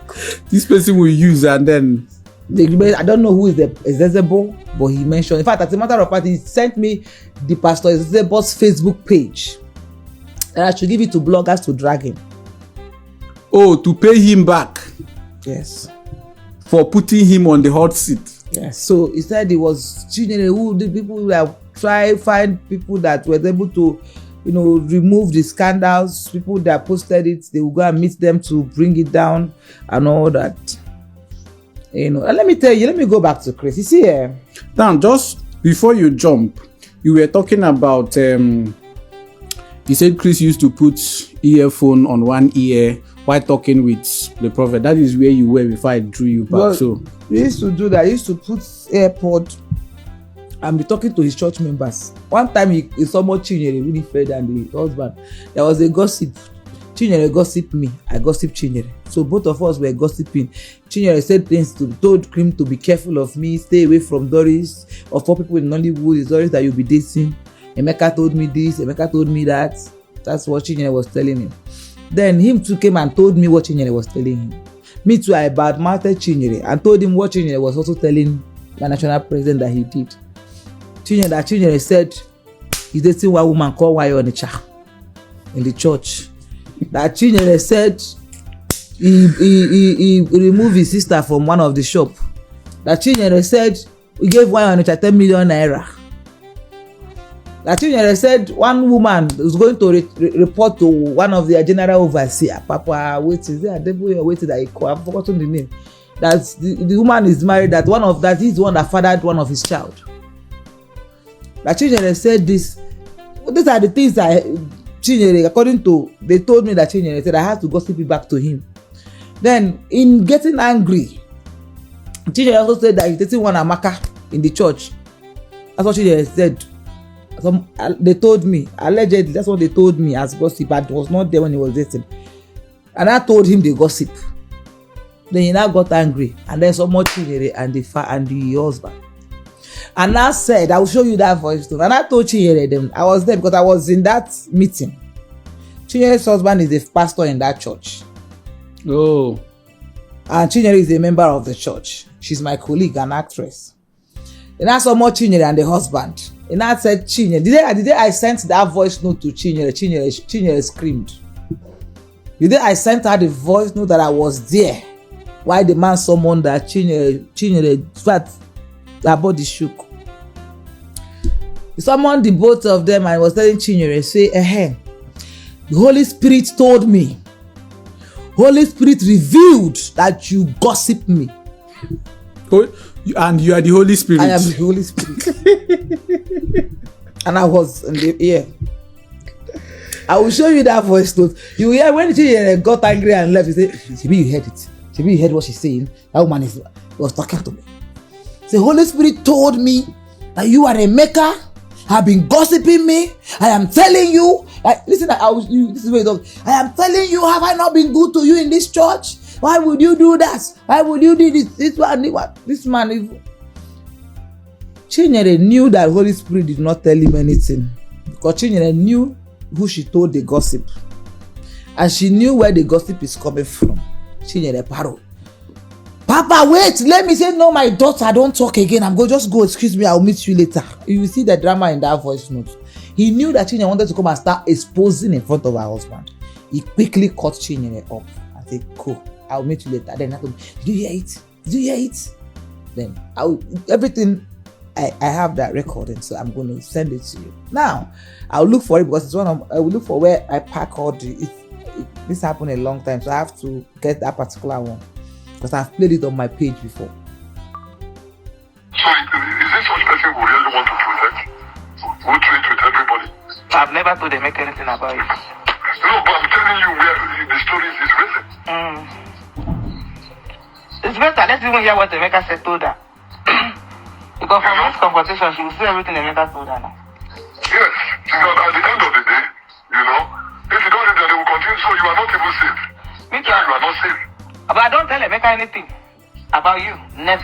This person will use and then. I don't know who is Ezezebo, but he mentioned. In fact, as a matter of fact, he sent me the Pastor Ezezebo's Facebook page. And I should give it to bloggers to drag him. Oh, to pay him back. Yes. For putting him on the hot seat. Yes. So he said it was Chinyere who the people that find people that were able to, remove the scandals, people that posted it, they will go and meet them to bring it down and all that. And let me tell you, let me go back to Chris. You see, now just before you jump, you were talking about you said Chris used to put earphone on one ear while talking with the prophet. That is where you were before I drew you back. Well, so he used to do that. He used to put AirPod and be talking to his church members. One time he saw more Chinyere really fed than the husband. There was a gossip. Chinyere gossiped me. I gossiped Chinyere. So both of us were gossiping. Chinyere said things told him to be careful of me, stay away from Doris, or for people in Nollywood, it's Doris that you'll be dating. Emeka told me this, Emeka told me that. That's what Chinyere was telling him. Then him too came and told me what Chinyere was telling him. Me too, I badmouthed Chinyere and told him what Chinyere was also telling the national president that he did. Chinyere said he's dating one woman called Wayo Onitsha in the church. That Chinyere said he removed his sister from one of the shop. That Chinyere said he gave Wayo Onitsha 10 million naira. That Chinyere said one woman was going to report to one of their general overseer. Papa, wait, is there a devil or wait that he called? I've forgotten the name. That the woman is married. He's the one that fathered one of his child. That Chinyere said this. These are the things that Chinyere, according to, they told me that Chinyere said I have to gossip it back to him. Then, in getting angry, Chinyere also said that he's dating one Amaka in the church. That's what Chinyere said. They told me, allegedly, that's what they told me as gossip, but it was not there when he was dating. And I told him the gossip. Then he now got angry, and then someone Chinyere and the husband. And I said, I will show you that voice too. And I told Chinyere them, I was there because I was in that meeting. Chinyere's husband is a pastor in that church. Oh. And Chinyere is a member of the church. She's my colleague, an actress. And I saw more Chinyere and the husband. And I said, Chinyere, the day I sent that voice note to Chinyere screamed. The day I sent her the voice note that I was there, why the man summoned that Chinyere, fat, her body shook. He summoned the both of them and was telling Chinyere, say, the Holy Spirit told me. Holy Spirit revealed that you gossip me. And you are the Holy Spirit. I am the Holy Spirit. And I was in the ear. I will show you that voice note. You hear when she got angry and left, you say, Shibi, you heard it. Shibi, you heard what she's saying. That woman was talking to me. The Holy Spirit told me that you are a maker, have been gossiping me. I am telling you, listen, this is where you talk. I am telling you, have I not been good to you in this church? Why would you do that? Why would you do this? This man is. Chinyere knew that Holy Spirit did not tell him anything, because Chinyere knew who she told the gossip, and she knew where the gossip is coming from. Chinyere paro. Papa, wait, let me say no, my daughter, don't talk again. Just go, excuse me, I'll meet you later. You will see the drama in that voice note. He knew that Chinyere wanted to come and start exposing in front of her husband. He quickly cut Chinyere up and said, cool, I'll meet you later. Then I told him, did you hear it? Did you hear it? Then everything, I have that recording, so I'm going to send it to you. Now, I'll look for it because I will look for where I pack all this happened a long time, so I have to get that particular one. Because I've played it on my page before. So is this such person who really want to protect? Who treat with everybody? I've never told them anything about it. No, but I'm telling you where the story is written. It's better. Let's even hear what Emeka said told her. Because from this conversation, she will see everything Emeka told her now. Yes, because at the end of the day, if you don't do that, they will continue. So you are not even safe. Me too. You are not safe. But I don't tell Emeka anything about you. Never.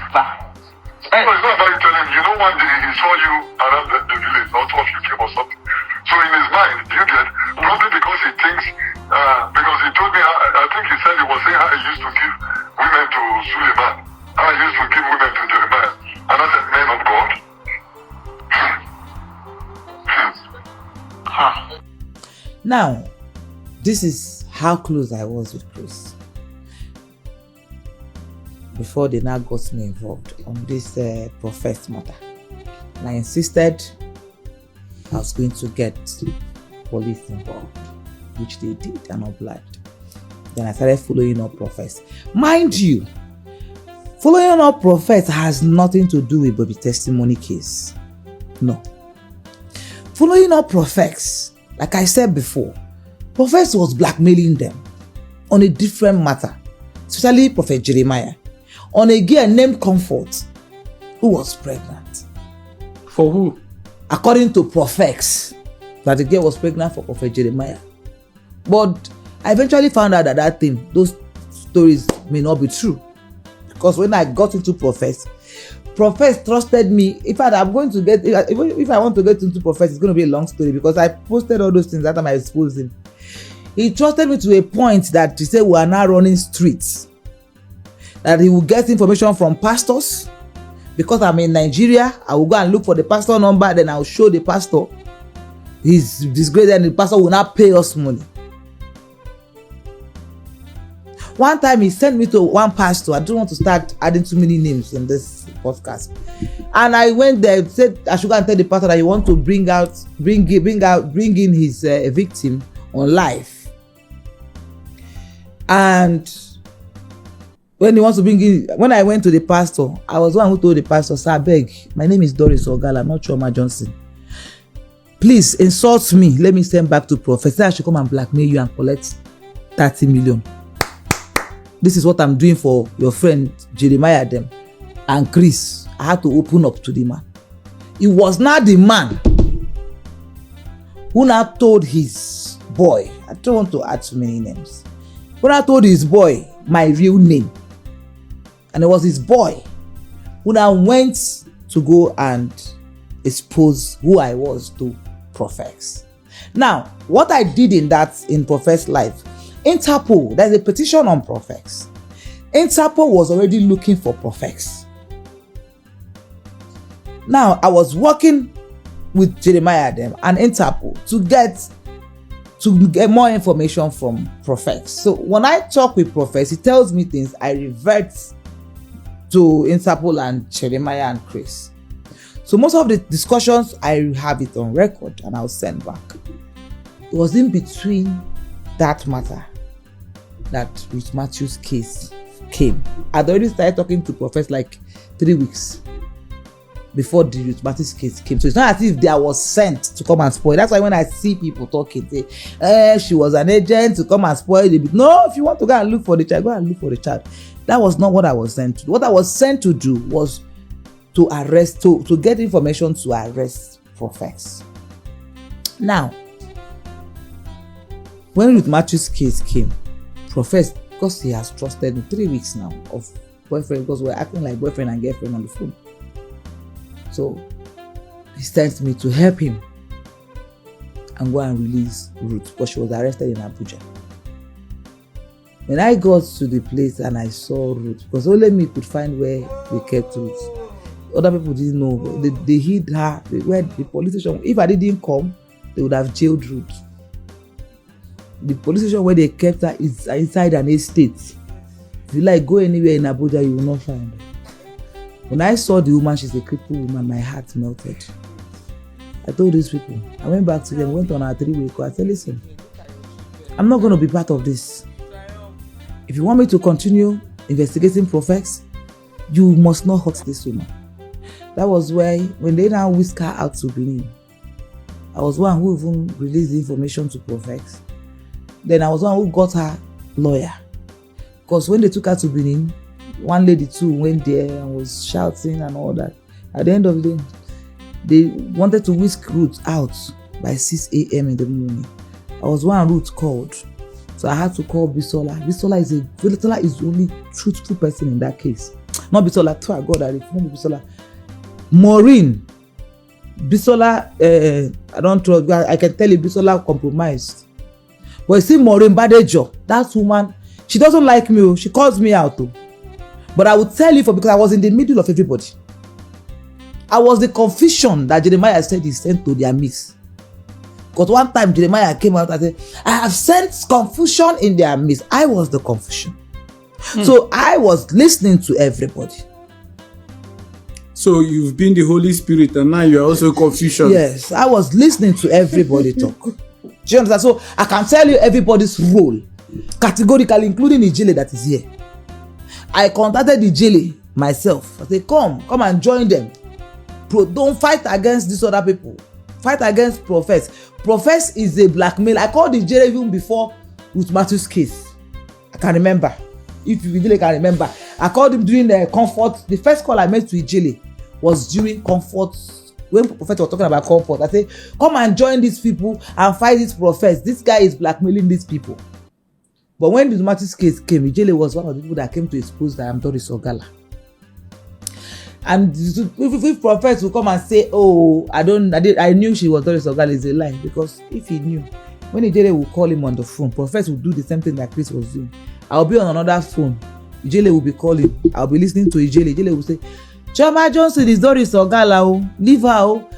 No, it's not about you telling him. You know, one day he saw you around the village, not two of you came or something. So in his mind, you get, probably because he thinks, because he told me, I think he said he was saying how he used to give women to Suleiman, how he used to give women to Jeremiah. And I said, men of God. Now, this is how close I was with Chris before they now got me involved on this prophet matter. And I insisted I was going to get police involved, which they did and obliged. Then I started following up prophets. Mind you, following up prophets has nothing to do with baby testimony case. No. Following up prophets, like I said before, prophets was blackmailing them on a different matter, especially Prophet Jeremiah, on a girl named Comfort who was pregnant. For who? According to prophets, that the girl was pregnant for Prophet Jeremiah. But I eventually found out that those stories may not be true. Because when I got into prophets trusted me. In fact, I'm going to get, if I want to get into prophets, it's going to be a long story because I posted all those things that time I exposed him. He trusted me to a point that he said we are now running streets. That he will get information from pastors. Because I'm in Nigeria, I will go and look for the pastor number, then I'll show the pastor his disgrace, and the pastor will not pay us money. One time he sent me to one pastor. I don't want to start adding too many names in this podcast. And I went there, said I should go and tell the pastor that he want to bring in his victim on live. And when he wants to bring in, when I went to the pastor, I was the one who told the pastor, "Sir, I beg, my name is Doris Ogala, not Choma Johnson. Please insult me. Let me send back to Professor. I should come and blackmail you and collect 30 million. This is what I'm doing for your friend Jeremiah them and Chris." I had to open up to the man. It was not the man who now told his boy, I don't want to add too many names, who now told his boy my real name. And it was his boy who now went to go and expose who I was to prophets. Now, what I did in prophets' life, Interpol, there's a petition on prophets. Interpol was already looking for prophets. Now, I was working with Jeremiah them and Interpol to get more information from prophets. So when I talk with prophets, he tells me things, I revert to Interpol and Jeremiah and Chris. So most of the discussions, I have it on record and I'll send back. It was in between that matter that Ruth Matthews' case came. I'd already started talking to prophets like 3 weeks before the Ruth Matthews case came. So it's not as if they was sent to come and spoil. That's why when I see people talking, say, she was an agent to come and spoil the bit. No, if you want to go and look for the child, go and look for the child. That was not what I was sent to do. What I was sent to do was to arrest, to get information to arrest prophets. Now, when Ruth Matthews' case came, prophets, because he has trusted me 3 weeks now of boyfriend, because we're acting like boyfriend and girlfriend on the phone. So he sent me to help him and go and release Ruth because she was arrested in Abuja. When I got to the place and I saw Ruth, because only me could find where they kept Ruth. Other people didn't know. They hid her. Where the police station, if I didn't come, they would have jailed Ruth. The police station where they kept her is inside an estate. If you like go anywhere in Abuja, you will not find her. When I saw the woman, she's a crippled woman, my heart melted. I told these people, I went back to them, went on our 3-way call. I said, listen, I'm not going to be part of this. If you want me to continue investigating prophets, you must not hurt this woman. That was why, when they now whisked her out to Benin, I was one who even released the information to prophets. Then I was one who got her lawyer. Because when they took her to Benin, one lady too went there and was shouting and all that. At the end of the day, they wanted to whisk Ruth out by 6 a.m. in the morning. I was one Ruth called. So I had to call Bisola. Bisola is the only truthful person in that case. Not Bisola, to God, I reformed Bisola. Maureen. Bisola, I don't trust, I can tell you Bisola compromised. But you see Maureen Badejo, that woman, she doesn't like me. She calls me out too. But I will tell you because I was in the middle of everybody. I was the confusion that Jeremiah said he sent to their midst. Because one time Jeremiah came out and said, I have sent confusion in their midst. I was the confusion. So I was listening to everybody. So you've been the Holy Spirit and now you are also confusion. Yes, I was listening to everybody talk. Do you understand? So I can tell you everybody's role, categorically, including Ewuilo that is here. I contacted Ewuilo myself. I said, come and join them. Don't fight against these other people. Fight against Prophets. Prophets is a blackmail. I called Ewuilo even before Ruth Matthew's case. I can remember. If you really can remember, I called him during the comfort. The first call I made to Ewuilo was during comfort. When Prophet was talking about comfort, I said, come and join these people and fight these prophets. This guy is blackmailing these people. But when the Matthew's case came, Ewuilo was one of the people that came to expose that I'm Doris Ogala. And if prophets will come and say, oh, I knew she was Doris Ogala, is a lie. Because if he knew, when Ewuilo will call him on the phone, prophets will do the same thing that Chris was doing. I'll be on another phone. Ewuilo will be calling. I'll be listening to Ewuilo. Ewuilo will say, Chioma Johnson is Doris Ogala. Oh, leave her. Oh.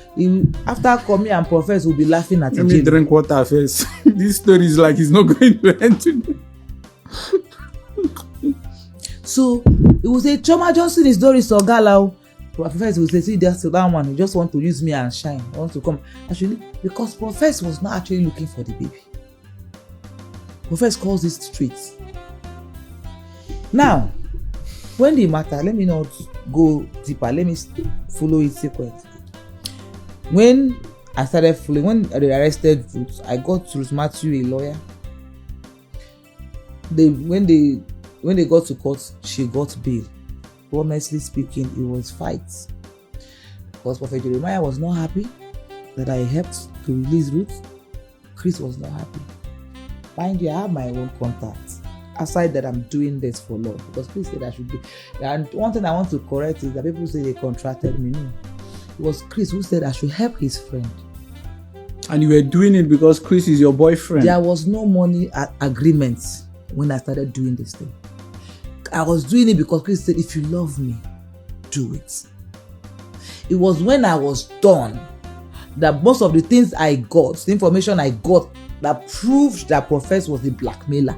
After coming and prophets will be laughing at Ewuilo. Let me drink water first. This story is like it's not going to end today. So it will say, Chioma Johnson is Doris Ogala. Oh. Prophets will say, see, that's that one. He just want to use me and shine. I want to come. Actually, because prophets was not actually looking for the baby. Prophets calls it streets. Now, when the matter, let me not go deeper. Let me follow it sequence. When I started following, when they arrested Ruth, I got Ruth Matthew a lawyer. When they got to court, she got bail. Honestly speaking, it was fights. Because Prophet Jeremiah was not happy that I helped to release Ruth. Chris was not happy. Mind you, I have my own contacts. Aside that, I'm doing this for Lord. Because Chris said I should do. And one thing I want to correct is that people say they contracted me. No. It was Chris who said I should help his friend. And you were doing it because Chris is your boyfriend. There was no money agreement when I started doing this thing. I was doing it because Chris said, if you love me, do it. It was when I was done that most of the things I got, the information I got that proved that Prophet was the blackmailer.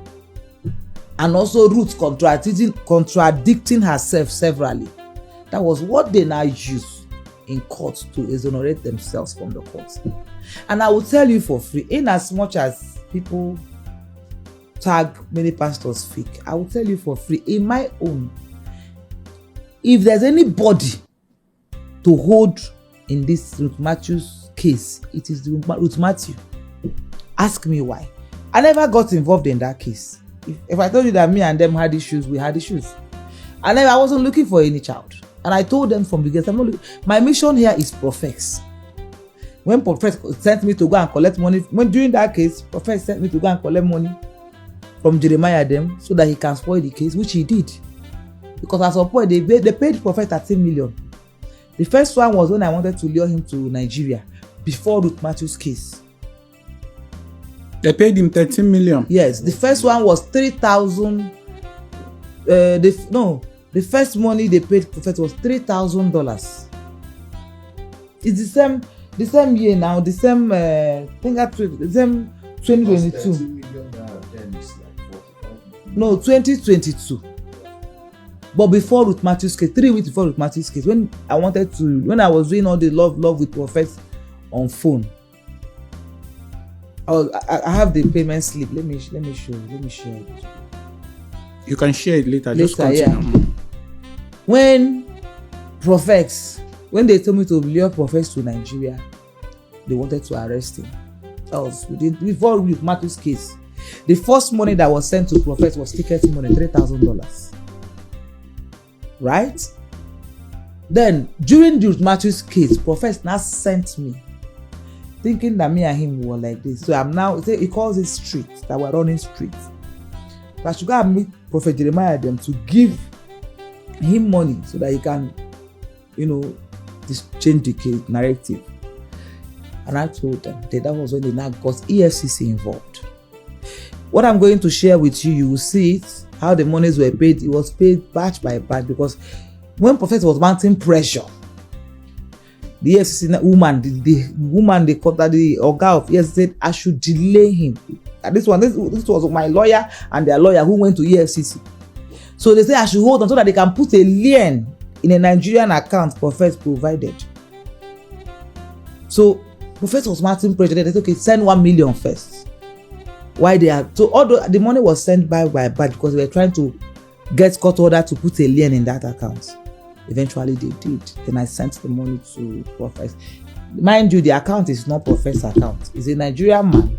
And also Ruth contradicting herself severally. That was what they now use in court to exonerate themselves from the court. And I will tell you for free, in as much as people tag many pastors fake, I will tell you for free, in my own, if there's anybody to hold in this Ruth Matthew's case, it is Ruth Matthew. Ask me why. I never got involved in that case. If I told you that me and them had issues, we had issues. And I wasn't looking for any child. And I told them from the beginning, my mission here is prophets. When Prophet sent me to go and collect money, during that case, Prophet sent me to go and collect money from Jeremiah them so that he can spoil the case, which he did. Because at some point, they paid Prophet 13 million. The first one was when I wanted to lure him to Nigeria before Ruth Matthew's case. They paid him 13 million. Yes, the first one was 3,000. The first money they paid Prophet was $3,000. It's the same year now, the same I think that's the same 2022. No, 2022. But before Ruth Matthew's case, 3 weeks before Ruth Matthew's case, when I was doing all the love with prophets on phone, I have the payment slip. Let me show you. Let me share it. You can share it later. Just continue. Yeah. When they told me to lure prophets to Nigeria, they wanted to arrest him. That was before Ruth Matthew's case. The first money that was sent to prophets was ticket money, $3,000. Right? Then during Ruth Matthew's case, prophets now sent me, thinking that me and him were like this. So I'm now, he calls it streets, that we're running streets. So I should go and meet Prophet Jeremiah them to give him money so that he can, change the narrative. And I told them that was when they now got EFCC involved. What I'm going to share with you, you will see it, how the monies were paid. It was paid batch by batch because when Prophet was mounting pressure, The EFCC woman, the woman they called that the Oga of EFCC said I should delay him. And this was my lawyer and their lawyer who went to EFCC. So they say I should hold on so that they can put a lien in a Nigerian account Prophet provided. So Prophet was Martin pressure. They said, okay, send 1 million first. Why they are so although the money was sent by because they were trying to get court order to put a lien in that account. Eventually they did. Then I sent the money to Prophet. Mind you, the account is not Prophet's account. It's a Nigerian man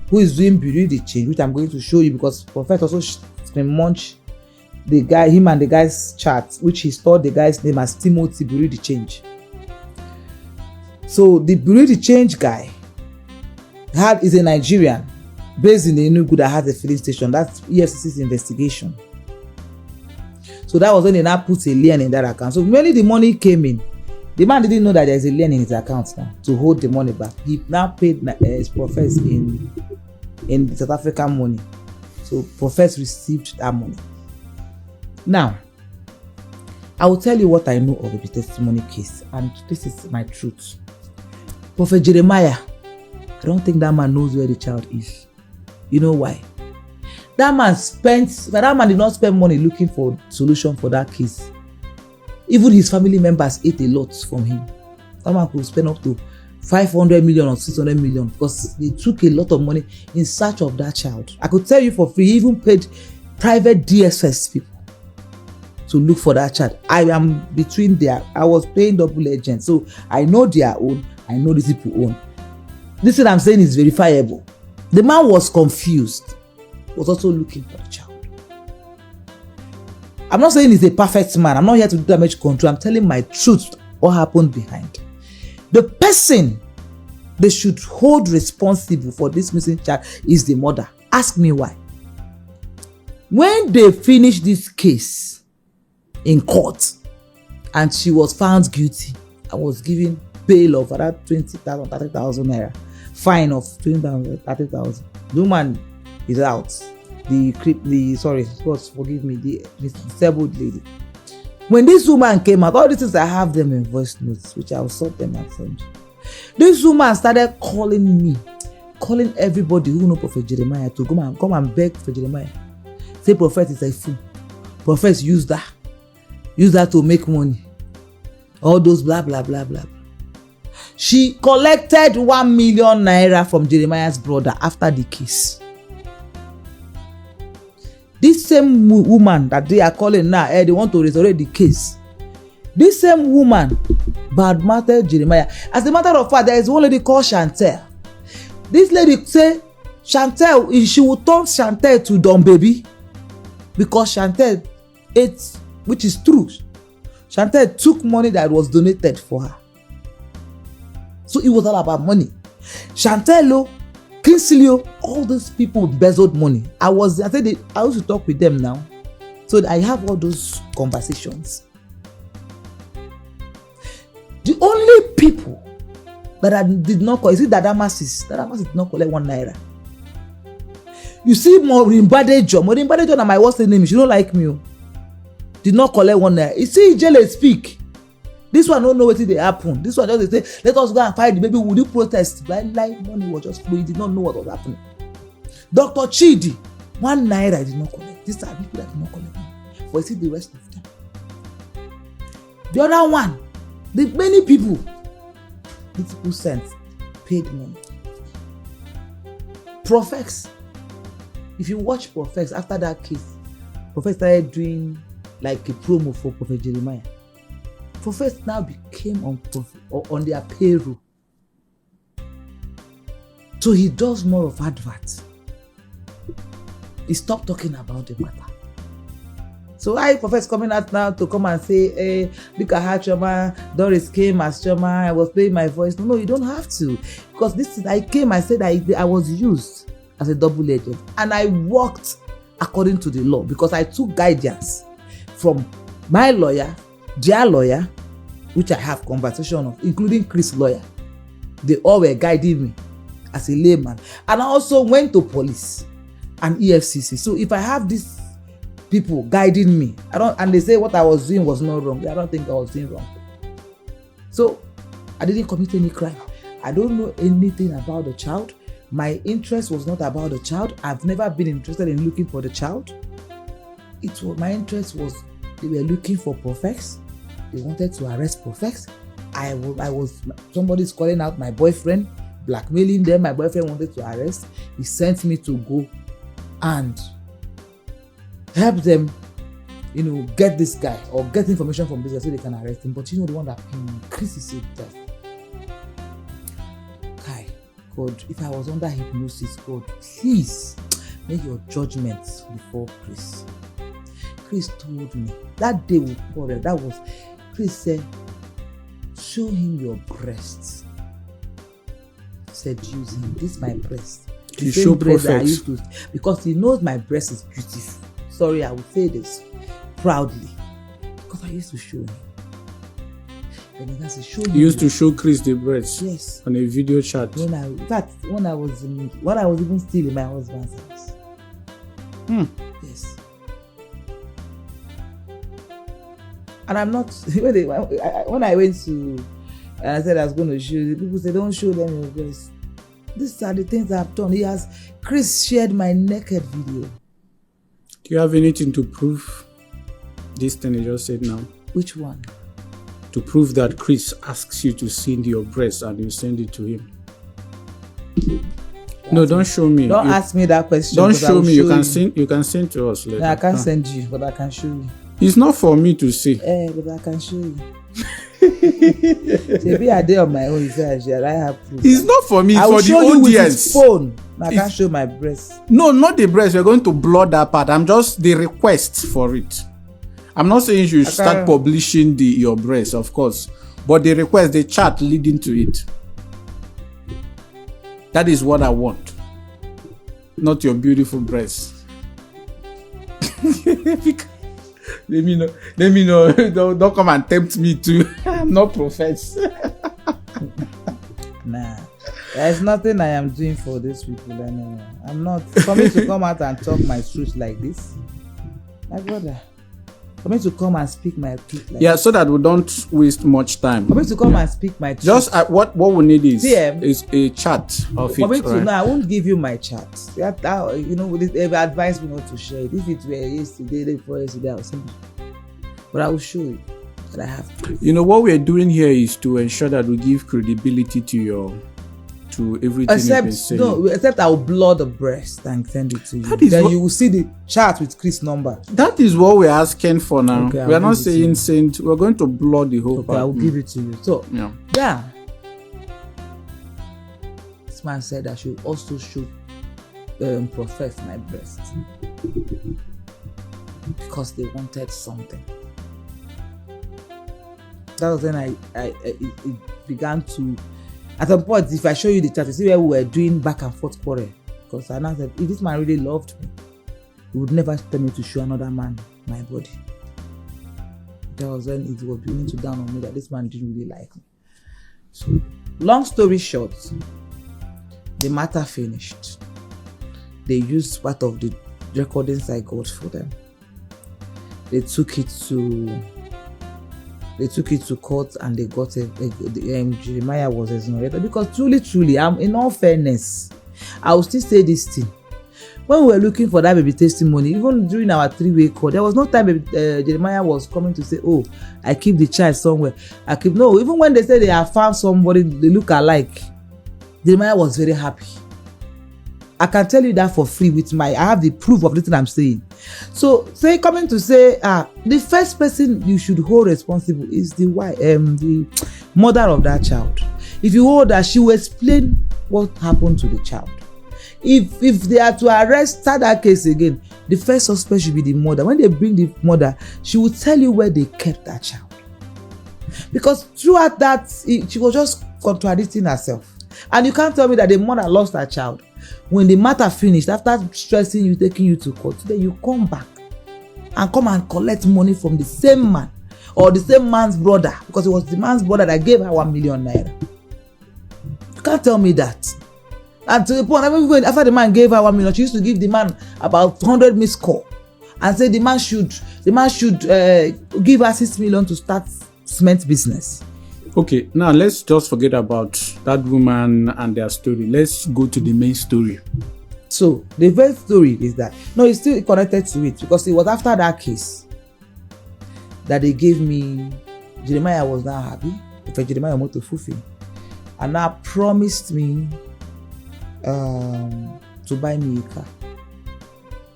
who is doing Bureau de Change, which I'm going to show you because Prophet also munch the guy, him and the guy's chat, which he stored the guy's name as Timothy Bureau de Change. So the Bureau de Change guy is a Nigerian based in Enugu that has a filling station. That's EFCC's investigation. So that was when they now put a lien in that account. So when the money came in, the man didn't know that there's a lien in his account now to hold the money back. He now paid his Prophet in South African money. So Prophet received that money. Now, I will tell you what I know of the testimony case, and this is my truth. Prophet Jeremiah, I don't think that man knows where the child is. You know why? That man did not spend money looking for solution for that case. Even his family members ate a lot from him. That man could spend up to 500 million or 600 million because they took a lot of money in search of that child. I could tell you for free, he even paid private DSS people to look for that child. I am between I was paying double agent, so I know their own, I know these people own. This thing I'm saying is verifiable. The man was confused, was also looking for the child. I'm not saying he's a perfect man. I'm not here to do damage control. I'm telling my truth, what happened behind. The person they should hold responsible for this missing child is the mother. Ask me why. When they finished this case in court and she was found guilty, I was given bail of around 20,000, 30,000 naira. Fine of 20,000, 30,000. The woman is out. Forgive me, the disabled lady. When this woman came out, all these things I have them in voice notes, which I'll sort them and send you. This woman started calling everybody who know Prophet Jeremiah to come and beg for Jeremiah. Say Prophet is a fool. Prophet use that to make money. All those blah blah blah blah. She collected 1 million naira from Jeremiah's brother after the case. This same woman that they are calling now, they want to resurrect the case. This same woman badmouthed Jeremiah. As a matter of fact, there is one lady called Chantel. This lady say Chantel, she will turn Chantel to dumb baby because Chantel ate, which is true. Chantel took money that was donated for her. So it was all about money. Chantel, Kinsley, all those people embezzled money. I used to talk with them now. So I have all those conversations. The only people that I did not call, is it Dadamas did not collect 1 naira. You see Maureen Badejo and my what's the name? She don't like me. Did not collect 1 naira. You see Jele speak. This one don't know what they happen. This one just say, let us go and fight the baby. Would you protest? Like money was just flowing. He did not know what was happening. Dr. Chidi, 1 naira did not collect. These are people that did not collect money. But you see the rest of them. The other one, the many people, these people sent, paid money. Prophets. If you watch Prophets after that case, Prophets started doing like a promo for Prophet Jeremiah. Prophets now became on their payroll. So he does more of adverts. He stopped talking about the matter. So I prophets coming out now to come and say, hey, look at her Choma, Doris came as Choma, I was playing my voice. No, you don't have to. Because I came, I said I was used as a double agent. And I worked according to the law because I took guidance from my lawyer, their lawyer, which I have conversation of, including Chris' lawyer. They all were guiding me as a layman. And I also went to police and EFCC. So if I have these people guiding me, and they say what I was doing was not wrong, I don't think I was doing wrong. So I didn't commit any crime. I don't know anything about the child. My interest was not about the child. I've never been interested in looking for the child. My interest was they were looking for prophets. They wanted to arrest prophets. Somebody's calling out my boyfriend, blackmailing them. My boyfriend wanted to arrest. He sent me to go and help them, get this guy or get information from this guy so they can arrest him. But the one that paid me, Chris is death. Kai, God, if I was under hypnosis, God, please make your judgments before Chris. Chris told me that day we quarreled. That was Chris said, show him your breasts. Seduce him. This is my breast. To show prophets. Because he knows my breast is beautiful. Sorry, I will say this proudly. Because I used to show him. You used to show Chris the breast. Yes. On a video chat. When I was even still in my husband's house. Yes. And I'm not when I went to and I said I was going to show you, people said don't show them your breast. These are the things I've done. Chris shared my naked video. Do you have anything to prove this thing you just said now? Which one? To prove that Chris asks you to send your breast and you send it to him. No, don't show me. Don't ask me that question. Don't show me. You can send to us later. No, I can't send you, but I can show you. It's not for me to see. But I can show you. Maybe I did on my own. I have proof. It's not for me. I will for show the you audience. With his phone. I can't show my breast. No, not the breast. We're going to blur that part. I'm just the request for it. I'm not saying you should start publishing your breast, of course, but the request, the chat leading to it. That is what I want. Not your beautiful breast. Let me know. Don't come and tempt me to. I'm not profess. Nah. There's nothing I am doing for these people anymore. I'm not coming to come out and talk my truth like this. My brother. Coming to come and speak my truth like this. So that we don't waste much time. Coming to come and speak my truth. Just what we need is a chat of it. No, I won't give you my chat. They've advised me not to share it. If it were yesterday, before yesterday, I will send you. But I will show you that I have proof. What we're doing here is to ensure that we give credibility to everything you've been saying. No, except I will blur the breast and send it to you. Then you will see the chat with Chris' number. That is what we're asking for now. Okay, we are not saying send. We're going to blur the whole part. I will give it to you. So, yeah. This man said I should also show profess my breast. Because they wanted something. That was when it began to. At some point, if I show you the chat, you see where we were doing back and forth quarrel. Because I now said, if this man really loved me, he would never tell me to show another man my body. That was when it was beginning to down on me that this man didn't really like me. So, long story short, the matter finished. They used part of the recordings I got for them. They took it to court and they got Jeremiah was exonerated because truly, in all fairness, I will still say this thing. When we were looking for that baby testimony, even during our 3-way call, there was no time Jeremiah was coming to say, "Oh, I keep the child somewhere." No. Even when they said they have found somebody they look alike, Jeremiah was very happy. I can tell you that for free I have the proof of everything I'm saying. So, coming to say, the first person you should hold responsible is the mother of that child. If you hold her, she will explain what happened to the child. If they are to start that case again, the first suspect should be the mother. When they bring the mother, she will tell you where they kept that child. Because throughout that, she was just contradicting herself. And you can't tell me that the mother lost her child. When the matter finished, after stressing you, taking you to court, then you come back and come and collect money from the same man or the same man's brother, because it was the man's brother that gave her 1 million naira. You can't tell me that. And to the point, after the man gave her 1 million, she used to give the man about 100 missed call and say the man should give her 6 million to start cement business. Okay, now let's just forget about that woman and their story. Let's go to the main story. So the first story is that it's still connected to it because it was after that case that they gave me. Jeremiah was now happy. If Jeremiah wanted to fulfill, and now promised me to buy me a car.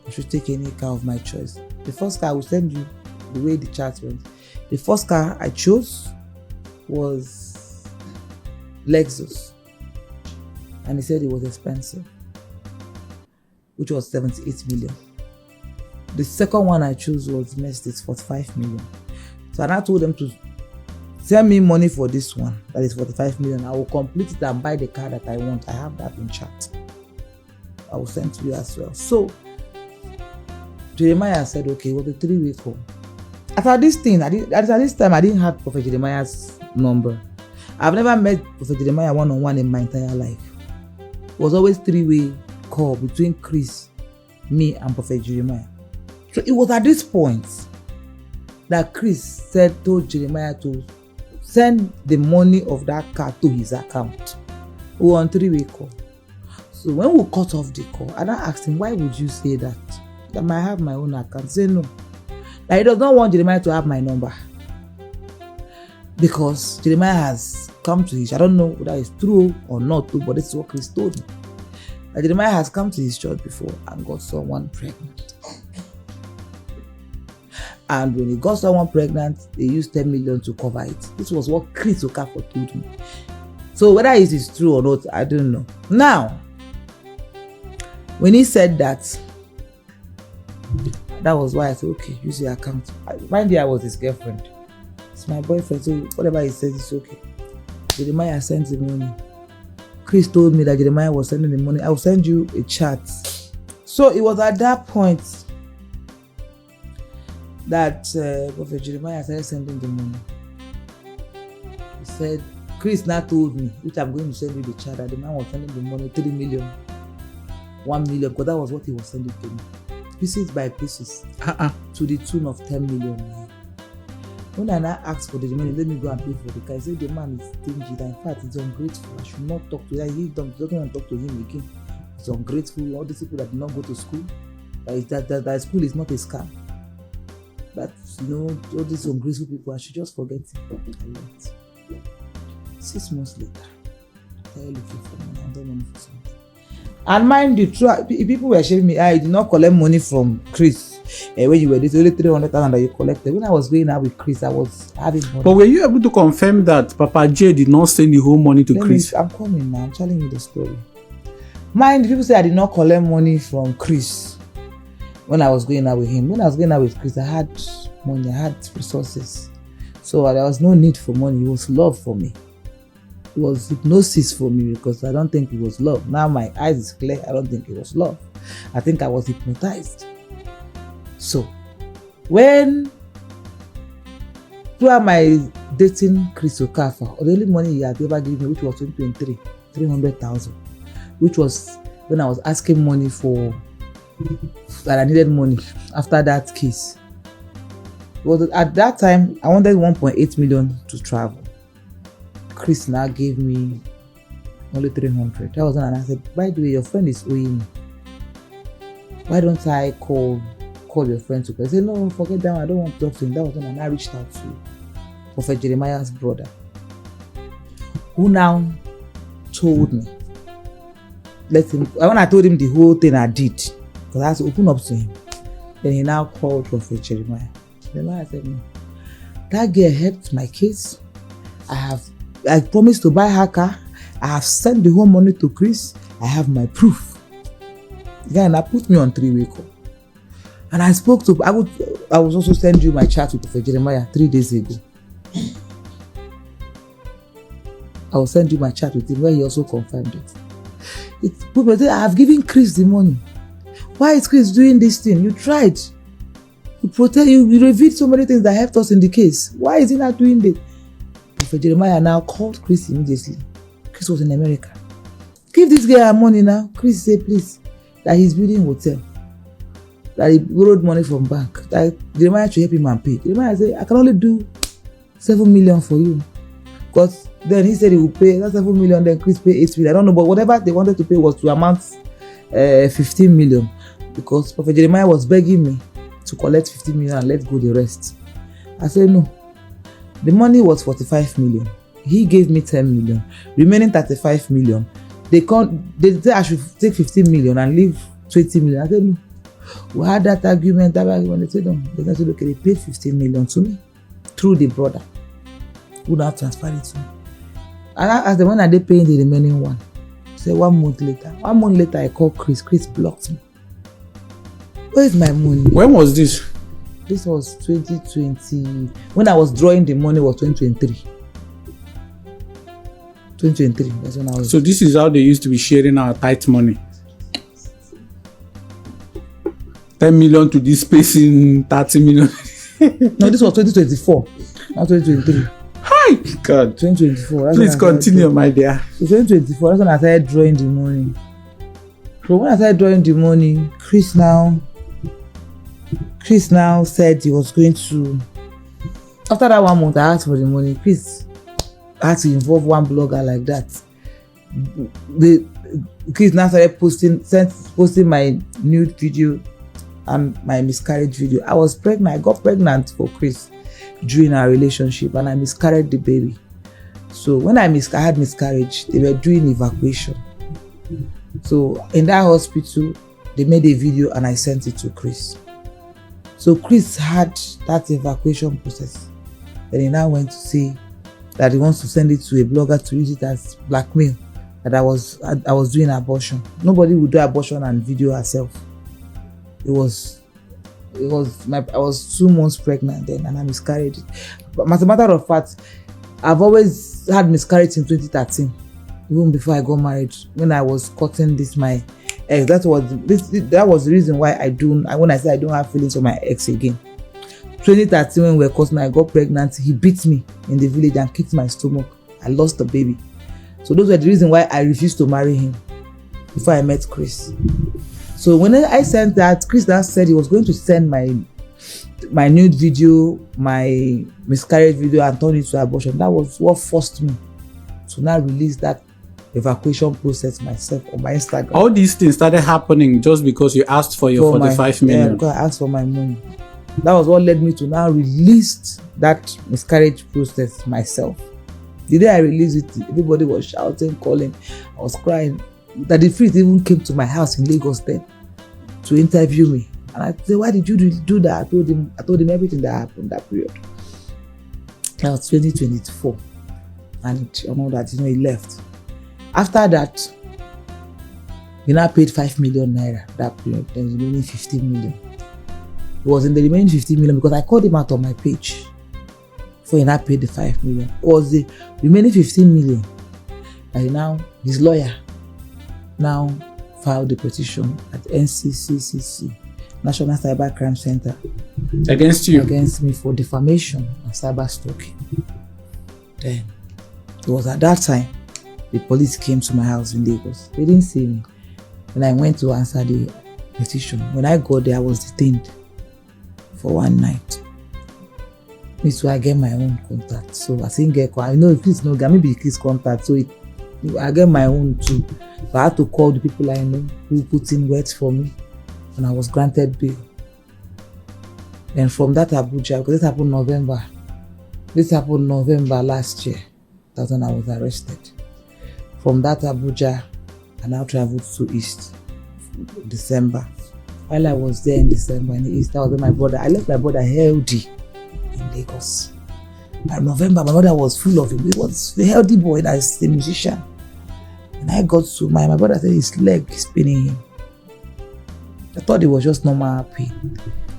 I should take any car of my choice. The first car I will send you the way the chat went. The first car I chose was Lexus, and he said it was expensive, which was 78 million. The second one I chose was Mercedes, 45 million. So I told them to send me money for this one, that is 45 million. I will complete it and buy the car that I want. I have that in chat. I will send to you as well. So Jeremiah said, okay, it was a 3-way call. After this thing, at this time, I didn't have Prophet Jeremiah's number. I've never met Prophet Jeremiah one-on-one in my entire life. It was always 3-way call between Chris, me, and Prophet Jeremiah. So it was at this point that Chris told Jeremiah to send the money of that car to his account. We were on 3-way call. So when we cut off the call, and I asked him, why would you say that? That I have my own account. He said no. Like, he does not want Jeremiah to have my number. Because Jeremiah has come to his, I don't know whether it's true or not true, but this is what Chris told me. That Jeremiah has come to his church before and got someone pregnant. And when he got someone pregnant, they used 10 million to cover it. This was what Chris Okafor told me. So whether it is true or not, I don't know. Now, when he said that, that was why I said, okay, use your account. Mind you, I was his girlfriend. It's my boyfriend, so whatever he says, it's okay. Jeremiah sends the money. Chris told me that Jeremiah was sending the money. I will send you a chat. So it was at that point that Prophet Jeremiah started sending the money. He said, Chris now told me, which I'm going to send you the chat, that the man was sending the money, 3 million, 1 million, because that was what he was sending to me. Pieces by pieces, to the tune of 10 million. When I now asked for the money, let me go and pay for the car. He said the man is stingy, that in fact he's ungrateful. I should not talk to him. He doesn't want to talk to him again. He's ungrateful. All these people that did not go to school, that school is not a scam. That, all these ungrateful people, I should just forget it. 6 months later, I started looking for money. I don't money for something. And mind you, people were shaming me. I did not collect money from Chris. When you were this, only 300,000 that you collected. When I was going out with Chris, I was having money. But were you able to confirm that Papa J did not send the whole money to Chris? I'm coming now. I'm telling you the story. Mind you, people say I did not collect money from Chris when I was going out with him. When I was going out with Chris, I had money. I had resources. So there was no need for money. It was love for me. It was hypnosis for me because I don't think it was love. Now my eyes is clear. I don't think it was love. I think I was hypnotized. So when throughout my dating Chris Okafor, the only money he had ever given me, which was 2023, 300,000, which was when I was asking money for that I needed money after that case. Well, at that time I wanted 1.8 million to travel. Chris now gave me only 300. That was when I said, by the way, your friend is owing me. Why don't I call your friend to I said, no, forget that one. I don't want to talk to him. That was when I reached out to Prophet Jeremiah's brother, who now told me, when I told him the whole thing I did, because I had to open up to him, then he now called Prophet Jeremiah. Jeremiah said, no, that girl helped my case. I promised to buy her car. I have sent the whole money to Chris. I have my proof. The guy now put me on 3-way call. And I spoke to, I was also send you my chat with Prophet Jeremiah 3 days ago. I will send you my chat with him where he also confirmed it. People say, I have given Chris the money. Why is Chris doing this thing? You tried. You protect, you revealed so many things that helped us in the case. Why is he not doing this? Prophet Jeremiah now called Chris immediately. Chris was in America. Give this guy our money now. Chris said, please, that he's building a hotel. That he borrowed money from bank. That Jeremiah should help him and pay. Jeremiah said, I can only do 7 million for you. But then he said he would pay that 7 million, then Chris pay 8 million. I don't know, but whatever they wanted to pay was to amount 15 million, because Prophet Jeremiah was begging me to collect 15 million and let go the rest. I said no. The money was 45 million. He gave me 10 million. Remaining 35 million. They said I should take 15 million and leave 20 million. I said no. We had that argument. They said no. They said okay, they paid 15 million to me through the brother who now transferred it to me. And I asked them, when are they paying the remaining one? Say 1 month later. 1 month later, I called Chris. Chris blocked me. Where is my money? When was this? This was 2020. When I was drawing the money was 2023. 2023. That's when I was. So this is how they used to be sharing our tight money. 10 million to this person, 30 million. No, this was 2024. Not 2023. Hi, God. 2024. Please continue, my dear. So 2024, that's when I started drawing the money. So when I started drawing the money, Chris now said he was going to. After that 1 month, I asked for the money. Chris had to involve one blogger like that. Chris now started posting my nude video and my miscarriage video. I was pregnant. I got pregnant for Chris during our relationship, and I miscarried the baby. So when I had miscarriage, they were doing evacuation. So in that hospital, they made a video and I sent it to Chris. So Chris had that evacuation process. Then he now went to say that he wants to send it to a blogger to use it as blackmail, that I was doing abortion. Nobody would do abortion and video herself. I was 2 months pregnant then, and I miscarried it. But as a matter of fact, I've always had miscarriage in 2013, even before I got married. When I was courting my ex, that was the reason why when I said I don't have feelings for my ex again. 2013, when we were courting, I got pregnant. He beat me in the village and kicked my stomach. I lost the baby. So those were the reason why I refused to marry him before I met Chris. So when I sent that, Chris now said he was going to send my nude video, my miscarriage video, and turn it to abortion. That was what forced me to now release that evacuation process myself on my Instagram. All these things started happening just because you asked for your 45 million. Yeah, because I asked for my money. That was what led me to now release that miscarriage process myself. The day I released it, everybody was shouting, calling. I was crying. That the priest even came to my house in Lagos then to interview me. And I said, why did you do that? I told him everything that happened that period. That was 2024. And you know that, he left. After that, he now paid 5 million naira that period. Then the remaining 15 million. It was in the remaining 15 million because I called him out on my page. Before he now paid the 5 million. It was the remaining 15 million. And now his lawyer now filed the petition at NCCCC, National Cyber Crime Center, against you, against me for defamation and cyber stalking. Then it was at that time the police came to my house in Lagos. They didn't see me. When I went to answer the petition, when I got there, I was detained for one night. Me too, I get my own contact. So I think I know if it's no maybe his contact. So I get my own too. So I had to call the people I know who put in words for me, and I was granted bail. Then from that Abuja, because this happened November last year. That's when I was arrested. From that Abuja, I now traveled to East December. While I was there in December in the East, I was with my brother. I left my brother healthy in Lagos. By November, my brother was full of him. He was a healthy boy that's a musician. And I got to my brother said his leg is paining him. I thought it was just normal pain.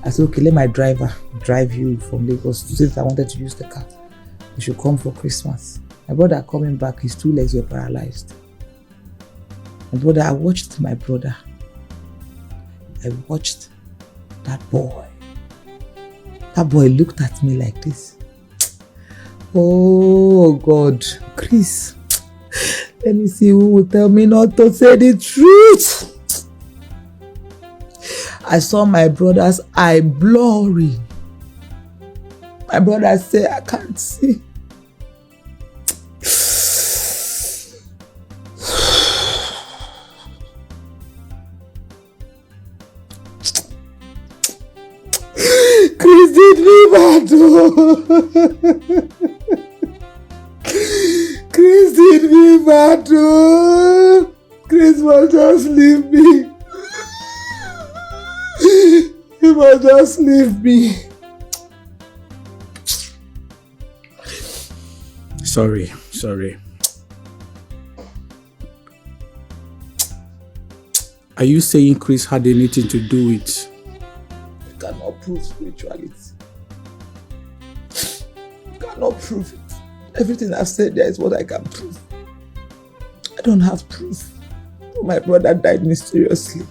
I said, okay, let my driver drive you from Lagos. Since I wanted to use the car, you should come for Christmas. My brother coming back, his 2 legs were paralyzed. I watched my brother. I watched that boy. That boy looked at me like this. Oh God, Chris, let me see who will tell me not to say the truth. I saw my brother's eye blurry. My brother said, I can't see. bad. Chris did me bad. Chris must just leave me. He must just leave me. Sorry. Are you saying Chris had anything to do with? You cannot prove spirituality. You cannot prove it. Everything I've said there is what I can prove. I don't have proof. My brother died mysteriously.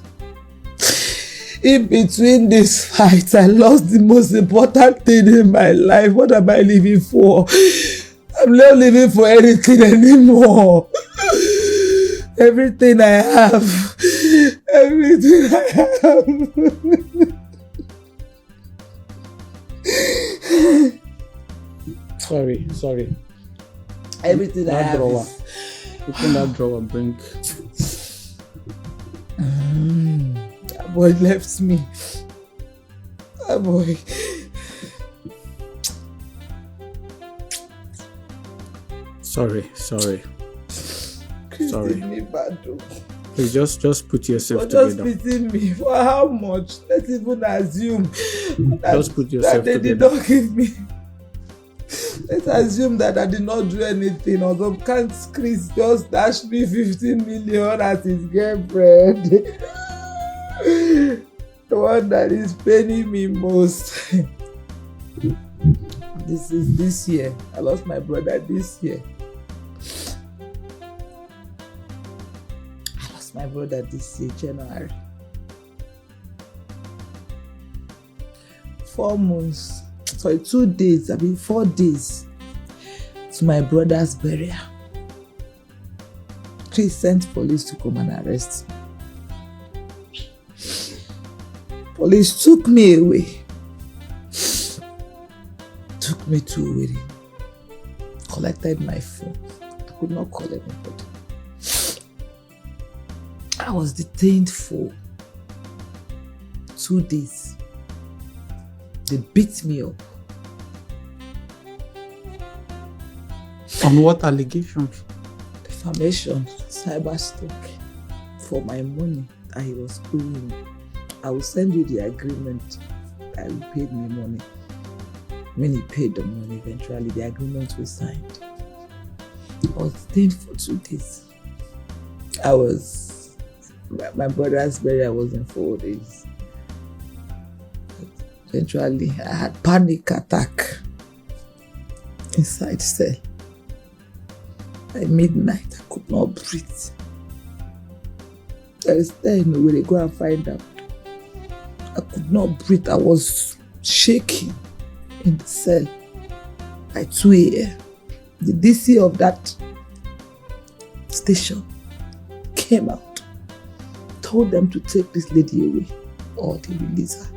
In between this fight, I lost the most important thing in my life. What am I living for? I'm not living for anything anymore. Everything I have. Everything I have. Sorry. Everything that I have. Drawer. Open that drawer, bring. That boy left me. That boy. Sorry. Chris did me bad though. Please just put yourself But together. just beating me for how much? Let's even assume that, Just put yourself that they did together. not give me. Let's assume that I did not do anything. Although can't Chris just dash me 15 million as his girlfriend? The one that is paining me most. This is this year. I lost my brother this year. My brother this year, January. 4 months, 2 days, 4 days to my brother's burial. Chris sent police to come and arrest me. Police took me away. Took me to Ewuilo. Collected my phone. I could not call anybody. I was detained for 2 days. They beat me up. On what allegations? Defamation, cyber stalk for my money that he was owing me. I will send you the agreement that he paid me money. When he paid the money, eventually the agreement was signed. I was detained for 2 days. My brother's burial was in 4 days. Eventually, I had panic attack inside cell. By midnight, I could not breathe. There is no way they go and find out. I could not breathe. I was shaking in the cell. By 2 a.m., the DC of that station came out. Told them to take this lady away or they release her.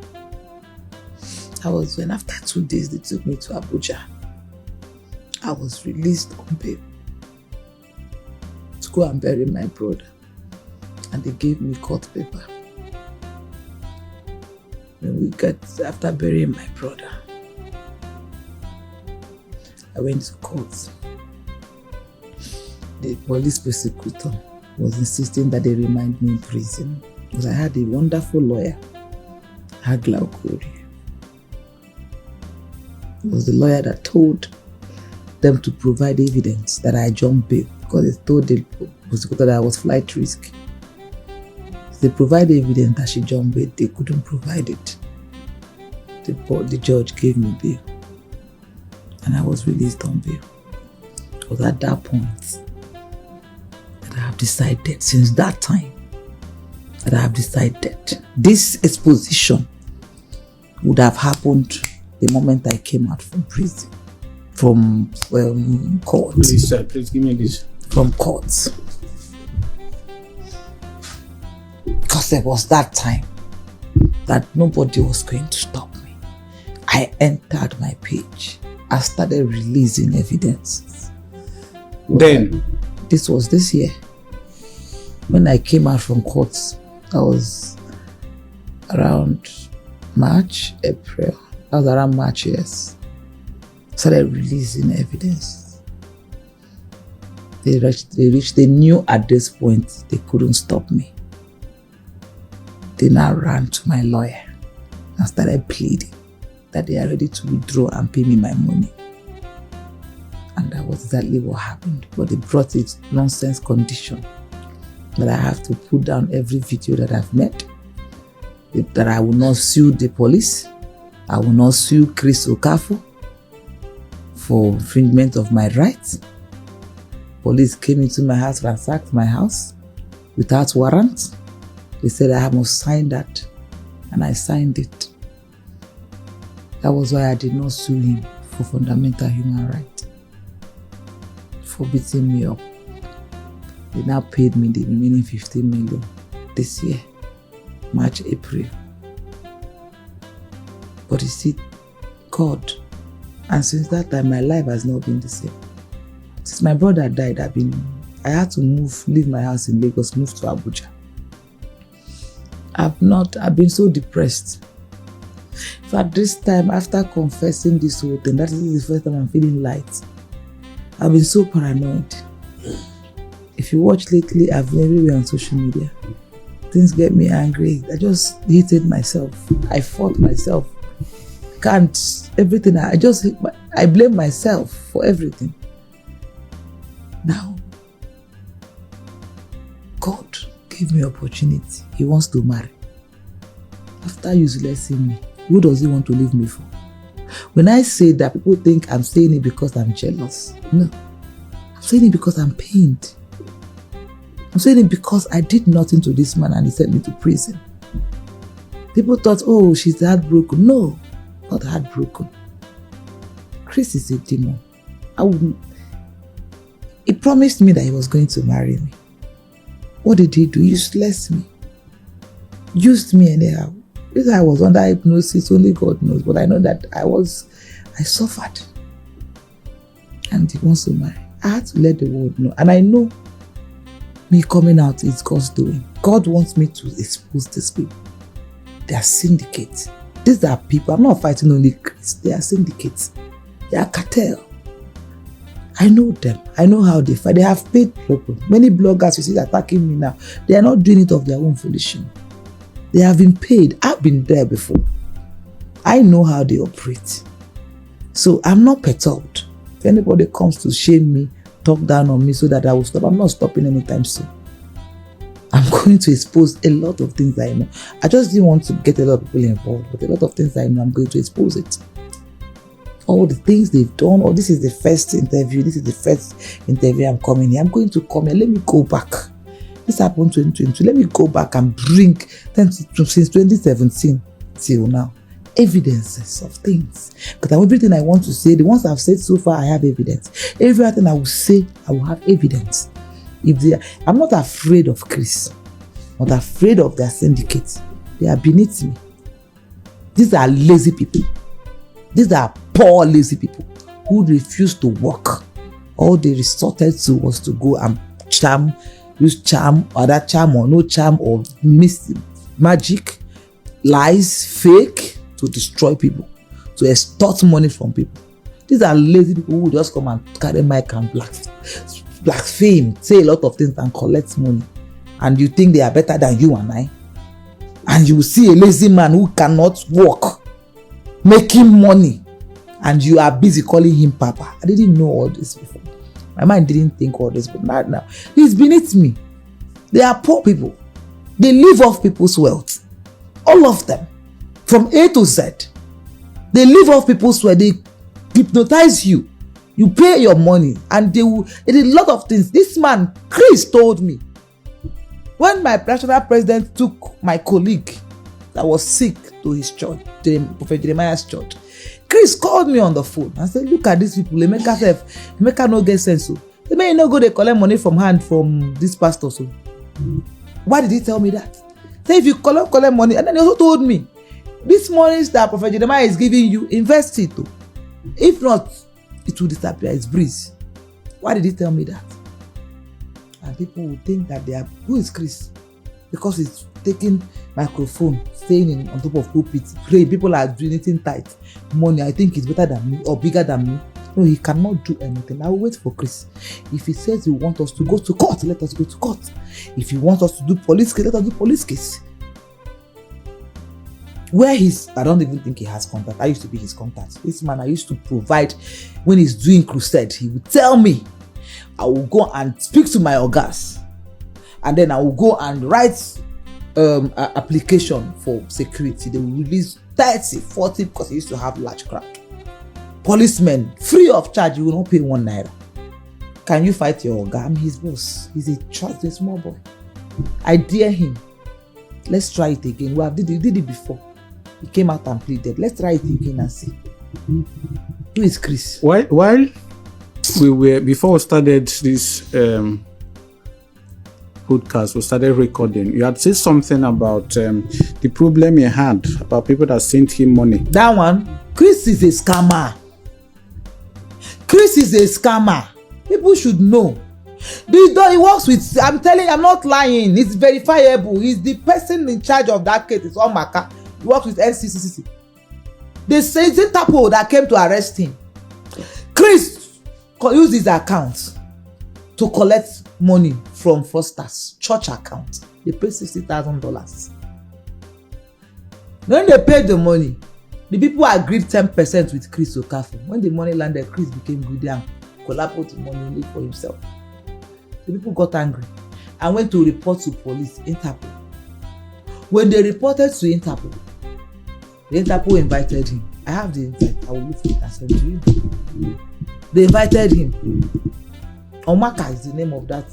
That was when after 2 days they took me to Abuja. I was released on bail to go and bury my brother, and they gave me court paper. When we got after burying my brother, I went to court. The police prosecutor was insisting that they remind me in prison because I had a wonderful lawyer, Agla Okori. It was the lawyer that told them to provide evidence that I jumped bail because they told the prosecutor that I was flight risk. If they provided evidence that she jumped bail, they couldn't provide it. The judge gave me bail and I was released on bail. It was at that point I have decided, since that time, that I have decided this exposition would have happened the moment I came out from prison, from court. Please, sir, please give me this. From court. Because there was that time that nobody was going to stop me. I entered my page. I started releasing evidences. Then? This was this year. When I came out from court, that was around March, April, That was around March, yes. Started releasing evidence. They knew at this point they couldn't stop me. They now ran to my lawyer and started pleading that they are ready to withdraw and pay me my money. And that was exactly what happened. But they brought it nonsense condition that I have to put down every video that I've made, that I will not sue the police, I will not sue Chris Okafor for infringement of my rights. Police came into my house, ransacked my house without warrant. They said I must sign that, and I signed it. That was why I did not sue him for fundamental human rights, for beating me up. They now paid me the remaining 15 million this year, March, April. But you see, God, and since that time, my life has not been the same. Since my brother died, I had to leave my house in Lagos, move to Abuja. I've been so depressed. In fact, this time, after confessing this whole thing, that is the first time I'm feeling light. I've been so paranoid. If you watch lately, I've been everywhere on social media. Things get me angry. I just hated myself. I fought myself. I blame myself for everything. Now, God gave me opportunity. He wants to marry. After uselessing me, who does he want to leave me for? When I say that, people think I'm saying it because I'm jealous. No. I'm saying it because I'm pained. I'm saying it because I did nothing to this man and he sent me to prison. People thought, oh, she's heartbroken. No, not heartbroken. Chris is a demon. He promised me that he was going to marry me. What did he do? Useless me. Used me anyhow. Because I was under hypnosis, only God knows. But I know that I suffered. And he wants to marry. I had to let the world know. And I know me coming out is God's doing. God wants me to expose these people. They are syndicates. These are people. I'm not fighting only Chris. They are syndicates. They are cartel. I know them. I know how they fight. They have paid people. Many bloggers you see attacking me now, they are not doing it of their own volition. They have been paid. I've been there before. I know how they operate. So I'm not perturbed. If anybody comes to shame me, talk down on me so that I will stop, I'm not stopping anytime soon. I'm going to expose a lot of things I know. I just didn't want to get a lot of people involved, but a lot of things I know, I'm going to expose it. All the things they've done, this is the first interview I'm coming here. I'm going to come here. Let me go back. This happened 2022. Let me go back and bring since 2017 till now evidences of things. Because everything I want to say, the ones I've said so far, I have evidence. Everything I will say, I will have evidence. I'm not afraid of Chris. I'm not afraid of their syndicates. They are beneath me. These are lazy people. These are poor, lazy people who refuse to work. All they resorted to was to go and use charm, or that charm or no charm, or magic, lies, fake, to destroy people, to extort money from people. These are lazy people who just come and carry mic and blaspheme, say a lot of things and collect money. And you think they are better than you and I? And you will see a lazy man who cannot work, making money, and you are busy calling him Papa. I didn't know all this before. My mind didn't think all this, but now he's beneath me. They are poor people. They live off people's wealth. All of them. From A to Z. They live off people's wealth. They hypnotize you. You pay your money and they did a lot of things. This man, Chris, told me. When my national president took my colleague that was sick to his church, Prophet Jeremiah's church, Chris called me on the phone and said, look at these people. Emeka no get sense. They may not go they collect money from hand from this pastor. So why did he tell me that? Say if you collect money, and then he also told me, this money that Prophet Jeremiah is giving you, invest it. If not, it will disappear. It's breeze. Why did he tell me that? And people will think that they are, who is Chris? because he's taking microphone, staying on top of pulpit, pray. People are doing it in tight money. I think it's better than me or bigger than me. No, he cannot do anything. I will wait for Chris. If he says he wants us to go to court, let us go to court. If he wants us to do police case, let us do police case. Where I don't even think he has contact. I used to be his contact. This man I used to provide when he's doing crusade. He would tell me, I will go and speak to my organs. And then I will go and write an application for security. They will release 30, 40 because he used to have large crowd. Policemen, free of charge, you will not pay 1 naira. Can you fight your organ? I'm his boss. He's a small boy. I dare him. Let's try it again. We did it before. He came out and pleaded. Let's try it again and see. Who is Chris? While before we started this podcast, we started recording, you had said something about the problem he had about people that sent him money. That one, Chris is a scammer. Chris is a scammer. People should know. He works with, I'm telling you, I'm not lying. It's verifiable. He's the person in charge of that case. It's Omaka. He works with NCCC. They say it's Interpol that came to arrest him. Chris used his account to collect money from fraudsters, church account. They paid $60,000. When they paid the money, the people agreed 10% with Chris Okafor. When the money landed, Chris became greedy and collaborated the money only for himself. The people got angry and went to report to police, Interpol. When they reported to Interpol, the Interpol invited him. I have the invite. I will look for it and send to you. They invited him. Omaka is the name of that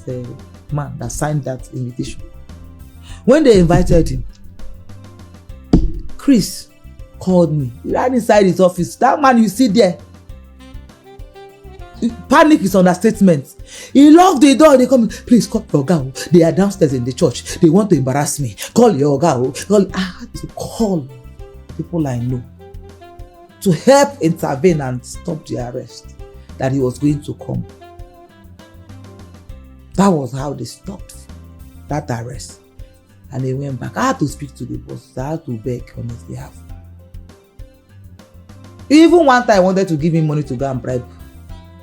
man that signed that invitation. When they invited him, Chris called me. He ran inside his office. That man you see there, panic is understatement. He locked the door. They come, please call your girl. They are downstairs in the church. They want to embarrass me. Call your girl. I had to call people I know to help intervene and stop the arrest that he was going to come. That was how they stopped that arrest. And they went back. I had to speak to the boss. I had to beg on his behalf. Even one time I wanted to give him money to go and bribe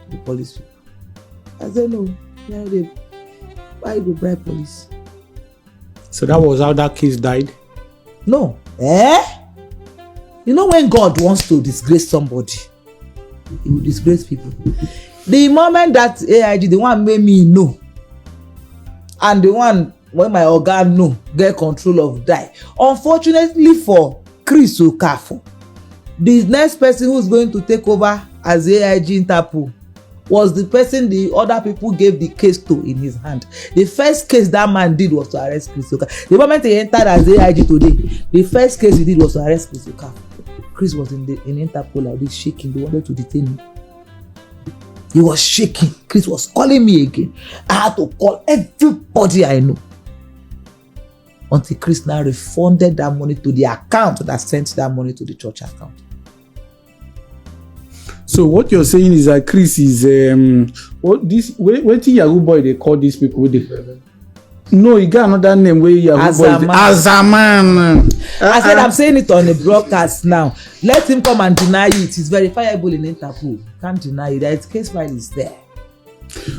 the police people. I said no. Why you bribe police? So that was how that case died? No. You know when God wants to disgrace somebody, he will disgrace people. The moment that AIG, the one made me know, and the one when my organ know, get control of die. Unfortunately for Chris Okafor, the next person who's going to take over as AIG Interpol was the person the other people gave the case to in his hand. The first case that man did was to arrest Chris Okafor. The moment he entered as AIG today, the first case he did was to arrest Chris Okafor. Chris was in Interpol like this, shaking. They wanted to detain me. He was shaking. Chris was calling me again. I had to call everybody I know. Until Chris now refunded that money to the account that sent that money to the church account. So what you're saying is that Chris is what Yahoo boy they call these people? No, he got another name where Yahoo boy. Azaman. I said I'm saying it on the broadcast now. Let him come and deny it. It's verifiable in Interpol. Can't deny it. That case file is there.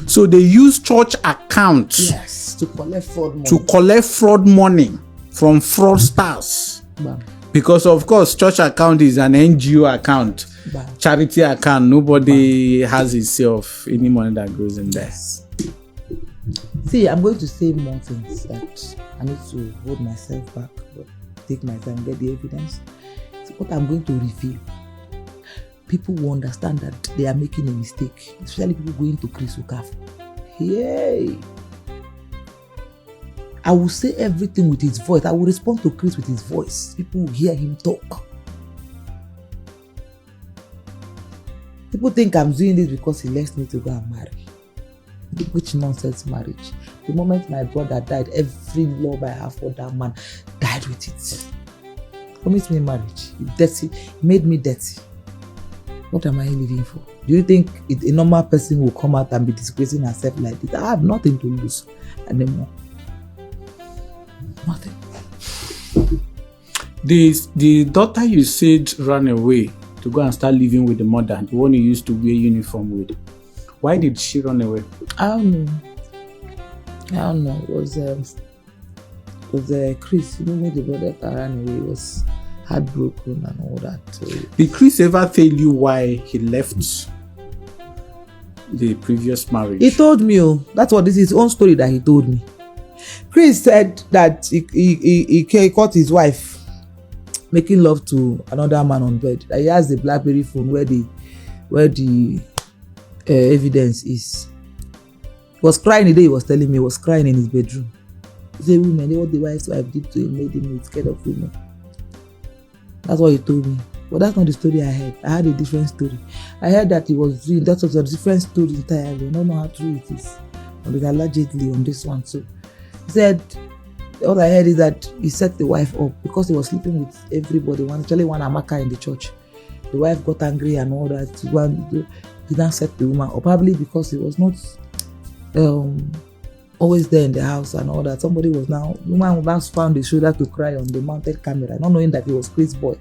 So they use church accounts. Yes, to collect fraud money. To collect fraud money from fraudsters. Bam. Because of course, church account is an NGO account. Bam. Charity account. Nobody has itself any money that goes in there. See, I'm going to say more things that I need to hold myself back, but take my time, get the evidence. So what I'm going to reveal, people will understand that they are making a mistake, especially people going to Chris Okafor. Yay! I will say everything with his voice. I will respond to Chris with his voice. People will hear him talk. People think I'm doing this because he left me to go and marry. Which nonsense marriage? The moment my brother died, every love I have for that man died with it. Promised me marriage. Dirty, made me dirty. What am I living for? Do you think a normal person will come out and be disgracing herself like this? I have nothing to lose anymore. Nothing. The daughter you said ran away to go and start living with the mother, the one you used to wear uniform with. Why did she run away? I don't know. It was Chris. You know when the brother ran away, he was heartbroken and all that. So, did Chris ever tell you why he left the previous marriage? He told me. That's what this is his own story that he told me. Chris said that he caught his wife making love to another man on bed. That he has the BlackBerry phone where the evidence is. He was crying the day he was telling me. He was crying in his bedroom. He said, "Women, what the wife's wife did to him made him scared of women." That's what he told me. But that's not the story I heard. I had a different story. I heard that he was doing that was a different story entirely. I don't know how true it is. But allegedly on this one too. He said, all I heard is that he set the wife up because he was sleeping with everybody. Actually, one Amaka in the church. The wife got angry and all that. He now set the woman up. Probably because he was not always there in the house and all that. Somebody was the woman was found the shoulder to cry on the mounted camera, not knowing that he was Chris' boy.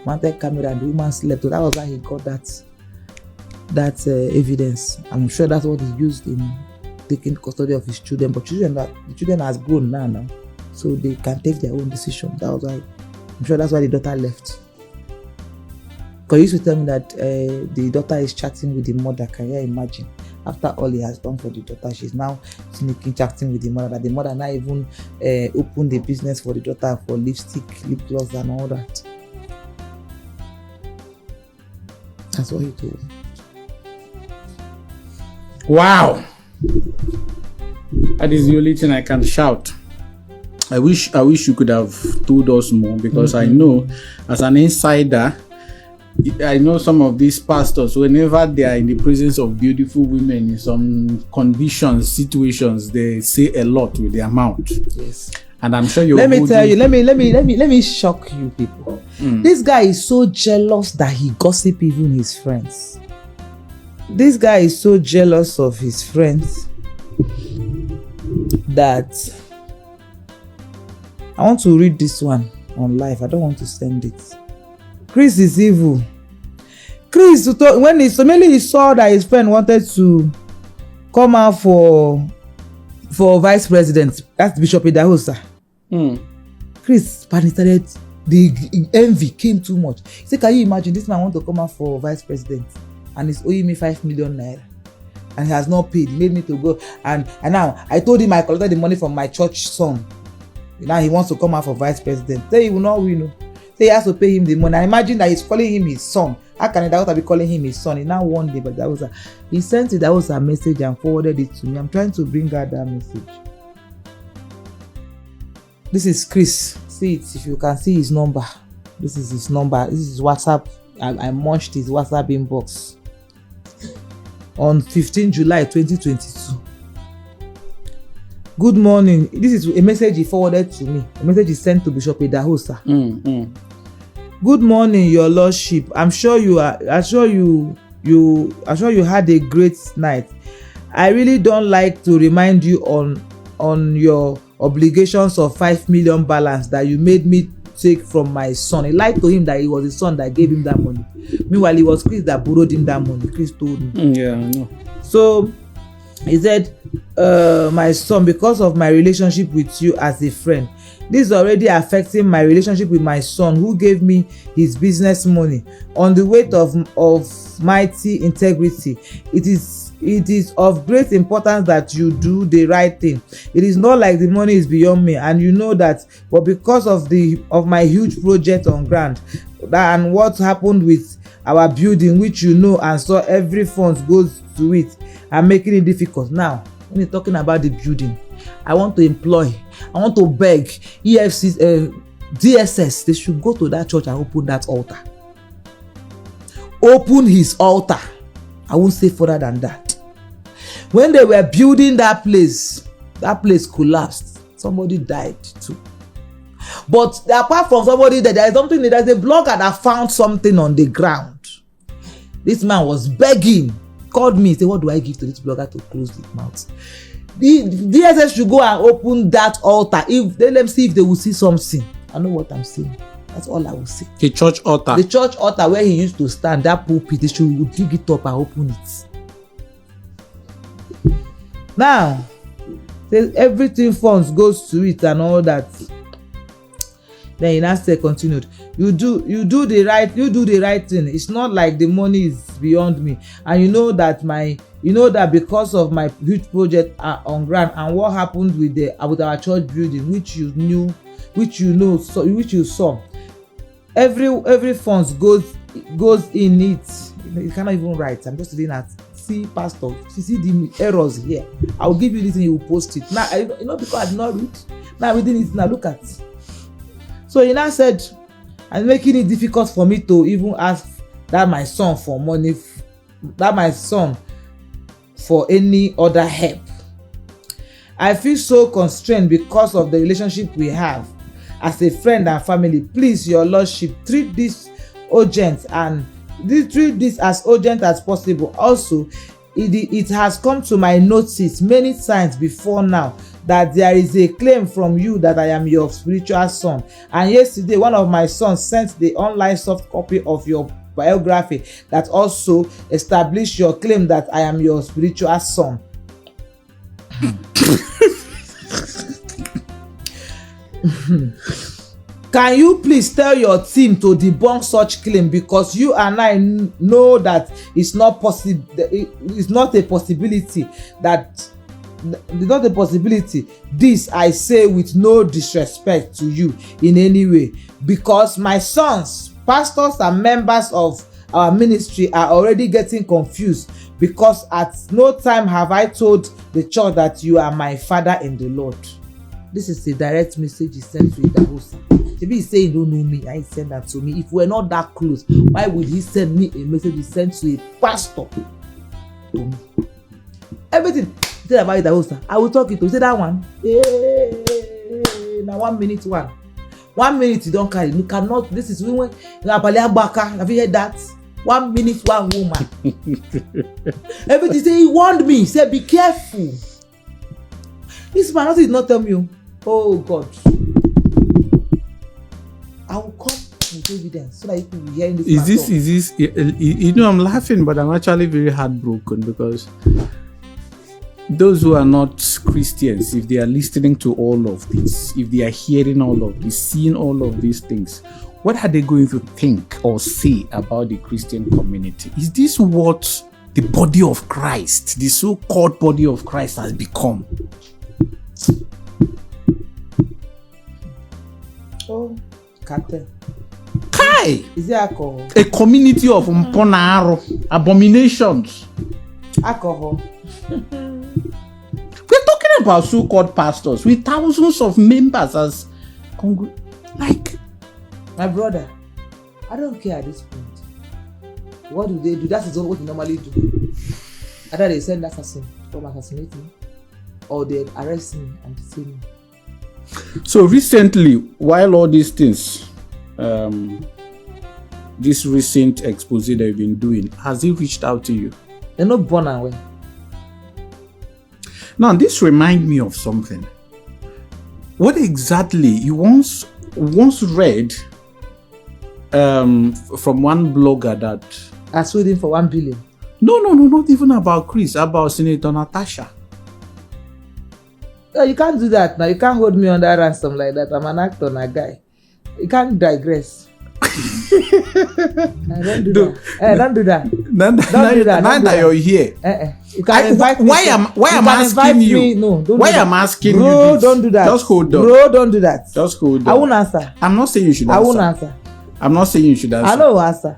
Mounted camera and the woman slept. So that was why he got that evidence. I'm sure that's what he used in taking custody of his children. But the children has grown now. So they can take their own decision. That was why I'm sure that's why the daughter left. Because he used to tell me that the daughter is chatting with the mother. Can you imagine? After all he has done for the daughter, she's now sneaking chatting with the mother. That the mother now even opened the business for the daughter for lipstick, lip gloss, and all that. That's what he told me. Wow, that is the only thing I can shout. I wish you could have told us more, because I know, as an insider, I know some of these pastors, whenever they are in the presence of beautiful women in some conditions, situations, they say a lot with their mouth. Yes. And I'm sure you're. Let me tell you. Let me shock you people. This guy is so jealous that he gossip even his friends. This guy is so jealous of his friends that I want to read this one on live. I don't want to send it. Chris is evil. Chris, when he saw that his friend wanted to come out for vice president, that's Bishop Idahosa. Chris started, the envy came too much. He said, "Can you imagine this man want to come out for vice president and he's owing me 5 million naira and he has not paid? He made me to go and now I told him I collected the money from my church son. Now he wants to come out for vice president. Say he will not win. Say he has to pay him the money. I imagine that he's calling him his son. How can Idahosa be calling him his son? He now one day, but he sent Idahosa a message and forwarded it to me. I'm trying to bring out that message. This is Chris. See it if you can see his number. This is his number. This is WhatsApp. I munched his WhatsApp inbox on 15 July 2022. Good morning. This is a message he forwarded to me. A message he sent to Bishop Idahosa. Good morning, Your Lordship. I'm sure you had a great night. I really don't like to remind you on your obligations of 5 million balance that you made me take from my son. He lied to him that it was his son that gave him that money. Meanwhile, it was Chris that borrowed him that money. Chris told me. Yeah, I know. So he said, my son, because of my relationship with you as a friend, this is already affecting my relationship with my son who gave me his business money. On the weight of mighty integrity, it is of great importance that you do the right thing. It is not like the money is beyond me, and you know that. But because of my huge project on ground and what happened with our building, which you know and saw, every fund goes to it, and making it difficult. Now, when you're talking about the building, I want to beg EFC, DSS, they should go to that church and open that altar. Open his altar. I won't say further than that. When they were building that place collapsed. Somebody died too. But apart from somebody there is something, there's a blogger that found something on the ground. This man was begging, called me, said, "What do I give to this blogger to close his mouth?" The DSS should go and open that altar. If they let them see if they will see something. I know what I'm saying. That's all I will say. The church altar. The church altar where he used to stand, that pulpit, they should dig it up and open it. Now, everything funds goes to it and all that. Then he now said, continued, you do the right thing. It's not like the money is beyond me. And you know that because of my huge project on ground and what happened with our church building, which you saw, every funds goes in it. You cannot even write. I'm just reading at see pastor. If you see the errors here, I will give you this and you will post it. Now because I did not read. Now reading it now, look at. So he now said, I'm making it difficult for me to even ask that my son for money, that my son for any other help. I feel so constrained because of the relationship we have as a friend and family. Please, your lordship, treat this as urgent as possible. Also, it has come to my notice many times before now that there is a claim from you that I am your spiritual son. And yesterday, one of my sons sent the online soft copy of your biography that also established your claim that I am your spiritual son. Can you please tell your team to debunk such claim, because you and I know that it's not possible. It's not a possibility. This I say with no disrespect to you in any way, because my sons, pastors and members of our ministry are already getting confused, because at no time have I told the church that you are my father in the Lord. This is a direct message he sent to Idahosa. Maybe he say he don't know me and he sent that to me. If we're not that close, why would he send me a message he sent to a pastor? To me. Everything he said about Idahosa, I will talk it to. Say that one. Now 1 minute one. 1 minute you don't carry. You cannot. This is when have you heard that? 1 minute one woman. Everything say he warned me. He said be careful. This man did not tell me. Oh God. I will come with evidence so that you will hear in this. Is this? I'm laughing, but I'm actually very heartbroken, because those who are not Christians, if they are listening to all of this, if they are hearing all of this, seeing all of these things, what are they going to think or say about the Christian community? Is this what the body of Christ, the so-called body of Christ, has become? Oh, Captain. Kai! Is it alcohol? A community of mponaro, abominations. Alcohol. We're talking about so-called pastors with thousands of members as like. My brother, I don't care at this point. What do they do? That is what they normally do. Either they send assassin to come assassinate me, or they arrest me and detain me. So recently, while all these things, this recent expose that you've been doing, has he reached out to you? They're not born away. Now, this reminds me of something. What exactly you once read from one blogger that I sued him for 1 billion. No, not even about Chris, about Senator Natasha. No, you can't do that now. You can't hold me under ransom like that. I'm an actor and a guy. You can't digress. Don't do that. Don't do that. Don't do that. Now that you're here. You can invite me. Why am I asking you? No, don't why do that. I'm asking Bro, you this? Don't do that. Just hold on. Bro, don't do that. Just hold on. I won't answer. I'm not saying you should answer. I won't answer. I'm not saying you should answer. I know answer.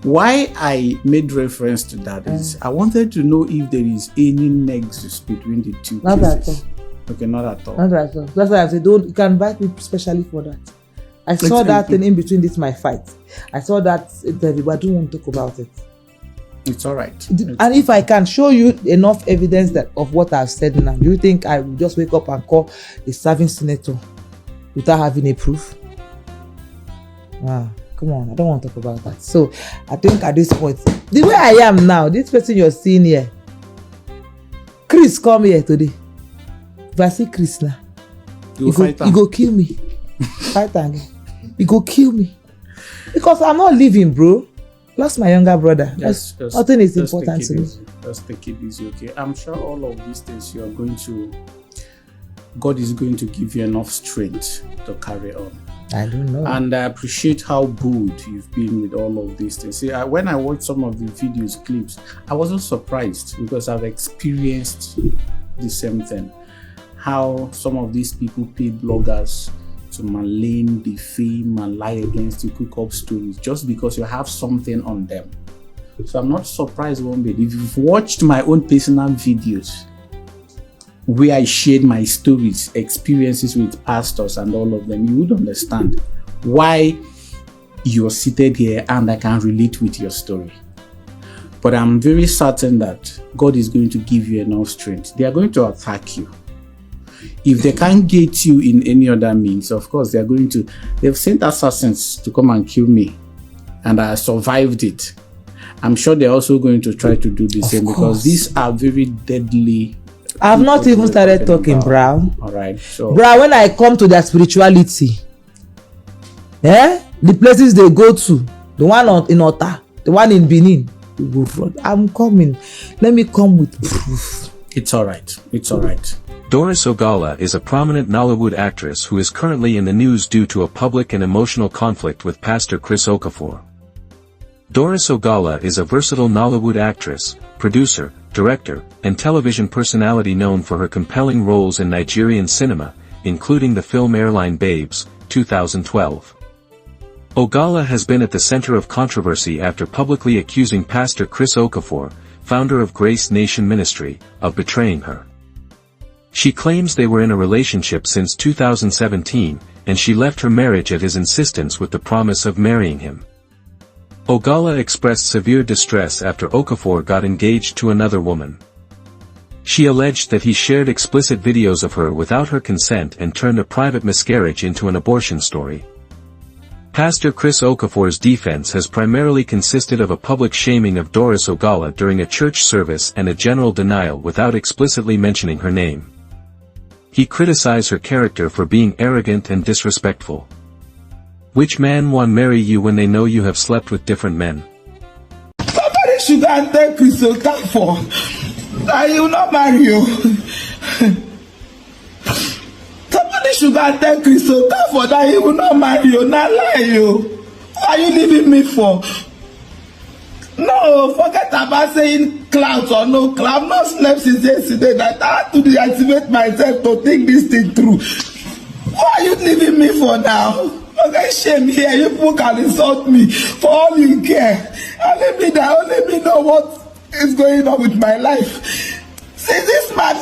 Why I made reference to that is I wanted to know if there is any nexus between the two Not cases. at all. Okay, not at all. Not at all. That's why I said, don't. You can invite me specially for that. I saw that thing in between this my fight. I saw that interview, but I don't want to talk about it. It's all right. And if I can show you enough evidence that of what I've said now, do you think I will just wake up and call a serving senator without having a proof? Come on, I don't want to talk about that. So I think at this point, the way I am now, this person you're seeing here, Chris come here today. If I see Chris now, You go kill me. Fight again. You go kill me. Because I'm not living, bro. Lost my younger brother. Nothing is important to me. Just take it easy, okay? I'm sure all of these things God is going to give you enough strength to carry on. I don't know. And I appreciate how good you've been with all of these things. See, when I watched some of the videos, clips, I wasn't surprised because I've experienced the same thing. How some of these people pay bloggers to malign, defame, and lie against you, cook up stories just because you have something on them. So I'm not surprised one bit. If you've watched my own personal videos where I shared my stories, experiences with pastors and all of them, you would understand why you're seated here and I can relate with your story. But I'm very certain that God is going to give you enough strength. They are going to attack you. If they can't get you in any other means, of course, they've sent assassins to come and kill me. And I survived it. I'm sure they're also going to try to do the same because these are very deadly. I've not even started talking, Brown. All right. So, Brown, when I come to their spirituality, the places they go to, the one in Ota, the one in Benin, you go front. I'm coming. Let me come with proof. It's all right. It's all right. Doris Ogala is a prominent Nollywood actress who is currently in the news due to a public and emotional conflict with Pastor Chris Okafor. Doris Ogala is a versatile Nollywood actress, producer, director, and television personality known for her compelling roles in Nigerian cinema, including the film Airline Babes, 2012. Ogala has been at the center of controversy after publicly accusing Pastor Chris Okafor, founder of Grace Nation Ministry, of betraying her. She claims they were in a relationship since 2017, and she left her marriage at his insistence with the promise of marrying him. Ogala expressed severe distress after Okafor got engaged to another woman. She alleged that he shared explicit videos of her without her consent and turned a private miscarriage into an abortion story. Pastor Chris Okafor's defense has primarily consisted of a public shaming of Doris Ogala during a church service and a general denial without explicitly mentioning her name. He criticized her character for being arrogant and disrespectful. Which man won't marry you when they know you have slept with different men? Somebody should go and tell Chris Okafor that he will not marry you. Somebody should go and tell Chris Okafor that he will not marry you, not lie you. What are you leaving me for? No, forget about saying clouds or no cloud. I've not slept since yesterday. That I had to deactivate myself to think this thing through. What are you leaving me for now? Okay, shame here. You people can insult me for all you care. Only me know what is going on with my life. Since this man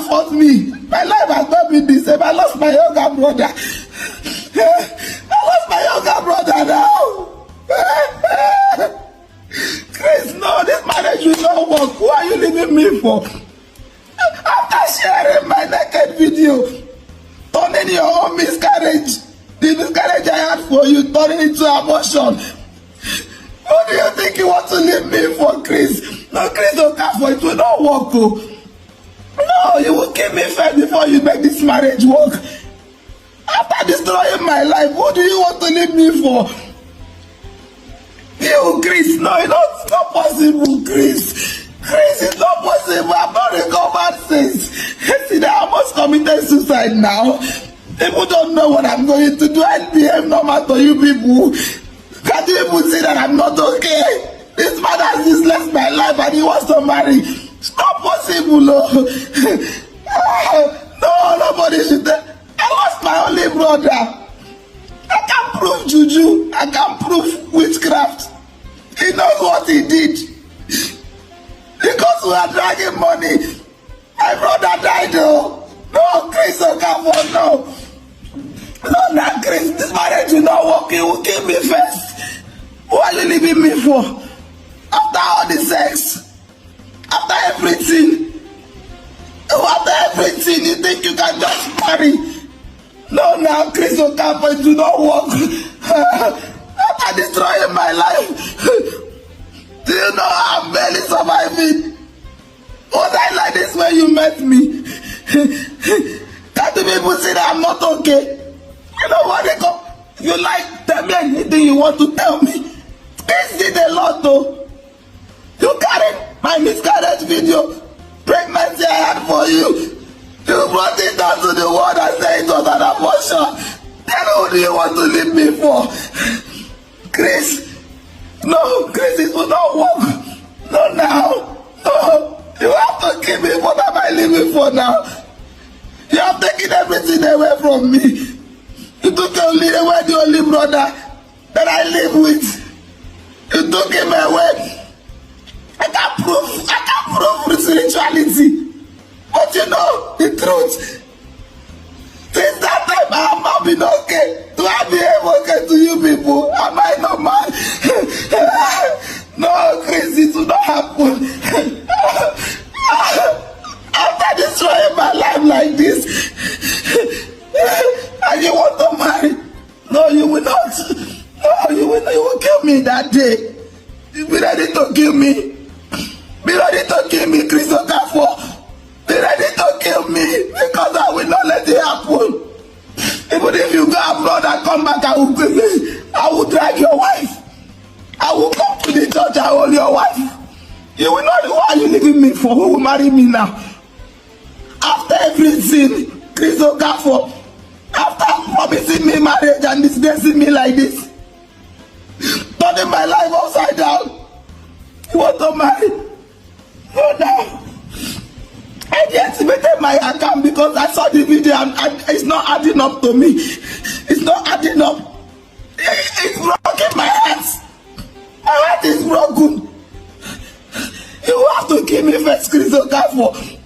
fought me, my life has not been the same. I lost my younger brother. Now. Chris, no, this marriage will not work. Who are you leaving me for? After sharing my naked video, turning your own miscarriage, the miscarriage I had for you, turning into abortion. What do you think you want to leave me for, Chris? No, Chris Okafor, it will not work. Oh. No, you will kill me first before you make this marriage work. After destroying my life, what do you want to leave me for? You, Chris, no, it's not possible, Chris. Chris, it's not possible. I'm not recovered since. Yesterday, I almost committed suicide now. People don't know what I'm going to do. I behave normal to you people. Can't you people see that I'm not okay? This man has misled my life and he wants to marry. It's not possible, no. No, nobody should tell. I lost my only brother. I can't prove juju. I can't prove witchcraft. He knows what he did. Because we are dragging money. My brother died, though. No, Chris Okafor, no. No, not Chris. This marriage will not work. He will kill me first. What are you leaving me for? After all the sex? After everything? After everything, you think you can just marry? No, now Chris Okafor, it will not work. After destroying my life, do you know I'm barely surviving? Was I like this when you met me? Can't the people say that I'm not okay? You know what they come? If you like, tell me anything you want to tell me. This did a lot though. You carried my miscarriage video, pregnancy I had for you. You brought it down to the world and said it was an abortion. Then who do you want to leave me for? Chris, no, Chris, it will not work. No, now. No, you have to give me. What am I living for now? You have taken everything away from me. You took away the only brother that I live with. You took him away. I can't prove spirituality. But you know the truth. Since that time I have not been okay. Do I behave okay to you people? Am I not mad? No, Chris, it will not happen. After destroying my life like this, and you want to marry? No, you will not. No, you will not. You will kill me that day. You be ready to kill me. Be ready to kill me, Chris Okafor. Be ready to kill me because I will not let it happen. Even if you go abroad and come back, I will drag your wife. I will come to the church and hold your wife. You will not. Why are you leaving me for? Who will marry me now? After everything, Chris Okafor, after promising me marriage and disgracing me like this, turning my life upside down, you want to marry? No, now. I deactivated my account because I saw the video and it's not adding up to me. It's not adding up. It's broken my heart. My heart is broken. You have to give me first, Chris Okafor.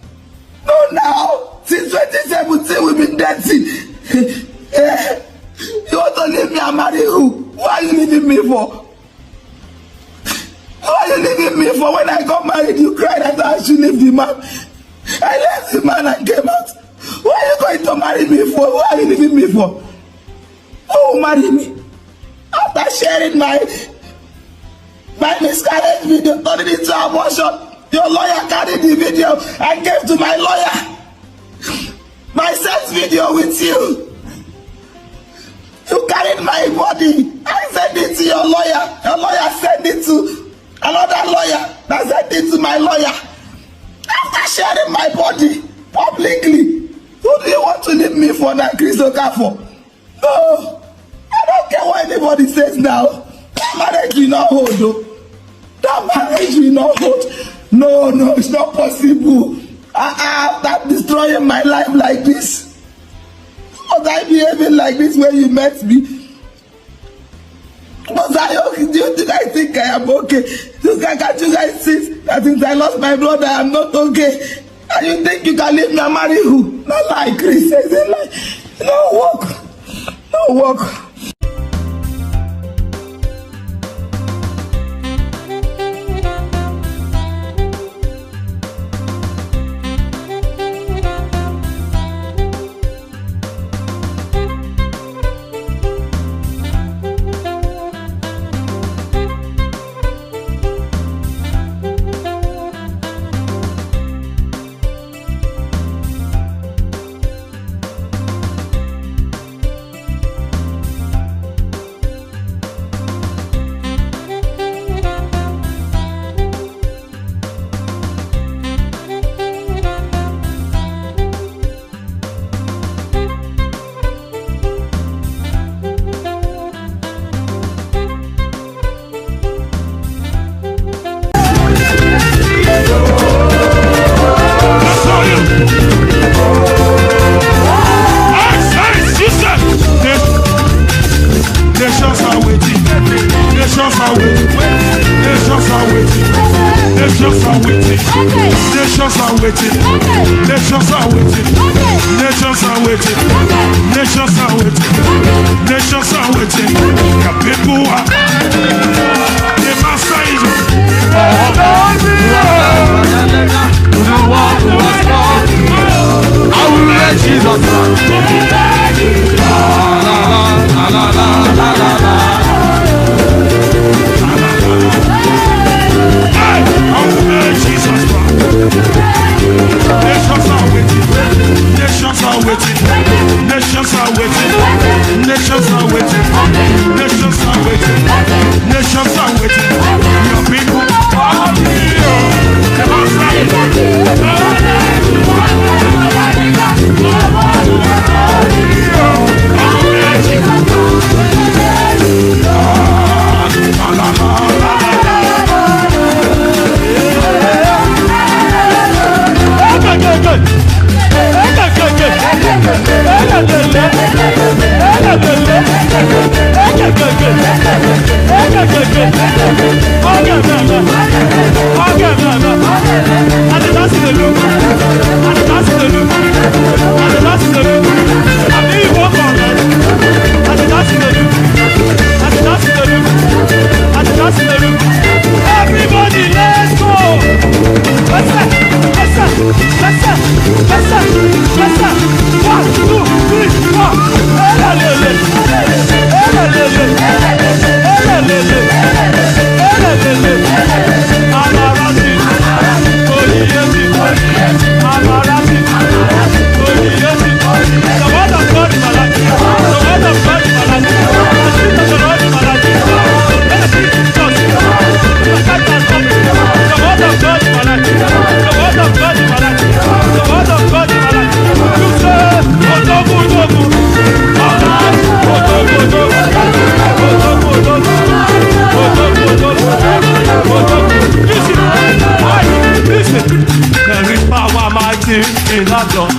No, now. Since 2017 we've been dancing. You want to leave me and marry who? Who are you leaving me for? Who are you leaving me for? When I got married, you cried that I should leave the man. I left the man and came out. Who are you going to marry me for? Who are you leaving me for? Who will marry me? After sharing my miscarriage video, turning it into abortion, your lawyer carried the video and gave to my lawyer. My sex video with you. You carried my body. I sent it to your lawyer. Your lawyer sent it to another lawyer that sent it to my lawyer. After sharing my body publicly, who do you want to leave me for now, Chris Okafor? No, I don't care what anybody says now. That marriage will not hold, though. That marriage will not hold. No, it's not possible. After destroying my life like this, was I behaving like this when you met me? Was I okay? Do you think I am okay? Can't you guys see that since I lost my brother, I am not okay? And you think you can leave me and marry who? Not like Chris says it like. No work. No work. Nations are waiting. Nations are waiting. Nations are waiting. Nations are waiting. Nations are waiting. The people are. The master is. I will let Jesus run. La la la la la la. Hey, I will let Jesus run. Nations are waiting. Everybody, let's go! Let's go! 1, 2, 3, 4. Listen, there is power mighty in that door.